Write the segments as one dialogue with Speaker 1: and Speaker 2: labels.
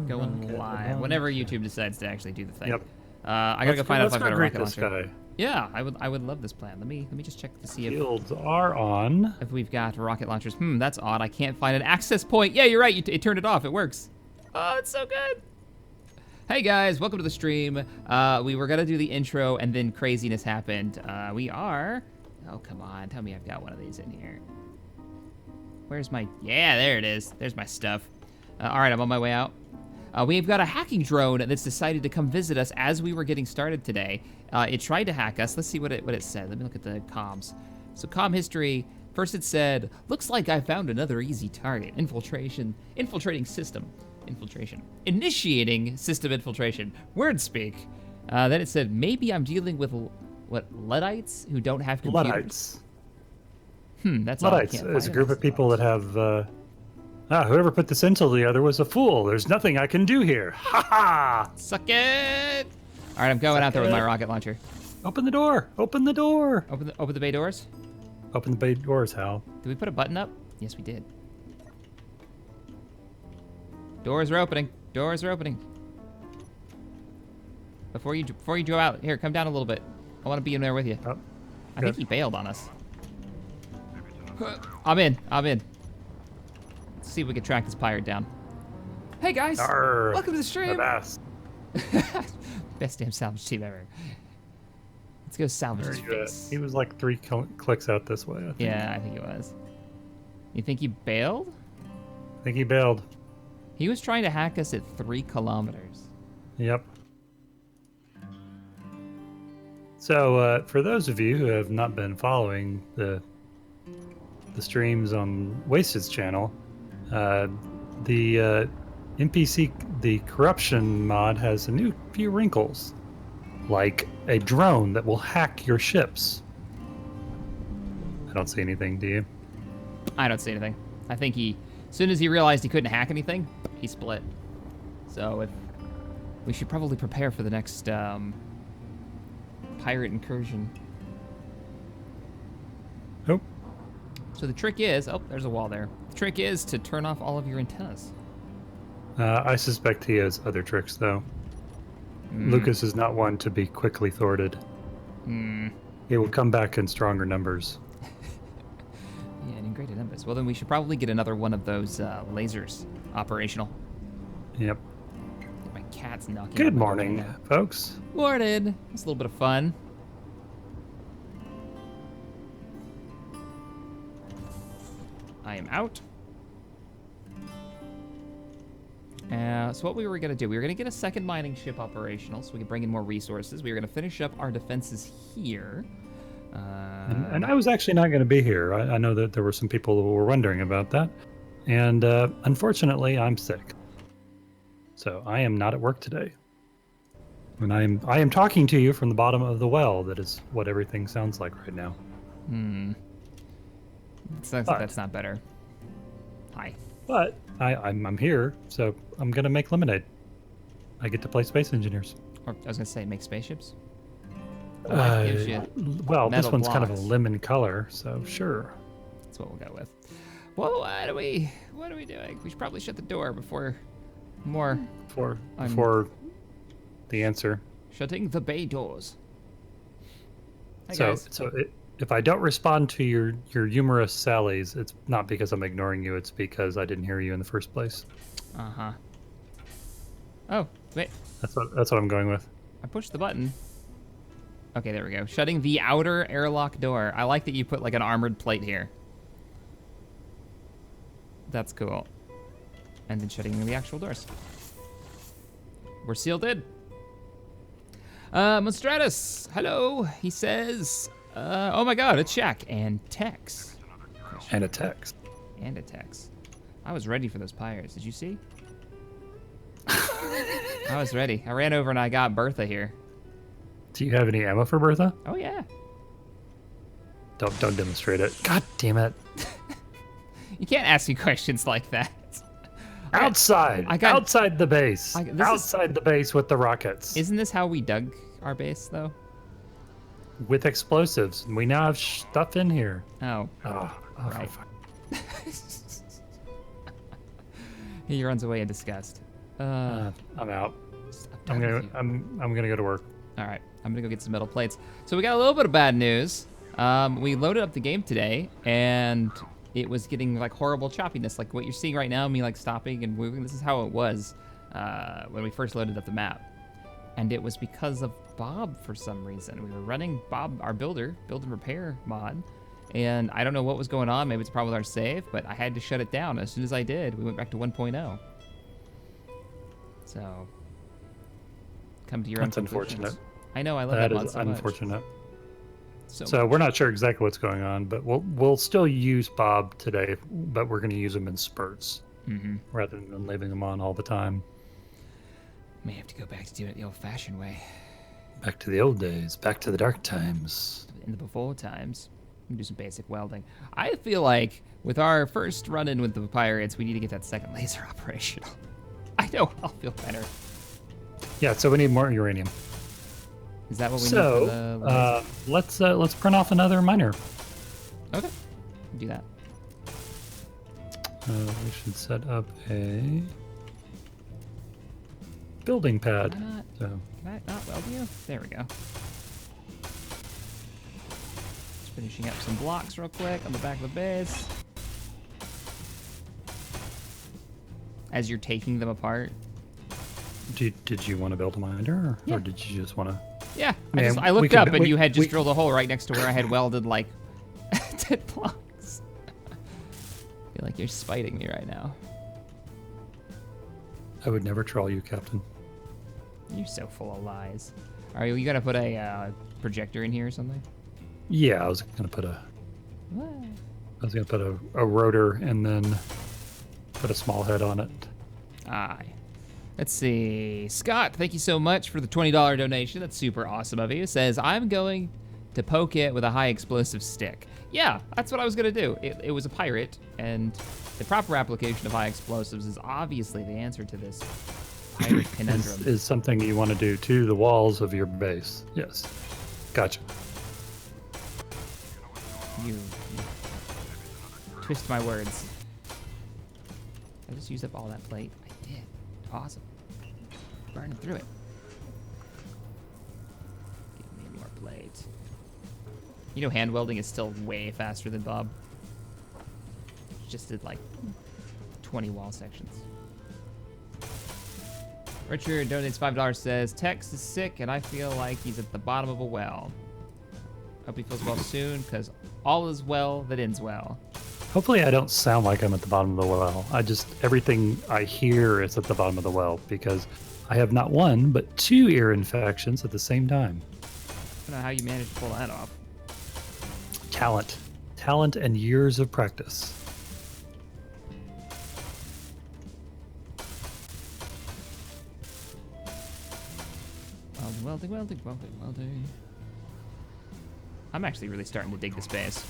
Speaker 1: going live. Whenever YouTube decides to actually do the thing.
Speaker 2: Yep.
Speaker 1: I gotta go find out if I've got a rocket launcher.
Speaker 2: Guy.
Speaker 1: Yeah, I would love this plan. Let me just check to see
Speaker 2: Fields are on.
Speaker 1: if we've got rocket launchers. That's odd. I can't find an access point. Yeah, you're right. It turned it off. It works. Oh, it's so good. Hey guys, welcome to the stream. We were gonna do the intro and then craziness happened. We are. Oh come on, tell me I've got one of these in here. Where's my? Yeah, there it is. There's my stuff. All right, I'm on my way out. We've got a hacking drone that's decided to come visit us as we were getting started today. It tried to hack us. Let's see what it said. Let me look at the comms. So comm history. First it said, looks like I found another easy target. Infiltrating system. Infiltration. Initiating system infiltration. Word speak. Then it said, maybe I'm dealing with, what, Luddites who don't have computers?
Speaker 2: Luddites.
Speaker 1: That's Luddites.
Speaker 2: It's a group of people that have, whoever put this intel together was a fool. There's nothing I can do here. Ha ha!
Speaker 1: Suck it! All right, I'm going out there with my rocket launcher.
Speaker 2: Open the door! Open the door!
Speaker 1: Open the bay doors?
Speaker 2: Open the bay doors, Hal.
Speaker 1: Did we put a button up? Yes, we did. Doors are opening. Doors are opening. Before you go out, here, come down a little bit. I want to be in there with you.
Speaker 2: Oh,
Speaker 1: I think he bailed on us. I'm in. Let's see if we can track this pirate down. Hey guys, welcome to the stream.
Speaker 2: Best
Speaker 1: Best damn salvage team ever. Let's go salvage his face.
Speaker 2: He was like 3 clicks out this way, I think.
Speaker 1: Yeah, I think he was. You think he bailed?
Speaker 2: I think he bailed.
Speaker 1: He was trying to hack us at 3 kilometers.
Speaker 2: Yep. So, for those of you who have not been following the streams on Wasted's channel, the NPC, the corruption mod has a few wrinkles, like a drone that will hack your ships. I don't see anything, do you?
Speaker 1: I don't see anything. I think as soon as he realized he couldn't hack anything, he split. So we should probably prepare for the next pirate incursion.
Speaker 2: Oh.
Speaker 1: So the trick is, there's a wall there. The trick is to turn off all of your antennas.
Speaker 2: I suspect he has other tricks, though. Lucas is not one to be quickly thwarted. He will come back in stronger numbers.
Speaker 1: Yeah, in greater numbers. Well, then we should probably get another one of those lasers operational.
Speaker 2: Yep.
Speaker 1: Get my cat's knocking.
Speaker 2: Good morning, folks.
Speaker 1: Morning. It's a little bit of fun. I am out. So what we were going to do, we were going to get a second mining ship operational so we could bring in more resources. We were going to finish up our defenses here.
Speaker 2: And I was actually not going to be here. I know that there were some people who were wondering about that. And unfortunately, I'm sick. So I am not at work today. And I am talking to you from the bottom of the well. That is what everything sounds like right now.
Speaker 1: That's not better. Hi.
Speaker 2: But I'm here, so I'm gonna make lemonade. I get to play Space Engineers.
Speaker 1: Or I was gonna say make spaceships.
Speaker 2: Well, this one's kind of a lemon color, so sure.
Speaker 1: That's what we'll go with. Well, what are we doing? We should probably shut the door before
Speaker 2: the answer.
Speaker 1: Shutting the bay doors. Hi,
Speaker 2: so
Speaker 1: guys.
Speaker 2: If I don't respond to your humorous sallies, it's not because I'm ignoring you. It's because I didn't hear you in the first place.
Speaker 1: Oh, wait.
Speaker 2: That's what I'm going with.
Speaker 1: I pushed the button. Okay, there we go. Shutting the outer airlock door. I like that you put like an armored plate here. That's cool. And then shutting the actual doors. We're sealed in. Monstratus, hello. He says, oh my god, it's Shack and Tex.
Speaker 2: And a text.
Speaker 1: And a text. I was ready for those pirates. Did you see? I was ready. I ran over and I got Bertha here.
Speaker 2: Do you have any ammo for Bertha?
Speaker 1: Oh yeah.
Speaker 2: Don't demonstrate it. God damn it.
Speaker 1: You can't ask me questions like that.
Speaker 2: Outside the base. Outside the base with the rockets.
Speaker 1: Isn't this how we dug our base, though?
Speaker 2: With explosives. We now have stuff in here.
Speaker 1: Oh.
Speaker 2: Right.
Speaker 1: He runs away in disgust.
Speaker 2: I'm out.
Speaker 1: I'm done
Speaker 2: I'm gonna go to work.
Speaker 1: All right, I'm gonna go get some metal plates. So we got a little bit of bad news. We loaded up the game today, and it was getting like horrible choppiness, like what you're seeing right now, me like stopping and moving. This is how it was when we first loaded up the map, and it was because of Bob for some reason. We were running Bob, our build and repair mod, and I don't know what was going on. Maybe it's a problem with our save, but I had to shut it down. As soon as I did, we went back to 1.0. So, come to your own
Speaker 2: That's
Speaker 1: conclusions.
Speaker 2: unfortunate.
Speaker 1: I know, I love that mod
Speaker 2: That is
Speaker 1: so much.
Speaker 2: unfortunate.
Speaker 1: So
Speaker 2: So we're not sure exactly what's going on, but we'll still use Bob today, but we're going to use him in spurts rather than leaving him on all the time.
Speaker 1: may have to go back to do it the old-fashioned way.
Speaker 2: Back to the old days, back to the dark times.
Speaker 1: In the before times. Do some basic welding. I feel like with our first run-in with the pirates, we need to get that second laser operational. I know I'll feel better.
Speaker 2: Yeah, so we need more uranium.
Speaker 1: Is that what we need for the laser?
Speaker 2: Let's print off another miner.
Speaker 1: Okay, do that.
Speaker 2: We should set up a building pad.
Speaker 1: Can I not weld you? There we go. Just finishing up some blocks real quick on the back of the base. As you're taking them apart.
Speaker 2: Did you want to build a miner,
Speaker 1: Yeah.
Speaker 2: or did you just want to?
Speaker 1: Yeah,
Speaker 2: Man,
Speaker 1: I looked
Speaker 2: we
Speaker 1: up
Speaker 2: could-
Speaker 1: and
Speaker 2: we-
Speaker 1: you had just
Speaker 2: we-
Speaker 1: drilled a hole right next to where I had welded like 10 blocks. I feel like you're spiting me right now.
Speaker 2: I would never troll you, Captain.
Speaker 1: You're so full of lies. All right, you gotta put a projector in here or something?
Speaker 2: Yeah, I was gonna put a rotor and then put a small head on it.
Speaker 1: Aye. Let's see. Scott, thank you so much for the $20 donation. That's super awesome of you. Says, I'm going to poke it with a high explosive stick. Yeah, that's what I was going to do. It was a pirate, and the proper application of high explosives is obviously the answer to this pirate conundrum.
Speaker 2: Is something you want to do to the walls of your base. Yes. Gotcha.
Speaker 1: You twist my words. I just used up all that plate. I did. Awesome. Burning through it. Give me more plate. You know, hand welding is still way faster than Bob. Just did like 20 wall sections. Richard donates $5, says, Tex is sick and I feel like he's at the bottom of a well. Hope he feels well soon, because all is well that ends well.
Speaker 2: Hopefully I don't sound like I'm at the bottom of the well. Everything I hear is at the bottom of the well because I have not one, but 2 ear infections at the same time.
Speaker 1: I don't know how you managed to pull that off.
Speaker 2: Talent and years of practice.
Speaker 1: Welding. I'm actually really starting to dig this base.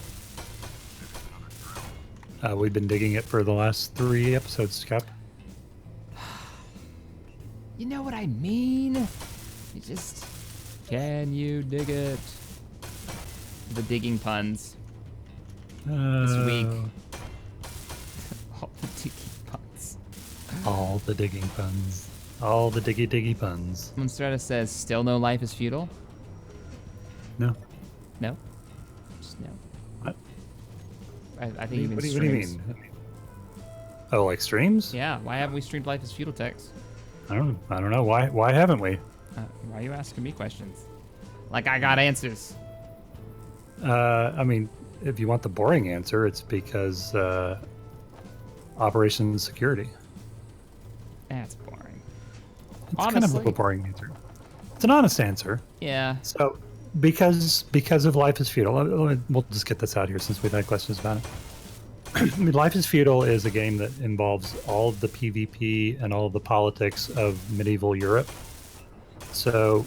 Speaker 2: We've been digging it for the last 3 episodes, Cap.
Speaker 1: You know what I mean? You just... Can you dig it? The digging puns. This week. All the digging puns.
Speaker 2: All the digging puns. All the diggy puns.
Speaker 1: Monstrata says, still no life is futile?
Speaker 2: No.
Speaker 1: No? Just no.
Speaker 2: What?
Speaker 1: I think you mean
Speaker 2: What do you
Speaker 1: streams.
Speaker 2: mean? Oh, like streams?
Speaker 1: Yeah, why haven't we streamed Life is Futile Text?
Speaker 2: I don't know. Why haven't we?
Speaker 1: Why are you asking me questions? Like I got answers.
Speaker 2: I mean, if you want the boring answer, it's because Operation Security.
Speaker 1: That's boring.
Speaker 2: It's
Speaker 1: Honestly,
Speaker 2: kind of a boring answer. It's an honest answer.
Speaker 1: yeah.
Speaker 2: So, because of Life is Futile, we'll just get this out here since we've had questions about it. I mean, Life is Futile is a game that involves all of the PvP and all of the politics of medieval Europe. So,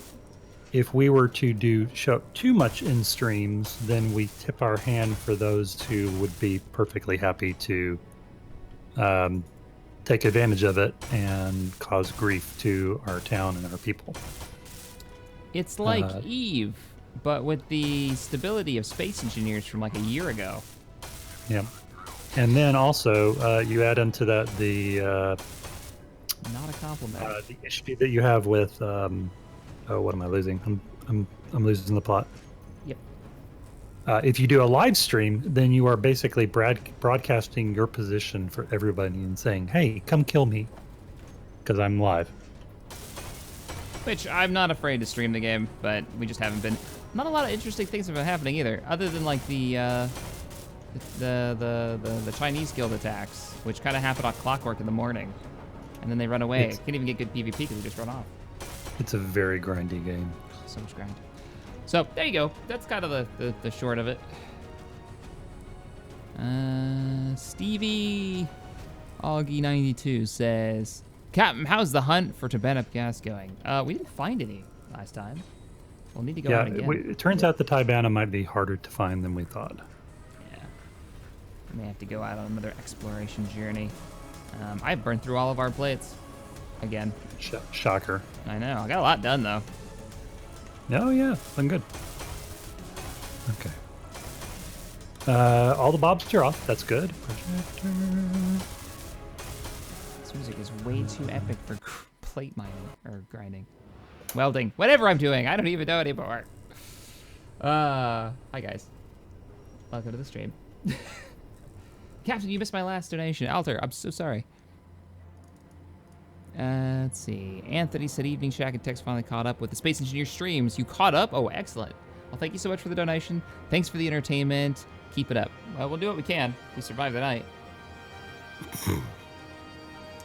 Speaker 2: if we were to show up too much in streams, then we tip our hand for those who would be perfectly happy to take advantage of it and cause grief to our town and our people.
Speaker 1: It's like Eve, but with the stability of Space Engineers from like a year ago.
Speaker 2: Yeah. And then also, you add into that the
Speaker 1: Not a compliment.
Speaker 2: The issue that you have with oh, what am I losing? I'm losing the plot.
Speaker 1: Yep.
Speaker 2: If you do a live stream, then you are basically broadcasting your position for everybody and saying, "Hey, come kill me," because I'm live.
Speaker 1: Which I'm not afraid to stream the game, but we just haven't been. Not a lot of interesting things have been happening either, other than like the Chinese guild attacks, which kind of happen on clockwork in the morning, and then they run away. Can't even get good PvP because they just run off.
Speaker 2: It's a very grindy game.
Speaker 1: So much grind. So there you go. That's kind of the short of it. Stevie Augie92 says, Captain, how's the hunt for Tibetan gas going? We didn't find any last time. We'll need to go out again.
Speaker 2: It turns out the Tibana might be harder to find than we thought.
Speaker 1: Yeah. We may have to go out on another exploration journey. I've burned through all of our plates. Again.
Speaker 2: Shocker.
Speaker 1: I know. I got a lot done, though.
Speaker 2: Oh, yeah. Been good. Okay. All the bobs are off. That's good. Projector.
Speaker 1: This music is way too epic for plate mining or grinding. Welding. Whatever I'm doing. I don't even know anymore. Hi, guys. Welcome to the stream. Captain, you missed my last donation. Alter, I'm so sorry. Let's see. Anthony said Evening Shack and Tex finally caught up with the Space Engineer streams. You caught up? Oh, excellent. Well, thank you so much for the donation. Thanks for the entertainment. Keep it up. Well, we'll do what we can. We survive the night.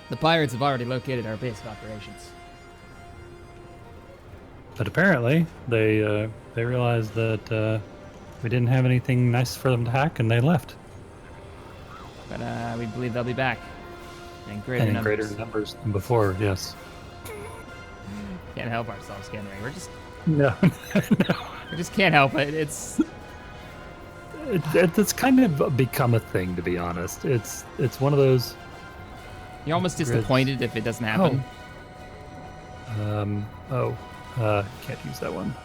Speaker 1: The pirates have already located our base of operations.
Speaker 2: But apparently, they realized that we didn't have anything nice for them to hack, and they left.
Speaker 1: But we believe they'll be back. In
Speaker 2: greater numbers than before, yes.
Speaker 1: Can't help ourselves, can we? We're just...
Speaker 2: No.
Speaker 1: We just can't help it. It's
Speaker 2: kind of become a thing, to be honest. It's one of those...
Speaker 1: You're almost disappointed if it doesn't happen.
Speaker 2: Can't use that one.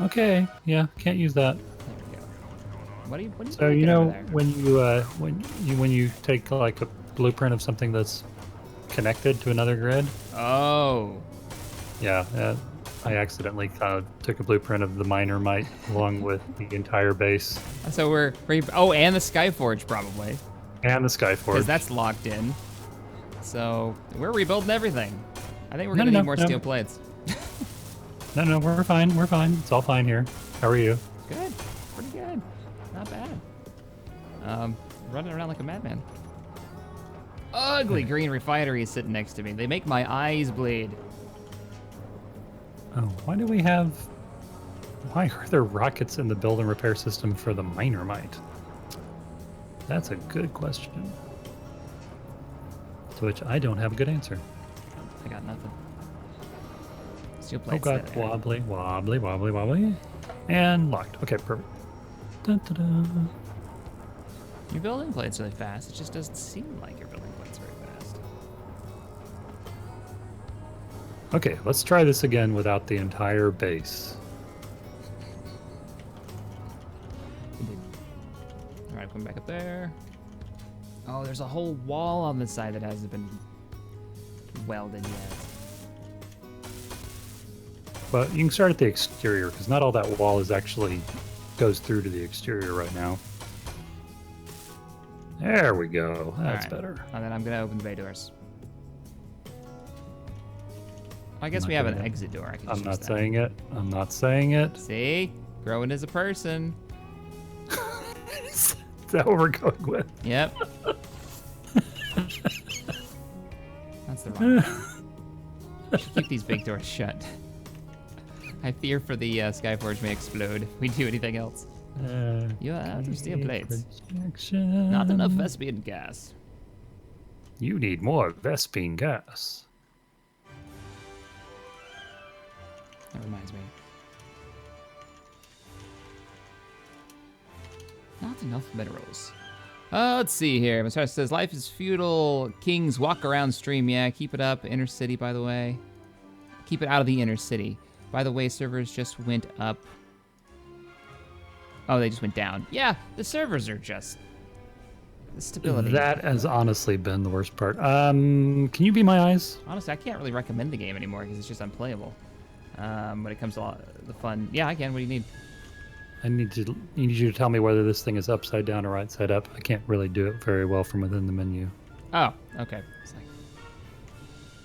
Speaker 2: Okay, yeah, can't use that.
Speaker 1: There we go. What do you
Speaker 2: so you know when you take like a blueprint of something that's connected to another grid?
Speaker 1: Oh.
Speaker 2: Yeah, I accidentally kind of took a blueprint of the miner might along with the entire base.
Speaker 1: So we're and the Skyforge probably.
Speaker 2: And the Skyforge.
Speaker 1: Because that's locked in. So we're rebuilding everything. I think we're gonna need more steel plates.
Speaker 2: No, we're fine. We're fine. It's all fine here. How are you?
Speaker 1: Good. Pretty good. Not bad. Running around like a madman. Ugly green refinery is sitting next to me. They make my eyes bleed.
Speaker 2: Oh, why are there rockets in the build and repair system for the miner mite? That's a good question. To which I don't have a good answer.
Speaker 1: I got nothing. Steel plates.
Speaker 2: Oh god, wobbly. And locked. Okay, perfect. Dun, dun, dun.
Speaker 1: You're building plates really fast. It just doesn't seem like you're building plates very fast.
Speaker 2: Okay, let's try this again without the entire base.
Speaker 1: Alright, come back up there. Oh, there's a whole wall on this side that hasn't been welded yet.
Speaker 2: But you can start at the exterior, because not all that wall is actually goes through to the exterior right now. There we go. That's better.
Speaker 1: And then I'm going to open the bay doors. I guess we have an exit door.
Speaker 2: I'm not saying it. I'm not saying it.
Speaker 1: See? Growing as a person.
Speaker 2: Is that what we're going with?
Speaker 1: Yep. That's the wrong one. We should keep these big doors shut. I fear for the Skyforge may explode if we do anything else. You have some steel plates. Not enough Vespene gas.
Speaker 2: You need more Vespene gas.
Speaker 1: That reminds me. Not enough minerals. Let's see here. Mr. says, life is feudal. Kings walk around stream. Yeah, keep it up. Inner city, by the way. Keep it out of the inner city. By the way, servers just went up. Oh, they just went down. Yeah, the servers are just The stability.
Speaker 2: That has honestly been the worst part. Can you be my eyes?
Speaker 1: Honestly, I can't really recommend the game anymore because it's just unplayable. When it comes to the fun. Yeah, I can. What do you need?
Speaker 2: I need you to tell me whether this thing is upside down or right side up. I can't really do it very well from within the menu.
Speaker 1: Oh, okay.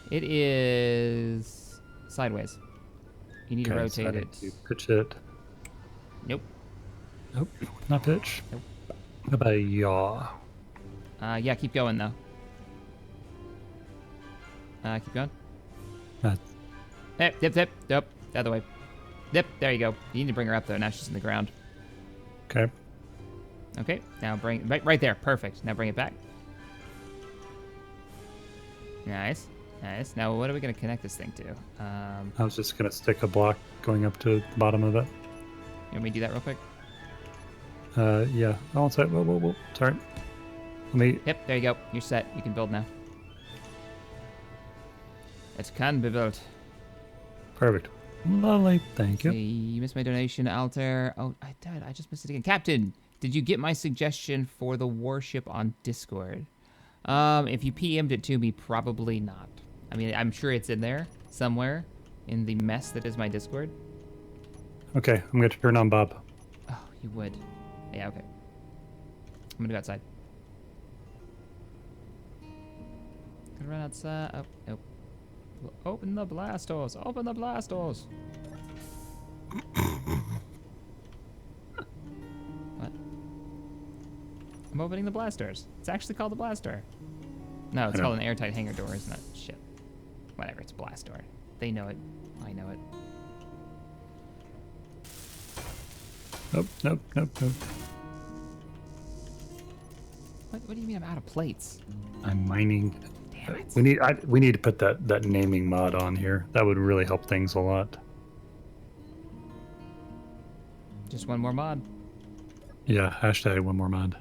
Speaker 1: It is sideways. You need to rotate it.
Speaker 2: You pitch it.
Speaker 1: Nope.
Speaker 2: Nope, not pitch.
Speaker 1: Nope.
Speaker 2: How about yaw?
Speaker 1: Yeah, keep going though. Keep going. Yep, the other way. Yep, there you go. You need to bring her up though. Now she's in the ground.
Speaker 2: Okay.
Speaker 1: Okay, now bring right there. Perfect. Now bring it back. Nice. Now what are we gonna connect this thing to?
Speaker 2: I was just gonna stick a block going up to the bottom of it.
Speaker 1: You want me to do that real quick?
Speaker 2: Yeah. Oh, sorry. Whoa. Sorry. Let me.
Speaker 1: Yep, there you go. You're set. You can build now. It can be built.
Speaker 2: Perfect. Lovely. Thank you.
Speaker 1: Okay, you missed my donation, Altair. Oh, I did. I just missed it again. Captain, did you get my suggestion for the warship on Discord? If you PM'd it to me, probably not. I mean, I'm sure it's in there somewhere in the mess that is my Discord.
Speaker 2: Okay, I'm going to turn on Bob.
Speaker 1: Oh, you would. Yeah, okay. I'm going to go outside. Gonna run outside. Oh, nope. Open the blast doors. Open the blast doors. What? I'm opening the blast doors. It's actually called the blast door. No, it's called an airtight hangar door, isn't it? Shit. Whatever, it's a blast door. They know it. I know it.
Speaker 2: Nope.
Speaker 1: What do you mean I'm out of plates?
Speaker 2: I'm mining.
Speaker 1: Damn it.
Speaker 2: We need to put that naming mod on here. That would really help things a lot.
Speaker 1: Just one more mod.
Speaker 2: Yeah, hashtag one more mod.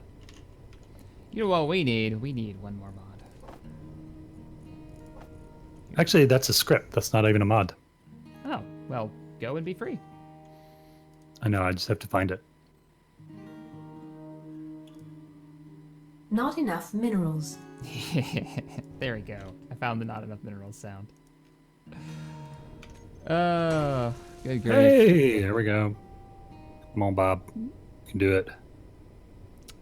Speaker 1: You know what we need? We need one more mod.
Speaker 2: Actually, that's a script. That's not even a mod.
Speaker 1: Oh, well, go and be free.
Speaker 2: I know, I just have to find it.
Speaker 3: Not enough minerals.
Speaker 1: There we go. I found the not enough minerals sound. Oh, good grief.
Speaker 2: Hey, there we go. Come on, Bob. You can do it.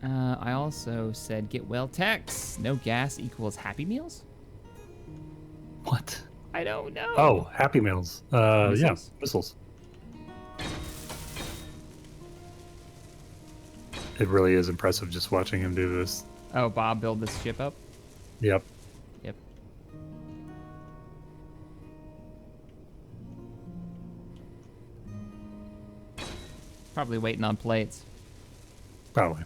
Speaker 1: I also said get well text. No gas equals Happy Meals?
Speaker 2: What?
Speaker 1: I don't know.
Speaker 2: Oh, Happy Meals. Yeah, missiles. It really is impressive just watching him do this.
Speaker 1: Oh, Bob build this ship up?
Speaker 2: Yep.
Speaker 1: Yep. Probably waiting on plates.
Speaker 2: Probably.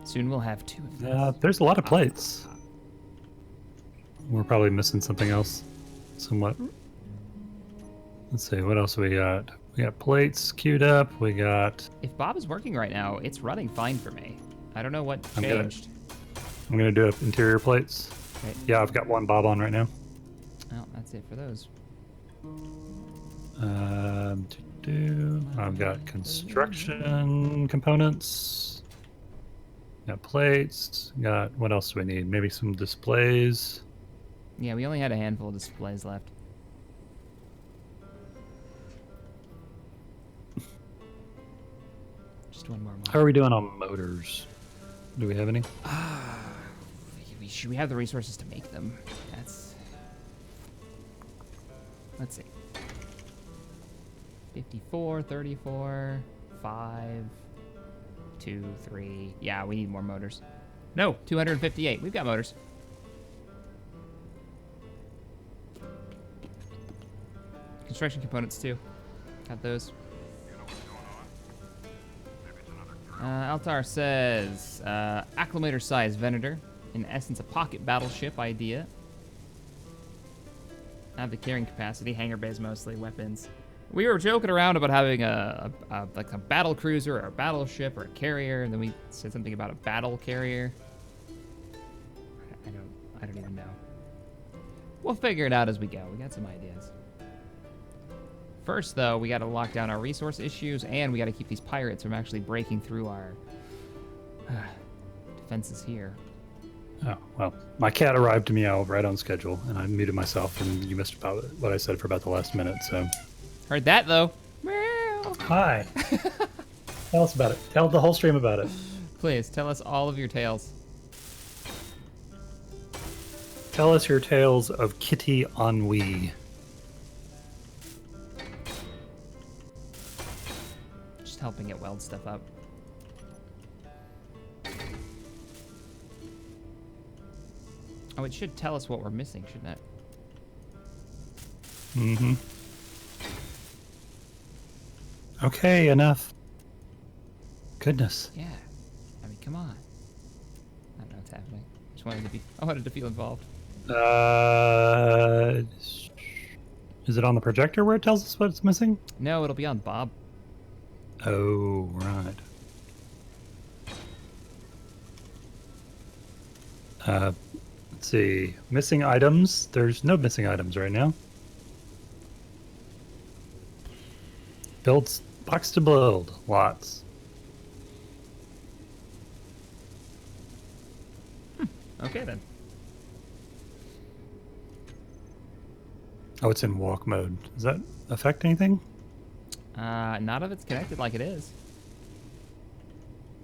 Speaker 1: Soon we'll have 2 of these.
Speaker 2: There's a lot of plates. We're probably missing something else. Somewhat. Let's see, what else we got? We got plates queued up. We got...
Speaker 1: If Bob is working right now, it's running fine for me. I don't know what changed.
Speaker 2: I'm going to do interior plates.
Speaker 1: Okay.
Speaker 2: Yeah, I've got one Bob on right now.
Speaker 1: Well, that's it for those.
Speaker 2: I've got construction components. Got plates. Got... What else do we need? Maybe some displays.
Speaker 1: Yeah, we only had a handful of displays left. Just one more mod.
Speaker 2: How are we doing on motors? Do we have any?
Speaker 1: We have the resources to make them. Let's see. 54, 34, 5, 2, 3. Yeah, we need more motors. No, 258. We've got motors. Construction components too. Got those. Altar says, acclimator size Venator. In essence, a pocket battleship idea. Have the carrying capacity, hangar bays mostly, weapons. We were joking around about having like a battle cruiser or a battleship or a carrier, and then we said something about a battle carrier. I don't even know. We'll figure it out as we go. We got some ideas. First, though, we got to lock down our resource issues, and we got to keep these pirates from actually breaking through our Defense is here.
Speaker 2: Oh, well, my cat arrived to meow right on schedule, and I muted myself, and you missed about what I said for about the last minute, so.
Speaker 1: Heard that, though. Meow.
Speaker 2: Hi. Tell us about it. Tell the whole stream about it.
Speaker 1: Please, tell us all of your tales.
Speaker 2: Tell us your tales of Kitty Ennui.
Speaker 1: Just helping it weld stuff up. Oh, it should tell us what we're missing, shouldn't it?
Speaker 2: Mm-hmm. Okay, enough. Goodness.
Speaker 1: Yeah. I mean, come on. I don't know what's happening. I wanted to feel involved.
Speaker 2: Is it on the projector where it tells us what's missing?
Speaker 1: No, it'll be on Bob.
Speaker 2: Oh, right. Let's see. Missing items. There's no missing items right now. Builds box to build. Lots.
Speaker 1: Okay, then.
Speaker 2: Oh, it's in walk mode. Does that affect anything?
Speaker 1: Not if it's connected like it is.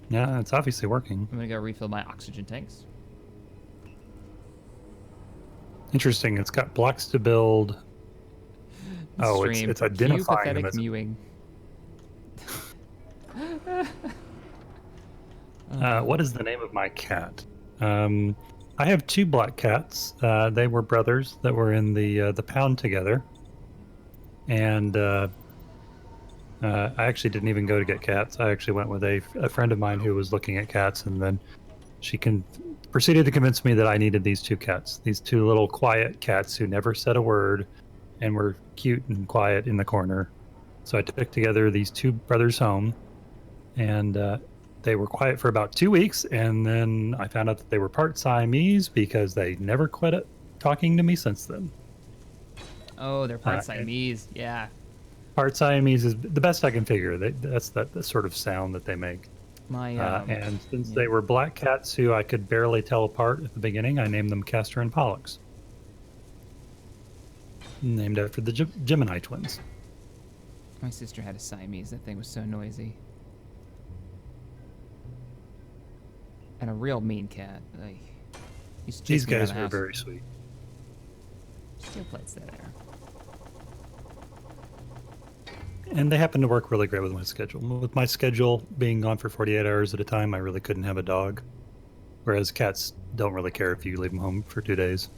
Speaker 2: Yeah, it's obviously working.
Speaker 1: I'm gonna go refill my oxygen tanks.
Speaker 2: Interesting. It's got blocks to build. Oh,
Speaker 1: Stream.
Speaker 2: it's identifying
Speaker 1: Cue pathetic
Speaker 2: them as
Speaker 1: mewing.
Speaker 2: what is the name of my cat? I have two black cats. They were brothers that were in the pound together, and I actually didn't even go to get cats. I actually went with a friend of mine who was looking at cats, and then she proceeded to convince me that I needed these two cats, these two little quiet cats who never said a word, and were cute and quiet in the corner. So I took together these two brothers home, and they were quiet for about 2 weeks, and then I found out that they were part Siamese because they never quit talking to me since then.
Speaker 1: Oh, they're part Siamese. Yeah.
Speaker 2: Part Siamese is the best I can figure. That's the sort of sound that they make. And since they were black cats who I could barely tell apart at the beginning, I named them Castor and Pollux. Named after the Gemini twins.
Speaker 1: My sister had a Siamese. That thing was so noisy. And a real mean cat. Like,
Speaker 2: these guys were very sweet.
Speaker 1: Steel plates there.
Speaker 2: And they happen to work really great with my schedule. With my schedule being gone for 48 hours at a time, I really couldn't have a dog. Whereas cats don't really care if you leave them home for 2 days.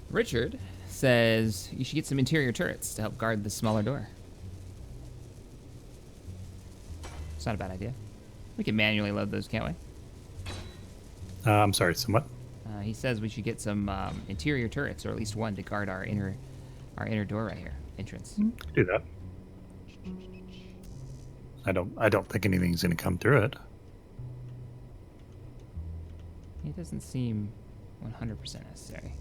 Speaker 1: Richard says you should get some interior turrets to help guard the smaller door. It's not a bad idea. We can manually load those, can't we?
Speaker 2: I'm sorry, somewhat.
Speaker 1: He says we should get some interior turrets, or at least one, to guard our inner door right here, entrance.
Speaker 2: Do that. I don't think anything's going to come through it.
Speaker 1: It doesn't seem 100% necessary.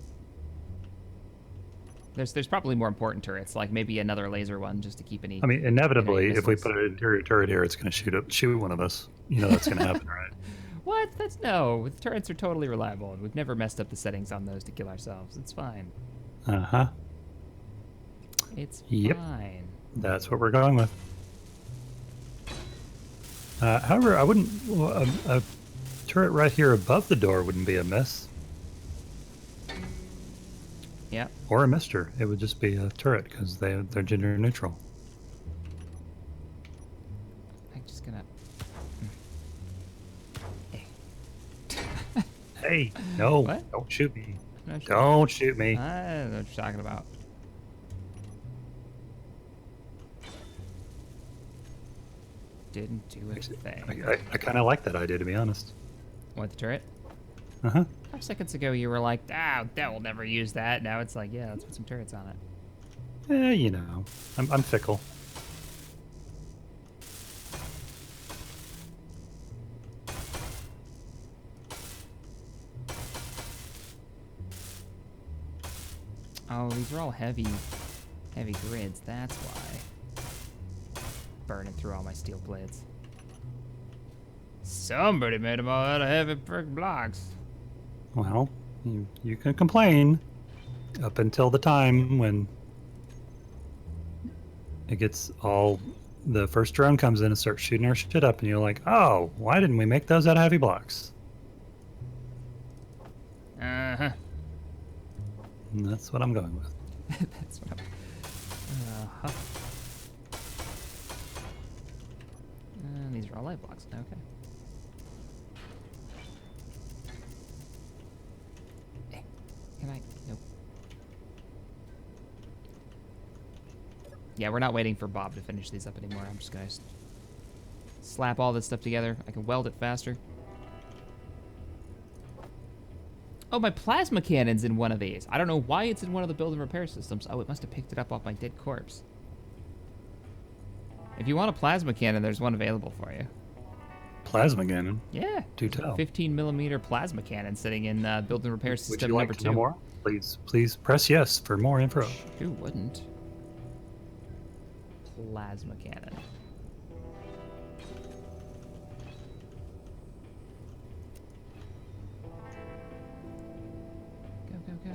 Speaker 1: There's probably more important turrets, like maybe another laser one, just to keep any.
Speaker 2: I mean, inevitably,
Speaker 1: any
Speaker 2: if we put an interior turret here, it's going to shoot one of us. You know that's going to happen, right?
Speaker 1: What? No. The turrets are totally reliable, and we've never messed up the settings on those to kill ourselves. It's fine.
Speaker 2: Uh-huh.
Speaker 1: It's
Speaker 2: yep.
Speaker 1: fine.
Speaker 2: That's what we're going with. However, I wouldn't. A turret right here above the door wouldn't be a miss.
Speaker 1: Yeah.
Speaker 2: Or a mister. It would just be a turret because they're gender neutral.
Speaker 1: I'm just gonna.
Speaker 2: Hey, no!
Speaker 1: What?
Speaker 2: Don't shoot me!
Speaker 1: No, sure.
Speaker 2: Don't shoot me!
Speaker 1: I don't know what you're talking about. Didn't do a thing.
Speaker 2: I kind of like that idea, to be honest.
Speaker 1: What, the turret?
Speaker 2: Uh-huh.
Speaker 1: 5 seconds ago, you were like, that will never use that. Now it's like, yeah, let's put some turrets on it.
Speaker 2: You know, I'm fickle.
Speaker 1: Oh, these are all heavy grids. That's why. Burning through all my steel plates. Somebody made them all out of heavy brick blocks.
Speaker 2: Well, you can complain up until the time when it gets all... The first drone comes in and starts shooting our shit up, and you're like, oh, why didn't we make those out of heavy blocks?
Speaker 1: Uh-huh.
Speaker 2: And that's what I'm going with.
Speaker 1: That's what I'm... Uh-huh. These are all light blocks. Okay. Hey, can I... Nope. Yeah, we're not waiting for Bob to finish these up anymore. I'm just gonna slap all this stuff together. I can weld it faster. Oh, my plasma cannon's in one of these. I don't know why it's in one of the build and repair systems. Oh, it must have picked it up off my dead corpse. If you want a plasma cannon, there's one available for you.
Speaker 2: Plasma cannon?
Speaker 1: Yeah.
Speaker 2: Do tell.
Speaker 1: 15mm plasma cannon sitting in build and repair system
Speaker 2: Would you like
Speaker 1: number
Speaker 2: to
Speaker 1: 2.
Speaker 2: know more? Please press yes for more info.
Speaker 1: Who wouldn't? Plasma cannon. Go.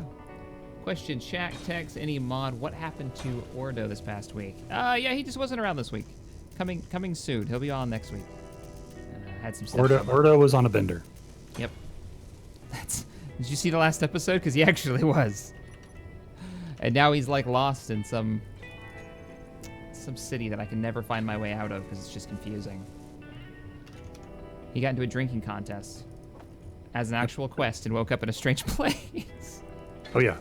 Speaker 1: Question, Shack, Tex, any mod, what happened to Ordo this past week? Yeah, he just wasn't around this week. Coming soon. He'll be on next week. Had some stuff.
Speaker 2: Ordo was on a bender.
Speaker 1: Yep. Did you see the last episode? Because he actually was. And now he's like lost in some city that I can never find my way out of because it's just confusing. He got into a drinking contest as an actual quest and woke up in a strange place.
Speaker 2: Oh yeah.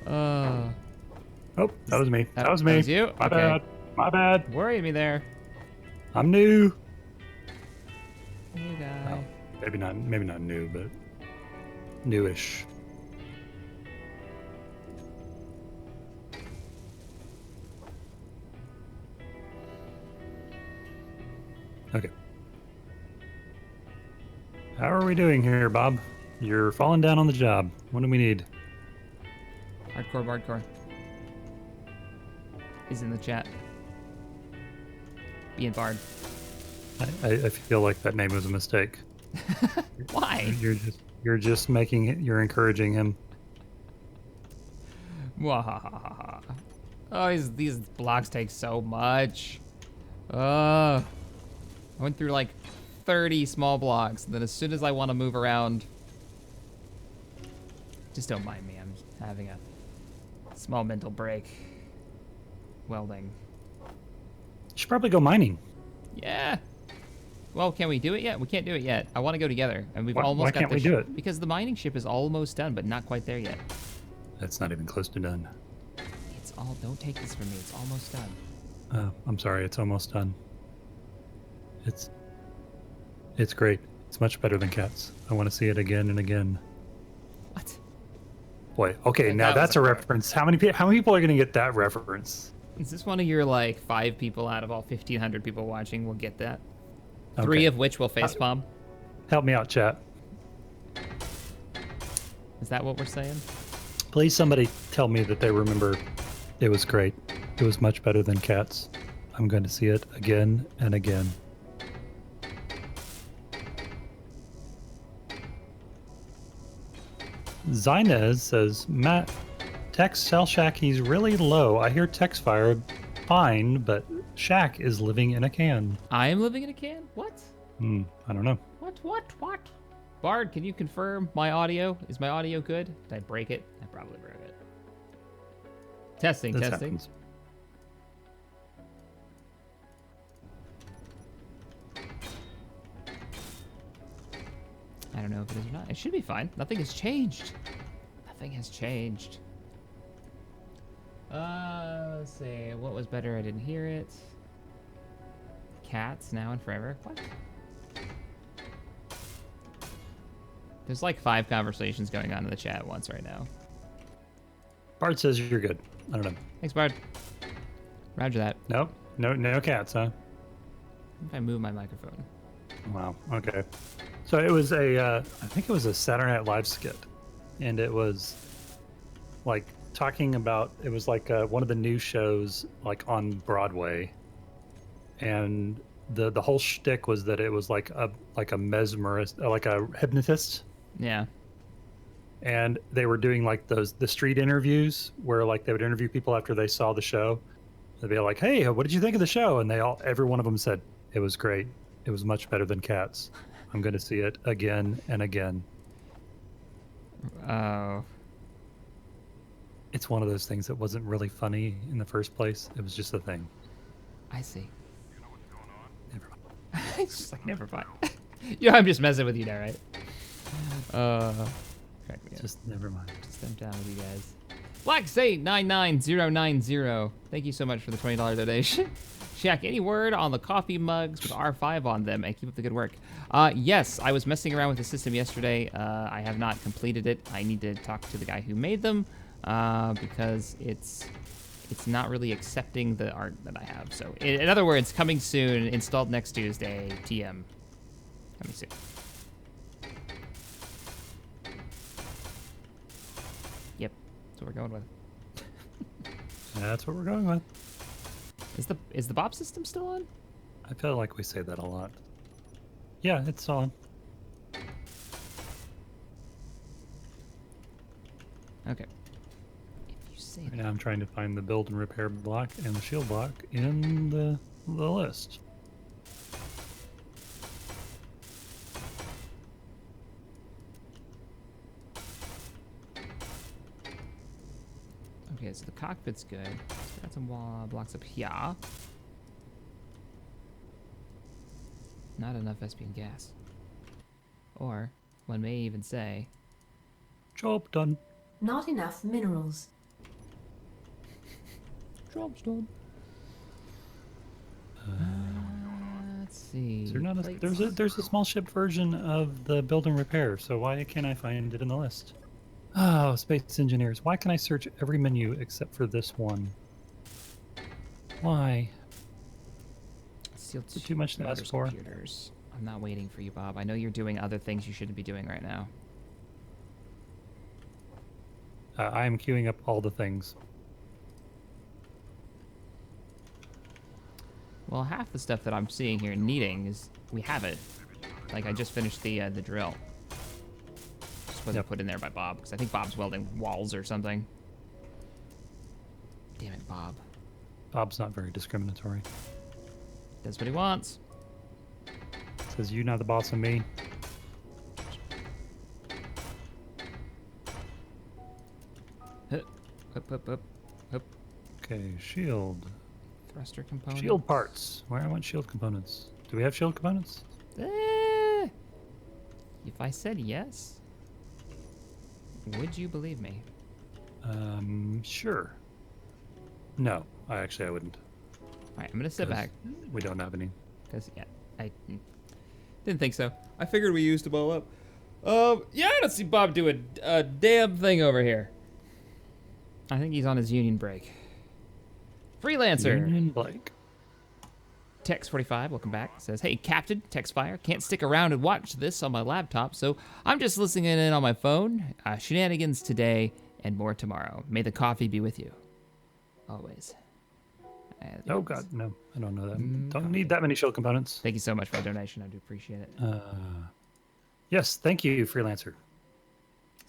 Speaker 2: Oh, that was me. That was me.
Speaker 1: That was you?
Speaker 2: My
Speaker 1: Okay.
Speaker 2: bad. My bad.
Speaker 1: Worried me there.
Speaker 2: I'm new.
Speaker 1: New guy.
Speaker 2: Well, maybe not new, but newish. Okay. How are we doing here, Bob? You're falling down on the job. What do we need?
Speaker 1: Hardcore. He's in the chat. Being Bard.
Speaker 2: I feel like that name was a mistake.
Speaker 1: Why?
Speaker 2: You're just making it. You're encouraging him.
Speaker 1: Mwahahaha. Oh, these blocks take so much. I went through like 30 small blocks, and then as soon as I want to move around, just don't mind me. I'm having a small mental break. Welding.
Speaker 2: You should probably go mining.
Speaker 1: Yeah. Well, can we do it yet? We can't do it yet. I want to go together, and we've
Speaker 2: Why
Speaker 1: almost got
Speaker 2: can't
Speaker 1: the
Speaker 2: we do it?
Speaker 1: Because the mining ship is almost done, but not quite there yet.
Speaker 2: That's not even close to done.
Speaker 1: It's all. Don't take this from me. It's almost done.
Speaker 2: I'm sorry. It's almost done. It's great. It's much better than Cats. I want to see it again and again.
Speaker 1: What?
Speaker 2: Boy. Okay,
Speaker 1: That
Speaker 2: now
Speaker 1: was
Speaker 2: that's
Speaker 1: a
Speaker 2: a reference. How many people are going to get that reference?
Speaker 1: Is this one of your like 5 people out of all 1,500 people watching will get that?
Speaker 2: Okay.
Speaker 1: 3 of which will facepalm?
Speaker 2: Help me out, chat.
Speaker 1: Is that what we're saying?
Speaker 2: Please, somebody tell me that they remember. It was great. It was much better than Cats. I'm going to see it again and again. Zinez says, Matt, Tex tell Shack he's really low. I hear Texfire fine, but Shack is living in a can.
Speaker 1: I am living in a can? What?
Speaker 2: I don't know.
Speaker 1: What? Bard, can you confirm my audio? Is my audio good? Did I break it? I probably broke it. Testing.
Speaker 2: Happens.
Speaker 1: I don't know if it is or not. It should be fine. Nothing has changed. Let's see. What was better? I didn't hear it. Cats now and forever. What? There's like 5 conversations going on in the chat at once right now.
Speaker 2: Bart says you're good. I don't know.
Speaker 1: Thanks, Bard. Roger that.
Speaker 2: Nope. No Cats, huh?
Speaker 1: If I move my microphone.
Speaker 2: Wow. Okay. So it was I think it was a Saturday Night Live skit, and it was like talking about, it was like one of the new shows like on Broadway, and the whole shtick was that it was like a mesmerist, like a hypnotist.
Speaker 1: Yeah.
Speaker 2: And they were doing like the street interviews where like they would interview people after they saw the show. They'd be like, "Hey, what did you think of the show?" And every one of them said, "It was great. It was much better than Cats. I'm going to see it again and again."
Speaker 1: Oh.
Speaker 2: It's one of those things that wasn't really funny in the first place. It was just a thing.
Speaker 1: I see.
Speaker 2: Never mind.
Speaker 1: It's just like, never mind. Yeah, I'm just messing with you now, right? Crack me up.
Speaker 2: Just never mind.
Speaker 1: Just I'm down with you guys. Blacksate99090. Thank you so much for the $20 donation. Shaq, any word on the coffee mugs with R5 on them? And keep up the good work. Yes, I was messing around with the system yesterday. I have not completed it. I need to talk to the guy who made them because it's not really accepting the art that I have. So, in other words, coming soon, installed next Tuesday, TM. Coming soon. Yep, that's what we're going with.
Speaker 2: That's what we're going with.
Speaker 1: Is the Bob system still on?
Speaker 2: I feel like we say that a lot. Yeah, it's on.
Speaker 1: Okay. If you say
Speaker 2: Right
Speaker 1: that.
Speaker 2: now I'm trying to find the build and repair block and the shield block in the list.
Speaker 1: Okay, so the cockpit's good. So got some wall blocks up here. Not enough Vespian gas. Or, one may even say,
Speaker 2: Job done.
Speaker 3: Not enough minerals.
Speaker 1: job's done. Let's see.
Speaker 2: Is there not
Speaker 1: Plates.
Speaker 2: there's a small ship version of the build and repair, so why can't I find it in the list? Oh, space engineers. Why can I search every menu except for this one? Why?
Speaker 1: Steel
Speaker 2: Is it too much to ask
Speaker 1: motors,
Speaker 2: for?
Speaker 1: computers. I'm not waiting for you, Bob. I know you're doing other things you shouldn't be doing right now.
Speaker 2: I am queuing up all the things.
Speaker 1: Well, half the stuff that I'm seeing here needing is we have it. Like I just finished the drill. Just wasn't
Speaker 2: Yep.
Speaker 1: put in there by Bob because I think Bob's welding walls or something. Damn it, Bob.
Speaker 2: Bob's not very discriminatory.
Speaker 1: Does what he wants.
Speaker 2: Says you not the boss of me.
Speaker 1: Up.
Speaker 2: Okay, shield.
Speaker 1: Thruster component.
Speaker 2: Shield parts. Where I want shield components. Do we have shield components?
Speaker 1: If I said yes, would you believe me?
Speaker 2: Sure. No, I wouldn't.
Speaker 1: All right, I'm gonna sit
Speaker 2: 'Cause
Speaker 1: back
Speaker 2: We don't have any.
Speaker 1: because yeah, I didn't think so. I figured we used them all up. Yeah, I don't see Bob do a damn thing over here. I think he's on his union break. Freelancer.
Speaker 2: Union Blake.
Speaker 1: Tex45, welcome back. Says, hey, Captain, Texfire. Can't stick around and watch this on my laptop, so I'm just listening in on my phone. Shenanigans today and more tomorrow. May the coffee be with you. Always.
Speaker 2: Oh, God, no. I don't know that. Don't need that many shield components.
Speaker 1: Thank you so much for the donation. I do appreciate it.
Speaker 2: Yes, thank you, Freelancer.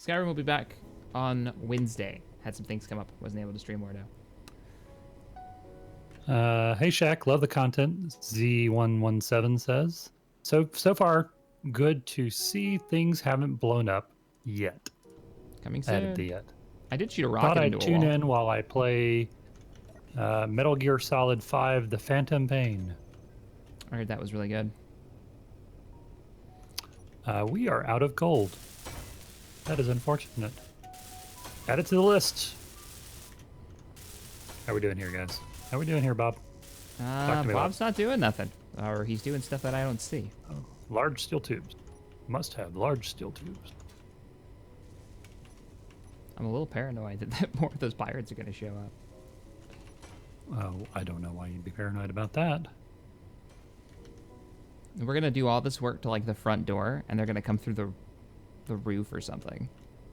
Speaker 1: Skyrim will be back on Wednesday. Had some things come up. Wasn't able to stream more now.
Speaker 2: Hey, Shaq, love the content. Z117 says. So far, good to see things haven't blown up yet.
Speaker 1: Coming soon.
Speaker 2: Added the yet.
Speaker 1: I did shoot a
Speaker 2: Thought
Speaker 1: rocket
Speaker 2: I'd
Speaker 1: into a
Speaker 2: tune
Speaker 1: wall.
Speaker 2: in while I play Metal Gear Solid 5: The Phantom Pain.
Speaker 1: I heard that was really good.
Speaker 2: We are out of gold. That is unfortunate. Add it to the list. How we doing here, guys? How we doing here, Bob? Talk to me
Speaker 1: Bob's not doing nothing. Or he's doing stuff that I don't see.
Speaker 2: Oh, large steel tubes. Must have large steel tubes.
Speaker 1: I'm a little paranoid that more of those pirates are going to show up.
Speaker 2: Oh, I don't know why you'd be paranoid about that.
Speaker 1: We're going to do all this work to like the front door, and they're going to come through the roof or something.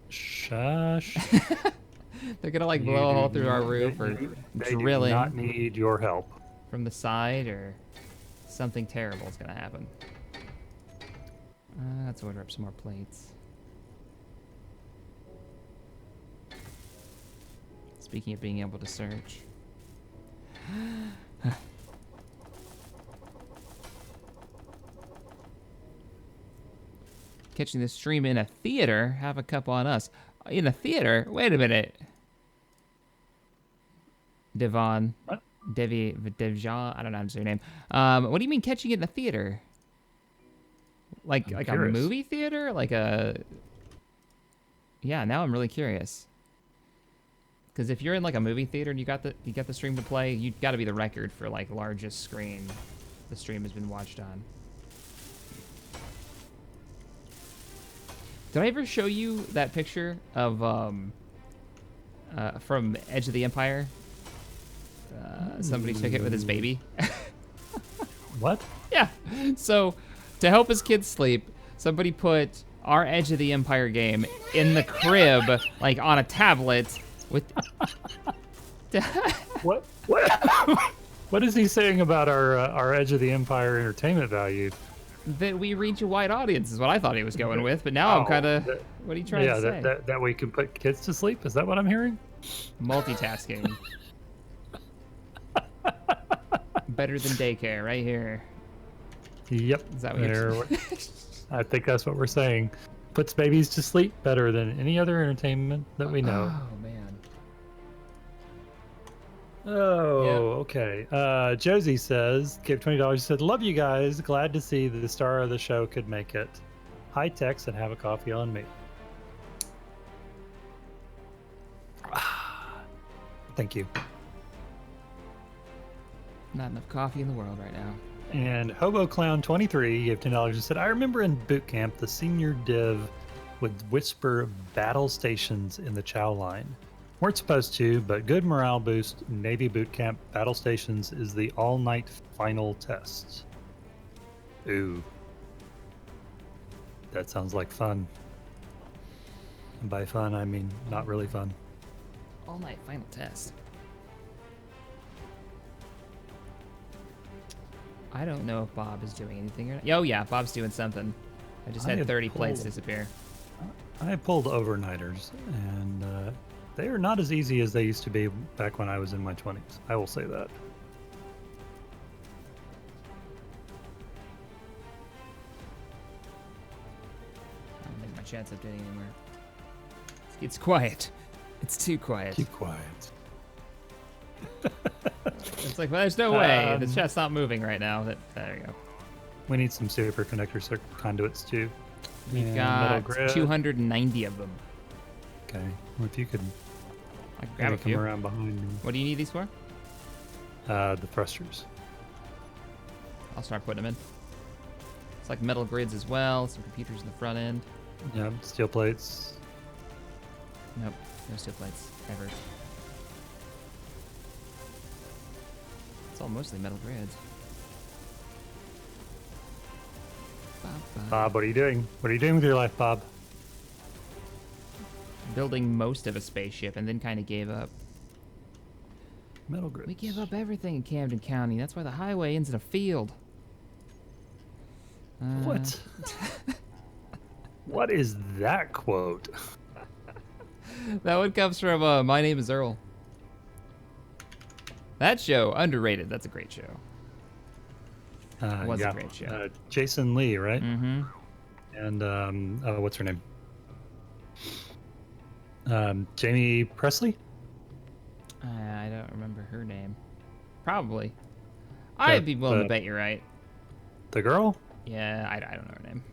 Speaker 2: Shush.
Speaker 1: They're going to like blow a hole through our roof or
Speaker 2: They
Speaker 1: drill
Speaker 2: do
Speaker 1: in
Speaker 2: not need your help.
Speaker 1: from the side or Something terrible is gonna happen. Let's order up some more plates. Speaking of being able to search. Catching the stream in a theater? Have a cup on us. In a theater? Wait a minute. Devon.
Speaker 2: What?
Speaker 1: Devjan? I don't know how to say your name. What do you mean catching it in a theater? Like
Speaker 2: I'm
Speaker 1: a
Speaker 2: curious.
Speaker 1: movie theater? Like a... Yeah, now I'm really curious. Because if you're in like a movie theater and you got the stream to play, you got to be the record for like largest screen the stream has been watched on. Did I ever show you that picture of from Edge of the Empire? Somebody took it with his baby.
Speaker 2: What?
Speaker 1: Yeah. So to help his kids sleep, somebody put our Edge of the Empire game in the crib, like on a tablet with.
Speaker 2: What? What is he saying about our Edge of the Empire entertainment value?
Speaker 1: That we reach a wide audience is what I thought he was going with, but now I'm kind of. What are you trying to say?
Speaker 2: That we can put kids to sleep. Is that what I'm hearing?
Speaker 1: Multitasking. Better than daycare, right here.
Speaker 2: Yep.
Speaker 1: Is that what you're
Speaker 2: I think that's what we're saying. Puts babies to sleep better than any other entertainment that we know.
Speaker 1: Oh man.
Speaker 2: Oh,
Speaker 1: Yeah.
Speaker 2: okay. Josie says, gave $20. She said, love you guys. Glad to see that the star of the show could make it. High text and have a coffee on me. Thank you.
Speaker 1: Not enough coffee in the world right now.
Speaker 2: And Hobo Clown 23 gave $10 and said, I remember in boot camp, the senior div would whisper Battlestations in the chow line. Weren't supposed to, but good morale boost. Navy boot camp Battlestations is the all-night final test. Ooh. That sounds like fun. And by fun, I mean not really fun.
Speaker 1: All night final test. I don't know if Bob is doing anything or not. Oh yeah, Bob's doing something. I just had 30 plates disappear.
Speaker 2: I pulled overnighters, and they are not as easy as they used to be back when I was in my 20s. I will say that.
Speaker 1: I don't think my chat's updating anymore. It's quiet. It's too quiet.
Speaker 2: Keep quiet.
Speaker 1: It's like, well, there's no way. The chat's not moving right now. There you go.
Speaker 2: We need some super connector conduits too.
Speaker 1: We've
Speaker 2: And
Speaker 1: got
Speaker 2: metal grid.
Speaker 1: 290 of them.
Speaker 2: Okay. Well, if you could
Speaker 1: I can grab a
Speaker 2: maybe come
Speaker 1: few.
Speaker 2: around behind me.
Speaker 1: What do you need these for?
Speaker 2: The thrusters.
Speaker 1: I'll start putting them in. It's like metal grids as well. Some computers in the front end.
Speaker 2: Yeah, steel plates.
Speaker 1: Nope, no steel plates ever. It's all mostly metal grids.
Speaker 2: Bob, what are you doing? What are you doing with your life, Bob?
Speaker 1: Building most of a spaceship and then kind of gave up.
Speaker 2: Metal grids.
Speaker 1: We give up everything in Camden County. That's why the highway ends in a field.
Speaker 2: What? What is that quote?
Speaker 1: That one comes from My Name is Earl. That show, underrated. That's a great show. Was a great show.
Speaker 2: Jason Lee, right?
Speaker 1: Mm-hmm.
Speaker 2: And what's her name? Jamie Presley?
Speaker 1: I don't remember her name. Probably. I'd be willing to bet you're right.
Speaker 2: The girl?
Speaker 1: Yeah, I don't know her name.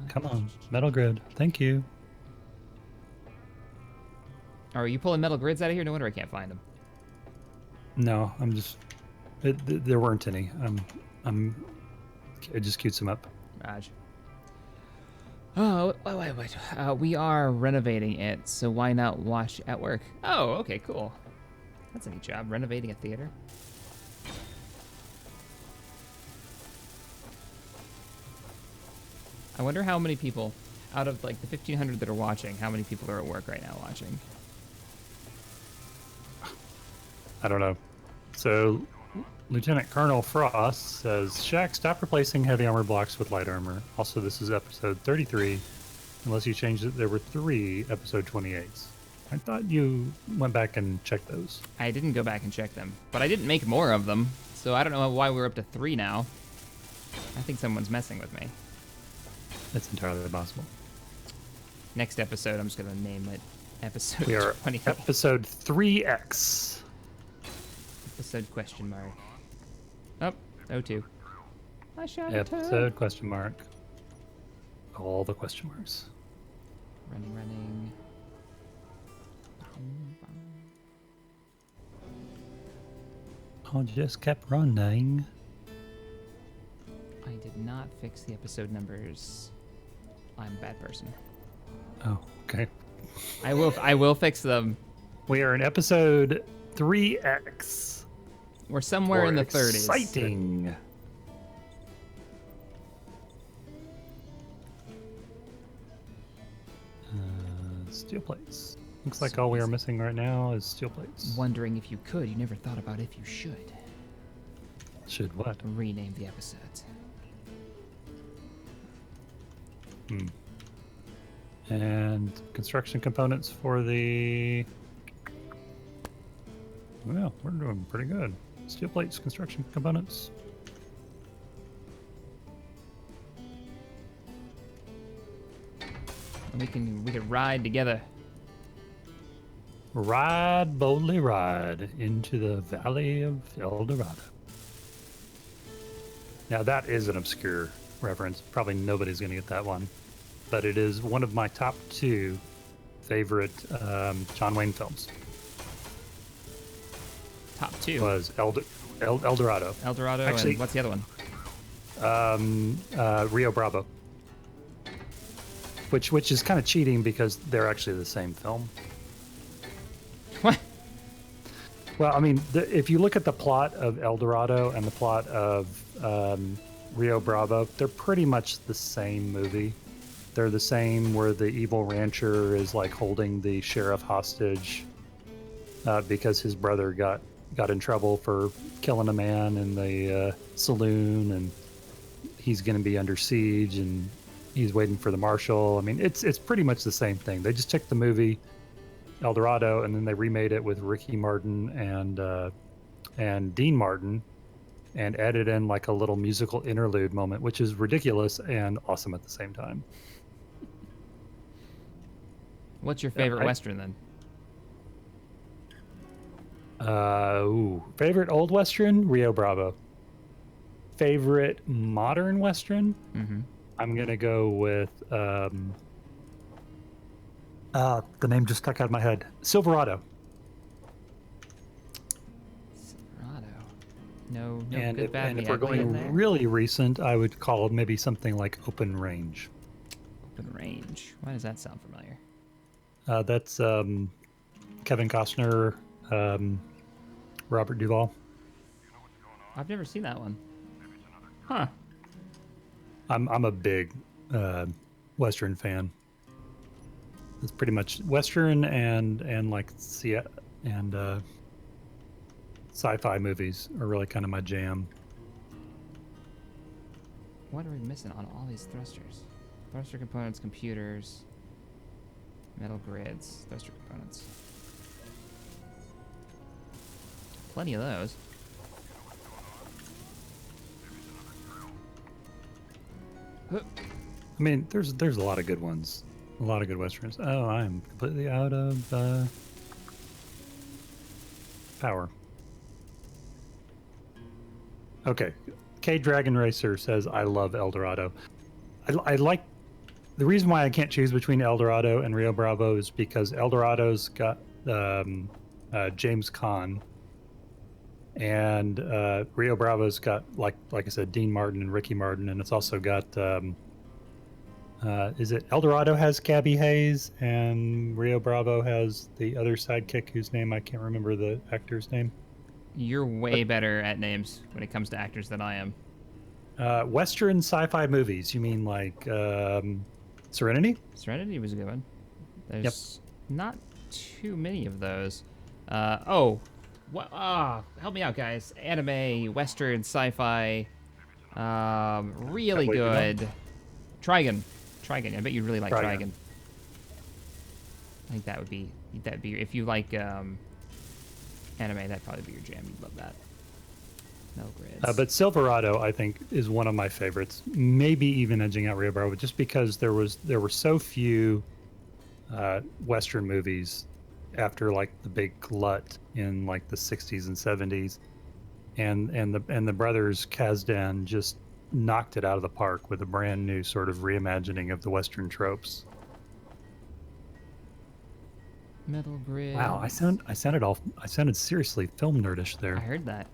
Speaker 2: Come on, metal grid. Thank you.
Speaker 1: Are you pulling metal grids out of here? No wonder I can't find them.
Speaker 2: No, I'm just. There weren't any. I just queued some up.
Speaker 1: Raj. Oh, wait. We are renovating it, so why not watch at work? Oh, okay, cool. That's a neat job, renovating a theater. I wonder how many people, out of like the 1,500 that are watching, how many people are at work right now watching?
Speaker 2: I don't know. So Lieutenant Colonel Frost says, Shaq, stop replacing heavy armor blocks with light armor. Also, this is episode 33. Unless you changed it, there were 3 episode 28s. I thought you went back and checked those.
Speaker 1: I didn't go back and check them, but I didn't make more of them, so I don't know why we're up to 3 now. I think someone's messing with me.
Speaker 2: That's entirely possible.
Speaker 1: Next episode, I'm just going to name it episode
Speaker 2: We are
Speaker 1: 20.
Speaker 2: episode 3X.
Speaker 1: Episode question mark. Oh, 02. I shot a turd.
Speaker 2: Episode question mark. All the question marks.
Speaker 1: Running.
Speaker 2: I just kept running.
Speaker 1: I did not fix the episode numbers. I'm a bad person.
Speaker 2: Oh, okay.
Speaker 1: I will fix them.
Speaker 2: We are in episode 3X.
Speaker 1: We're somewhere in the 30s.
Speaker 2: Exciting. Steel plates. Looks like all we are missing right now is steel plates.
Speaker 1: Wondering if you could. You never thought about if you should.
Speaker 2: Should what?
Speaker 1: Rename the episodes.
Speaker 2: And construction components for the... Well, we're doing pretty good. Steel plates, construction components.
Speaker 1: And we can ride together.
Speaker 2: Ride, boldly ride into the Valley of El Dorado. Now that is an obscure reference. Probably nobody's going to get that one. But it is one of my top 2 favorite John Wayne films.
Speaker 1: Top 2.
Speaker 2: Was El Dorado.
Speaker 1: El Dorado.
Speaker 2: Actually,
Speaker 1: and what's the other one?
Speaker 2: Rio Bravo. Which is kind of cheating because they're actually the same film.
Speaker 1: What?
Speaker 2: Well, I mean, if you look at the plot of El Dorado and the plot of Rio Bravo, they're pretty much the same movie. They're the same where the evil rancher is like holding the sheriff hostage because his brother got in trouble for killing a man in the saloon, and he's going to be under siege, and he's waiting for the marshal. I mean, it's pretty much the same thing. They just took the movie El Dorado and then they remade it with Ricky Martin and Dean Martin, and added in like a little musical interlude moment, which is ridiculous and awesome at the same time.
Speaker 1: What's your favorite Western then?
Speaker 2: Favorite old Western? Rio Bravo. Favorite modern Western?
Speaker 1: Mm-hmm.
Speaker 2: I'm gonna go with the name just stuck out of my head. Silverado.
Speaker 1: No
Speaker 2: And
Speaker 1: good, bad,
Speaker 2: if
Speaker 1: the
Speaker 2: we're
Speaker 1: ugly in
Speaker 2: going
Speaker 1: there.
Speaker 2: really recent, I would call maybe something like Open Range.
Speaker 1: Open Range. Why does that sound familiar?
Speaker 2: That's Kevin Costner, Robert Duvall.
Speaker 1: I've never seen that one. Huh.
Speaker 2: I'm a big Western fan. It's pretty much Western and like sci-fi movies are really kind of my jam.
Speaker 1: What are we missing on all these thrusters? Thruster components, computers, metal grids, thruster components. Plenty of those.
Speaker 2: I mean, there's a lot of good ones. A lot of good Westerns. Oh, I'm completely out of power. Okay. K Dragon Racer says, I love El Dorado. I like... The reason why I can't choose between El Dorado and Rio Bravo is because El Dorado's got James Caan, and Rio Bravo's got, like I said, Dean Martin and Ricky Martin, and it's also got... is it El Dorado has Gabby Hayes, and Rio Bravo has the other sidekick whose name I can't remember the actor's name.
Speaker 1: You're way better at names when it comes to actors than I am.
Speaker 2: Western sci-fi movies. You mean like Serenity?
Speaker 1: Serenity was a good one. There's not too many of those. Oh, What? Help me out, guys. Anime, Western, sci-fi. Really
Speaker 2: Cowboy Bebop?
Speaker 1: good. Trigun. Trigun. I bet you'd really like
Speaker 2: Trigun.
Speaker 1: Trigun. I think that'd be if you like anime, that'd probably be your jam. You'd love that. No grids.
Speaker 2: But Silverado, I think, is one of my favorites. Maybe even edging out Rio Bravo, just because there were so few Western movies after like the big glut in like the 60s and 70s, and the brothers Kasdan just knocked it out of the park with a brand new sort of reimagining of the Western tropes.
Speaker 1: Metal Grid.
Speaker 2: Wow, I sounded seriously film nerdish there.
Speaker 1: I heard that.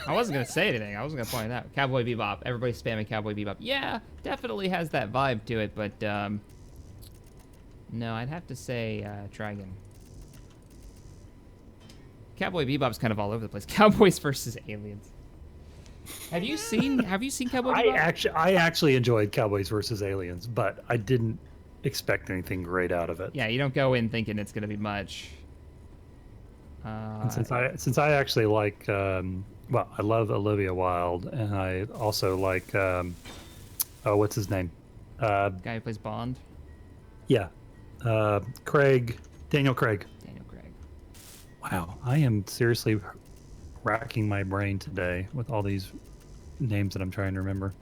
Speaker 1: I wasn't gonna say anything. I wasn't gonna point it out. Cowboy Bebop. Everybody's spamming Cowboy Bebop. Yeah, definitely has that vibe to it, but no, I'd have to say Trigun. Cowboy Bebop's kind of all over the place. Cowboys versus aliens. Have you seen Cowboy Bebop?
Speaker 2: I actually enjoyed Cowboys versus Aliens, but I didn't expect anything great out of it.
Speaker 1: Yeah, you don't go in thinking it's gonna be much.
Speaker 2: And since I actually like I love Olivia Wilde, and I also like what's his name?
Speaker 1: Guy who plays Bond.
Speaker 2: Yeah, Daniel Craig.
Speaker 1: Daniel Craig.
Speaker 2: Wow, I am seriously racking my brain today with all these names that I'm trying to remember.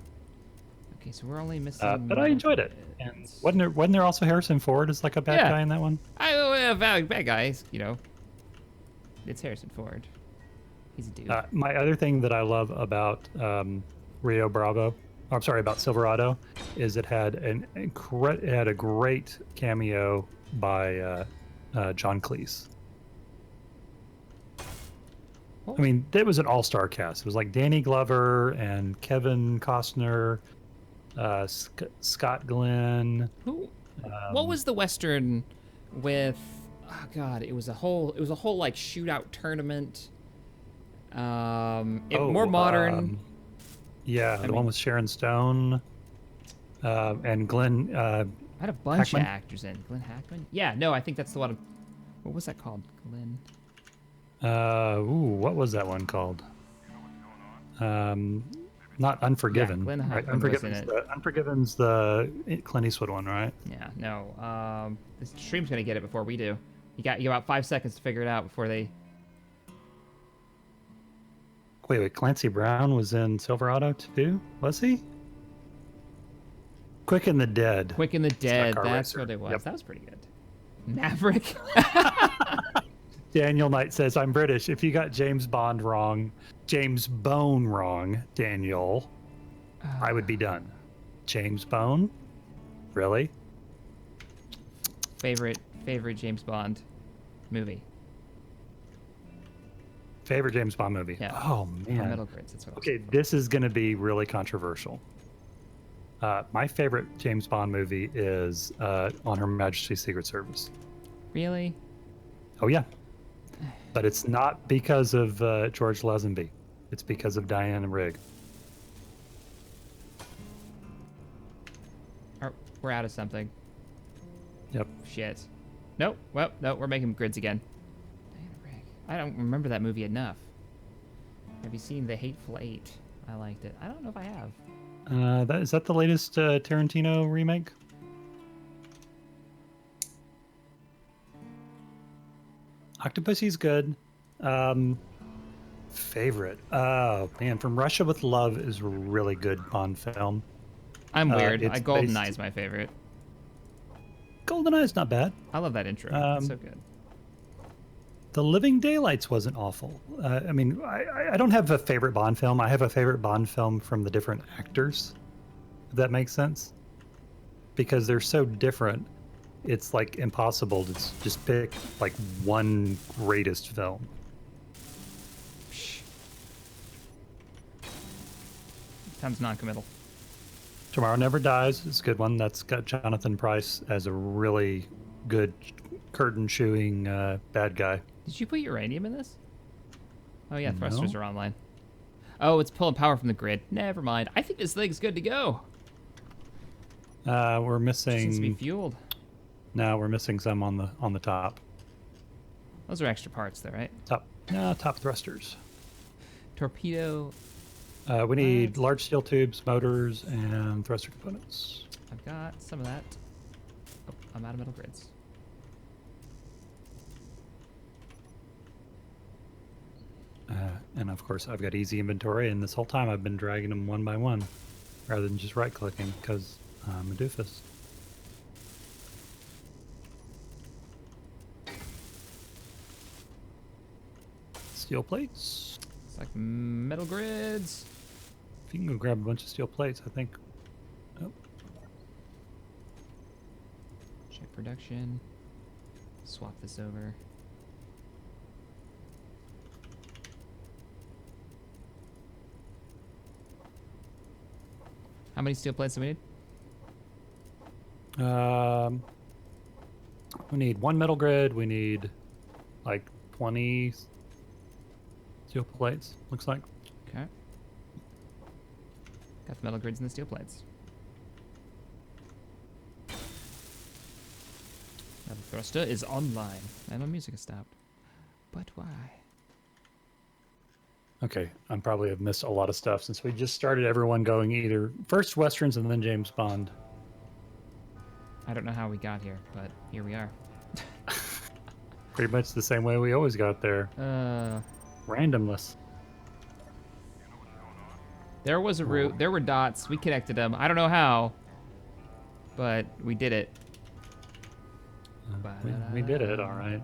Speaker 1: Okay, so we're only missing.
Speaker 2: But I enjoyed it. And wasn't there also Harrison Ford as like a bad guy in that one?
Speaker 1: Bad guys, you know. It's Harrison Ford. He's a dude.
Speaker 2: My other thing that I love about about Silverado, is it had a great cameo by John Cleese. I mean, it was an all-star cast. It was like Danny Glover and Kevin Costner, Scott Glenn.
Speaker 1: What was the Western with? Oh God, it was a whole like shootout tournament. More modern.
Speaker 2: The one with Sharon Stone, and Glenn.
Speaker 1: I had a bunch
Speaker 2: Hackman?
Speaker 1: of actors in. Glenn Hackman. Yeah, no, I think that's the one. What was that called? Glenn.
Speaker 2: What was that one called? Not Unforgiven.
Speaker 1: Yeah, Glenn
Speaker 2: right?
Speaker 1: Hackman was in it.
Speaker 2: Unforgiven's the Clint Eastwood one, right?
Speaker 1: Yeah, no. This stream's gonna get it before we do. You got about 5 seconds to figure it out before they.
Speaker 2: Wait, Clancy Brown was in Silverado too? Was he? Quick and the Dead.
Speaker 1: Quick and the Dead.
Speaker 2: car
Speaker 1: That's
Speaker 2: racer.
Speaker 1: what it was.
Speaker 2: Yep.
Speaker 1: That was pretty good. Maverick.
Speaker 2: Daniel Knight says, I'm British. If you got James Bond wrong, James Bone wrong, Daniel, I would be done. James Bone? Really?
Speaker 1: Favorite James Bond movie.
Speaker 2: Favorite James Bond movie?
Speaker 1: Yeah.
Speaker 2: Oh, man.
Speaker 1: Metal Grids. That's what
Speaker 2: Okay, this is going to be really controversial. My favorite James Bond movie is On Her Majesty's Secret Service.
Speaker 1: Really?
Speaker 2: Oh, yeah. But it's not because of George Lazenby. It's because of Diana Rigg.
Speaker 1: We're out of something.
Speaker 2: Yep.
Speaker 1: Shit. Nope. Well, no, we're making grids again. Diana Rigg. I don't remember that movie enough. Have you seen The Hateful Eight? I liked it. I don't know if I have.
Speaker 2: Is that the latest Tarantino remake? Octopussy's good. Favorite. Oh man, From Russia with Love is a really good Bond film.
Speaker 1: I'm weird.
Speaker 2: it's
Speaker 1: GoldenEye is my favorite.
Speaker 2: GoldenEye's not bad.
Speaker 1: I love that intro. It's so good.
Speaker 2: The Living Daylights wasn't awful. I mean, I don't have a favorite Bond film. I have a favorite Bond film from the different actors, if that makes sense. Because they're so different, it's like impossible to just pick like one greatest film.
Speaker 1: Sounds non-committal.
Speaker 2: Tomorrow Never Dies is a good one. That's got Jonathan Pryce as a really good curtain-chewing bad guy.
Speaker 1: Did you put uranium in this? Oh yeah,
Speaker 2: No.
Speaker 1: thrusters are online. Oh, it's pulling power from the grid. Never mind. I think this thing's good to go.
Speaker 2: We're
Speaker 1: Just needs to be
Speaker 2: missing.
Speaker 1: fueled.
Speaker 2: No, we're missing some on the top.
Speaker 1: Those are extra parts, though, right?
Speaker 2: Top No, top thrusters.
Speaker 1: Torpedo.
Speaker 2: We need large steel tubes, motors, and thruster components.
Speaker 1: I've got some of that. Oh, I'm out of metal grids.
Speaker 2: And of course, I've got easy inventory, and this whole time I've been dragging them one by one, rather than just right-clicking, because I'm a doofus. Steel plates.
Speaker 1: It's like metal grids.
Speaker 2: If you can go grab a bunch of steel plates, I think. Oh,
Speaker 1: Check production. Swap this over. How many steel plates do we need?
Speaker 2: we need one metal grid. We need like 20 steel plates. Looks like.
Speaker 1: Okay. Got the metal grids and the steel plates. Now the thruster is online, and my music has stopped. But why?
Speaker 2: Okay, I probably have missed a lot of stuff since we just started everyone going either first Westerns and then James Bond.
Speaker 1: I don't know how we got here, but here we are.
Speaker 2: Pretty much the same way we always got there. Randomless.
Speaker 1: There was a route. There were dots. We connected them. I don't know how, but we did it.
Speaker 2: We did it, all right.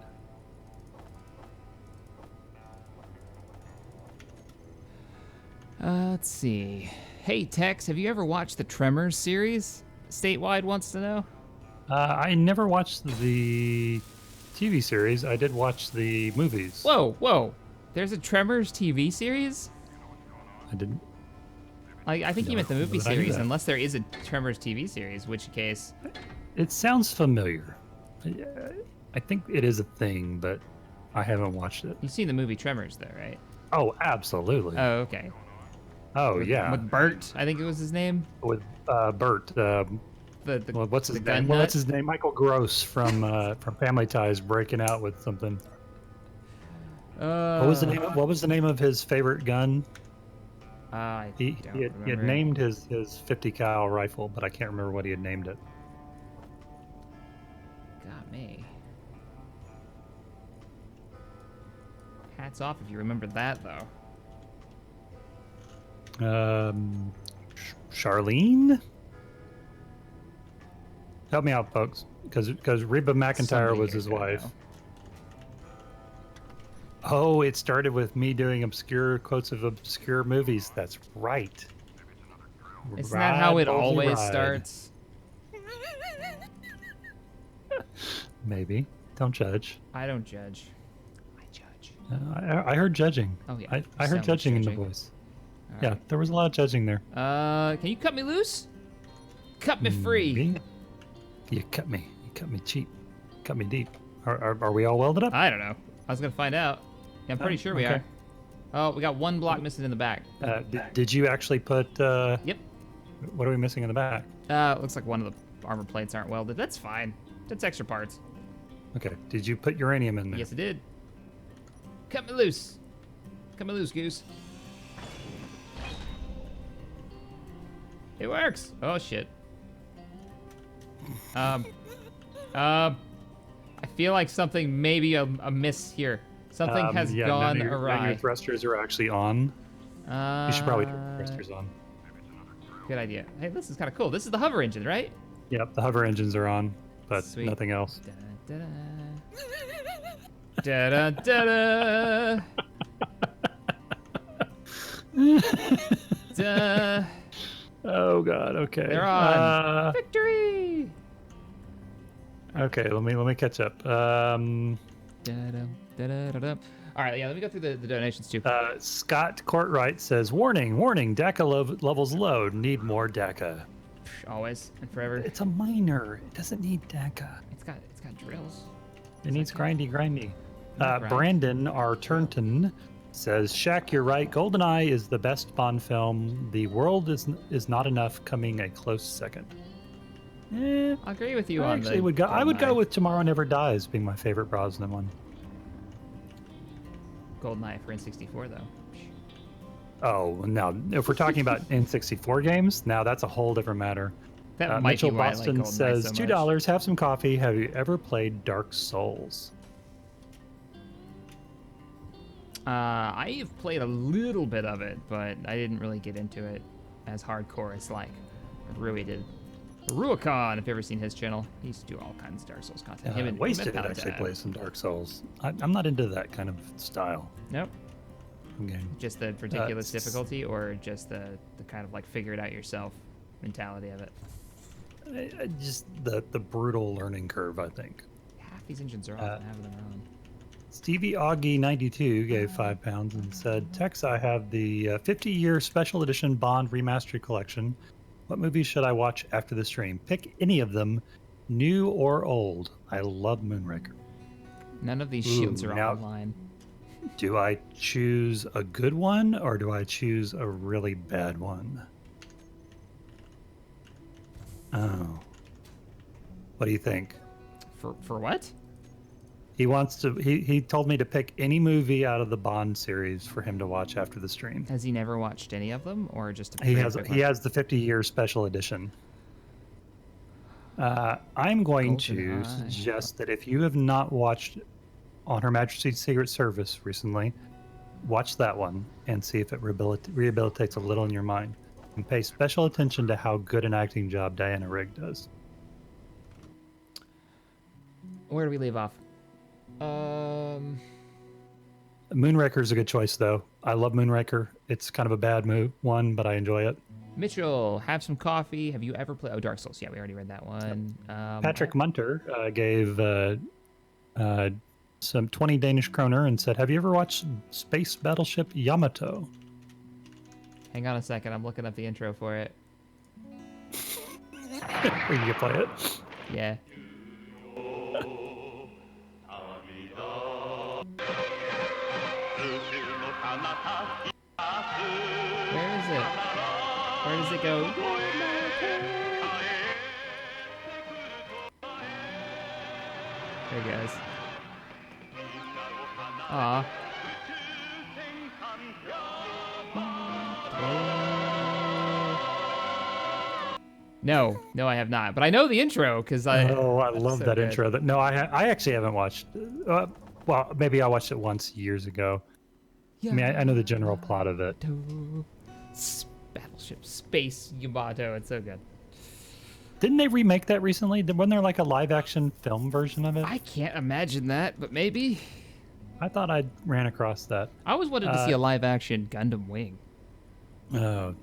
Speaker 1: Let's see. Hey, Tex, have you ever watched the Tremors series? Statewide wants to know.
Speaker 2: I never watched the TV series. I did watch the movies.
Speaker 1: Whoa. There's a Tremors TV series?
Speaker 2: I didn't.
Speaker 1: I think you meant the movie
Speaker 2: Did I do
Speaker 1: series,
Speaker 2: that?
Speaker 1: unless there is a Tremors TV series, which case...
Speaker 2: It sounds familiar. I think it is a thing, but I haven't watched it.
Speaker 1: You've seen the movie Tremors, though, right?
Speaker 2: Oh, absolutely.
Speaker 1: Oh, okay.
Speaker 2: Oh, yeah.
Speaker 1: With Bert, I think it was his name.
Speaker 2: With Bert. Well, what's his name? Well, what's his name? Michael Gross from Family Ties breaking out with something. What was the name of his favorite gun? He had named his 50 cal rifle, but I can't remember what he had named it.
Speaker 1: Got me. Hats off if you remember that, though.
Speaker 2: Charlene? Help me out, folks, because Reba McEntire
Speaker 1: Somebody
Speaker 2: was
Speaker 1: here
Speaker 2: his
Speaker 1: could
Speaker 2: wife.
Speaker 1: know.
Speaker 2: Oh, it started with me doing obscure quotes of obscure movies. That's right.
Speaker 1: Isn't that how it
Speaker 2: Boldly
Speaker 1: always
Speaker 2: ride.
Speaker 1: starts?
Speaker 2: Maybe. Don't judge.
Speaker 1: I don't judge. I judge.
Speaker 2: I heard judging.
Speaker 1: Oh, yeah.
Speaker 2: I
Speaker 1: So
Speaker 2: heard
Speaker 1: much
Speaker 2: judging in the
Speaker 1: judging.
Speaker 2: voice.
Speaker 1: All
Speaker 2: Yeah,
Speaker 1: right.
Speaker 2: there was a lot of judging there.
Speaker 1: Can you cut me loose? Cut me free.
Speaker 2: Me? You cut me. You cut me cheap. Cut me deep. Are we all welded up?
Speaker 1: I don't know. I was gonna find out. Yeah, I'm pretty sure we
Speaker 2: okay.
Speaker 1: are. Oh, we got one block missing in the back.
Speaker 2: Did you actually put...
Speaker 1: Yep.
Speaker 2: What are we missing in the back?
Speaker 1: Looks like one of the armor plates aren't welded. That's fine. That's extra parts.
Speaker 2: Okay. Did you put uranium in there?
Speaker 1: Yes, I did. Cut me loose. Cut me loose, Goose. It works. Oh, shit. I feel like something may be a miss here. Something has gone
Speaker 2: none of
Speaker 1: awry.
Speaker 2: your thrusters are actually on. You should probably turn your thrusters on.
Speaker 1: Good idea. Hey, this is kind of cool. This is the hover engine, right?
Speaker 2: Yep, the hover engines are on, but
Speaker 1: Sweet.
Speaker 2: nothing else.
Speaker 1: Da da da da. Da.
Speaker 2: Oh God. Okay.
Speaker 1: They're on. Victory.
Speaker 2: Okay. Let me catch up.
Speaker 1: Da-da-da-da-da. All right, yeah, let me go through the donations too.
Speaker 2: Scott Courtwright says, "Warning, warning! DACA levels low. Need more DACA."
Speaker 1: Always and forever.
Speaker 2: It's a miner. It doesn't need DACA.
Speaker 1: It's got drills.
Speaker 2: It needs grindy.
Speaker 1: Grind.
Speaker 2: Brandon R. Turnton says, "Shaq, you're right. GoldenEye is the best Bond film. The World is not enough. Coming a close second."
Speaker 1: I agree with you
Speaker 2: I
Speaker 1: on
Speaker 2: actually
Speaker 1: the
Speaker 2: would go. I would go
Speaker 1: GoldenEye.
Speaker 2: with Tomorrow Never Dies being my favorite Brosnan one.
Speaker 1: GoldenEye for N64 though.
Speaker 2: Oh, now if we're talking about N64 games, now that's a whole different matter.
Speaker 1: That might
Speaker 2: Mitchell
Speaker 1: be why
Speaker 2: Boston
Speaker 1: I like GoldenEye
Speaker 2: says
Speaker 1: so much.
Speaker 2: $2. Have some coffee. Have you ever played Dark Souls?
Speaker 1: I have played a little bit of it, but I didn't really get into it as hardcore as like Rui did. Ruicon, if you've ever seen his channel, he used to do all kinds of Dark Souls content. Him and
Speaker 2: Wasted
Speaker 1: Paladin.
Speaker 2: actually plays some Dark Souls. I'm not into that kind of style
Speaker 1: Nope.
Speaker 2: game.
Speaker 1: Just the ridiculous difficulty, or just the kind of like figure it out yourself mentality of it.
Speaker 2: Just the brutal learning curve, I think.
Speaker 1: Half these engines are off and half of them are on.
Speaker 2: Stevie Augie 92 gave £5 and said, Tex, I have the 50-year special edition Bond remastered collection. What movies should I watch after the stream? Pick any of them, new or old. I love Moonraker.
Speaker 1: None of these shields are
Speaker 2: now-
Speaker 1: online.
Speaker 2: Do I choose a good one or do I choose a really bad one? Oh. What do you think?
Speaker 1: For what?
Speaker 2: He wants to. He told me to pick any movie out of the Bond series for him to watch after the stream.
Speaker 1: Has he never watched any of them, or just a
Speaker 2: He has the 50-year special edition. I'm going to
Speaker 1: GoldenEye.
Speaker 2: suggest that if you have not watched On Her Majesty's Secret Service recently, watch that one and see if it rehabilitates a little in your mind. And pay special attention to how good an acting job Diana Rigg does.
Speaker 1: Where do we leave off?
Speaker 2: Moonraker is a good choice, though. I love Moonraker. It's kind of a bad one, but I enjoy it.
Speaker 1: Mitchell, have some coffee. Have you ever played? Oh, Dark Souls. Yeah, we already read that one.
Speaker 2: Patrick Munter gave some 20 Danish kroner and said, have you ever watched Space Battleship Yamato?
Speaker 1: Hang on a second. I'm looking up the intro for it.
Speaker 2: Will you play it?
Speaker 1: Yeah. Where is it? Where does it go? There it goes. Aw. No, I have not. But I know the intro because I.
Speaker 2: Oh, I
Speaker 1: that's
Speaker 2: love
Speaker 1: so
Speaker 2: that
Speaker 1: good.
Speaker 2: intro. No, I actually haven't watched. Well, maybe I watched it once years ago. I mean, I know the general plot of it.
Speaker 1: Battleship Space Yamato. It's so good.
Speaker 2: Didn't they remake that recently? Wasn't there like a live-action film version of it?
Speaker 1: I can't imagine that, but maybe.
Speaker 2: I thought I ran across that.
Speaker 1: I always wanted to see a live-action Gundam Wing.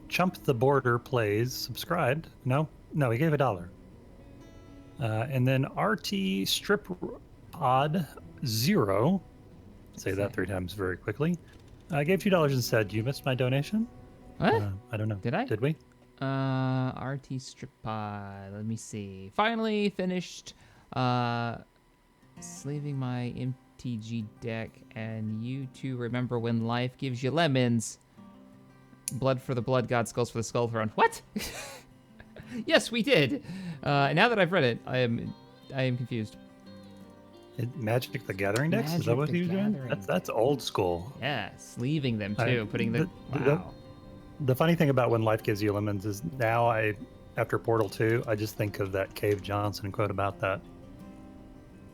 Speaker 2: Chump the Border plays. Subscribed. No, he gave $1. And then RT Strip Pod 0. Say that 3 times very quickly. I gave $2 and said, "You missed my donation."
Speaker 1: What?
Speaker 2: I don't know.
Speaker 1: Did I?
Speaker 2: Did we?
Speaker 1: RT Strip Pod. Let me see. Finally finished sleeving my MTG deck, and you two remember when life gives you lemons. Blood for the blood god, skulls for the skull throne. What? Yes, we did. Now that I've read it, I am confused.
Speaker 2: Magic the Gathering decks? Is
Speaker 1: Magic
Speaker 2: that what
Speaker 1: the
Speaker 2: he was doing?
Speaker 1: Gathering.
Speaker 2: That's old school.
Speaker 1: Yeah, sleeving them too, putting the wow.
Speaker 2: The funny thing about when life gives you lemons is now after Portal 2, I just think of that Cave Johnson quote about that.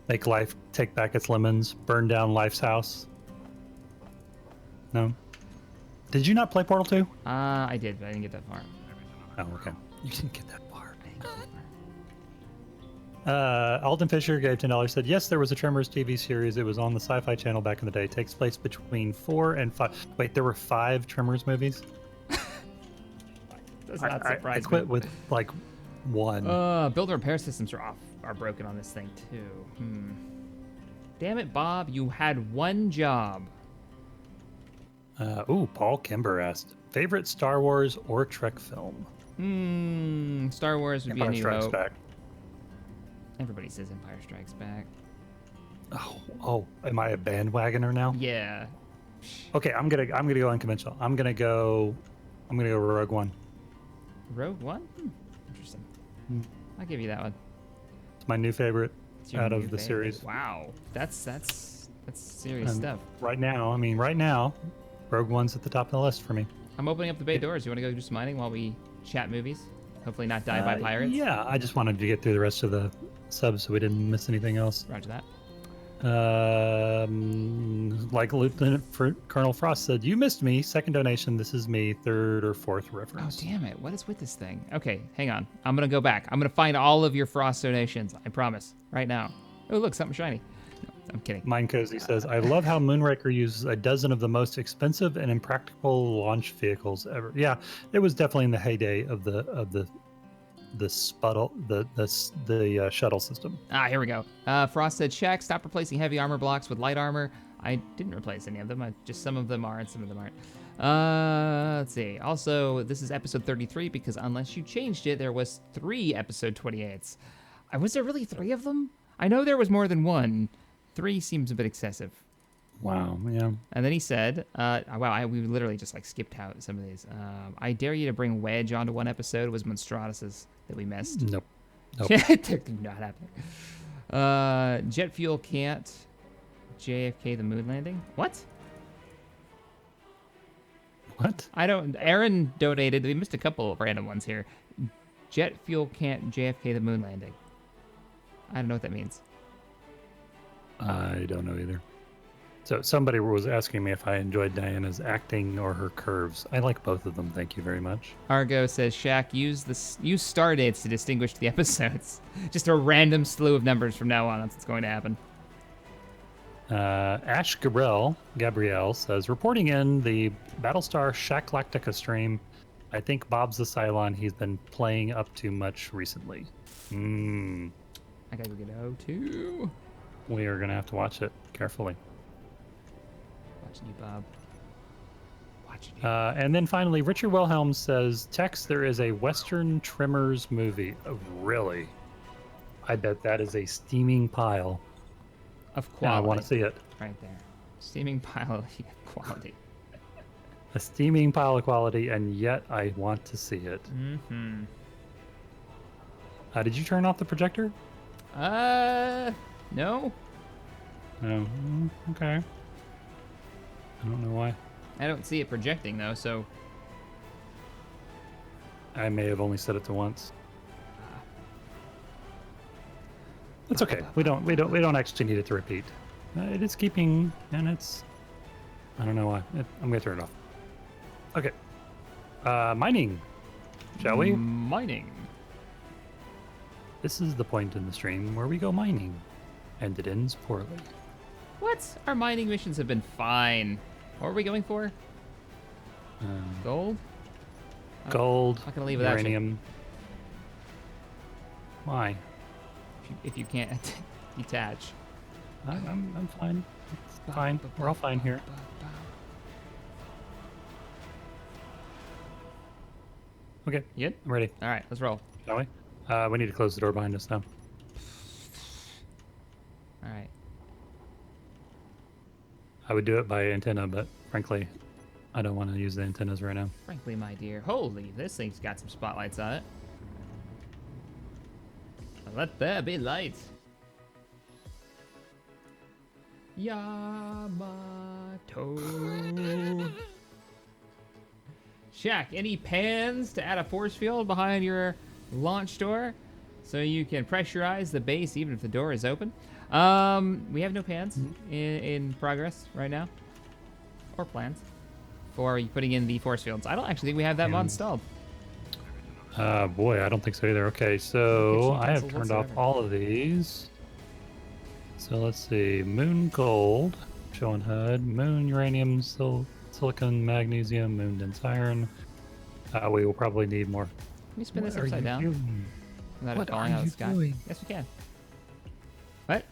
Speaker 2: Make life take back its lemons, burn down life's house. No? Did you not play Portal 2?
Speaker 1: I did, but I didn't get that far.
Speaker 2: Oh, okay. You didn't get that far. Alden Fisher gave $10, said, yes, there was a Tremors TV series. It was on the Sci-Fi Channel back in the day. It takes place between 4 and 5. Wait, there were 5 Tremors movies?
Speaker 1: Does not surprise
Speaker 2: I quit
Speaker 1: me.
Speaker 2: with like 1.
Speaker 1: Build and repair systems are broken on this thing too. Damn it, Bob, you had one job.
Speaker 2: Paul Kimber asked, favorite Star Wars or Trek film?
Speaker 1: Star Wars would be a
Speaker 2: Empire
Speaker 1: New
Speaker 2: Strikes
Speaker 1: Hope.
Speaker 2: Back.
Speaker 1: Everybody says Empire Strikes Back.
Speaker 2: Oh, am I a bandwagoner now?
Speaker 1: Yeah.
Speaker 2: Okay, I'm gonna go unconventional. I'm gonna go Rogue One.
Speaker 1: Rogue One? Interesting. I'll give you that one.
Speaker 2: It's my new favorite
Speaker 1: It's your
Speaker 2: out
Speaker 1: new
Speaker 2: of the
Speaker 1: favorite.
Speaker 2: series.
Speaker 1: Wow. That's That's serious
Speaker 2: And
Speaker 1: stuff.
Speaker 2: right now, Rogue One's at the top of the list for me.
Speaker 1: I'm opening up the bay doors. You want to go do some mining while we chat movies? Hopefully not die by pirates.
Speaker 2: Yeah, I just wanted to get through the rest of the subs so we didn't miss anything else.
Speaker 1: Roger that.
Speaker 2: Like Colonel Frost said, you missed me. Second donation. This is me. Third or fourth
Speaker 1: Oh,
Speaker 2: reference.
Speaker 1: damn it. What is with this thing? Okay, hang on. I'm going to go back. I'm going to find all of your Frost donations. I promise. Right now. Oh, look, something shiny. No, I'm kidding.
Speaker 2: Mine Cozy says, I love how Moonraker uses a dozen of the most expensive and impractical launch vehicles ever. Yeah, it was definitely in the heyday of the shuttle system.
Speaker 1: Ah, here we go. Frost said, Shaq, stop replacing heavy armor blocks with light armor. I didn't replace any of them. Just some of them are and some of them aren't. Let's see. Also, this is episode 33 because unless you changed it, there was 3 episode 28s. Was there really 3 of them? I know there was more than 1. 3 seems a bit excessive.
Speaker 2: Wow, yeah.
Speaker 1: And then he said, wow, we literally just like skipped out some of these. I dare you to bring Wedge onto one episode. It was Monstratus's that we missed.
Speaker 2: Nope.
Speaker 1: Not happening. Jet fuel can't JFK the moon landing. What? Aaron donated. We missed a couple of random ones here. Jet fuel can't JFK the moon landing. I don't know what that means.
Speaker 2: I don't know either. So somebody was asking me if I enjoyed Diana's acting or her curves. I like both of them. Thank you very much.
Speaker 1: Argo says, Shaq, use star dates to distinguish the episodes. Just a random slew of numbers from now on. That's what's going to happen.
Speaker 2: Ash Gabrielle says, reporting in the Battlestar Shaklactica stream, I think Bob's the Cylon. He's been playing up too much recently.
Speaker 1: I gotta get O2.
Speaker 2: We are going to have to watch it carefully.
Speaker 1: Watching you, Bob. Watching you.
Speaker 2: And then finally, Richard Wilhelm says, Tex, there is a Western Trimmers movie. Oh, really? I bet that is a steaming pile.
Speaker 1: Of quality.
Speaker 2: Yeah, I want to see it.
Speaker 1: Right there. Steaming pile of quality.
Speaker 2: A steaming pile of quality, and yet I want to see it.
Speaker 1: Mm-hmm.
Speaker 2: Did you turn off the projector?
Speaker 1: No.
Speaker 2: No. Okay. I don't know why.
Speaker 1: I don't see it projecting though, so.
Speaker 2: I may have only set it to once. It's okay. We don't actually need it to repeat. It is keeping, and it's. I don't know why. I'm gonna turn it off. Okay. Mining. Shall we?
Speaker 1: Mining.
Speaker 2: This is the point in the stream where we go mining, and it ends poorly.
Speaker 1: What? Our mining missions have been fine. What are we going for? Gold?
Speaker 2: Gold.
Speaker 1: Not gonna leave without
Speaker 2: uranium. Why?
Speaker 1: If you can't detach.
Speaker 2: I'm fine. It's fine. We're all fine here. Okay.
Speaker 1: You good?
Speaker 2: I'm ready.
Speaker 1: All right, let's roll.
Speaker 2: Shall we? We need to close the door behind us now.
Speaker 1: All right.
Speaker 2: I would do it by antenna, but frankly, I don't want to use the antennas right now.
Speaker 1: Frankly, my dear. Holy, this thing's got some spotlights on it. Let there be light. Yamato. Shaq, any pans to add a force field behind your launch door so you can pressurize the base even if the door is open? We have no pans in progress right now, or plans for putting in the force fields. I don't actually think we have that mod installed.
Speaker 2: Boy, I don't think so either. Okay, so I have turned off
Speaker 1: whatsoever.
Speaker 2: all of these. So let's see. Moon gold, showing HUD. Moon uranium, silicon, magnesium, moon dense iron. We will probably need more.
Speaker 1: Can we spin this upside down without it falling out of the sky?
Speaker 2: Doing?
Speaker 1: Yes, we can. What?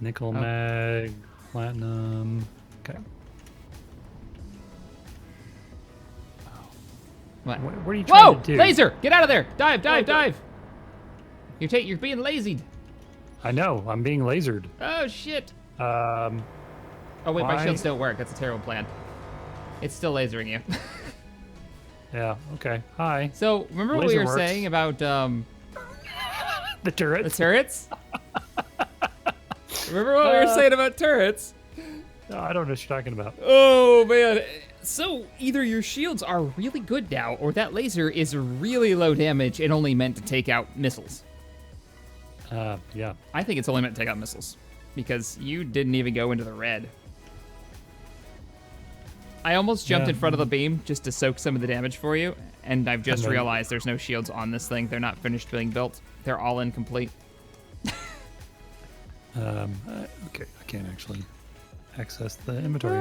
Speaker 2: Nickel, mag, platinum. Okay.
Speaker 1: What?
Speaker 2: What are you trying
Speaker 1: Whoa!
Speaker 2: to do?
Speaker 1: Laser! Get out of there! Dive! Dive! Dive! You're being lazied.
Speaker 2: I know. I'm being lasered.
Speaker 1: Oh shit!
Speaker 2: Oh
Speaker 1: Oh wait, my
Speaker 2: why?
Speaker 1: shields don't work. That's a terrible plan. It's still lasering you.
Speaker 2: Yeah. Okay. Hi.
Speaker 1: So remember what we
Speaker 2: Laser
Speaker 1: were
Speaker 2: works.
Speaker 1: saying about
Speaker 2: The turret.
Speaker 1: the turrets? Remember what we were saying about turrets?
Speaker 2: No, I don't know what you're talking about.
Speaker 1: Oh, man. So, either your shields are really good now, or that laser is really low damage and only meant to take out missiles.
Speaker 2: Yeah.
Speaker 1: I think it's only meant to take out missiles, because you didn't even go into the red. I almost jumped in front of the beam just to soak some of the damage for you, and I've just realized there's no shields on this thing. They're not finished being built. They're all incomplete.
Speaker 2: Okay, I can't actually access the inventory.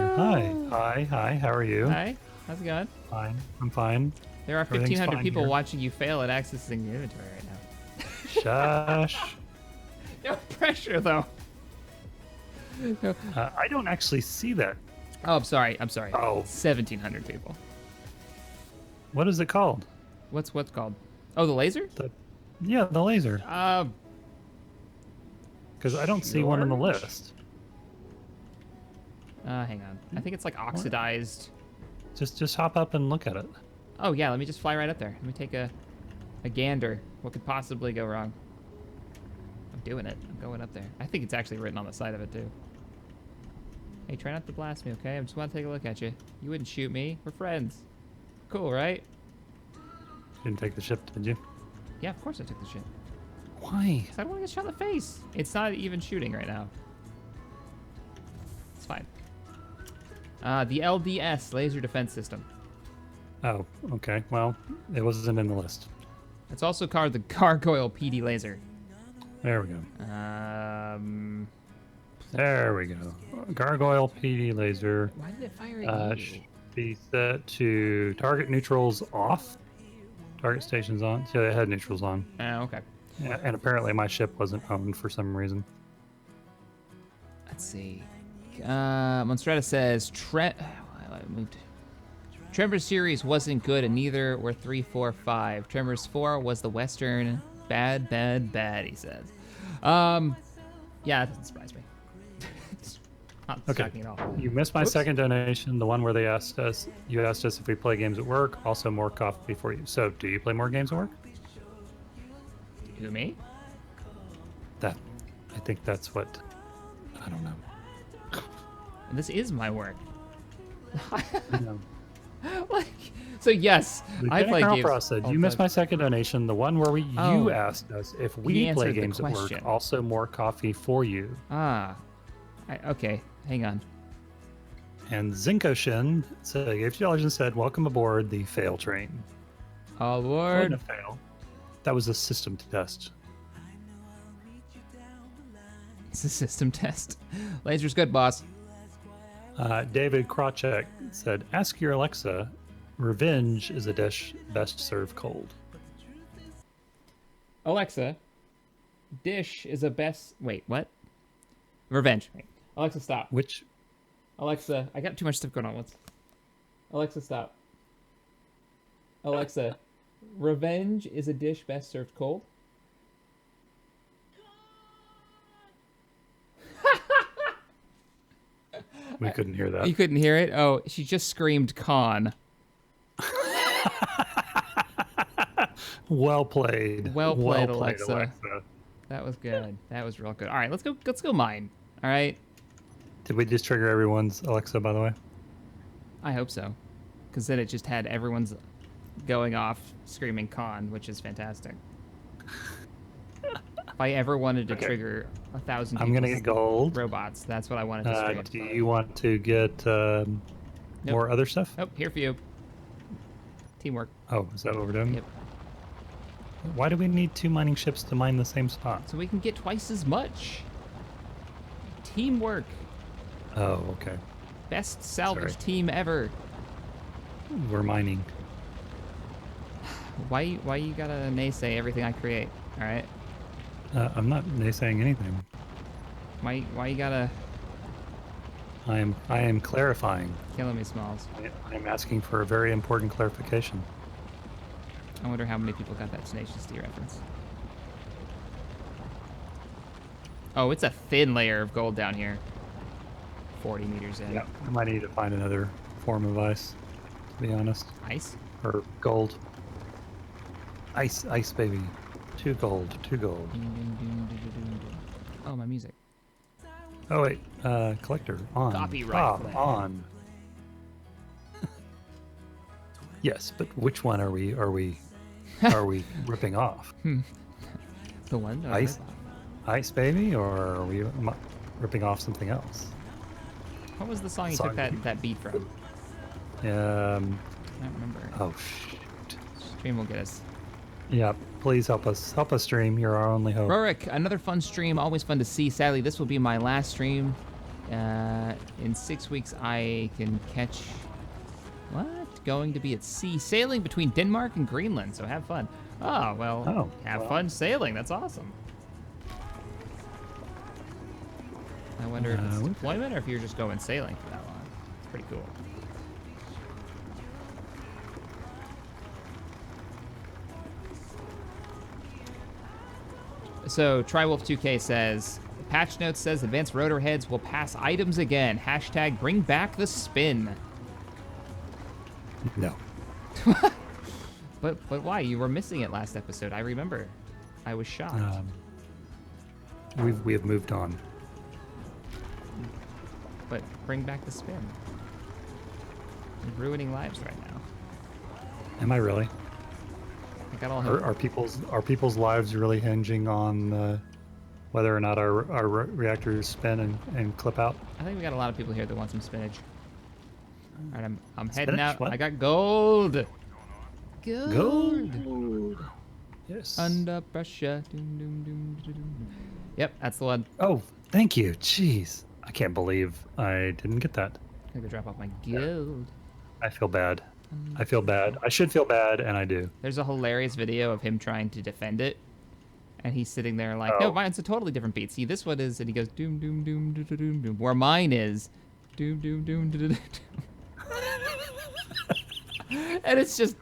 Speaker 2: Hi, how are you?
Speaker 1: Hi, how's it going?
Speaker 2: Fine, I'm fine.
Speaker 1: There are
Speaker 2: Everything's
Speaker 1: 1,500
Speaker 2: fine
Speaker 1: people
Speaker 2: here.
Speaker 1: watching you fail at accessing your inventory right now.
Speaker 2: Shush.
Speaker 1: No pressure, though.
Speaker 2: I don't actually see that.
Speaker 1: Oh, I'm sorry.
Speaker 2: Oh.
Speaker 1: 1,700 people.
Speaker 2: What is it called?
Speaker 1: What's called? Oh, the laser?
Speaker 2: Yeah, the laser. Because I don't see one on the
Speaker 1: George?
Speaker 2: list.
Speaker 1: Hang on. I think it's like oxidized.
Speaker 2: Just hop up and look at it.
Speaker 1: Oh, yeah, let me just fly right up there. Let me take a gander. What could possibly go wrong? I'm doing it. I'm going up there. I think it's actually written on the side of it, too. Hey, try not to blast me, okay? I just want to take a look at you. You wouldn't shoot me. We're friends. Cool, right?
Speaker 2: Didn't take the ship, did you?
Speaker 1: Yeah, of course I took the shit.
Speaker 2: Why?
Speaker 1: 'Cause I don't want to get shot in the face. It's not even shooting right now. It's fine. The LDS, Laser Defense System.
Speaker 2: Oh, okay. Well, it wasn't in the list.
Speaker 1: It's also called the Gargoyle PD Laser.
Speaker 2: There we go.
Speaker 1: Um,
Speaker 2: There we go. Gargoyle PD laser.
Speaker 1: why did it fire at you?
Speaker 2: Should be set to target neutrals off. Target stations on. So it had neutrals on.
Speaker 1: Oh, okay.
Speaker 2: Yeah, and apparently my ship wasn't owned for some reason.
Speaker 1: Let's see. Monstrata says, I moved. Tremors series wasn't good, and neither were 3, 4, 5. Tremors 4 was the Western bad, he says. Yeah, it doesn't surprise me. It's not shocking at all.
Speaker 2: You missed my second donation, the one where you asked us if we play games at work. Also, more coffee for you. So, do you play more games at work?
Speaker 1: Who, me?
Speaker 2: I think that's what. I don't know.
Speaker 1: This is my work.
Speaker 2: No.
Speaker 1: Like, so yes, I play games.
Speaker 2: Opera said,
Speaker 1: all
Speaker 2: you
Speaker 1: the
Speaker 2: missed
Speaker 1: time.
Speaker 2: my second donation, the one where you asked us if
Speaker 1: He
Speaker 2: we play
Speaker 1: answered the
Speaker 2: games at work.
Speaker 1: question.
Speaker 2: Also, more coffee for you.
Speaker 1: Okay, hang on.
Speaker 2: And Zinko Shin said, gave $2 and said, welcome aboard the fail train.
Speaker 1: Oh,
Speaker 2: Wasn't
Speaker 1: Lord.
Speaker 2: a fail. That was a system test.
Speaker 1: It's a system test. Laser's good, boss.
Speaker 2: David Krawcheck said, ask your Alexa, revenge is a dish best served cold.
Speaker 1: Alexa, dish is a best... Wait, what? Revenge. Wait. Alexa, stop.
Speaker 2: Which,
Speaker 1: Alexa, I got too much stuff going on. Alexa, stop. Alexa, revenge is a dish best served cold?
Speaker 2: we couldn't hear that.
Speaker 1: You couldn't hear it? Oh, she just screamed con.
Speaker 2: Well played.
Speaker 1: Well played, Alexa. That was good. That was real good. All right, let's go mine. All right.
Speaker 2: Did we just trigger everyone's Alexa, by the way?
Speaker 1: I hope so. Because then it just had everyone's going off screaming con, which is fantastic. If I ever wanted to trigger 1,000
Speaker 2: I'm going to get gold.
Speaker 1: robots, that's what I wanted to stream.
Speaker 2: Do you want to get more other stuff?
Speaker 1: Nope, here for you. Teamwork.
Speaker 2: Oh, is that what we're doing?
Speaker 1: Yep.
Speaker 2: Why do we need 2 mining ships to mine the same spot?
Speaker 1: So we can get twice as much. Teamwork.
Speaker 2: Oh, okay.
Speaker 1: Best salvage
Speaker 2: Sorry.
Speaker 1: team ever.
Speaker 2: We're mining.
Speaker 1: Why you gotta naysay everything I create? All right.
Speaker 2: I'm not naysaying anything.
Speaker 1: Why you gotta
Speaker 2: I am clarifying.
Speaker 1: killing me, Smalls?
Speaker 2: I am asking for a very important clarification.
Speaker 1: I wonder how many people got that Tenacious D reference. Oh, it's a thin layer of gold down here. 40 meters in.
Speaker 2: Yeah, I might need to find another form of ice, to be honest.
Speaker 1: Ice?
Speaker 2: Or gold. Ice, baby. 2 gold, 2 gold.
Speaker 1: Oh, my music.
Speaker 2: Oh wait, collector on.
Speaker 1: Copyright
Speaker 2: Bob
Speaker 1: flag.
Speaker 2: on. Yes, but which one are we ripping off?
Speaker 1: The one? that I
Speaker 2: Ice,
Speaker 1: ripped off.
Speaker 2: Ice Baby, or are we ripping off something else?
Speaker 1: What was the song you
Speaker 2: Song
Speaker 1: took
Speaker 2: beat.
Speaker 1: that beat from?
Speaker 2: Um.
Speaker 1: I don't remember.
Speaker 2: Oh shoot.
Speaker 1: Stream will get us.
Speaker 2: Yeah. Please help us. Help us, stream. You're our only hope.
Speaker 1: Rorik, another fun stream. Always fun to see. Sadly, this will be my last stream. In 6 weeks, I can catch... What? Going to be at sea. Sailing between Denmark and Greenland, so have fun. Oh, well,
Speaker 2: Oh,
Speaker 1: have
Speaker 2: well.
Speaker 1: fun sailing. That's awesome. I wonder if it's
Speaker 2: okay.
Speaker 1: deployment or if you're just going sailing for that long. It's pretty cool. So, Trywolf2K says, patch notes says advanced rotor heads will pass items again. Hashtag bring back the spin.
Speaker 2: No.
Speaker 1: But why? You were missing it last episode. I remember. I was shocked.
Speaker 2: We have moved on.
Speaker 1: But bring back the spin. You're ruining lives right now.
Speaker 2: Am I really?
Speaker 1: I got all
Speaker 2: Are people's lives really hinging on whether or not our reactors spin and clip out?
Speaker 1: I think we got a lot of people here that want some spinach. All right, I'm heading
Speaker 2: Spinach?
Speaker 1: out.
Speaker 2: What?
Speaker 1: I got gold.
Speaker 2: Gold. Yes.
Speaker 1: Under pressure. Doom, doom, doom, doom, doom. Yep, that's the one.
Speaker 2: Oh, thank you. Jeez, I can't believe I didn't get that.
Speaker 1: I'm gonna drop off my gold.
Speaker 2: I feel bad. I feel bad. I should feel bad, and I do.
Speaker 1: There's a hilarious video of him trying to defend it. And he's sitting there like,
Speaker 2: Oh.
Speaker 1: no, mine's a totally different beat. See, this one is, and he goes, doom, doom, doom, doom, doom, doom, doom. Where mine is, doom, doom, doom, doom, doom, doom. And it's just,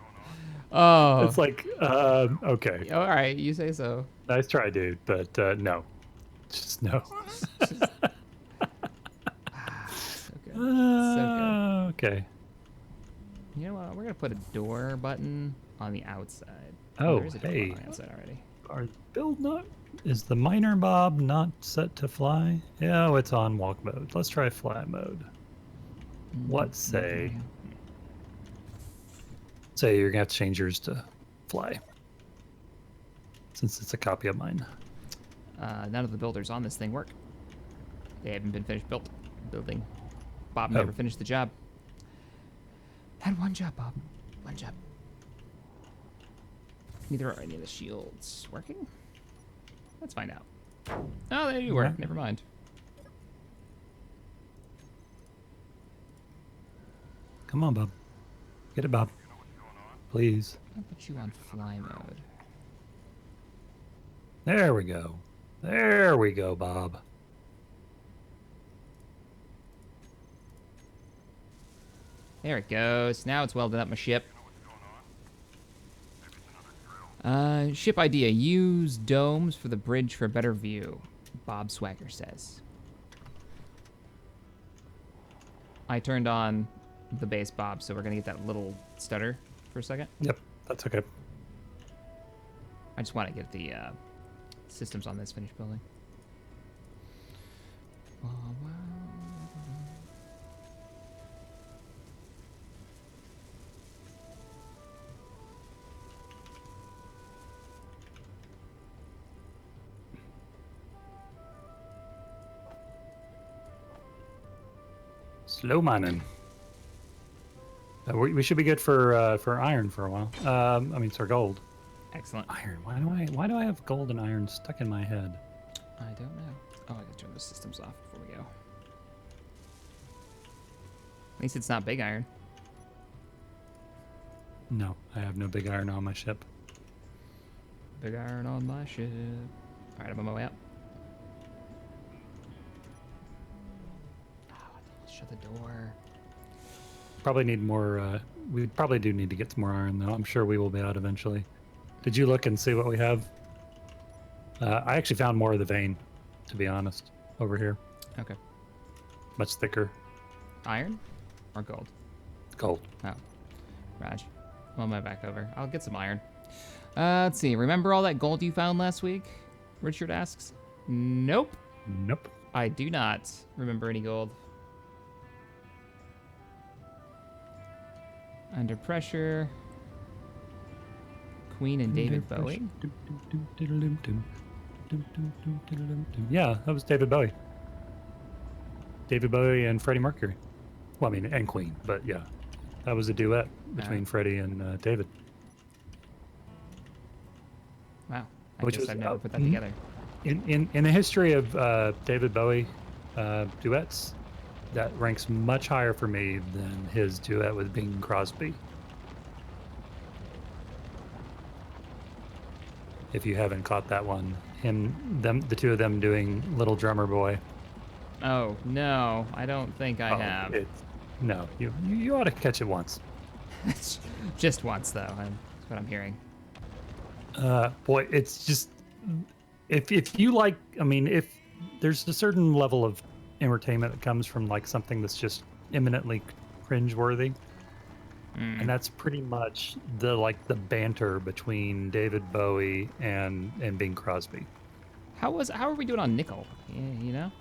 Speaker 1: oh.
Speaker 2: It's like, okay.
Speaker 1: All right, you say so.
Speaker 2: Nice try, dude, but no. Just no.
Speaker 1: So good. So
Speaker 2: Okay.
Speaker 1: good. You know what? We're going to put a door button on the outside.
Speaker 2: Oh,
Speaker 1: there is a door
Speaker 2: hey.
Speaker 1: button on the outside already.
Speaker 2: Our build not... Is the miner Bob not set to fly? Yeah, it's on walk mode. Let's try fly mode. What say? Say you're going to have to change yours to fly. Since it's a copy of mine.
Speaker 1: None of the builders on this thing work. They haven't been finished building. Bob
Speaker 2: Oh.
Speaker 1: never finished the job. Had one job, Bob. One job. Neither are any of the shields working. Let's find out. Oh, they do work.
Speaker 2: Yeah.
Speaker 1: Never mind.
Speaker 2: Come on, Bob. Get it, Bob. Please.
Speaker 1: I'll put you on fly mode.
Speaker 2: There we go. There we go, Bob.
Speaker 1: There it goes. Now it's welded up my ship. Ship idea. Use domes for the bridge for a better view. Bob Swagger says. I turned on the base, Bob, so we're going to get that little stutter for a second.
Speaker 2: Yep, that's okay.
Speaker 1: I just want to get the systems on this finished building.
Speaker 2: Slow mining. We should be good for iron for a while. I mean, it's our gold.
Speaker 1: Excellent.
Speaker 2: Iron. Why do I have gold and iron stuck in my head?
Speaker 1: I don't know. Oh, I gotta turn the systems off before we go. At least it's not big iron.
Speaker 2: No, I have no big iron on my ship.
Speaker 1: Big iron on my ship. All right, I'm on my way out. Oh, shut the door.
Speaker 2: Probably need more. We probably do need to get some more iron, though. I'm sure we will be out eventually. Did you look and see what we have? I actually found more of the vein, to be honest, over here.
Speaker 1: Okay.
Speaker 2: Much thicker.
Speaker 1: Iron or gold?
Speaker 2: Gold.
Speaker 1: Oh, Raj. On my back over. I'll get some iron. Let's see. Remember all that gold you found last week? Richard asks. Nope.
Speaker 2: Nope.
Speaker 1: I do not remember any gold. Under Pressure. Queen and David Bowie.
Speaker 2: Yeah, that was David Bowie. David Bowie and Freddie Mercury. Well, I mean, and Queen, but yeah. That was a duet between Freddie and David.
Speaker 1: Wow. I guess I've never put that together.
Speaker 2: In the history of David Bowie duets, that ranks much higher for me than his duet with Bing Crosby. If you haven't caught that one, the two of them doing Little Drummer Boy.
Speaker 1: Oh no, I don't think I have.
Speaker 2: No, you ought to catch it once.
Speaker 1: Just once though. That's what I'm hearing.
Speaker 2: Boy, it's just if you like, I mean, if there's a certain level of entertainment that comes from like something that's just eminently cringeworthy, and that's pretty much the banter between David Bowie and Bing Crosby.
Speaker 1: How are we doing on nickel? Yeah, you know.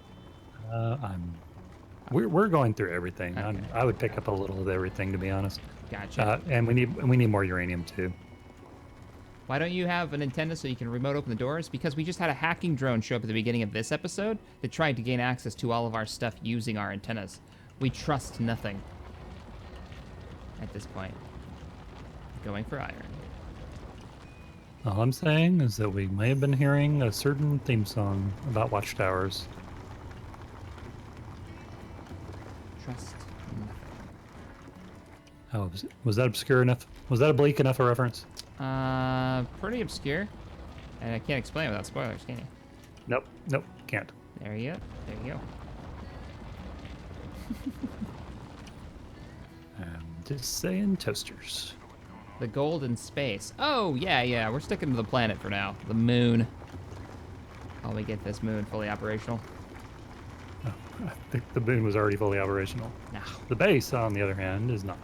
Speaker 2: We're going through everything.
Speaker 1: Okay.
Speaker 2: I would pick up a little of everything, to be honest.
Speaker 1: Gotcha.
Speaker 2: And we need more uranium too.
Speaker 1: Why don't you have an antenna so you can remote open the doors? Because we just had a hacking drone show up at the beginning of this episode that tried to gain access to all of our stuff using our antennas. We trust nothing at this point. Going for iron.
Speaker 2: All I'm saying is that we may have been hearing a certain theme song about watchtowers.
Speaker 1: Trust nothing.
Speaker 2: How was that obscure enough? Was that a bleak enough a reference?
Speaker 1: Pretty obscure. And I can't explain it without spoilers, can you?
Speaker 2: Nope, can't.
Speaker 1: There you go.
Speaker 2: I'm just saying toasters.
Speaker 1: The golden space. Oh, yeah, we're sticking to the planet for now. The moon. While we get this moon fully operational.
Speaker 2: Oh, I think the moon was already fully operational.
Speaker 1: No.
Speaker 2: The base, on the other hand, is not.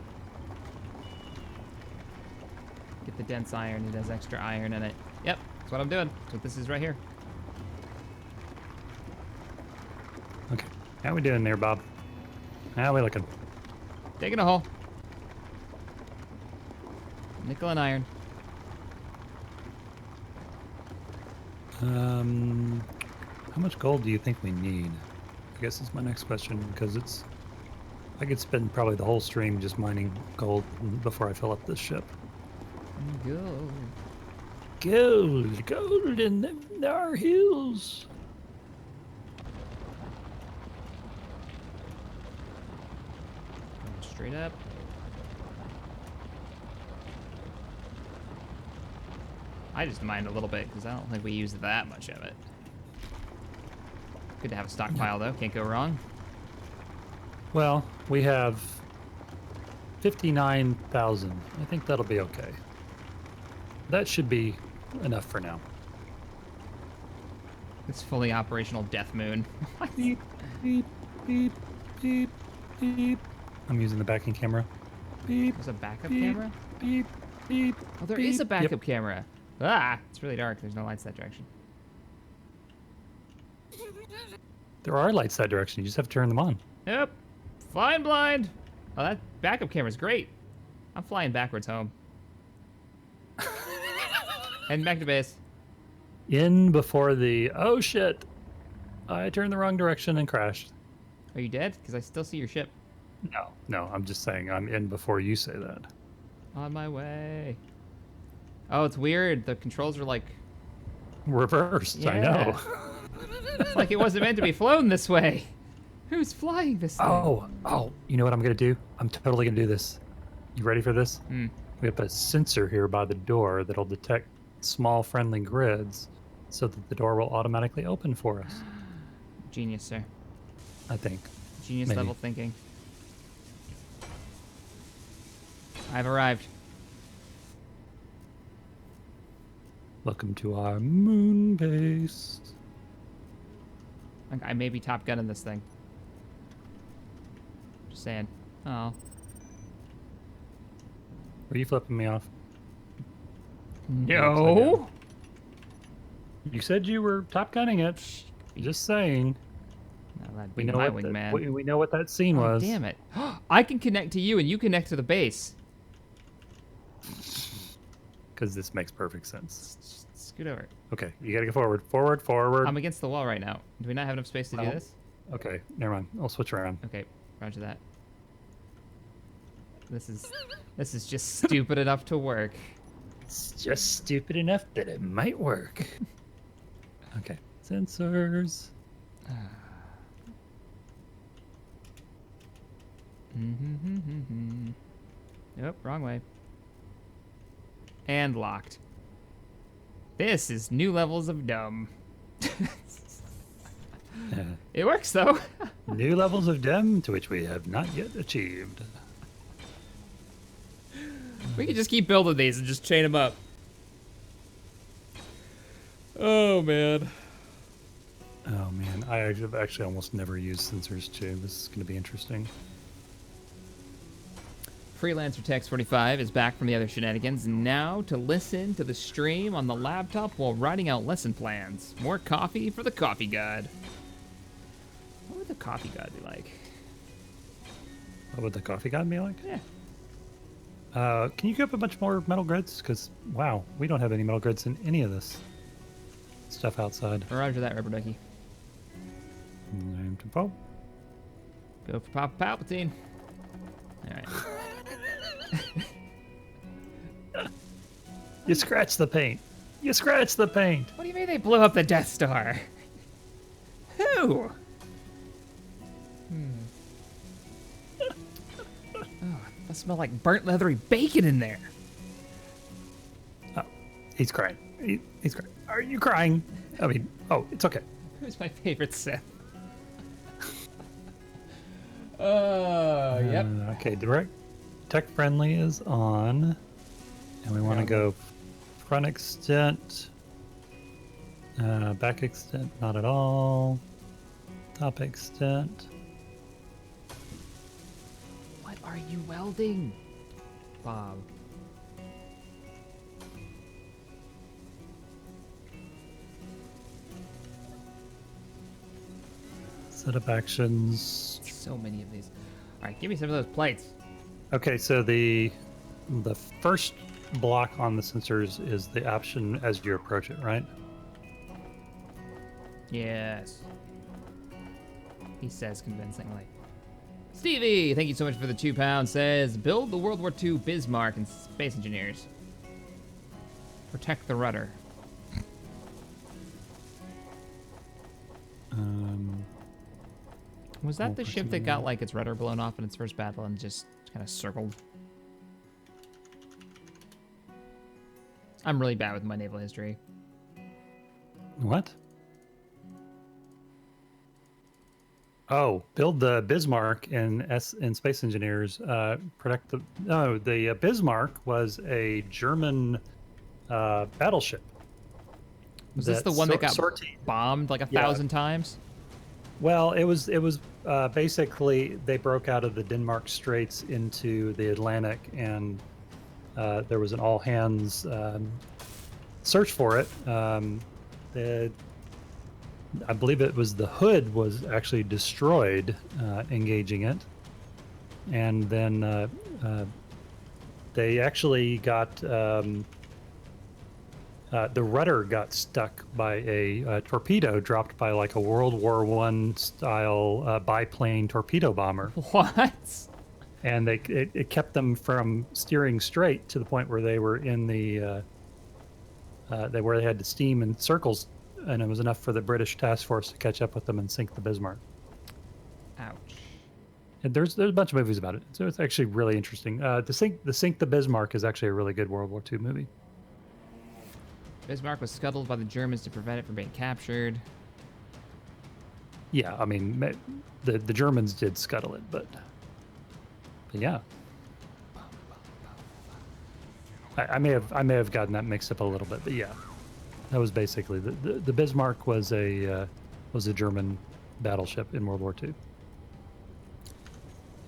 Speaker 1: Get the dense iron. It has extra iron in it. Yep, that's what I'm doing. That's what this is right here.
Speaker 2: Okay, how we doing there, Bob? How we looking?
Speaker 1: Digging a hole. Nickel and iron.
Speaker 2: How much gold do you think we need? I guess is my next question, because I could spend probably the whole stream just mining gold before I fill up this ship. Gold in our hills.
Speaker 1: Straight up. I just mined a little bit because I don't think we used that much of it. Good to have a stockpile though, can't go wrong.
Speaker 2: Well, we have 59,000. I think that'll be okay. That should be enough for now.
Speaker 1: It's fully operational death moon.
Speaker 2: Beep, beep, beep, beep, beep. I'm using the backing camera. Beep.
Speaker 1: There's a backup
Speaker 2: beep,
Speaker 1: camera?
Speaker 2: Beep, beep.
Speaker 1: Oh, there
Speaker 2: beep.
Speaker 1: is a backup
Speaker 2: Yep.
Speaker 1: camera. Ah, it's really dark. There's no lights that direction.
Speaker 2: There are lights that direction. You just have to turn them on.
Speaker 1: Yep. Flying blind. Oh, that backup camera's great. I'm flying backwards home. Heading back to base.
Speaker 2: In before the... Oh, shit. I turned the wrong direction and crashed.
Speaker 1: Are you dead? Because I still see your ship.
Speaker 2: No, I'm just saying I'm in before you say that.
Speaker 1: On my way. Oh, it's weird. The controls are like...
Speaker 2: Reversed, I know.
Speaker 1: It's like it wasn't meant to be flown this way. Who's flying this thing?
Speaker 2: Oh, you know what I'm going to do? I'm totally going to do this. You ready for this?
Speaker 1: Hmm.
Speaker 2: We have a sensor here by the door that'll detect small friendly grids so that the door will automatically open for us.
Speaker 1: Genius, sir.
Speaker 2: I think.
Speaker 1: Genius
Speaker 2: Maybe.
Speaker 1: level thinking. I've arrived.
Speaker 2: Welcome to our moon base.
Speaker 1: I may be Top Gunning this thing. Just saying. Oh.
Speaker 2: Were you flipping me off?
Speaker 1: No.
Speaker 2: You said you were top gunning it. Just saying.
Speaker 1: That'd
Speaker 2: We
Speaker 1: be
Speaker 2: know
Speaker 1: my
Speaker 2: what
Speaker 1: wingman.
Speaker 2: we know what that scene
Speaker 1: Oh,
Speaker 2: was.
Speaker 1: damn it. I can connect to you and you connect to the base.
Speaker 2: Because this makes perfect sense.
Speaker 1: Just scoot over.
Speaker 2: Okay, you gotta go forward. Forward.
Speaker 1: I'm against the wall right now. Do we not have enough space to do
Speaker 2: Well,
Speaker 1: this?
Speaker 2: Okay, never mind. I'll switch around.
Speaker 1: Okay, roger that. This is just stupid enough to work.
Speaker 2: It's just stupid enough that it might work. Okay, sensors.
Speaker 1: Nope, wrong way. And locked. This is new levels of dumb. It works though.
Speaker 2: New levels of dumb to which we have not yet achieved.
Speaker 1: We can just keep building these and just chain them up. Oh man.
Speaker 2: Oh man, I have actually almost never used sensors too. This is going to be interesting.
Speaker 1: Freelancer Tex45 is back from the other shenanigans, now to listen to the stream on the laptop while writing out lesson plans. More coffee for the coffee god. What would the coffee god be like?
Speaker 2: What would the coffee god be like?
Speaker 1: Yeah.
Speaker 2: Can you get up a bunch more metal grids? Because, wow, we don't have any metal grids in any of this stuff outside.
Speaker 1: Roger that, Rubber Ducky.
Speaker 2: Name to Poe.
Speaker 1: Go for Papa Palpatine. Alright.
Speaker 2: You scratch the paint. You scratch the paint.
Speaker 1: What do you mean they blew up the Death Star? Who? Oh, that smells like burnt leathery bacon in there.
Speaker 2: Oh, he's crying. He's crying. Are you crying? I mean, oh, it's okay.
Speaker 1: Who's my favorite Sith? Yep.
Speaker 2: Okay, direct tech friendly is on, and we want to go front extent, back extent, not at all, top extent.
Speaker 1: What are you welding, Bob?
Speaker 2: Setup actions.
Speaker 1: So many of these. All right, give me some of those plates.
Speaker 2: Okay, so the first block on the sensors is the option as you approach it, right?
Speaker 1: Yes. He says convincingly. Stevie, thank you so much for the £2. Says, build the World War II Bismarck and Space Engineers. Protect the rudder. Was that the ship that got like its rudder blown off in its first battle and just kind of circled? I'm really bad with my naval history.
Speaker 2: What? Oh, build the Bismarck in Space Engineers. Protect the. No, the Bismarck was a German battleship.
Speaker 1: Was this the one that got bombed like 1,000 times?
Speaker 2: Well, it was basically they broke out of the Denmark Straits into the Atlantic, and there was an all hands search for it. I believe it was the hood was actually destroyed engaging it, and then they actually got the rudder got stuck by a torpedo dropped by like a World War I style biplane torpedo bomber.
Speaker 1: What?
Speaker 2: And it kept them from steering straight to the point where they were in the where they had to steam in circles, and it was enough for the British task force to catch up with them and sink the Bismarck.
Speaker 1: Ouch.
Speaker 2: And there's a bunch of movies about it, so it's actually really interesting. The Sink the Bismarck is actually a really good World War II movie.
Speaker 1: Bismarck was scuttled by the Germans to prevent it from being captured.
Speaker 2: Yeah, I mean, the Germans did scuttle it, but yeah. I may have gotten that mixed up a little bit, but yeah, that was basically the Bismarck was a German battleship in World War II.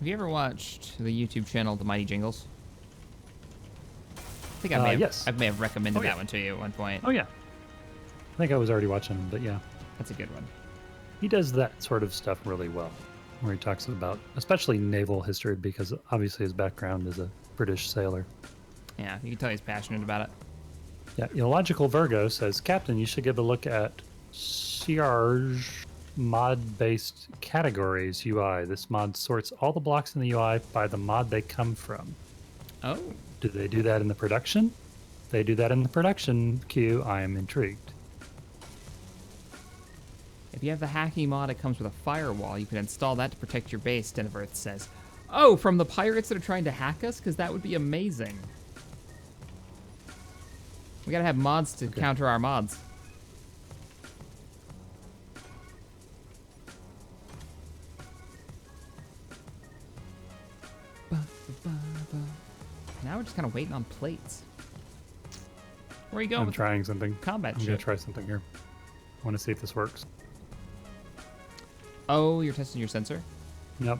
Speaker 1: Have you ever watched the YouTube channel The Mighty Jingles? I think I may have recommended that one to you at one point.
Speaker 2: Oh yeah, I think I was already watching them, but yeah,
Speaker 1: that's a good one.
Speaker 2: He does that sort of stuff really well, where he talks about, especially naval history, because obviously his background is a British sailor.
Speaker 1: Yeah, you can tell he's passionate about it.
Speaker 2: Yeah, Illogical Virgo says, Captain, you should give a look at Ciarge mod-based categories UI. This mod sorts all the blocks in the UI by the mod they come from.
Speaker 1: Oh.
Speaker 2: Do they do that in the production? If they do that in the production queue, I am intrigued.
Speaker 1: If you have the hacking mod, it comes with a firewall. You can install that to protect your base, Den of Earth says. Oh, from the pirates that are trying to hack us? Because that would be amazing. We gotta have mods to counter our mods. Now we're just kind of waiting on plates. Where are you going?
Speaker 2: I'm trying something.
Speaker 1: Combat
Speaker 2: I'm
Speaker 1: ship.
Speaker 2: going to try something here. I want to see if this works.
Speaker 1: Oh, you're testing your sensor?
Speaker 2: Yep.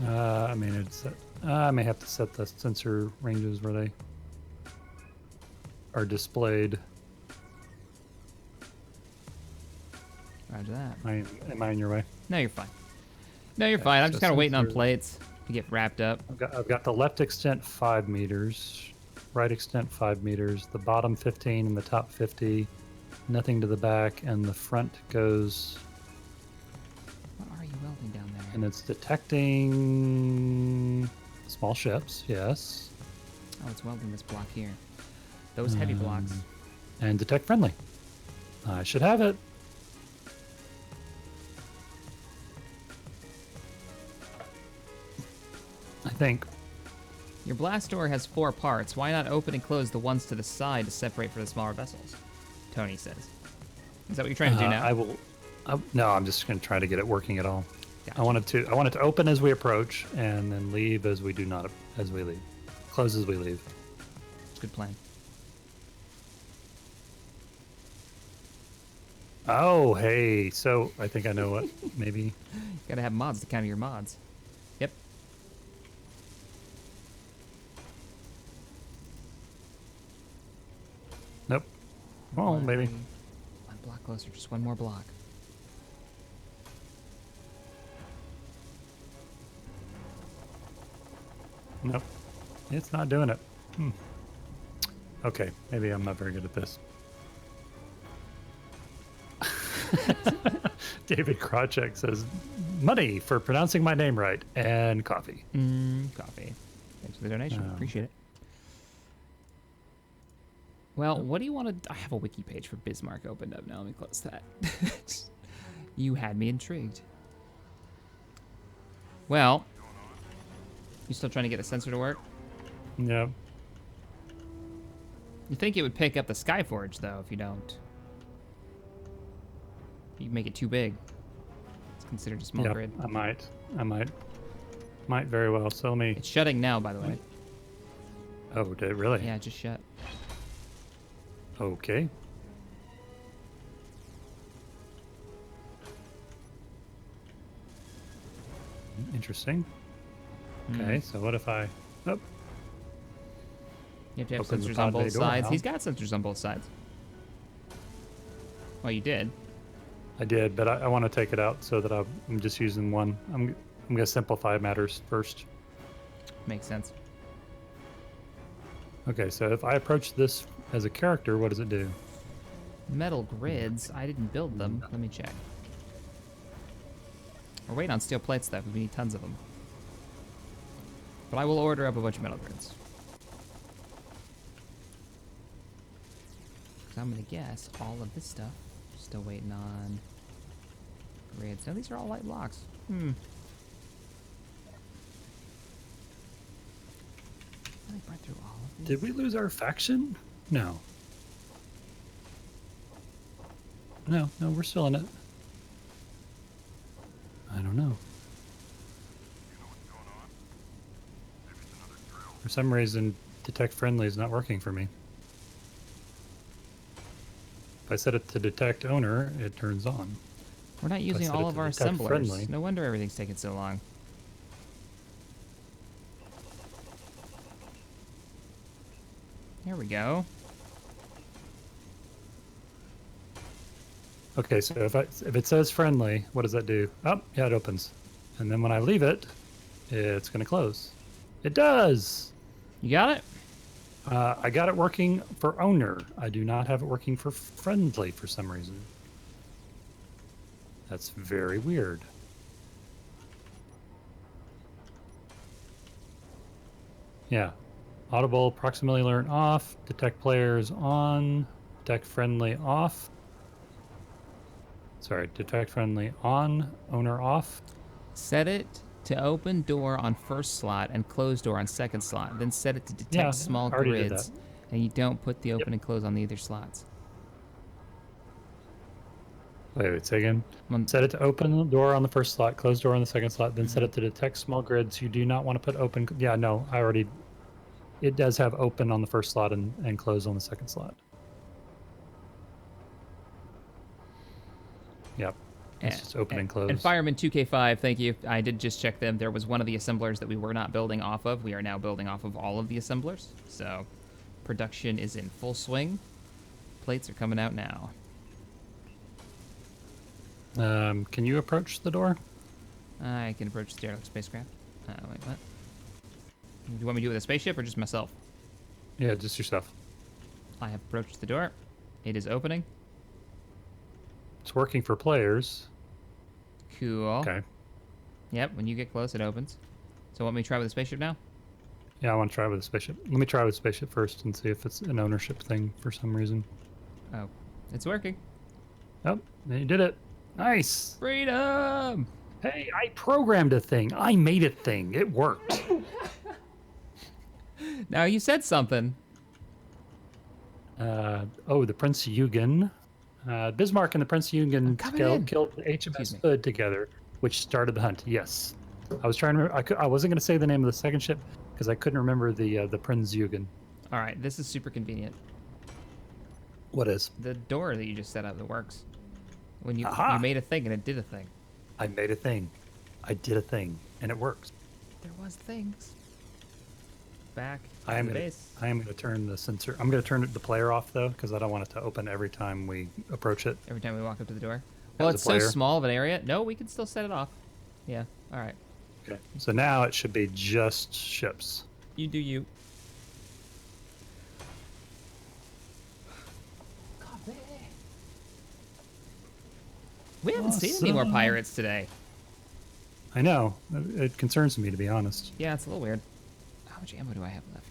Speaker 2: I mean, it's. I may have to set the sensor ranges where they are displayed.
Speaker 1: Roger that.
Speaker 2: Am I in your way?
Speaker 1: No, you're fine. No, you're fine. I'm
Speaker 2: so
Speaker 1: just kind of waiting on
Speaker 2: sensor-
Speaker 1: plates to get wrapped up.
Speaker 2: I've got the left extent 5 meters, right extent 5 meters, the bottom 15 and the top 50, nothing to the back, and the front goes,
Speaker 1: What are you welding down there?
Speaker 2: and it's detecting small ships, yes,
Speaker 1: Oh, it's welding this block here. Those heavy blocks.
Speaker 2: and detect friendly. I should have it. I think.
Speaker 1: Your blast door has 4 parts. Why not open and close the ones to the side to separate for the smaller vessels? Tony says. Is that what you're trying to do now?
Speaker 2: No, I'm just going to try to get it working at all.
Speaker 1: Gotcha.
Speaker 2: I want it to open as we approach, and then leave as we leave. Close as we leave.
Speaker 1: Good plan.
Speaker 2: Oh, hey. So I think I know what. Maybe.
Speaker 1: Gotta have mods to counter your mods. Yep.
Speaker 2: Nope. Well, maybe.
Speaker 1: One block closer, just one more block.
Speaker 2: Nope. It's not doing it. Okay, maybe I'm not very good at this. David Krawcheck says, money for pronouncing my name right, and coffee.
Speaker 1: Coffee. Thanks for the donation. Appreciate it. Well, what do you want to... I have a wiki page for Bismarck opened up. Now let me close that. You had me intrigued. Well, you still trying to get the sensor to work?
Speaker 2: Yeah.
Speaker 1: You think it would pick up the Skyforge, though, if you don't. You make it too big. It's considered a small
Speaker 2: Yeah,
Speaker 1: grid.
Speaker 2: I might very well. So let me.
Speaker 1: It's shutting now, by the way.
Speaker 2: Oh, did it really?
Speaker 1: Yeah, it just shut.
Speaker 2: Okay. Interesting. Okay, so what if I? Oh,
Speaker 1: You have to have
Speaker 2: Open the
Speaker 1: sensors on
Speaker 2: pod bay
Speaker 1: both
Speaker 2: door
Speaker 1: sides.
Speaker 2: now.
Speaker 1: He's got sensors on both sides. Well, you did.
Speaker 2: I did, but I want to take it out so that I'm just using one. I'm gonna simplify matters first.
Speaker 1: Makes sense.
Speaker 2: Okay, so if I approach this as a character, what does it do?
Speaker 1: Metal grids. I didn't build them. Let me check. We're waiting on steel plates, though. We need tons of them. But I will order up a bunch of metal grids. Because I'm going to guess all of this stuff. Still waiting on grids. No, these are all light blocks. I burnt through all of these.
Speaker 2: Did we lose our faction? No. No, we're still in it. I don't know. For some reason, detect friendly is not working for me. If I set it to detect owner, it turns on.
Speaker 1: We're not using
Speaker 2: set
Speaker 1: all
Speaker 2: it
Speaker 1: of
Speaker 2: to
Speaker 1: our
Speaker 2: detect
Speaker 1: assemblers.
Speaker 2: friendly.
Speaker 1: No wonder everything's taking so long. Here we go.
Speaker 2: Okay, so if it says friendly, what does that do? Oh, yeah, it opens. And then when I leave it, it's going to close. It does!
Speaker 1: You got it?
Speaker 2: I got it working for owner. I do not have it working for friendly for some reason. That's very weird. Yeah. Audible proximity alert off. Detect players on. Detect friendly off. Sorry, detect friendly on. Owner off.
Speaker 1: Set it to open door on first slot and close door on second slot. Then set it to detect
Speaker 2: Yeah,
Speaker 1: small
Speaker 2: I already did
Speaker 1: grids.
Speaker 2: that.
Speaker 1: And you don't put the open
Speaker 2: Yep.
Speaker 1: and close on either slots.
Speaker 2: Wait, say again.
Speaker 1: One-
Speaker 2: Set it to open the door on the first slot, close door on the second slot, then set it to detect small grids. You do not want to put open. Yeah, no, I already. It does have open on the first slot and close on the second slot. Yep. It's just open and close.
Speaker 1: And Fireman 2K5, thank you. I did just check them. There was one of the assemblers that we were not building off of. We are now building off of all of the assemblers. So production is in full swing. Plates are coming out now.
Speaker 2: Can you approach the door?
Speaker 1: I can approach the derelict spacecraft. Wait, what? Do you want me to do it with a spaceship or just myself?
Speaker 2: Yeah, just yourself.
Speaker 1: I have approached the door. It is opening.
Speaker 2: It's working for players.
Speaker 1: Cool.
Speaker 2: Okay.
Speaker 1: Yep, when you get close, it opens. So want me to try with the spaceship now?
Speaker 2: Yeah, I want to try with the spaceship. Let me try with the spaceship first and see if it's an ownership thing for some reason.
Speaker 1: Oh, it's working.
Speaker 2: Oh, you did it. Nice.
Speaker 1: Freedom!
Speaker 2: Hey, I programmed a thing. I made a thing. It worked.
Speaker 1: Now you said something.
Speaker 2: Oh, the Prince Eugen. Bismarck and the Prince Eugen
Speaker 1: coming in.
Speaker 2: killed the
Speaker 1: Excuse
Speaker 2: HMS
Speaker 1: me.
Speaker 2: Hood together, which started the hunt. Yes. I was trying to remember. I wasn't going to say the name of the second ship because I couldn't remember the Prince Eugen.
Speaker 1: All right, this is super convenient.
Speaker 2: What is?
Speaker 1: The door that you just set up that works. When you
Speaker 2: Aha.
Speaker 1: you made a thing and it did a thing.
Speaker 2: I made a thing. I did a thing, and it works.
Speaker 1: There was things. Back
Speaker 2: I
Speaker 1: to
Speaker 2: am
Speaker 1: the
Speaker 2: gonna,
Speaker 1: base.
Speaker 2: I am going to turn the sensor. I'm going to turn the player off though, because I don't want it to open every time we approach it.
Speaker 1: Every time we walk up to the door. Well,
Speaker 2: As a
Speaker 1: it's so
Speaker 2: player.
Speaker 1: small of an area. No, we can still set it off. Yeah. All right.
Speaker 2: Okay. So now it should be just ships.
Speaker 1: You do you. We haven't seen any more
Speaker 2: Awesome.
Speaker 1: pirates today.
Speaker 2: I know. It concerns me, to be honest.
Speaker 1: Yeah, it's a little weird. How much ammo do I have left?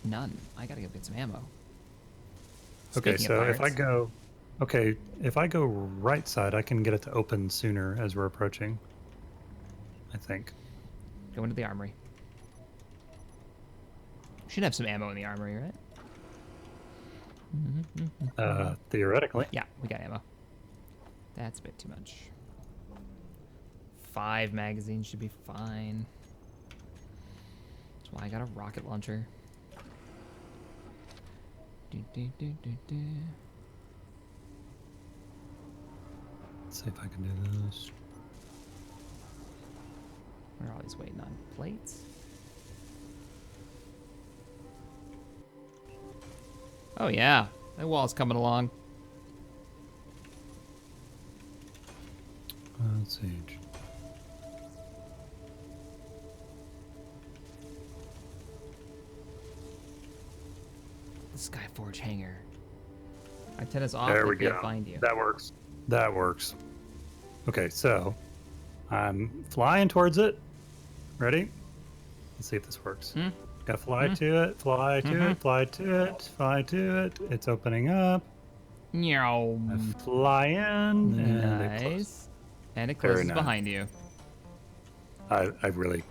Speaker 1: None. I gotta go get some ammo.
Speaker 2: Okay,
Speaker 1: Speaking of
Speaker 2: so if I
Speaker 1: pirates.
Speaker 2: go, if I go right side, I can get it to open sooner as we're approaching. I think.
Speaker 1: Go into the armory. Should have some ammo in the armory, right?
Speaker 2: Theoretically.
Speaker 1: Yeah, we got ammo. That's a bit too much. 5 magazines should be fine. That's why I got a rocket launcher. Do, do, do, do, do.
Speaker 2: Let's see if I can do this.
Speaker 1: We're always waiting on plates. Oh yeah, that wall's coming along.
Speaker 2: Let's see.
Speaker 1: The Skyforge hangar. Antenna's off.
Speaker 2: There
Speaker 1: We
Speaker 2: we go.
Speaker 1: can't find you.
Speaker 2: That works. That works. Okay, so I'm flying towards it. Ready? Let's see if this works.
Speaker 1: Hmm?
Speaker 2: Gotta fly to it, fly to it, fly to it, fly to it. It's opening up.
Speaker 1: Meow.
Speaker 2: I fly in, and it closes.
Speaker 1: Nice. And it
Speaker 2: Very
Speaker 1: closes
Speaker 2: nice.
Speaker 1: behind you.
Speaker 2: I really.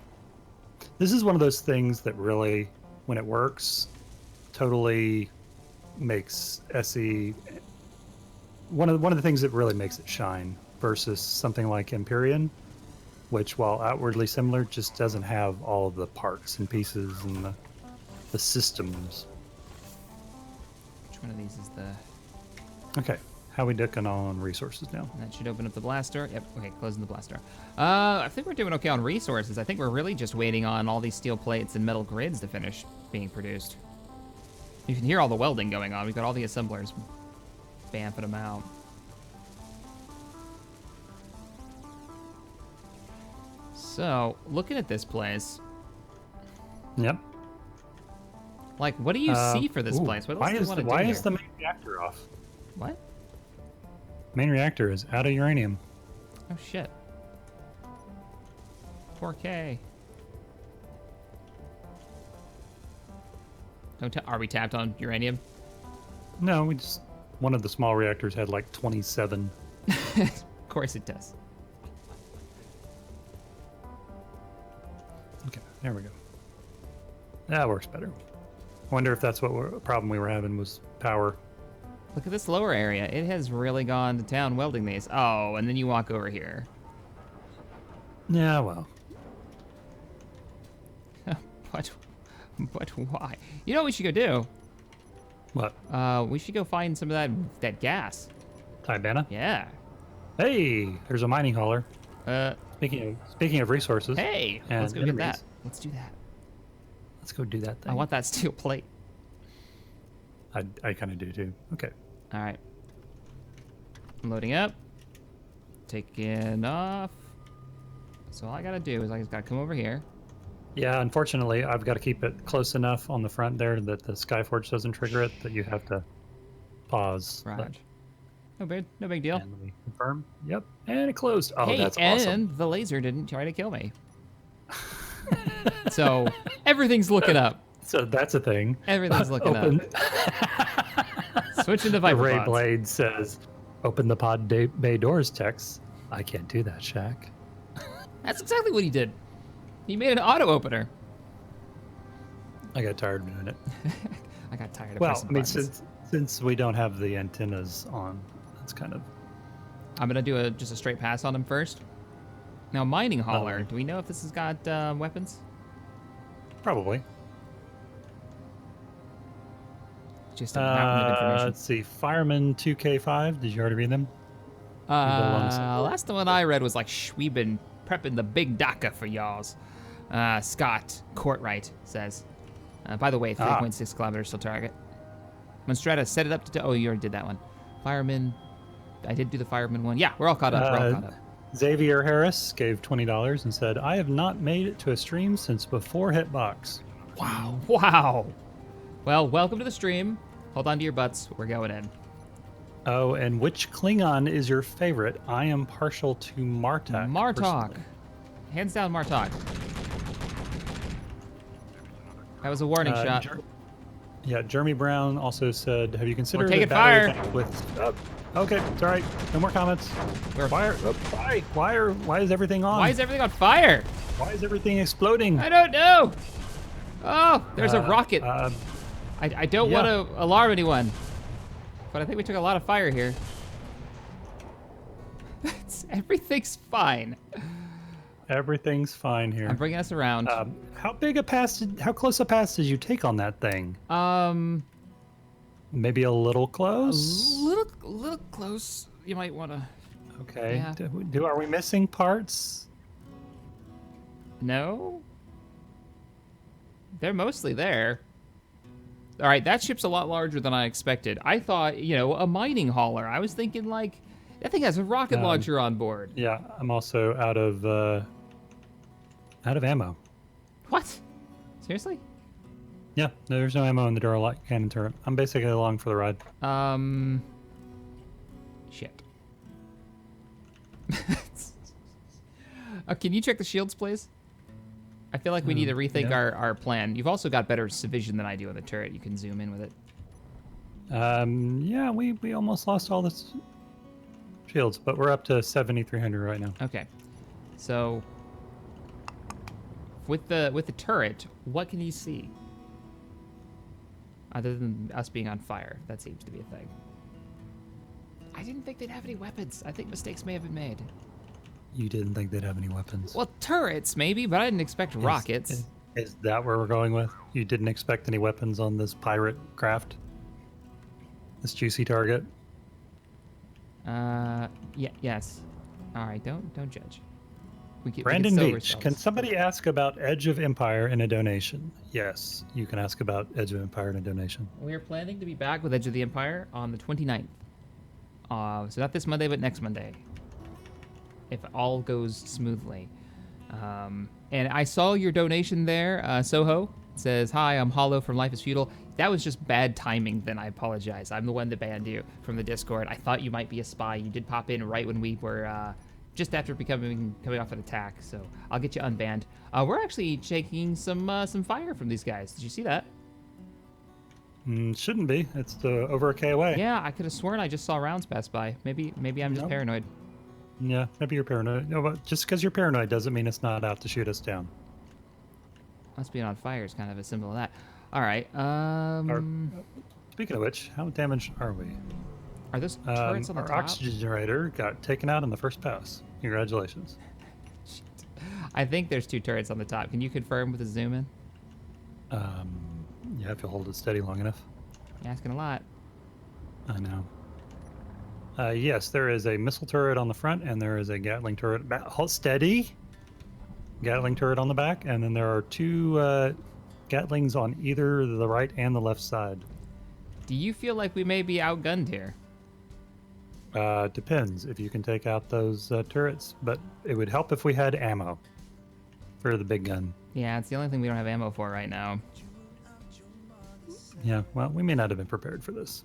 Speaker 2: This is one of those things that really, when it works, totally makes SE one of the things that really makes it shine versus something like Empyrean, which, while outwardly similar, just doesn't have all of the parts and pieces and the systems.
Speaker 1: Which one of these is the...
Speaker 2: Okay, how we looking on resources now?
Speaker 1: That should open up the blast door. Yep, okay, closing the blast door. I think we're doing okay on resources. I think we're really just waiting on all these steel plates and metal grids to finish being produced. You can hear all the welding going on. We've got all the assemblers bamfing them out. So, looking at this place,
Speaker 2: Yep.
Speaker 1: like, what do you see for this
Speaker 2: ooh,
Speaker 1: place? What else do you want to do
Speaker 2: why
Speaker 1: here?
Speaker 2: is the main reactor off?
Speaker 1: What?
Speaker 2: Main reactor is out of uranium.
Speaker 1: Oh, shit. 4K. Are we tapped on uranium?
Speaker 2: No, one of the small reactors had like 27.
Speaker 1: Of course it does.
Speaker 2: Okay, there we go. That works better. I wonder if that's what problem we were having was power.
Speaker 1: Look at this lower area. It has really gone to town welding these. Oh, and then you walk over here.
Speaker 2: Yeah, well.
Speaker 1: But why? You know what we should go do?
Speaker 2: What?
Speaker 1: We should go find some of that gas.
Speaker 2: Tibana?
Speaker 1: Yeah.
Speaker 2: Hey, there's a mining hauler.
Speaker 1: Uh,
Speaker 2: Speaking of resources.
Speaker 1: hey,
Speaker 2: and
Speaker 1: let's go get
Speaker 2: enemies,
Speaker 1: that. Let's do that.
Speaker 2: Let's go do that thing.
Speaker 1: I want that steel plate.
Speaker 2: I kind of do too. Okay.
Speaker 1: All right. Loading up. Taking off. So all I gotta do is I just gotta come over here.
Speaker 2: Yeah, unfortunately, I've got to keep it close enough on the front there that the Skyforge doesn't trigger it, that you have to pause.
Speaker 1: Right. No big deal.
Speaker 2: And let me confirm. Yep. And it closed. Oh,
Speaker 1: Hey,
Speaker 2: that's
Speaker 1: and
Speaker 2: awesome.
Speaker 1: the laser didn't try to kill me. So everything's looking up.
Speaker 2: So that's a thing.
Speaker 1: Everything's looking up. Switching to
Speaker 2: The
Speaker 1: Viper
Speaker 2: Ray
Speaker 1: pods.
Speaker 2: Blade says, "Open the pod bay doors, Tex." I can't do that, Shaq.
Speaker 1: That's exactly what he did. He made an auto opener.
Speaker 2: I got tired of doing it.
Speaker 1: I got tired of
Speaker 2: Well,
Speaker 1: pressing
Speaker 2: I mean,
Speaker 1: buttons.
Speaker 2: since we don't have the antennas on, that's kind of.
Speaker 1: I'm gonna do just a straight pass on him first. Now, mining hauler.
Speaker 2: Um,
Speaker 1: Do we know if this has got weapons?
Speaker 2: Probably.
Speaker 1: Just a mountain of information.
Speaker 2: Let's see. Fireman 2K5. Did you already read them? alongside.
Speaker 1: Last one I read was like, we've been prepping the big DACA for y'alls. Scott Courtright says. By the way, 3.6 kilometers till target. Monstrata, set it up to... Oh, you already did that one. Fireman. I did do the fireman one. Yeah, we're all caught up. We're all caught up.
Speaker 2: Xavier Harris gave $20 and said, I have not made it to a stream since before Hitbox.
Speaker 1: Wow. Wow. Well, welcome to the stream. Hold on to your butts. We're going in.
Speaker 2: Oh, and which Klingon is your favorite? I am partial to Martok.
Speaker 1: Martok.
Speaker 2: personally.
Speaker 1: Hands down, Martok. That was a warning shot.
Speaker 2: Yeah, Jeremy Brown also said, have you considered
Speaker 1: taking
Speaker 2: a battery
Speaker 1: fire.
Speaker 2: pack with... okay, it's all right. No more comments. Why is everything on?
Speaker 1: Why is everything on fire?
Speaker 2: Why is everything exploding?
Speaker 1: I don't know. Oh, there's a rocket. I don't want to alarm anyone, but I think we took a lot of fire here. Everything's fine.
Speaker 2: Everything's fine here.
Speaker 1: I'm bringing us around.
Speaker 2: How close a pass did you take on that thing? Maybe a little close?
Speaker 1: A little close. You might want to.
Speaker 2: Okay.
Speaker 1: Yeah.
Speaker 2: Are we missing parts?
Speaker 1: No. They're mostly there. All right, that ship's a lot larger than I expected. I thought, a mining hauler. I was thinking, like, that thing has a rocket launcher on board.
Speaker 2: Yeah, I'm also out of ammo.
Speaker 1: What? Seriously?
Speaker 2: Yeah, no, there's no ammo in the Duralight cannon turret. I'm basically along for the ride.
Speaker 1: Shit. Can you check the shields, please? I feel like we need to rethink our plan. You've also got better vision than I do on the turret. You can zoom in with it.
Speaker 2: Yeah, we almost lost all the shields, but we're up to 7,300 right now.
Speaker 1: Okay. So with the turret, what can you see? Other than us being on fire, that seems to be a thing. I didn't think they'd have any weapons. I think mistakes may have been made.
Speaker 2: You didn't think they'd have any weapons?
Speaker 1: Well, turrets maybe, but I didn't expect rockets.
Speaker 2: Is that where we're going with? You didn't expect any weapons on this pirate craft? This juicy target?
Speaker 1: Yes. All right, don't judge.
Speaker 2: Brandon Beach, can somebody ask about Edge of Empire in a donation? Yes, you can ask about Edge of Empire in a donation.
Speaker 1: We are planning to be back with Edge of the Empire on the 29th. So not this Monday, but next Monday. If all goes smoothly. And I saw your donation there, Soho. It says, hi, I'm Hollow from Life is Feudal. That was just bad timing, then I apologize. I'm the one that banned you from the Discord. I thought you might be a spy. You did pop in right when we were just after coming off an attack, so I'll get you unbanned. We're actually taking some fire from these guys. Did you see that?
Speaker 2: Shouldn't be. It's over a K away.
Speaker 1: Yeah, I could have sworn I just saw rounds pass by. Maybe I'm just paranoid.
Speaker 2: Yeah, maybe you're paranoid. No, but just because you're paranoid doesn't mean it's not out to shoot us down.
Speaker 1: Us being on fire is kind of a symbol of that. All right.
Speaker 2: Speaking of which, how damaged are we?
Speaker 1: Are those turrets on the
Speaker 2: our
Speaker 1: top?
Speaker 2: oxygen generator got taken out in the first pass. Congratulations.
Speaker 1: I think there's 2 turrets on the top. Can you confirm with a zoom in?
Speaker 2: Yeah, if you hold it steady long enough.
Speaker 1: You're asking a lot.
Speaker 2: I know. Yes, there is a missile turret on the front, and there is a Gatling turret. Hold steady. Gatling turret on the back, and then there are 2 Gatlings on either the right and the left side.
Speaker 1: Do you feel like we may be outgunned here?
Speaker 2: Depends if you can take out those turrets, but it would help if we had ammo for the big gun.
Speaker 1: Yeah, it's the only thing we don't have ammo for right now.
Speaker 2: Yeah, well, we may not have been prepared for this.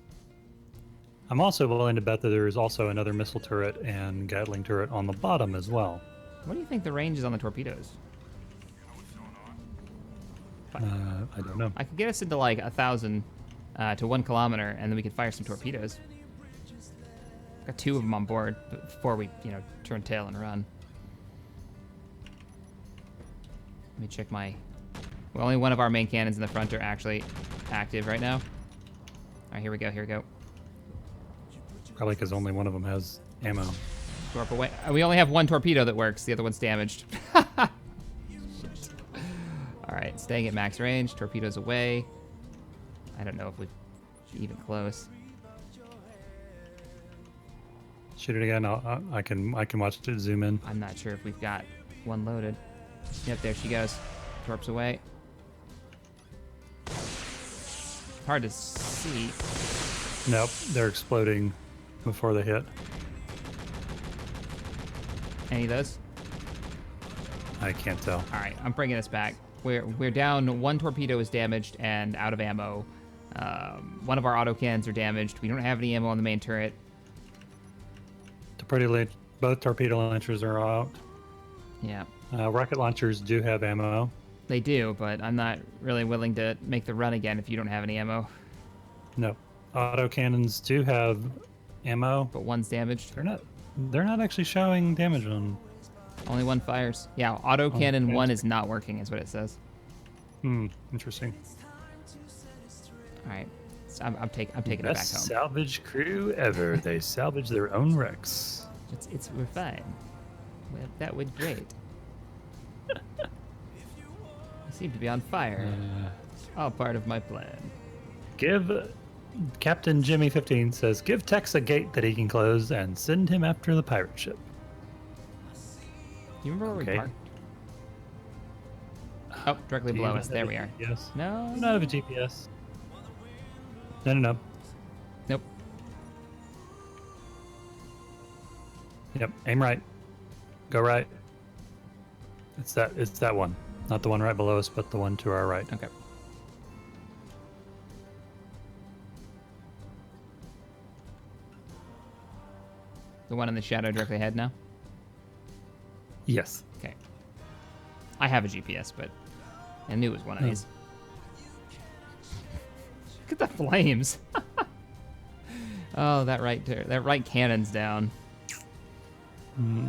Speaker 2: I'm also willing to bet that there is also another missile turret and Gatling turret on the bottom as well.
Speaker 1: What do you think the range is on the torpedoes?
Speaker 2: I don't know.
Speaker 1: I could get us into like 1,000 to 1 kilometer, and then we could fire some torpedoes. Got 2 of them on board before we, turn tail and run. Let me check my... Well, only one of our main cannons in the front are actually active right now. All right, here we go.
Speaker 2: Probably because only one of them has ammo.
Speaker 1: Warp away. We only have 1 torpedo that works. The other one's damaged. All right, staying at max range. Torpedoes away. I don't know if we're even close.
Speaker 2: Shoot it again. I can watch it zoom in.
Speaker 1: I'm not sure if we've got 1 loaded. Yep, there she goes. Torps away. Hard to see.
Speaker 2: Nope, they're exploding before they hit.
Speaker 1: Any of those?
Speaker 2: I can't tell.
Speaker 1: All right, I'm bringing us back. We're down. 1 torpedo is damaged and out of ammo. 1 of our autocannons are damaged. We don't have any ammo on the main turret.
Speaker 2: Both torpedo launchers are out.
Speaker 1: Yeah.
Speaker 2: Rocket launchers do have ammo.
Speaker 1: They do, but I'm not really willing to make the run again if you don't have any ammo.
Speaker 2: No. Autocannons do have ammo.
Speaker 1: But 1's damaged.
Speaker 2: They're not actually showing damage on.
Speaker 1: Only 1 fires. Yeah, autocannon 1 is not working, is what it says.
Speaker 2: Interesting.
Speaker 1: All right, so I'm taking it back
Speaker 2: Best
Speaker 1: home.
Speaker 2: salvage crew ever. They salvage their own wrecks.
Speaker 1: We're fine. That would great. You seem to be on fire. All part of my plan.
Speaker 2: Captain Jimmy 15 says, give Tex a gate that he can close and send him after the pirate ship.
Speaker 1: Do you remember where we parked? Oh, directly below us. There we are.
Speaker 2: Yes.
Speaker 1: No.
Speaker 2: Do not have a GPS. No.
Speaker 1: Nope.
Speaker 2: Yep. Aim right. Go right. It's that one. Not the one right below us, but the one to our right.
Speaker 1: Okay. The one in the shadow directly ahead now?
Speaker 2: Yes.
Speaker 1: Okay. I have a GPS, but I knew it was one of these. Look at the flames. Oh, that right cannon's down.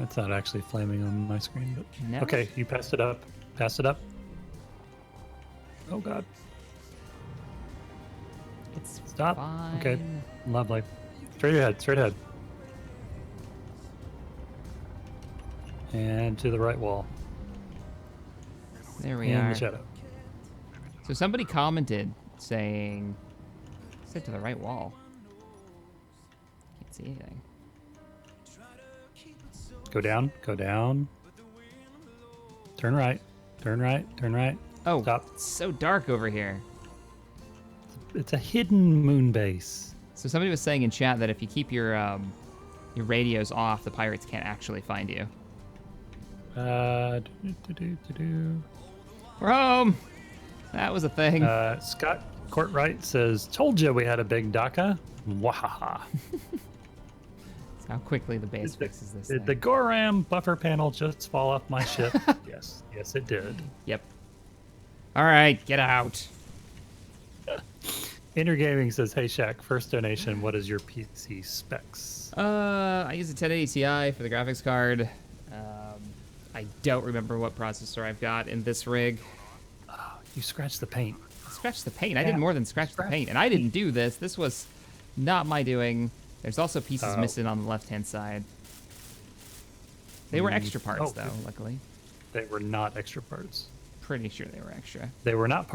Speaker 2: It's not actually flaming on my screen, but
Speaker 1: No.
Speaker 2: okay, you passed it up. Pass it up. Oh God.
Speaker 1: It's
Speaker 2: Stop.
Speaker 1: fine.
Speaker 2: Okay. Lovely. Straight ahead. And to the right wall.
Speaker 1: There we
Speaker 2: In
Speaker 1: are.
Speaker 2: the shadow.
Speaker 1: So somebody commented saying, sit to the right wall. Can't see anything.
Speaker 2: Go down. Turn right.
Speaker 1: Oh,
Speaker 2: Stop.
Speaker 1: it's so dark over here.
Speaker 2: It's a hidden moon base.
Speaker 1: So somebody was saying in chat that if you keep your radios off, the pirates can't actually find you. We're home. That was a thing.
Speaker 2: Scott Courtwright says, "Told you we had a big DACA." Wahaha.
Speaker 1: That's how quickly the base fixes this
Speaker 2: Did
Speaker 1: thing.
Speaker 2: the Goram buffer panel just fall off my ship? Yes, it did.
Speaker 1: Yep. All right, get out.
Speaker 2: Intergaming says, "Hey Shaq, first donation. What is your PC specs?"
Speaker 1: I use a 1080 Ti for the graphics card. I don't remember what processor I've got in this rig.
Speaker 2: Oh, you scratched the paint.
Speaker 1: Scratch the paint. I did more than scratch the paint, and I didn't do this. This was not my doing. There's also pieces missing on the left-hand side. They were extra parts, though. Luckily,
Speaker 2: they were not extra parts.
Speaker 1: Pretty sure they were extra.
Speaker 2: They were not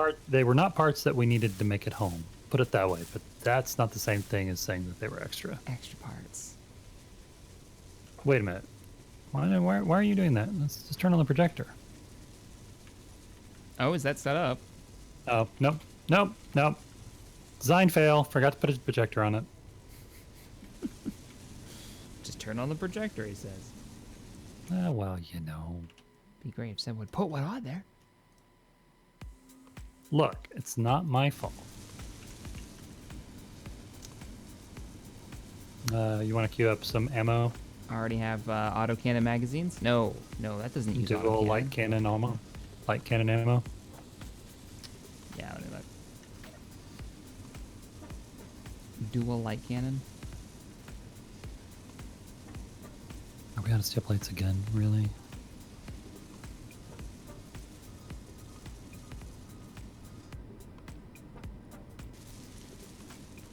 Speaker 2: parts that we needed to make it home. Put it that way. But that's not the same thing as saying that they were extra.
Speaker 1: Extra parts.
Speaker 2: Wait a minute. Why are you doing that? Let's just turn on the projector.
Speaker 1: Oh, is that set up?
Speaker 2: Oh, nope. Design fail. Forgot to put a projector on it.
Speaker 1: Just turn on the projector, he says.
Speaker 2: Well, you know.
Speaker 1: Be great if someone would put one on there.
Speaker 2: Look, it's not my fault. You want to queue up some ammo?
Speaker 1: I already have autocannon magazines. No, that doesn't use
Speaker 2: Dual
Speaker 1: autocannon.
Speaker 2: light cannon ammo. Light cannon ammo.
Speaker 1: Yeah, let me look. Dual light cannon.
Speaker 2: Are we out of steel plates again? Really?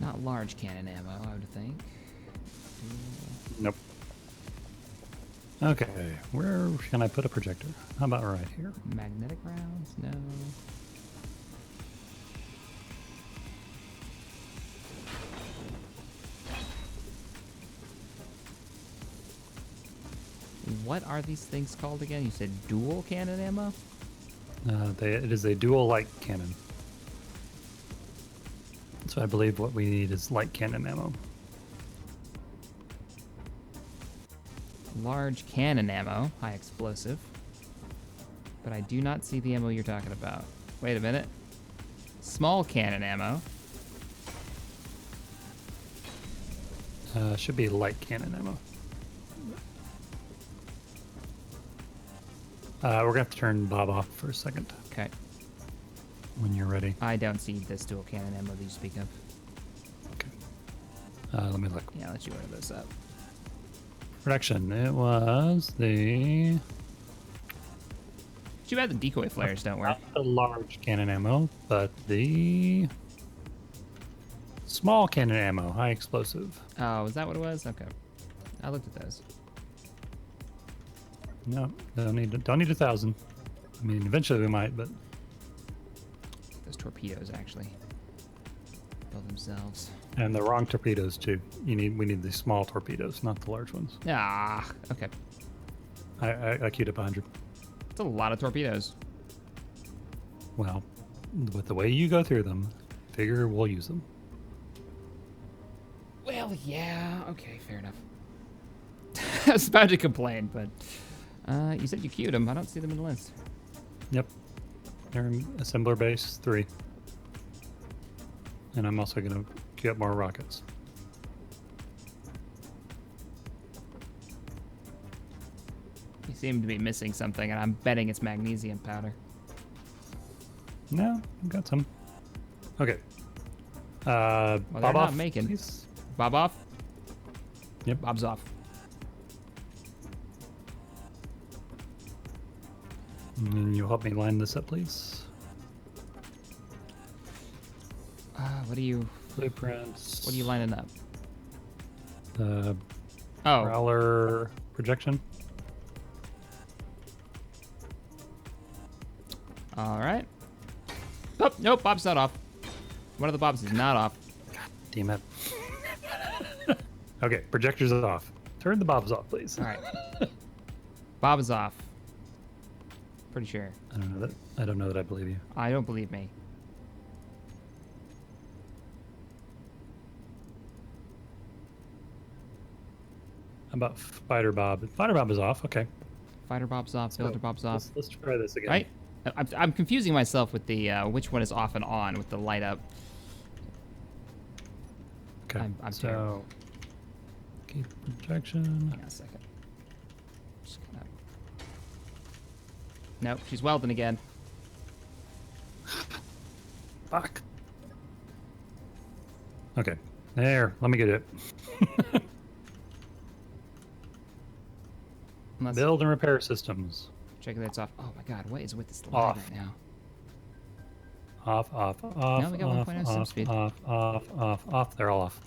Speaker 1: Not large cannon ammo, I would think.
Speaker 2: Nope. Okay, where can I put a projector? How about right here?
Speaker 1: Magnetic rounds? No. What are these things called again? You said dual cannon ammo?
Speaker 2: It is a dual light cannon. So I believe what we need is light cannon ammo.
Speaker 1: Large cannon ammo, high explosive. But I do not see the ammo you're talking about. Wait a minute. Small cannon ammo.
Speaker 2: Should be light cannon ammo. We're gonna have to turn Bob off for a second
Speaker 1: Okay.
Speaker 2: when you're ready.
Speaker 1: I don't see this dual cannon ammo that you speak of.
Speaker 2: Okay. Let me look.
Speaker 1: Yeah, I'll let you order those up.
Speaker 2: Production. It was the
Speaker 1: Too bad the decoy flares don't work.
Speaker 2: not the large cannon ammo, but the small cannon ammo, high explosive.
Speaker 1: Oh, is that what it was? Okay. I looked at those.
Speaker 2: No, don't need 1,000. I mean, eventually we might, but
Speaker 1: Those torpedoes actually build themselves.
Speaker 2: and the wrong torpedoes too. We need the small torpedoes, not the large ones.
Speaker 1: Ah, okay.
Speaker 2: I queued up 100.
Speaker 1: It's a lot of torpedoes.
Speaker 2: Well, with the way you go through them, figure we'll use them.
Speaker 1: Well, yeah. Okay, fair enough. I was about to complain, but you said you queued them. I don't see them in the list.
Speaker 2: Yep. They're in assembler base 3. And I'm also going to queue up more rockets.
Speaker 1: You seem to be missing something, and I'm betting it's magnesium powder.
Speaker 2: No, I've got some. Okay.
Speaker 1: Well,
Speaker 2: Bob
Speaker 1: they're
Speaker 2: off,
Speaker 1: not making.
Speaker 2: please.
Speaker 1: Bob off?
Speaker 2: Yep.
Speaker 1: Bob's off.
Speaker 2: And you help me line this up, please.
Speaker 1: What are you
Speaker 2: Blueprints.
Speaker 1: lining up?
Speaker 2: The
Speaker 1: Oh,
Speaker 2: Prowler projection.
Speaker 1: all right. Oh, nope, Bob's not off. One of the Bobs is not off.
Speaker 2: Damn it. Okay, projectors off. Turn the bobs off, please.
Speaker 1: All right. Bob is off. Pretty sure.
Speaker 2: I don't know that I believe you.
Speaker 1: I don't believe me.
Speaker 2: How about Fighter Bob? Fighter Bob is off. Okay.
Speaker 1: Fighter bob's off, builder bob's off.
Speaker 2: Let's try this again.
Speaker 1: Right? I'm confusing myself with the which one is off and on with the light up.
Speaker 2: Okay.
Speaker 1: I'm
Speaker 2: so
Speaker 1: terrible.
Speaker 2: keep projection.
Speaker 1: Hang on a second. Just gonna... Nope, she's welding again.
Speaker 2: Fuck. Okay. There. Let me get it.
Speaker 1: Unless...
Speaker 2: Build and repair systems.
Speaker 1: Checking that's off. Oh my god, what is with this light
Speaker 2: Off.
Speaker 1: right now?
Speaker 2: Off, off, off,
Speaker 1: No, we got
Speaker 2: off,
Speaker 1: 1.0 sim
Speaker 2: off,
Speaker 1: speed.
Speaker 2: off. They're all off.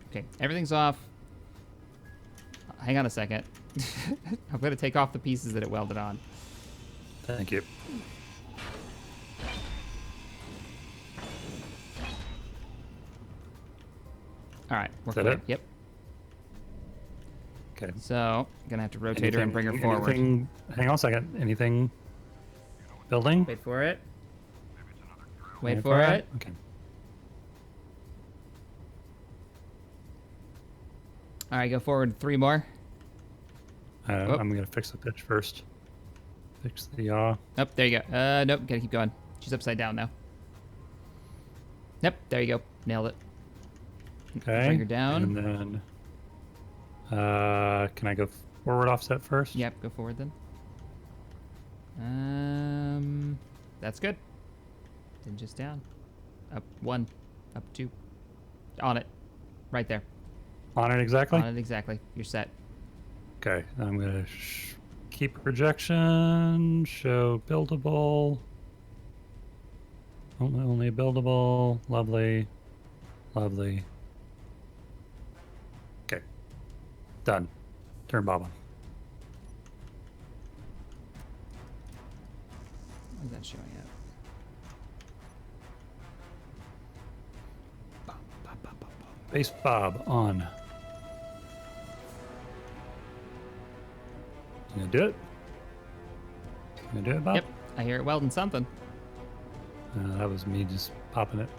Speaker 1: Okay, everything's off. Hang on a second. I'm gonna take off the pieces that it welded on.
Speaker 2: Thank you.
Speaker 1: All right, we're
Speaker 2: Is that
Speaker 1: clear.
Speaker 2: it?
Speaker 1: Yep.
Speaker 2: Okay.
Speaker 1: So, gonna have to rotate her and bring her forward.
Speaker 2: Hang on a second. Anything building?
Speaker 1: Wait for it. Wait for it.
Speaker 2: Okay.
Speaker 1: All right, go forward 3 more. Oh.
Speaker 2: I'm gonna fix the pitch first. Fix the yaw.
Speaker 1: Oh, there you go. Nope, gotta keep going. She's upside down now. Yep, there you go. Nailed it.
Speaker 2: Okay.
Speaker 1: Bring her down.
Speaker 2: And then, can I go forward offset first?
Speaker 1: Yep, go forward then. That's good. Then just down. Up 1. Up 2. On it. Right there.
Speaker 2: On it exactly?
Speaker 1: On it exactly. You're set.
Speaker 2: Okay. I'm gonna keep projection. Show buildable. Only buildable. Lovely. Lovely. Okay. Done. Turn bob on.
Speaker 1: Why is that showing up?
Speaker 2: Base bob on. You gonna do it? You gonna do it, Bob?
Speaker 1: Yep, I hear it welding something.
Speaker 2: That was me just popping it.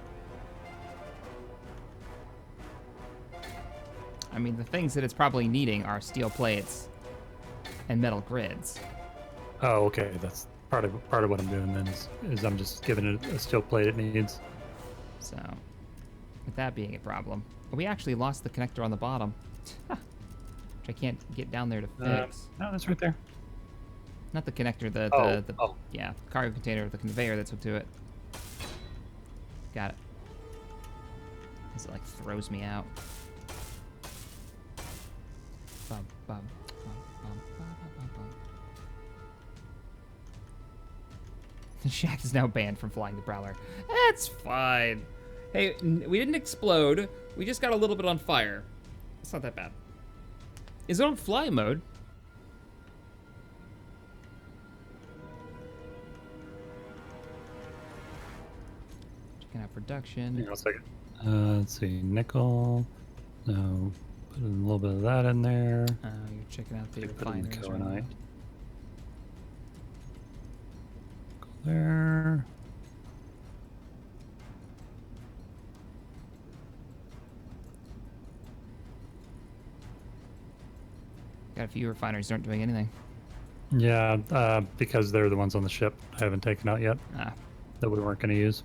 Speaker 1: I mean, the things that it's probably needing are steel plates and metal grids.
Speaker 2: Oh, okay. That's part of what I'm doing then is I'm just giving it a steel plate it needs.
Speaker 1: So, with that being a problem, we actually lost the connector on the bottom, which I can't get down there to fix.
Speaker 2: No, that's right there.
Speaker 1: Not the connector, the
Speaker 2: Oh.
Speaker 1: yeah, cargo container, the conveyor that's hooked to it. Got it. This like throws me out. Bum, bum, bum, bum, bum, bum, bum. The Shack is now banned from flying the Prowler. That's fine. Hey, we didn't explode. We just got a little bit on fire. It's not that bad. Is it on fly mode? Checking out production.
Speaker 2: Hang on a second. Let's see. Nickel. No. Put a little bit of that in there.
Speaker 1: You're checking out the
Speaker 2: Put in the
Speaker 1: refineries right now.
Speaker 2: cohenite. Go there.
Speaker 1: Got a few refineries that aren't doing anything.
Speaker 2: Yeah, because they're the ones on the ship I haven't taken out yet
Speaker 1: Ah,
Speaker 2: that we weren't going to use.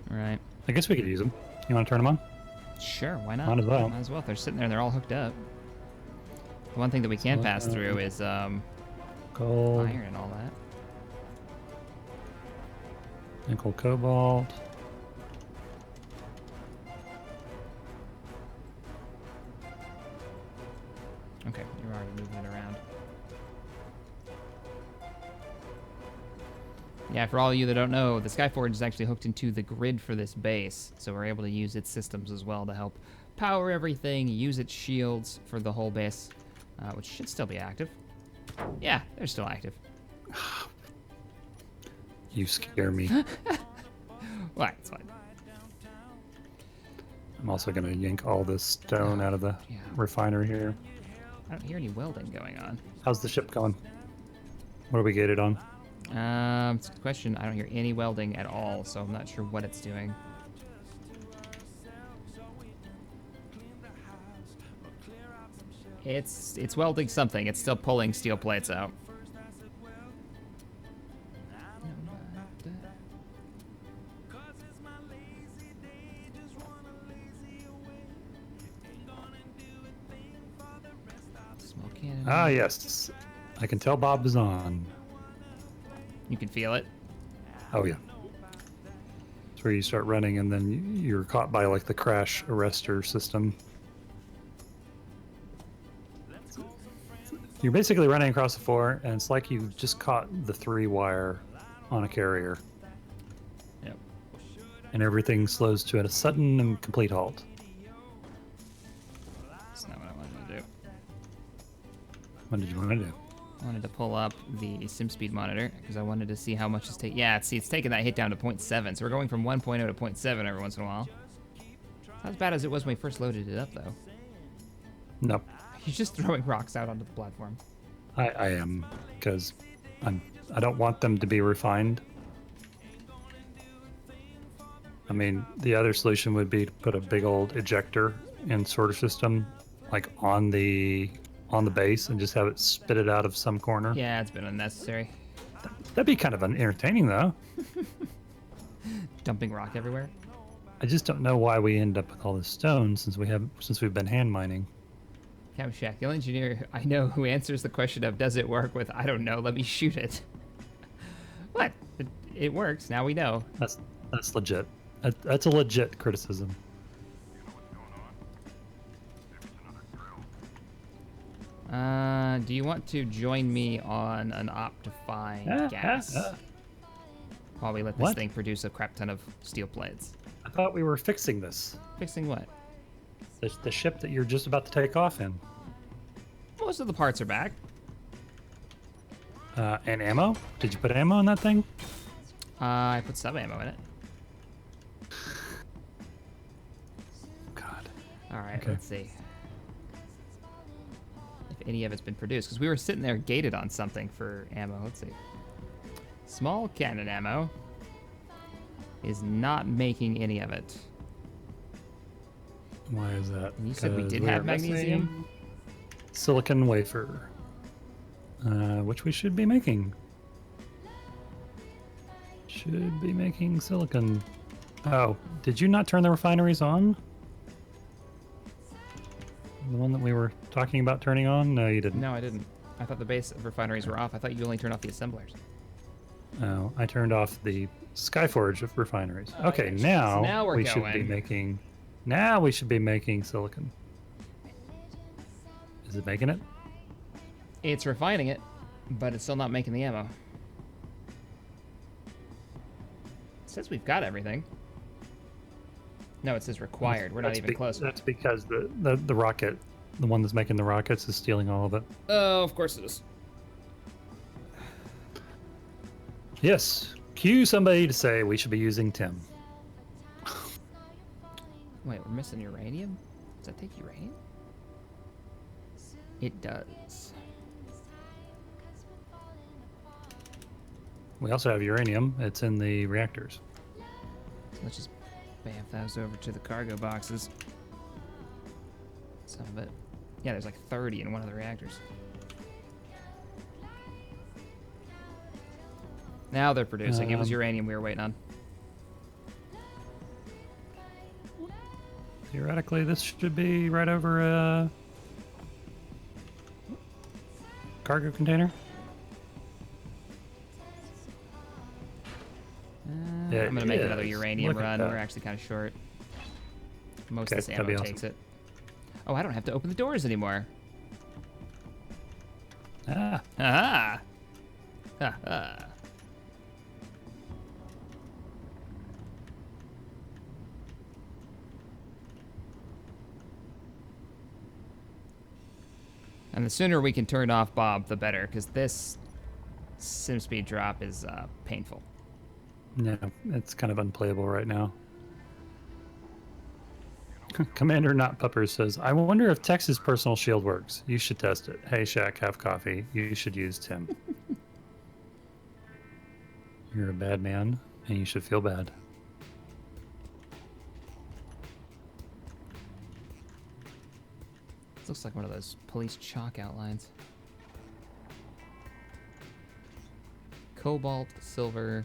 Speaker 1: right.
Speaker 2: I guess we could use them. You want to turn them on?
Speaker 1: Sure, why not?
Speaker 2: Might as well.
Speaker 1: Might as well. If they're sitting there, they're all hooked up. The one thing that we can pass through is
Speaker 2: Gold,
Speaker 1: iron and all that.
Speaker 2: nickel, cobalt.
Speaker 1: Okay, you're already moving it around. Yeah, for all of you that don't know, the Skyforge is actually hooked into the grid for this base, so we're able to use its systems as well to help power everything, use its shields for the whole base, which should still be active. Yeah, they're still active.
Speaker 2: You scare me.
Speaker 1: Well, it's fine.
Speaker 2: I'm also going to yank all this stone out of the
Speaker 1: Yeah.
Speaker 2: refinery here.
Speaker 1: I don't hear any welding going on.
Speaker 2: How's the ship going? What are we gated on?
Speaker 1: It's a good question. I don't hear any welding at all, so I'm not sure what it's doing. It's welding something. It's still pulling steel plates out. Smoke cannon.
Speaker 2: Ah, yes. I can tell Bob is on.
Speaker 1: You can feel it.
Speaker 2: Oh, yeah. It's where you start running and then you're caught by like the crash arrestor system. You're basically running across the floor, and it's like you just caught the 3-wire on a carrier.
Speaker 1: Yep.
Speaker 2: And everything slows to a sudden and complete halt.
Speaker 1: That's not what I wanted to do.
Speaker 2: What did you want to do?
Speaker 1: I wanted to pull up the sim speed monitor because I wanted to see how much it's taking. Yeah, see, it's taking that hit down to 0.7, so we're going from 1.0 to 0.7 every once in a while. It's not as bad as it was when we first loaded it up, though.
Speaker 2: Nope.
Speaker 1: He's just throwing rocks out onto the platform.
Speaker 2: I am, because I don't want them to be refined. I mean, the other solution would be to put a big old ejector and sorter system like on the base and just have it spit it out of some corner.
Speaker 1: Yeah, it's been unnecessary.
Speaker 2: That'd be kind of entertaining, though.
Speaker 1: Dumping rock everywhere.
Speaker 2: I just don't know why we end up with all this stone since we've been hand mining.
Speaker 1: CaptainShack, the only engineer I know who answers the question of does it work with I don't know, let me shoot it. What? It works. Now we know.
Speaker 2: That's legit. That's a legit criticism.
Speaker 1: Do you want to join me on an op to find gas? While we let this
Speaker 2: What?
Speaker 1: thing produce a crap ton of steel plates.
Speaker 2: I thought we were fixing this.
Speaker 1: Fixing what?
Speaker 2: The ship that you're just about to take off in.
Speaker 1: Most of the parts are back.
Speaker 2: And ammo? Did you put ammo in that thing?
Speaker 1: I put some ammo in it.
Speaker 2: God.
Speaker 1: All right,
Speaker 2: Okay.
Speaker 1: let's see. If any of it's been produced. Because we were sitting there gated on something for ammo. Let's see. Small cannon ammo is not making any of it.
Speaker 2: Why is that?
Speaker 1: And you said we
Speaker 2: 'Cause
Speaker 1: did
Speaker 2: are
Speaker 1: have
Speaker 2: missing
Speaker 1: magnesium?
Speaker 2: Silicon wafer. Which we should be making. Should be making silicon. Oh, did you not turn the refineries on? The one that we were talking about turning on? No, you didn't.
Speaker 1: No, I didn't. I thought the base refineries were off. I thought you only turned off the assemblers.
Speaker 2: Oh, I turned off the Skyforge of refineries.
Speaker 1: Oh,
Speaker 2: Okay,
Speaker 1: yeah,
Speaker 2: now,
Speaker 1: so now we're
Speaker 2: we should be
Speaker 1: going.
Speaker 2: making. Now we should be making silicon. Is it making it?
Speaker 1: It's refining it, but it's still not making the ammo. It says we've got everything. No, it says required. We're not even close.
Speaker 2: That's because the rocket, the one that's making the rockets, is stealing all of it.
Speaker 1: Oh, of course it is.
Speaker 2: Yes. Cue somebody to say we should be using Tim.
Speaker 1: Wait, we're missing uranium? Does that take uranium? It does.
Speaker 2: We also have uranium. It's in the reactors.
Speaker 1: So let's just bamf those over to the cargo boxes. Some of it. Yeah, there's like 30 in one of the reactors. Now they're producing. It was uranium we were waiting on.
Speaker 2: Theoretically, this should be right over a cargo container. Yeah,
Speaker 1: I'm gonna make
Speaker 2: it
Speaker 1: another
Speaker 2: is.
Speaker 1: uranium
Speaker 2: Look at
Speaker 1: run.
Speaker 2: that.
Speaker 1: We're actually kind of short. Most
Speaker 2: Okay,
Speaker 1: of this
Speaker 2: that'd be
Speaker 1: ammo
Speaker 2: awesome.
Speaker 1: takes it. Oh, I don't have to open the doors anymore.
Speaker 2: Ah,
Speaker 1: Ah! Ha ha. And the sooner we can turn off Bob, the better, because this sim speed drop is painful.
Speaker 2: no, it's kind of unplayable right now. Commander Not Pupper says, I wonder if Tex's personal shield works. You should test it. Hey, Shaq, have coffee. You should use Tim. You're a bad man, and you should feel bad.
Speaker 1: This looks like one of those police chalk outlines. Cobalt, silver,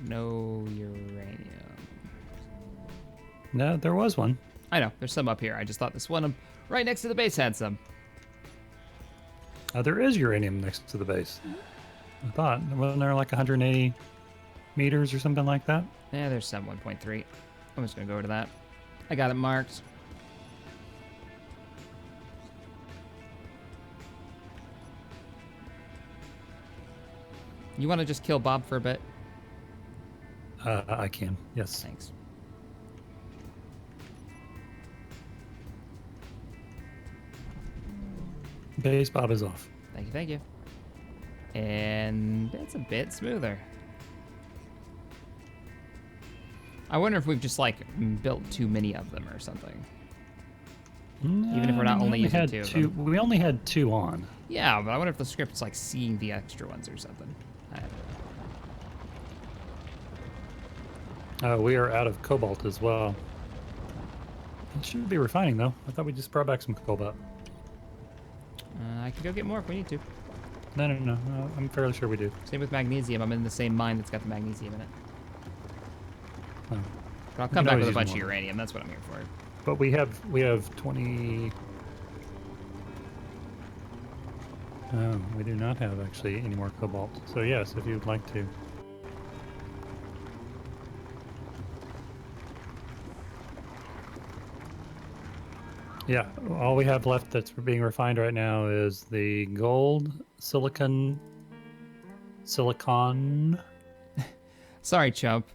Speaker 1: no uranium.
Speaker 2: No, there was one.
Speaker 1: I know, there's some up here. I just thought this one right next to the base had some.
Speaker 2: There is uranium next to the base. I thought. Wasn't there like 180 meters or something like that?
Speaker 1: Yeah, there's some 1.3. I'm just gonna go over to that. I got it marked. You want to just kill Bob for a bit?
Speaker 2: I can, yes.
Speaker 1: Thanks.
Speaker 2: Base Bob is off.
Speaker 1: Thank you, thank you. And it's a bit smoother. I wonder if we've just, like, built too many of them or something. Even if we're not only using two of them.
Speaker 2: We only had 2 on.
Speaker 1: Yeah, but I wonder if the script's, like, seeing the extra ones or something. I don't know.
Speaker 2: We are out of cobalt as well. It should be refining, though. I thought we just brought back some cobalt.
Speaker 1: I can go get more if we need to.
Speaker 2: No. I'm fairly sure we do.
Speaker 1: Same with magnesium. I'm in the same mine that's got the magnesium in it.
Speaker 2: Oh.
Speaker 1: But I'll come back with a bunch of uranium. That's what I'm here for.
Speaker 2: But we have 20. Oh, we do not have actually any more cobalt. So yes, if you'd like to. Yeah, all we have left that's being refined right now is the gold, silicon.
Speaker 1: Sorry, Chump.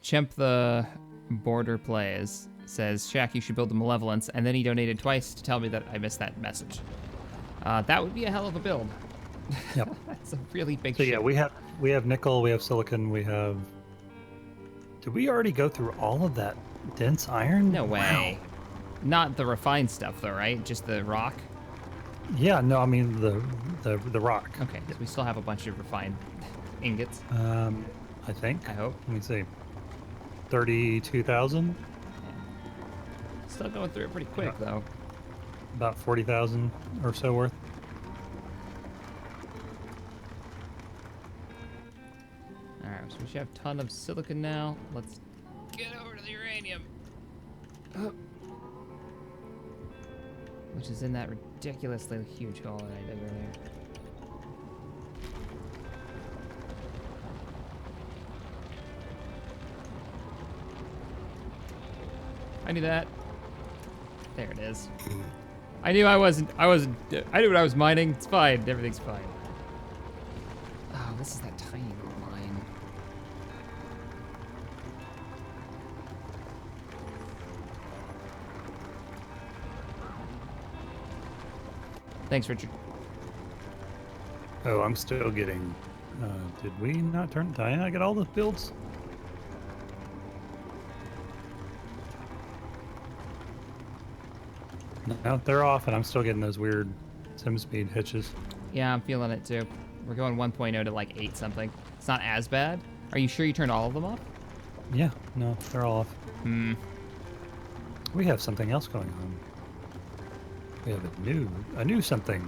Speaker 1: Chimp the border plays says, Shaq, you should build the Malevolence, and then he donated twice to tell me that I missed that message. That would be a hell of a build.
Speaker 2: Yep.
Speaker 1: That's a really big
Speaker 2: So
Speaker 1: ship.
Speaker 2: yeah, we have nickel, we have silicon, we have. Did we already go through all of that dense iron?
Speaker 1: No way.
Speaker 2: Wow.
Speaker 1: Not the refined stuff, though, right? Just the rock?
Speaker 2: Yeah, no, I mean the rock.
Speaker 1: Okay, so we still have a bunch of refined ingots.
Speaker 2: I think.
Speaker 1: I hope.
Speaker 2: Let me see. 32,000.
Speaker 1: Still going through it pretty quick, though.
Speaker 2: About 40,000 or so worth.
Speaker 1: All right, so we should have a ton of silicon now. Let's get over to the uranium. Which is in that ridiculously huge hole that I did earlier. I knew that. There it is. I knew I knew what I was mining. It's fine. Everything's fine. Oh, this is that tiny little mine. Thanks, Richard.
Speaker 2: Oh, I'm still getting. Did we not turn? Did I get all the builds? No, they're off, and I'm still getting those weird sim speed hitches.
Speaker 1: Yeah, I'm feeling it too. We're going 1.0 to like 8 something. It's not as bad. Are you sure you turned all of them off?
Speaker 2: Yeah, no, they're all off.
Speaker 1: Hmm.
Speaker 2: We have something else going on. We have a new something.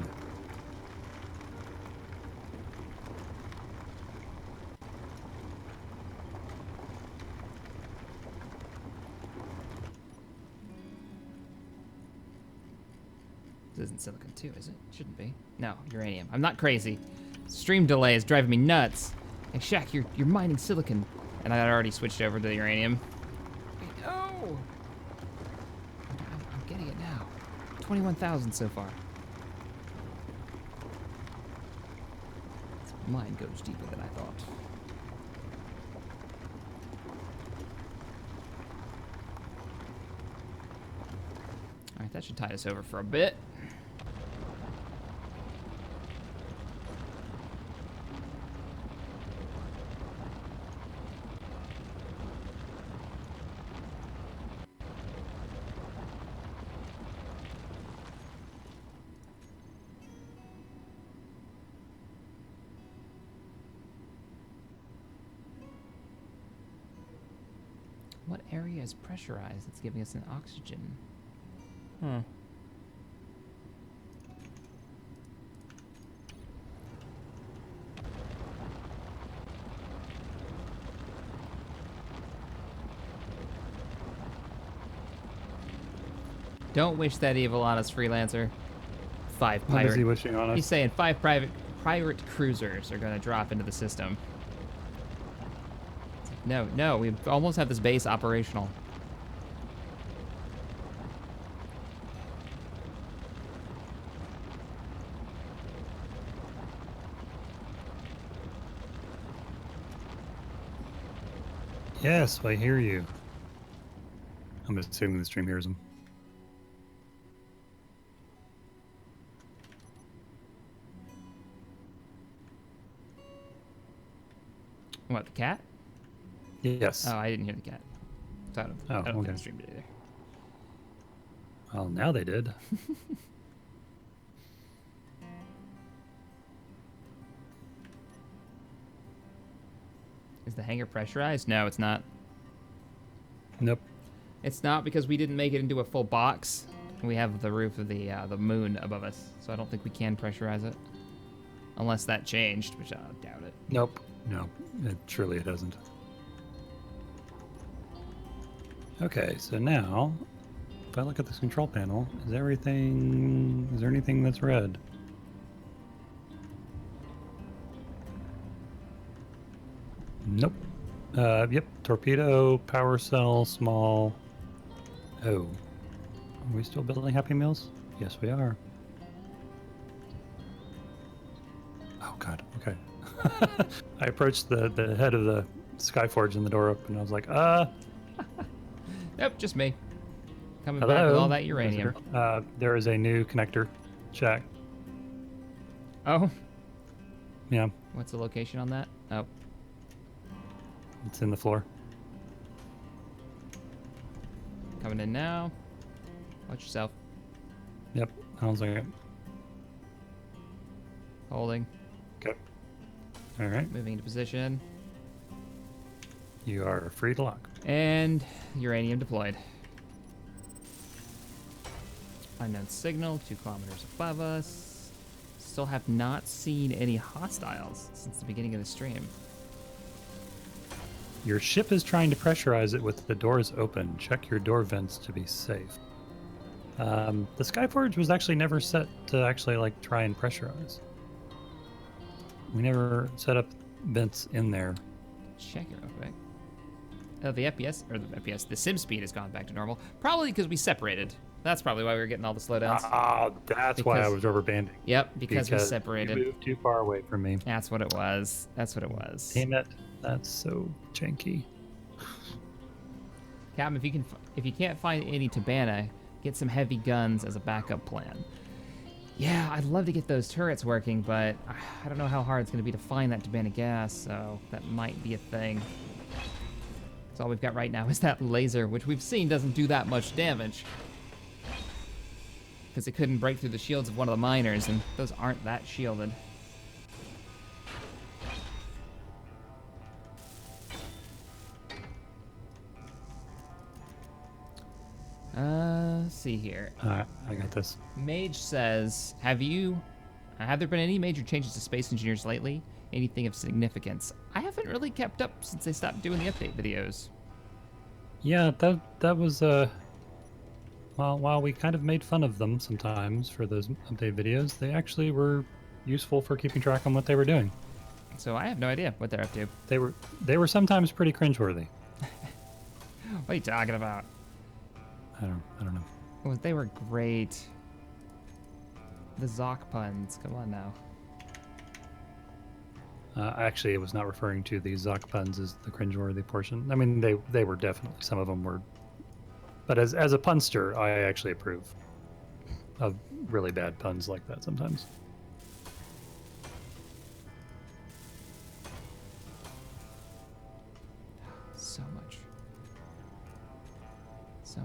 Speaker 1: This isn't silicon too, is it? Shouldn't be. No, uranium. I'm not crazy. Stream delay is driving me nuts. Hey, Shaq, you're mining silicon. And I had already switched over to the uranium. No! I'm getting it now. 21,000 so far. This mine goes deeper than I thought. Alright, that should tide us over for a bit. What area is pressurized that's giving us an oxygen? Hmm. Don't wish that evil on us, freelancer.
Speaker 2: What is he wishing on us?
Speaker 1: He's saying 5 pirate cruisers are gonna drop into the system. No, we almost have this base operational.
Speaker 2: Yes, I hear you. I'm assuming the stream hears him.
Speaker 1: What, the cat?
Speaker 2: Yes.
Speaker 1: Oh, I didn't hear the cat. So I don't
Speaker 2: okay.
Speaker 1: think the stream did either.
Speaker 2: Well, now they did.
Speaker 1: Is the hangar pressurized? No, it's not.
Speaker 2: Nope.
Speaker 1: It's not because we didn't make it into a full box. We have the roof of the moon above us, so I don't think we can pressurize it. Unless that changed, which I doubt it.
Speaker 2: Nope. No, surely it doesn't. Okay, so now, if I look at this control panel, is there anything that's red? Nope. Yep, torpedo, power cell, small. Oh. Are we still building Happy Meals? Yes, we are. Oh, God, okay. I approached the head of the Skyforge and the door open, and I was like,
Speaker 1: Nope, just me. Coming
Speaker 2: hello,
Speaker 1: back with all that uranium.
Speaker 2: visitor. There is a new connector, Shack.
Speaker 1: Oh,
Speaker 2: Yeah,
Speaker 1: what's the location on that? Oh,
Speaker 2: it's in the floor.
Speaker 1: coming in now. Watch yourself.
Speaker 2: Yep, I was like,
Speaker 1: Holding.
Speaker 2: okay. All right,
Speaker 1: Moving into position.
Speaker 2: you are free to lock.
Speaker 1: And uranium deployed. Unknown signal 2 kilometers above us. Still have not seen any hostiles since the beginning of the stream.
Speaker 2: Your ship is trying to pressurize it with the doors open. Check your door vents to be safe. The Skyforge was actually never set to actually like try and pressurize. We never set up vents in there.
Speaker 1: Check it real quick. The FPS, or the FPS, the sim speed has gone back to normal. Probably because we separated. That's probably why we were getting all the slowdowns.
Speaker 2: Oh, that's why I was rubber banding.
Speaker 1: Yep, because we separated.
Speaker 2: You moved too far away from me.
Speaker 1: That's what it was. That's what it was.
Speaker 2: Damn it. That's so janky.
Speaker 1: Captain, if you can't find any Tabana, get some heavy guns as a backup plan. Yeah, I'd love to get those turrets working, but I don't know how hard it's going to be to find that Tabana gas, so that might be a thing. So all we've got right now is that laser, which we've seen doesn't do that much damage. Because it couldn't break through the shields of one of the miners, and those aren't that shielded. Let's see here.
Speaker 2: I got this.
Speaker 1: Mage says, have there been any major changes to Space Engineers lately? Anything of significance? I haven't really kept up since they stopped doing the update videos.
Speaker 2: Yeah, that was well, while we kind of made fun of them sometimes for those update videos, they actually were useful for keeping track on what they were doing.
Speaker 1: So I have no idea what they're up to.
Speaker 2: They were sometimes pretty cringeworthy.
Speaker 1: What are you talking about?
Speaker 2: I don't know.
Speaker 1: Oh, they were great. The Zoc puns, come on now.
Speaker 2: Actually, I was not referring to the Zoc puns as the cringeworthy portion. I mean, they were definitely, some of them were. But as a punster, I actually approve of really bad puns like that sometimes.
Speaker 1: So much. So,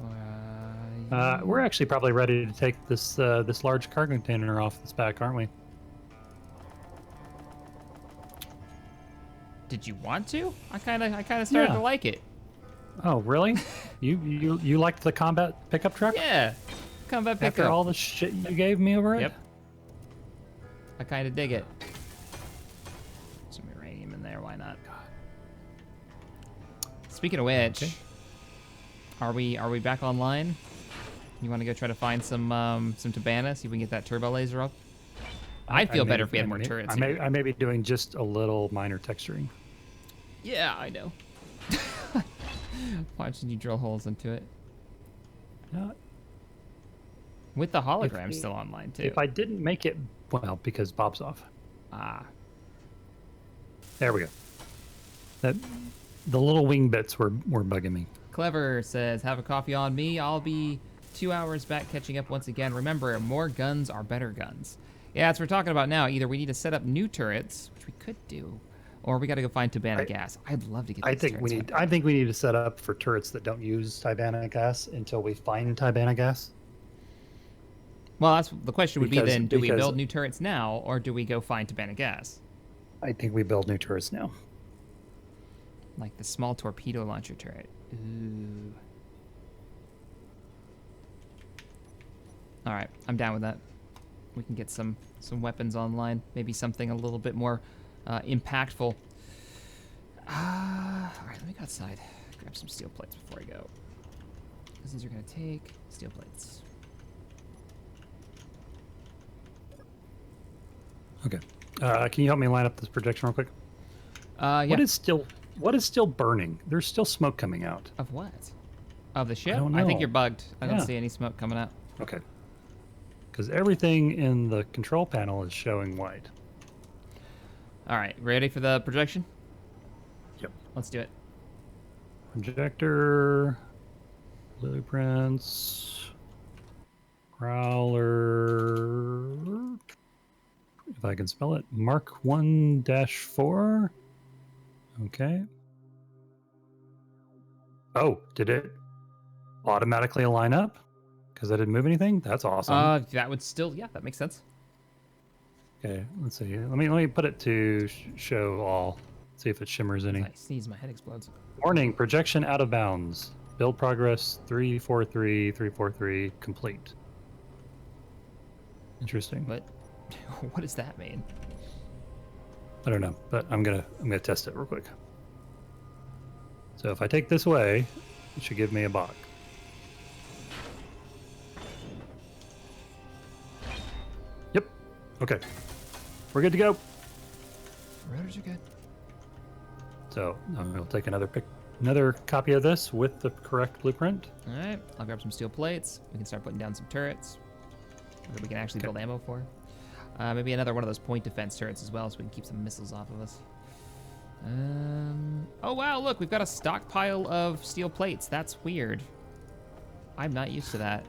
Speaker 2: We're actually probably ready to take this this large cargo container off this back, aren't we?
Speaker 1: Did you want to? I kind of started to like it.
Speaker 2: Oh, really? you liked the combat pickup truck?
Speaker 1: Yeah. Combat pickup.
Speaker 2: After all the shit you gave me over it?
Speaker 1: Yep. I kind of dig it. Some uranium in there, why not? Speaking of which,
Speaker 2: Okay.
Speaker 1: are we back online? You want to go try to find some Tabana, see if we can get that turbo laser up? I'd feel better if we had more turrets.
Speaker 2: I may be doing just a little minor texturing.
Speaker 1: Yeah, I know. Watching you drill holes into it.
Speaker 2: Uh,
Speaker 1: With the hologram still online, too.
Speaker 2: If I didn't make it, well, because Bob's off.
Speaker 1: Ah.
Speaker 2: There we go. The little wing bits were bugging me.
Speaker 1: Clever says, have a coffee on me. I'll be 2 hours back catching up once again. Remember, more guns are better guns. Yeah, that's what we're talking about now. Either we need to set up new turrets, which we could do, or we got to go find Tabana gas. I'd love to get these turrets.
Speaker 2: I think we need to set up for turrets that don't use Tabana gas until we find Tabana gas.
Speaker 1: Well, that's the question would be then, do we
Speaker 2: because-
Speaker 1: build new turrets now, or do we go find Tabana gas?
Speaker 2: I think we build new turrets now.
Speaker 1: Like the small torpedo launcher turret. Ooh. All right, I'm down with that. We can get some weapons online. Maybe something a little bit more impactful. All right, let me go outside. Grab some steel plates before I go. Because these are going to take steel plates.
Speaker 2: Okay. Can you help me line up this projection real quick?
Speaker 1: Yeah.
Speaker 2: What is still burning? There's still smoke coming out.
Speaker 1: Of what? Of the ship?
Speaker 2: don't
Speaker 1: I think
Speaker 2: know.
Speaker 1: you're bugged. I don't
Speaker 2: Yeah.
Speaker 1: see any smoke coming out.
Speaker 2: Okay. Because everything in the control panel is showing white.
Speaker 1: All right, ready for the projection?
Speaker 2: Yep.
Speaker 1: Let's do it.
Speaker 2: Projector, blueprints, Growler, if I can spell it, Mark 1-4. Okay. Oh, did it automatically line up? Because I didn't move anything? That's awesome.
Speaker 1: That would still, yeah, that makes sense.
Speaker 2: Okay, let's see. Let me put it to show all. See if it shimmers any.
Speaker 1: If I sneeze, my head explodes.
Speaker 2: Warning, projection out of bounds. Build progress 343 complete. Interesting.
Speaker 1: What? What does that mean?
Speaker 2: I don't know, but I'm gonna test it real quick. So if I take this away, it should give me a box. Yep. Okay. We're good to go.
Speaker 1: Rotors are good.
Speaker 2: So I'm gonna take another copy of this with the correct blueprint.
Speaker 1: All right, I'll grab some steel plates. We can start putting down some turrets that we can actually build ammo for. Maybe another one of those point defense turrets as well, so we can keep some missiles off of us. Oh wow, look, we've got a stockpile of steel plates. That's weird. I'm not used to that.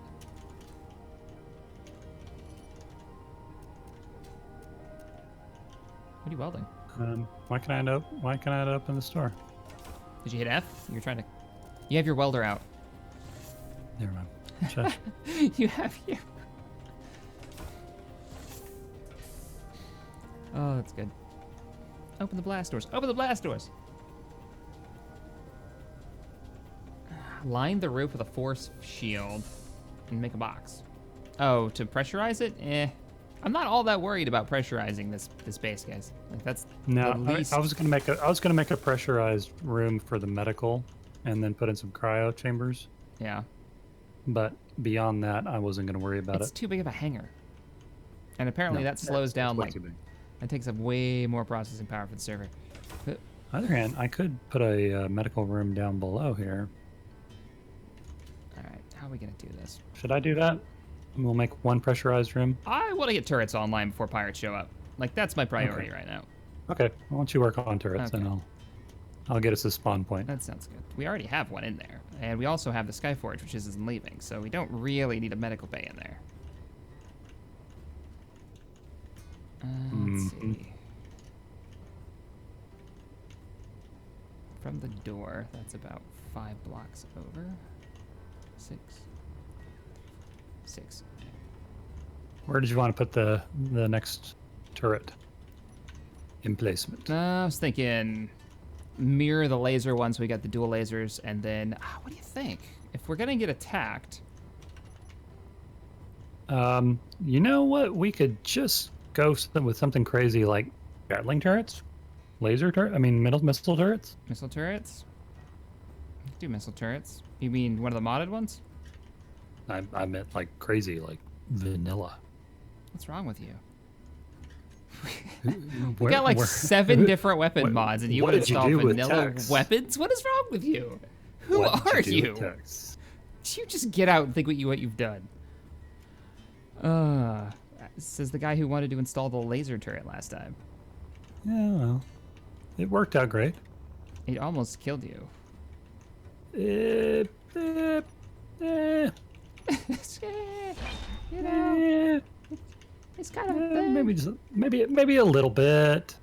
Speaker 1: What are you welding?
Speaker 2: Why can I open the store?
Speaker 1: Did you hit F? You're trying to... You have your welder out.
Speaker 2: Never mind. Shush.
Speaker 1: You have your... Oh, that's good. Open the blast doors. Open the blast doors! Line the roof with a force shield and make a box. Oh, to pressurize it? Eh. I'm not all that worried about pressurizing this base, guys. Like that's
Speaker 2: No,
Speaker 1: the least...
Speaker 2: I was gonna make a pressurized room for the medical, and then put in some cryo chambers.
Speaker 1: Yeah.
Speaker 2: But beyond that, I wasn't gonna worry about
Speaker 1: It's
Speaker 2: it.
Speaker 1: too big of a hangar. And apparently
Speaker 2: No,
Speaker 1: that slows down,
Speaker 2: way
Speaker 1: like,
Speaker 2: too big.
Speaker 1: that takes up way more processing power for the server.
Speaker 2: On the other hand, I could put a medical room down below here.
Speaker 1: All right, how are we gonna do this?
Speaker 2: Should I do that? We'll make one pressurized room.
Speaker 1: I want to get turrets online before pirates show up. Like, that's my priority right now.
Speaker 2: Okay, why don't you work on turrets,
Speaker 1: Okay.
Speaker 2: and I'll get us a spawn point.
Speaker 1: That sounds good. We already have one in there. And we also have the Skyforge, which isn't leaving. So we don't really need a medical bay in there. Let's see. From the door, that's about 5 blocks over. 6.
Speaker 2: Where did you want to put the next turret emplacement?
Speaker 1: I was thinking mirror the laser one, so we got the dual lasers, and then what do you think? If we're gonna get attacked,
Speaker 2: You know what? We could just go with something crazy like Gatling turrets, laser turret. I mean, missile turrets.
Speaker 1: Missile turrets? Do missile turrets. You mean one of the modded ones?
Speaker 2: I meant like crazy, like vanilla.
Speaker 1: What's wrong with you? We
Speaker 2: Where-
Speaker 1: got like
Speaker 2: where-
Speaker 1: 7 different weapon mods, and you
Speaker 2: what
Speaker 1: would
Speaker 2: did you
Speaker 1: install
Speaker 2: do with
Speaker 1: vanilla
Speaker 2: Tex?
Speaker 1: weapons? What is wrong with you? Who
Speaker 2: What
Speaker 1: are
Speaker 2: did you? Do
Speaker 1: you?
Speaker 2: with Tex?
Speaker 1: You just get out and think what you've done. Says the guy who wanted to install the laser turret last time.
Speaker 2: Yeah, well, it worked out great.
Speaker 1: It almost killed you.
Speaker 2: Eh, eh, eh,
Speaker 1: You know,
Speaker 2: eh,
Speaker 1: it's kind of a thing.
Speaker 2: maybe a little bit.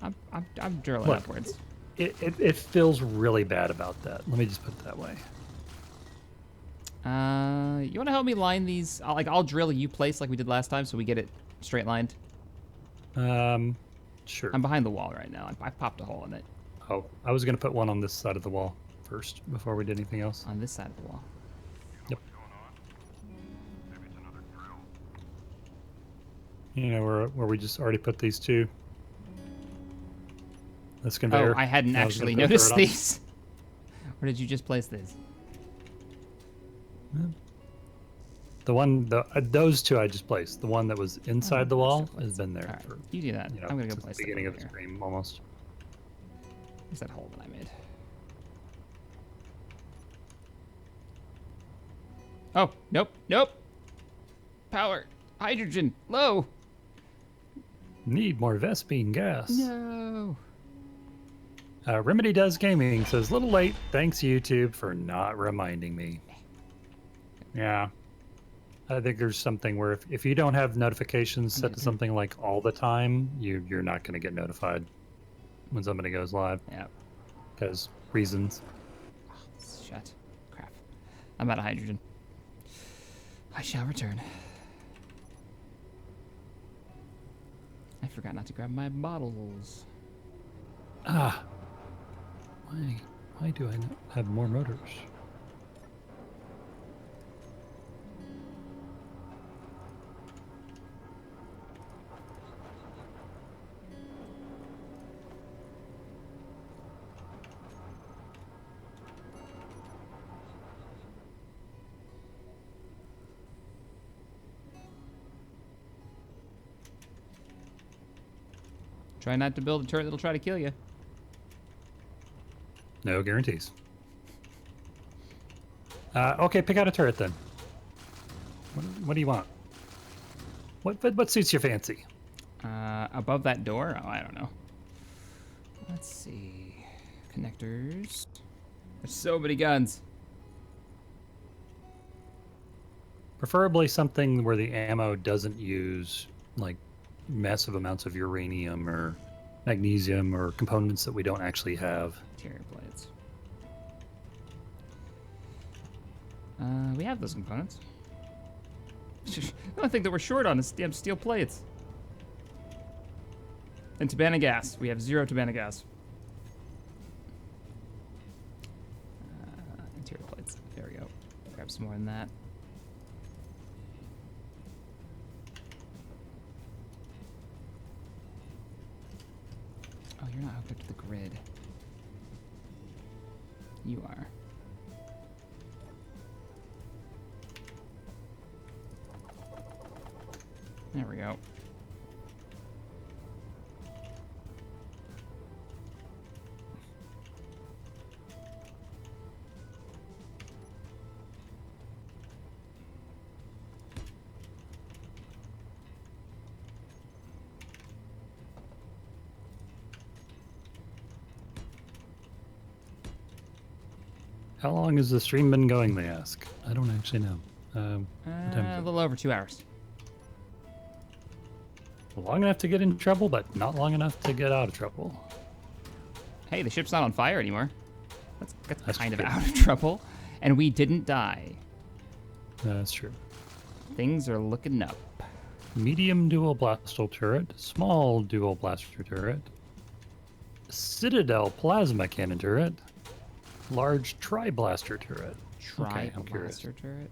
Speaker 1: I'm drilling
Speaker 2: Look.
Speaker 1: upwards.
Speaker 2: It feels really bad about that. Let me just put it that way.
Speaker 1: You want to help me line these? I'll drill, you place like we did last time, so we get it straight lined.
Speaker 2: Sure.
Speaker 1: I'm behind the wall right now. I popped a hole in it.
Speaker 2: Oh, I was gonna put one on this side of the wall first before we did anything else.
Speaker 1: On this side of the wall.
Speaker 2: Yep. You know where we just already put these two. This conveyor.
Speaker 1: Oh, I hadn't
Speaker 2: I was
Speaker 1: actually
Speaker 2: gonna put
Speaker 1: noticed
Speaker 2: dirt on.
Speaker 1: these. Where did you just place these?
Speaker 2: Those two I just placed. The one that was inside the wall has been there
Speaker 1: All right,
Speaker 2: for
Speaker 1: you do that.
Speaker 2: you know,
Speaker 1: I'm gonna go
Speaker 2: since
Speaker 1: place
Speaker 2: the
Speaker 1: them
Speaker 2: beginning
Speaker 1: over
Speaker 2: of the
Speaker 1: here.
Speaker 2: stream almost.
Speaker 1: Where's that hole that I made? Oh, nope. Power. Hydrogen. Low.
Speaker 2: Need more Vespine gas.
Speaker 1: No.
Speaker 2: Remedy Does Gaming says, little late. Thanks, YouTube, for not reminding me. Yeah. I think there's something where if you don't have notifications set to something like all the time, you're not going to get notified when somebody goes live.
Speaker 1: Yep.
Speaker 2: Because reasons.
Speaker 1: Shut. Crap. I'm out of hydrogen. I shall return. I forgot not to grab my bottles.
Speaker 2: Ah. Why do I not have more motors?
Speaker 1: Try not to build a turret that'll try to kill you.
Speaker 2: No guarantees. Okay, pick out a turret then. What do you want? What suits your fancy?
Speaker 1: Above that door? Oh, I don't know. Let's see. Connectors. There's so many guns.
Speaker 2: Preferably something where the ammo doesn't use like massive amounts of uranium or magnesium or components that we don't actually have.
Speaker 1: Interior plates. We have those components. The only thing that we're short on is damn steel plates. And Tabana gas. We have 0 Tabana gas. Interior plates. There we go. Grab some more than that. Oh, you're not hooked up to the grid. You are. There we go.
Speaker 2: How long has the stream been going, they ask? I don't actually know. What time is
Speaker 1: A
Speaker 2: it?
Speaker 1: little over 2 hours.
Speaker 2: Long enough to get in trouble, but not long enough to get out of trouble.
Speaker 1: Hey, the ship's not on fire anymore. That's kind of
Speaker 2: true.
Speaker 1: out of trouble. And we didn't die.
Speaker 2: That's true.
Speaker 1: Things are looking up.
Speaker 2: Medium dual blaster turret, small dual blaster turret, Citadel plasma cannon turret, large tri-blaster turret. Okay, I'm curious.
Speaker 1: Tri-blaster turret.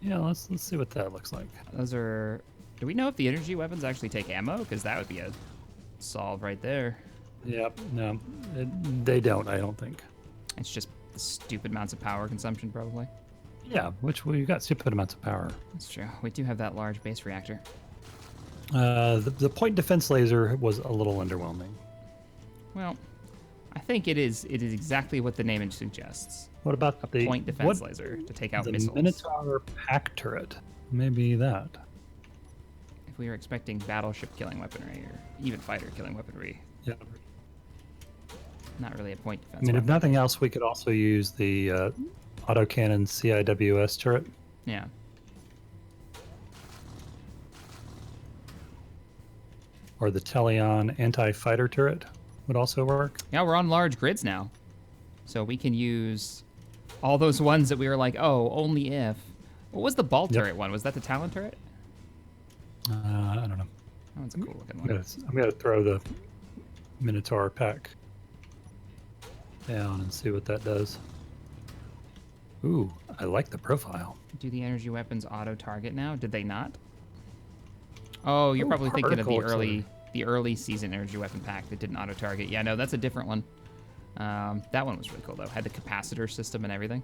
Speaker 2: Yeah, let's see what that looks like.
Speaker 1: Those are... Do we know if the energy weapons actually take ammo? Because that would be a solve right there.
Speaker 2: Yep, no, they don't, I don't think.
Speaker 1: It's just the stupid amounts of power consumption, probably.
Speaker 2: Yeah, which we've got stupid amounts of power.
Speaker 1: That's true. We do have that large base reactor.
Speaker 2: The point defense laser was a little underwhelming.
Speaker 1: Well, I think it is exactly what the name suggests.
Speaker 2: What about
Speaker 1: A
Speaker 2: the
Speaker 1: point defense laser to take out
Speaker 2: the
Speaker 1: missiles.
Speaker 2: Minotaur pack turret? Maybe that.
Speaker 1: If we were expecting battleship killing weaponry or even fighter killing weaponry,
Speaker 2: Yeah.
Speaker 1: not really a point defense
Speaker 2: I mean, if
Speaker 1: weapon.
Speaker 2: nothing else, we could also use the autocannon CIWS turret.
Speaker 1: Yeah.
Speaker 2: Or the Teleon anti-fighter turret would also work.
Speaker 1: Yeah, we're on large grids now. So we can use all those ones that we were like, oh, only if. What was the ball turret one? Was that the Talon turret?
Speaker 2: I don't know.
Speaker 1: That one's a cool looking one.
Speaker 2: I'm gonna throw the Minotaur pack down and see what that does. Ooh, I like the profile.
Speaker 1: Do the energy weapons auto target now? Did they not? Oh, you're
Speaker 2: Oh,
Speaker 1: probably thinking of
Speaker 2: particle
Speaker 1: the early season energy weapon pack that didn't auto target. Yeah, no, that's a different one. That one was really cool though. Had the capacitor system and everything.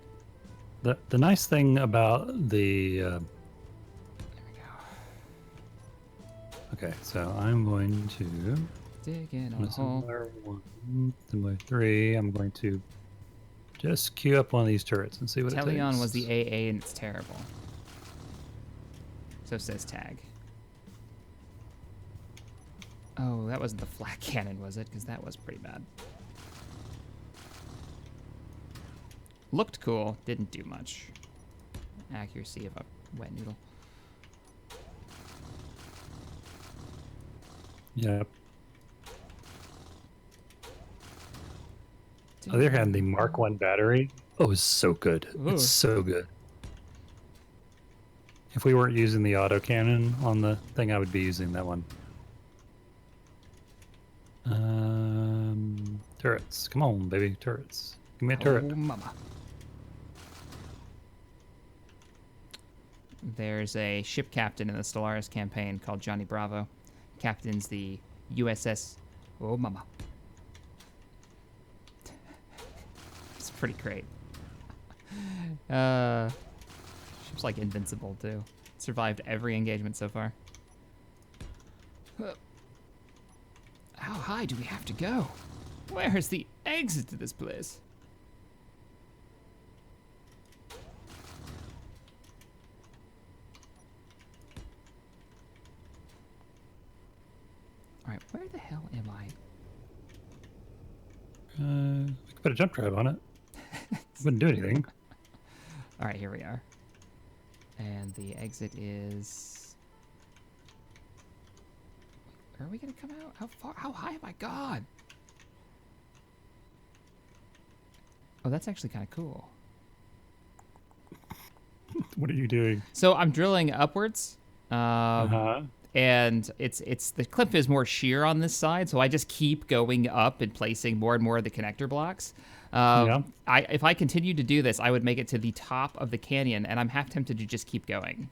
Speaker 2: The nice thing about the
Speaker 1: There we go.
Speaker 2: okay, so I'm going to
Speaker 1: Dig in
Speaker 2: on
Speaker 1: a
Speaker 2: a
Speaker 1: hole.
Speaker 2: similar 1, similar 3. I'm going to just queue up one of these turrets and see what it takes.
Speaker 1: Teleon was the AA and it's terrible. So says Tag. Oh, that wasn't the flak cannon, was it? Because that was pretty bad. Looked cool, didn't do much. Accuracy of a wet noodle.
Speaker 2: Yep. On the other hand, the Mark 1 battery, oh, it's so good.
Speaker 1: Ooh.
Speaker 2: It's so good. If we weren't using the autocannon on the thing, I would be using that one. Turrets. Come on, baby. Turrets. Give me a turret.
Speaker 1: Oh, mama. There's a ship captain in the Stellaris campaign called Johnny Bravo. Captains the USS... Oh, mama. It's pretty great. Ship's like invincible, too. Survived every engagement so far. How high do we have to go? Where is the exit to this place? Alright, where the hell am I?
Speaker 2: We could put a jump drive on it. Wouldn't do anything.
Speaker 1: Alright, here we are. And the exit is... Where are we gonna come out? How far? How high have I gone? Oh, that's actually kind of cool.
Speaker 2: What are you doing?
Speaker 1: So I'm drilling upwards. And it's the cliff is more sheer on this side, so I just keep going up and placing more and more of the connector blocks. If I continued to do this, I would make it to the top of the canyon, and I'm half tempted to just keep going,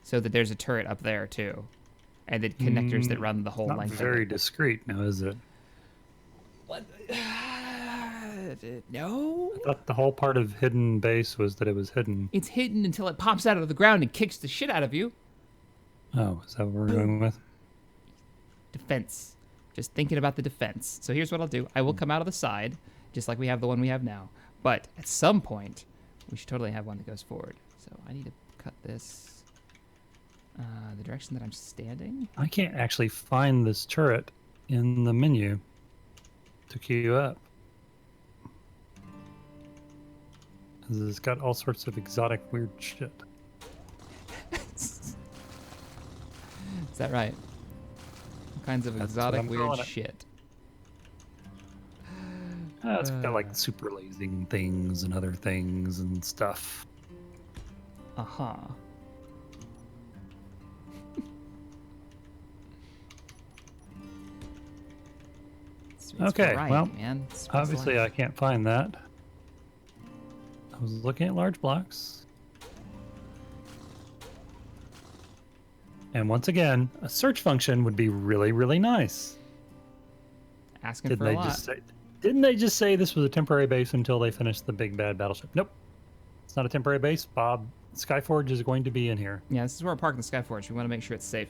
Speaker 1: so that there's a turret up there too, and then connectors that run the whole
Speaker 2: Not
Speaker 1: length.
Speaker 2: very
Speaker 1: of it.
Speaker 2: discreet now, is it?
Speaker 1: What? No.
Speaker 2: I thought the whole part of hidden base was that it was hidden.
Speaker 1: It's hidden until it pops out of the ground and kicks the shit out of you.
Speaker 2: Oh, is that what we're going with?
Speaker 1: Defense. Just thinking about the defense. So here's what I'll do. I will come out of the side, just like we have the one we have now. But at some point, we should totally have one that goes forward. So I need to cut this the direction that I'm standing.
Speaker 2: I can't actually find this turret in the menu to queue up. 'Cause it's got all sorts of exotic weird shit.
Speaker 1: Is that right? All kinds of
Speaker 2: That's what
Speaker 1: exotic
Speaker 2: I'm
Speaker 1: weird
Speaker 2: calling it.
Speaker 1: shit.
Speaker 2: It's got like super lasing things and other things and stuff.
Speaker 1: Uh-huh. It's
Speaker 2: Okay,
Speaker 1: variety,
Speaker 2: well,
Speaker 1: man. It's
Speaker 2: Obviously,
Speaker 1: life.
Speaker 2: I can't find that. I was looking at large blocks. And once again, a search function would be really, really nice.
Speaker 1: Asking
Speaker 2: Didn't
Speaker 1: for a
Speaker 2: they
Speaker 1: lot.
Speaker 2: didn't they just say this was a temporary base until they finished the big bad battleship? Nope. It's not a temporary base. Bob, Skyforge is going to be in here.
Speaker 1: Yeah, this is where we're parking the Skyforge. We want to make sure it's safe.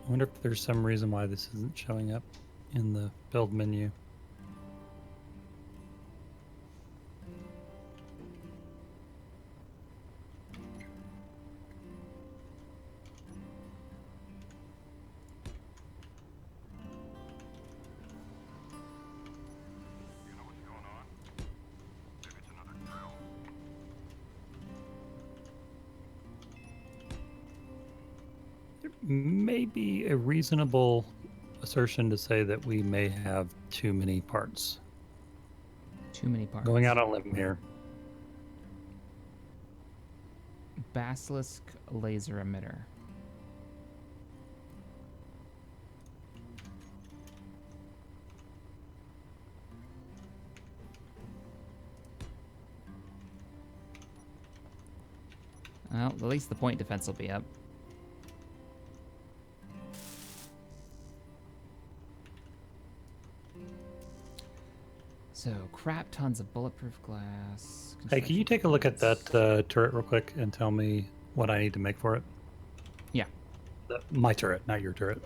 Speaker 2: I wonder if there's some reason why this isn't showing up in the build menu. May be a reasonable assertion to say that we may have too many parts.
Speaker 1: Too many parts.
Speaker 2: Going out on a limb here.
Speaker 1: Basilisk laser emitter. Well, at least the point defense will be up. So, crap tons of bulletproof glass.
Speaker 2: Hey, can you take a look at that turret real quick and tell me what I need to make for it?
Speaker 1: Yeah.
Speaker 2: My turret, not your turret.